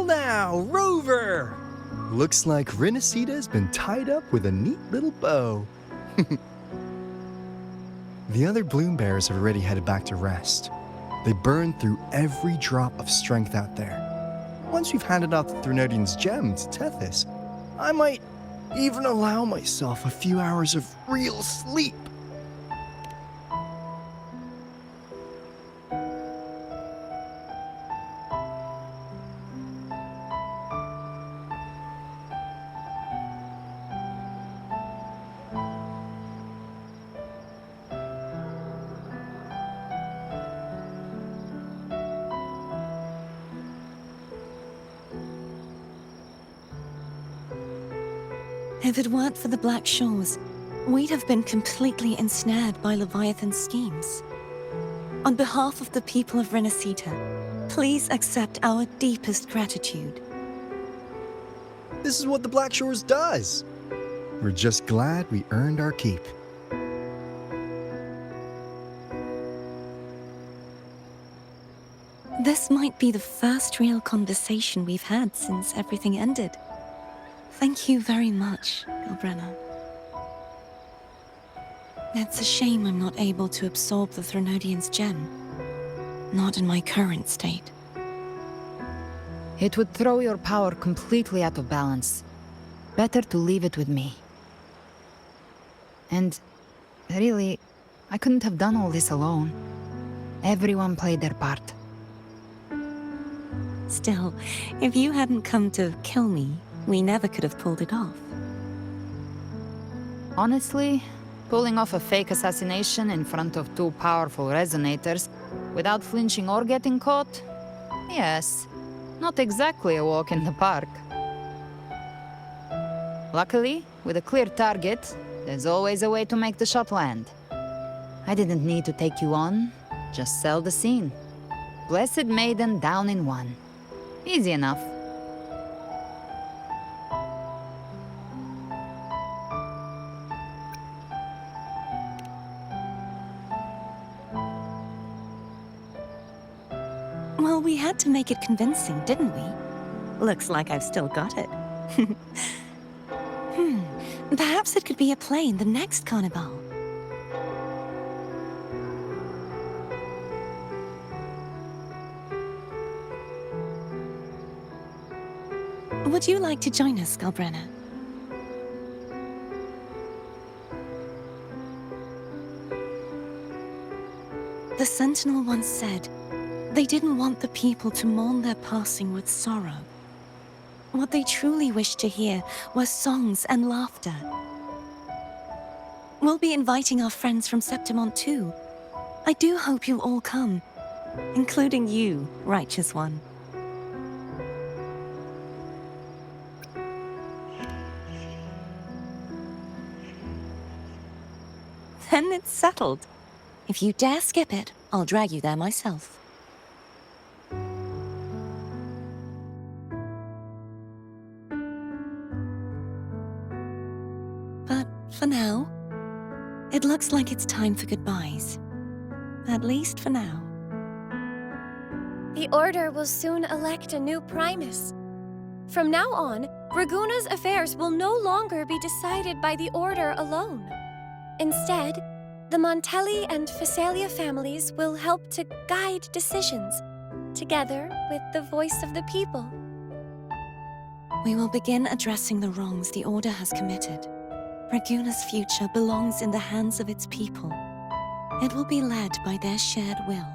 Now, Rover! Looks like Rinascita's been tied up with a neat little bow. The other bloom bearers have already headed back to rest. They burned through every drop of strength out there. Once we've handed out the Threnodian's gem to Tethys, I might even allow myself a few hours of real sleep. If it weren't for the Black Shores, we'd have been completely ensnared by Leviathan's schemes. On behalf of the people of Rinascita, please accept our deepest gratitude. This is what the Black Shores does. We're just glad we earned our keep. This might be the first real conversation we've had since everything ended. Thank you very much, Galbrenna. It's a shame I'm not able to absorb the Threnodian's gem. Not in my current state. It would throw your power completely out of balance. Better to leave it with me. And really, I couldn't have done all this alone. Everyone played their part. Still, if you hadn't come to kill me, we never could have pulled it off. Honestly, pulling off a fake assassination in front of two powerful resonators without flinching or getting caught? Yes, not exactly a walk in the park. Luckily, with a clear target, there's always a way to make the shot land. I didn't need to take you on, just sell the scene. Blessed Maiden down in one. Easy enough. Well, we had to make it convincing, didn't we? Looks like I've still got it. Perhaps it could be a play in the next carnival. Would you like to join us, Galbrenna? The Sentinel once said, they didn't want the people to mourn their passing with sorrow. What they truly wished to hear were songs and laughter. We'll be inviting our friends from Septimont too. I do hope you'll all come, including you, Righteous One. Then it's settled. If you dare skip it, I'll drag you there myself. But for now, it looks like it's time for goodbyes. At least for now. The Order will soon elect a new Primus. From now on, Raguna's affairs will no longer be decided by the Order alone. Instead, the Montelli and Phasalia families will help to guide decisions, together with the voice of the people. We will begin addressing the wrongs the Order has committed. Raguna's future belongs in the hands of its people. It will be led by their shared will.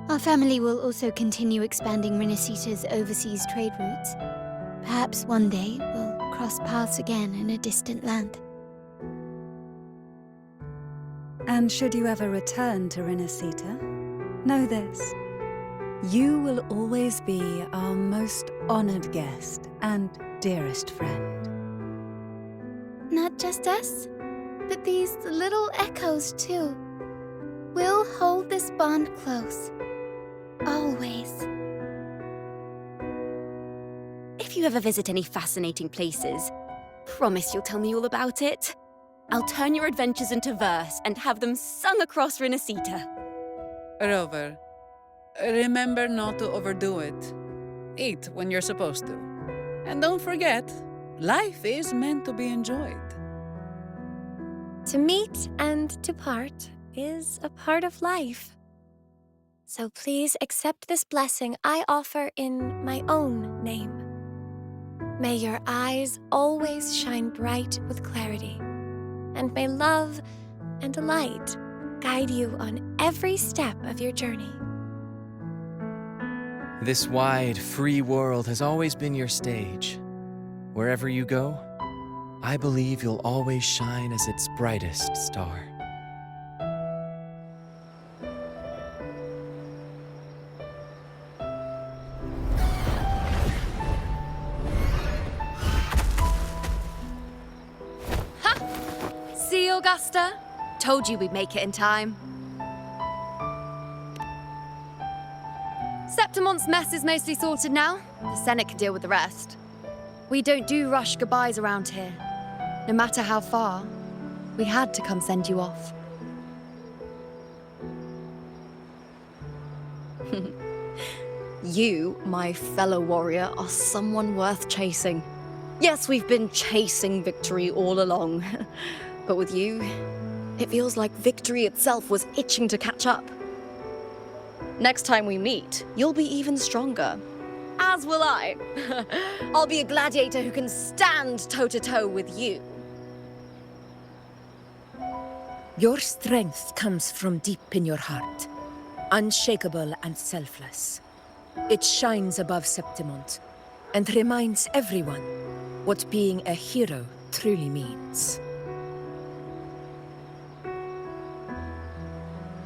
Our family will also continue expanding Rinascita's overseas trade routes. Perhaps one day we'll cross paths again in a distant land. And should you ever return to Rinascita, know this. You will always be our most honored guest and dearest friend. Not just us, but these little echoes too. We'll hold this bond close. Always. If you ever visit any fascinating places, promise you'll tell me all about it. I'll turn your adventures into verse and have them sung across Rinascita. Rover, remember not to overdo it. Eat when you're supposed to. And don't forget, life is meant to be enjoyed. To meet and to part is a part of life. So please accept this blessing I offer in my own name. May your eyes always shine bright with clarity, and may love and light guide you on every step of your journey. This wide, free world has always been your stage. Wherever you go, I believe you'll always shine as its brightest star. See, Augusta? Told you we'd make it in time. Septimont's mess is mostly sorted now. The Senate can deal with the rest. We don't do rush goodbyes around here. No matter how far, we had to come send you off. You, my fellow warrior, are someone worth chasing. Yes, we've been chasing victory all along. But with you, it feels like victory itself was itching to catch up. Next time we meet, you'll be even stronger. As will I. I'll be a gladiator who can stand toe-to-toe with you. Your strength comes from deep in your heart. unshakable and selfless. It shines above Septimont and reminds everyone what being a hero truly means.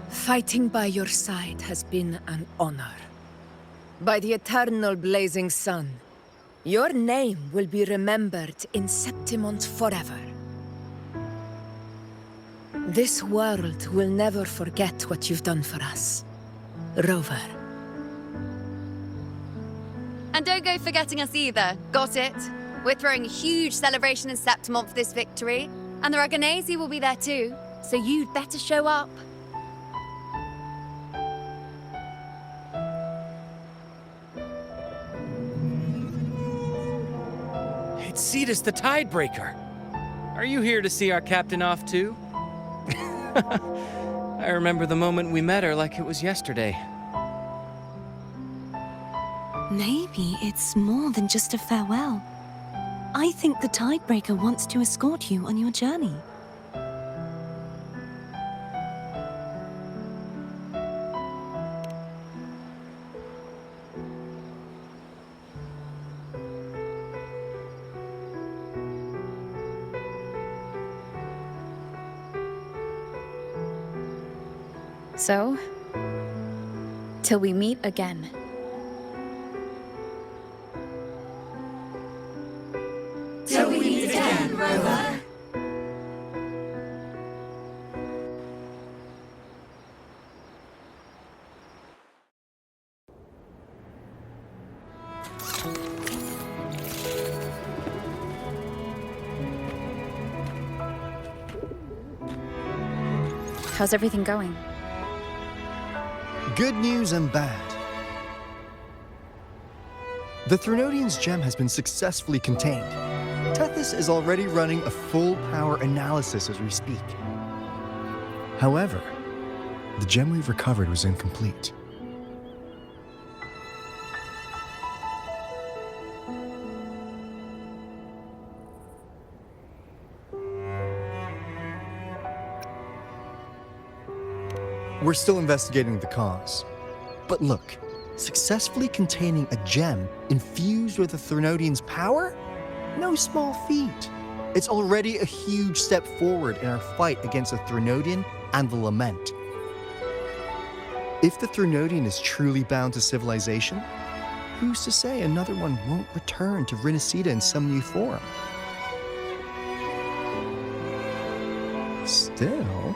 Fighting by your side has been an honor. By the eternal blazing sun, your name will be remembered in Septimont forever. This world will never forget what you've done for us, Rover. And don't go forgetting us either, got it? We're throwing a huge celebration in Septimont for this victory, and the Aragonese will be there too, so you'd better show up. It's Cetus the Tidebreaker. Are you here to see our captain off too? I remember the moment we met her like it was yesterday. Maybe it's more than just a farewell. I think the Tidebreaker wants to escort you on your journey. So, till we meet again. Till we meet again, Rover. How's everything going? Good news and bad. The Threnodian's gem has been successfully contained. Tethys is already running a full power analysis as we speak. However, the gem we've recovered was incomplete. We're still investigating the cause. But look, successfully containing a gem infused with the Threnodian's power? No small feat. It's already a huge step forward in our fight against the Threnodian and the Lament. If the Threnodian is truly bound to civilization, who's to say another one won't return to Rinascita in some new form? Still,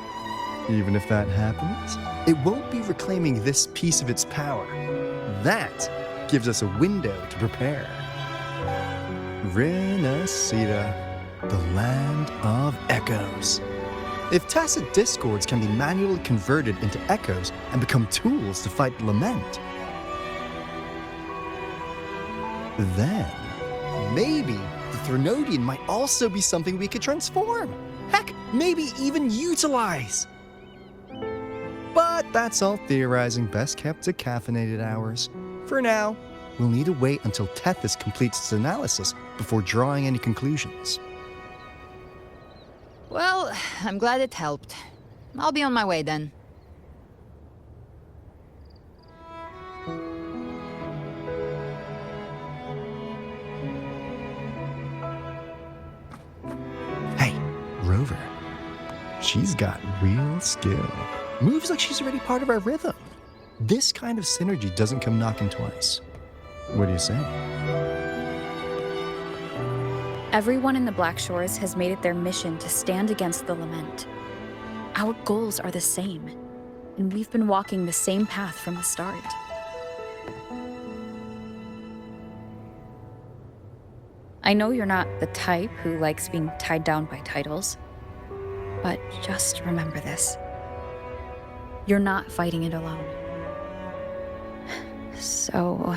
even if that happens, it won't be reclaiming this piece of its power. That gives us a window to prepare. Rinascita, the land of echoes. If tacit discords can be manually converted into echoes and become tools to fight the Lament, then maybe the Threnodian might also be something we could transform. Heck, maybe even utilize. But that's all theorizing best kept to caffeinated hours. For now, we'll need to wait until Tethys completes its analysis before drawing any conclusions. Well, I'm glad it helped. I'll be on my way then. Hey, Rover. She's got real skill. Moves like she's already part of our rhythm. This kind of synergy doesn't come knocking twice. What do you say? Everyone in the Black Shores has made it their mission to stand against the Lament. Our goals are the same, and we've been walking the same path from the start. I know you're not the type who likes being tied down by titles, but just remember this. You're not fighting it alone. So...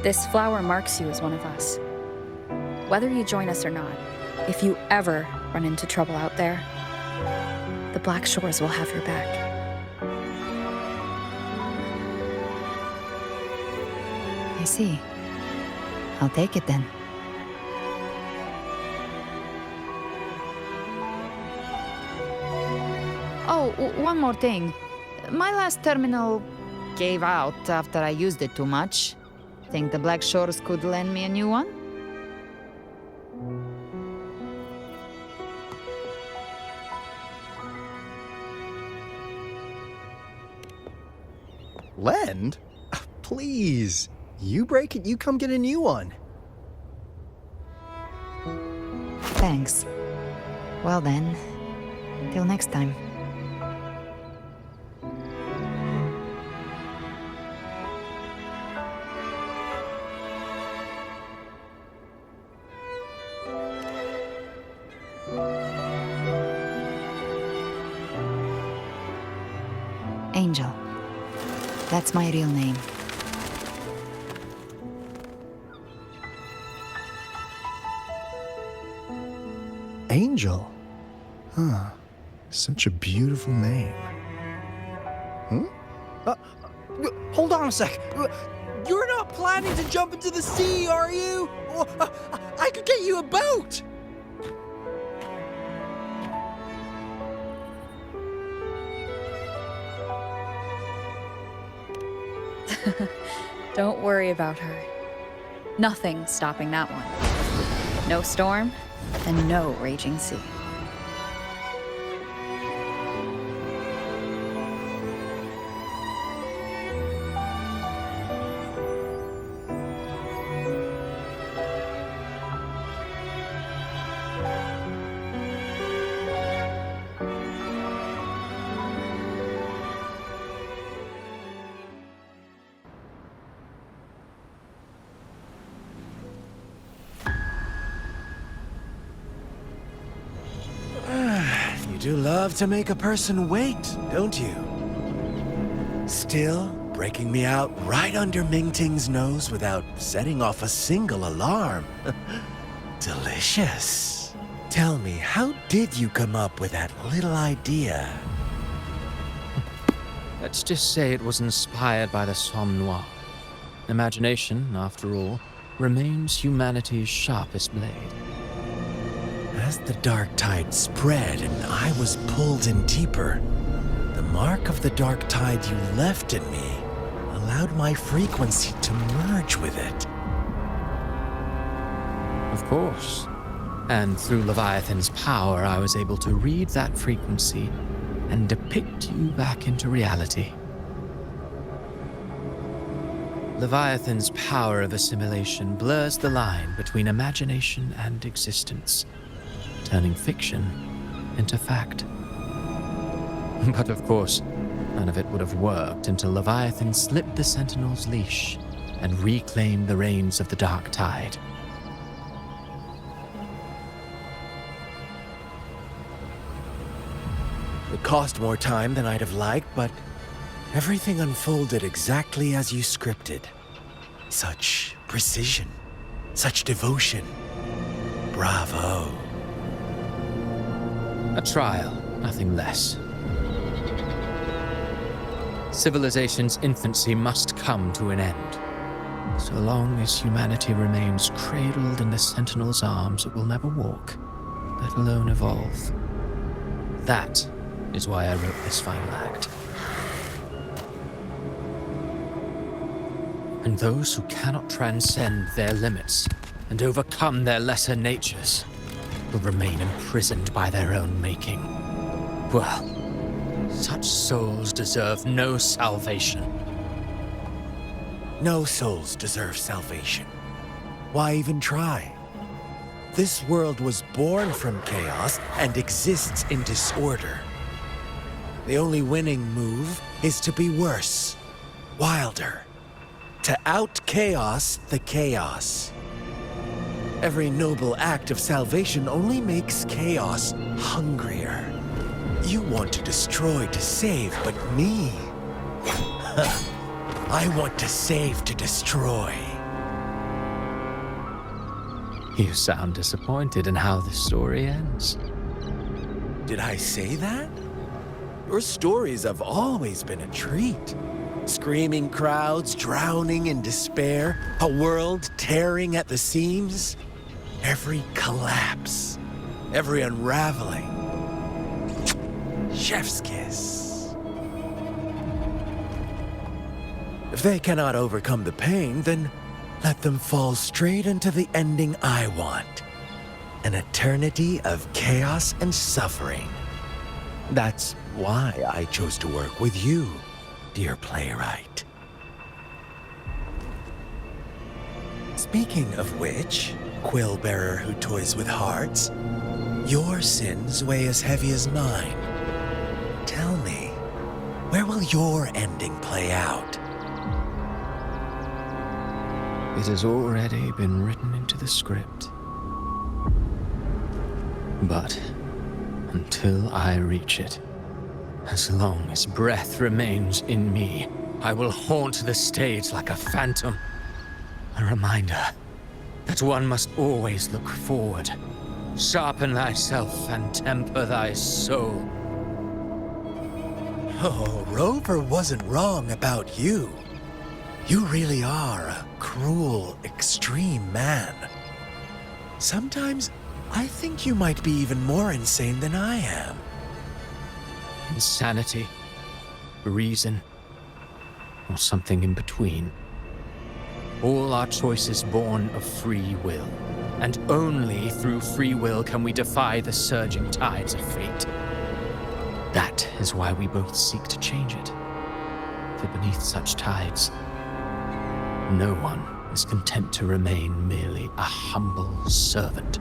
This flower marks you as one of us. Whether you join us or not, If you ever run into trouble out there, the Black Shores will have your back. I see. I'll take it then. Oh, one more thing. My last terminal gave out after I used it too much. Think the Black Shores could lend me a new one? Lend? Please. You break it, you come get a new one. Thanks. Well then, till next time. Angel. That's my real name. Angel? Huh. Such a beautiful name. Hold on a sec. You're not planning to jump into the sea, are you? I could get you a boat! Don't worry about her. Nothing's stopping that one. No storm, and no raging sea. You do love to make a person wait, don't you? Still, breaking me out right under Mingting's nose without setting off a single alarm. Delicious. Tell me, how did you come up with that little idea? Let's just say it was inspired by the Somme Noire. Imagination, after all, remains humanity's sharpest blade. As the dark tide spread and I was pulled in deeper, the mark of the dark tide you left in me allowed my frequency to merge with it. Of course. And through Leviathan's power, I was able to read that frequency and depict you back into reality. Leviathan's power of assimilation blurs the line between imagination and existence, turning fiction into fact. But of course, none of it would have worked until Leviathan slipped the Sentinel's leash and reclaimed the reins of the dark tide. It cost more time than I'd have liked, but everything unfolded exactly as you scripted. Such precision, such devotion. Bravo. A trial, nothing less. Civilization's infancy must come to an end. So long as humanity remains cradled in the Sentinel's arms, it will never walk, let alone evolve. That is why I wrote this final act. And those who cannot transcend their limits and overcome their lesser natures will remain imprisoned by their own making. Well, such souls deserve no salvation. No souls deserve salvation. Why even try? This world was born from chaos and exists in disorder. The only winning move is to be worse, wilder, to out-chaos the chaos. Every noble act of salvation only makes chaos hungrier. You want to destroy to save, but me? I want to save to destroy. You sound disappointed in how the story ends. Did I say that? Your stories have always been a treat. Screaming crowds drowning in despair, a world tearing at the seams. Every collapse, every unraveling. Chef's kiss. If they cannot overcome the pain, then let them fall straight into the ending I want. An eternity of chaos and suffering. That's why I chose to work with you, dear playwright. Speaking of which, quill bearer who toys with hearts, your sins weigh as heavy as mine. Tell me, where will your ending play out? It has already been written into the script. But until I reach it, as long as breath remains in me, I will haunt the stage like a phantom. A reminder that one must always look forward. Sharpen thyself and temper thy soul. Oh, Rover wasn't wrong about you. You really are a cruel, extreme man. Sometimes I think you might be even more insane than I am. Insanity, reason, or something in between. All our choices born of free will, and only through free will can we defy the surging tides of fate. That is why we both seek to change it. For beneath such tides, no one is content to remain merely a humble servant.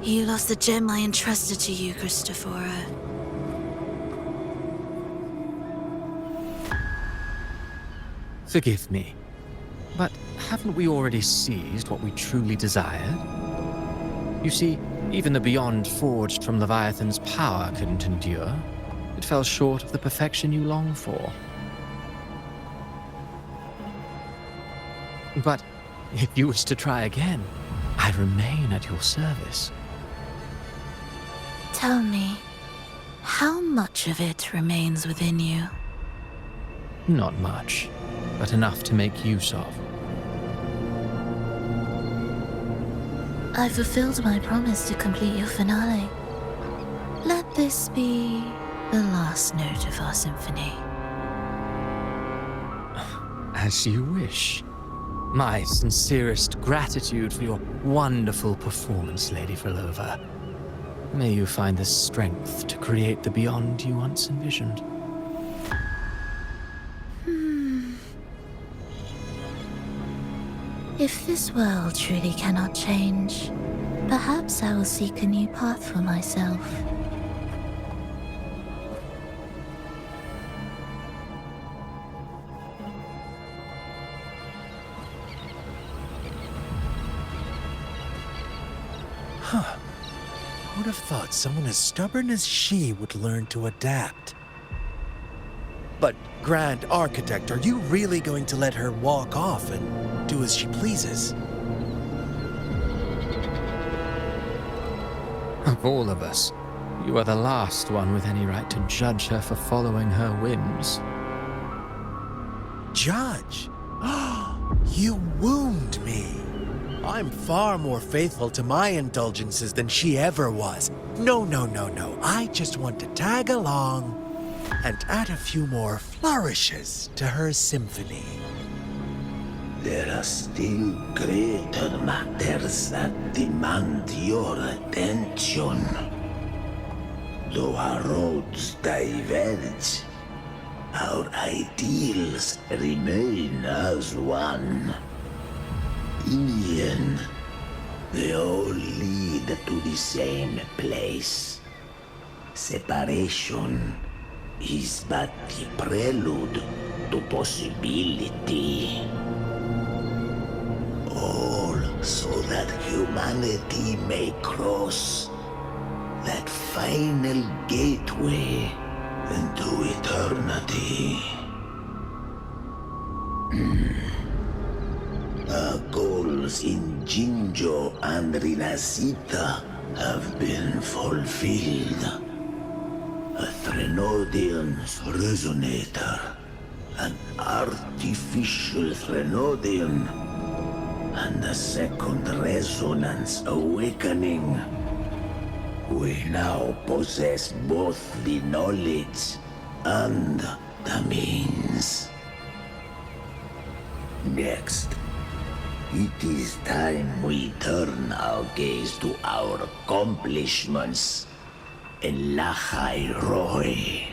You lost the gem I entrusted to you, Cristoforo. Forgive me, but haven't we already seized what we truly desired? You see, even the beyond forged from Leviathan's power couldn't endure. It fell short of the perfection you long for. But if you wish to try again, I remain at your service. Tell me, how much of it remains within you? Not much, but enough to make use of. I fulfilled my promise to complete your finale. Let this be the last note of our symphony. As you wish. My sincerest gratitude for your wonderful performance, Lady Frolova. May you find the strength to create the beyond you once envisioned. If this world truly cannot change, perhaps I will seek a new path for myself. Huh. I would have thought someone as stubborn as she would learn to adapt. But, Grand Architect, are you really going to let her walk off and do as she pleases? Of all of us, you are the last one with any right to judge her for following her whims. Judge? You wound me. I'm far more faithful to my indulgences than she ever was. No. I just want to tag along and add a few more flourishes to her symphony. There are still greater matters that demand your attention. Though our roads diverge, our ideals remain as one. In the end, they all lead to the same place. Separation is but the prelude to possibility. All so that humanity may cross that final gateway into eternity. Our goals in Sapphiro and Rinascita have been fulfilled. A Threnodian's resonator, an artificial Threnodian, and a second resonance awakening. We now possess both the knowledge and the means. Next, it is time we turn our gaze to our accomplishments in Lahai Roy.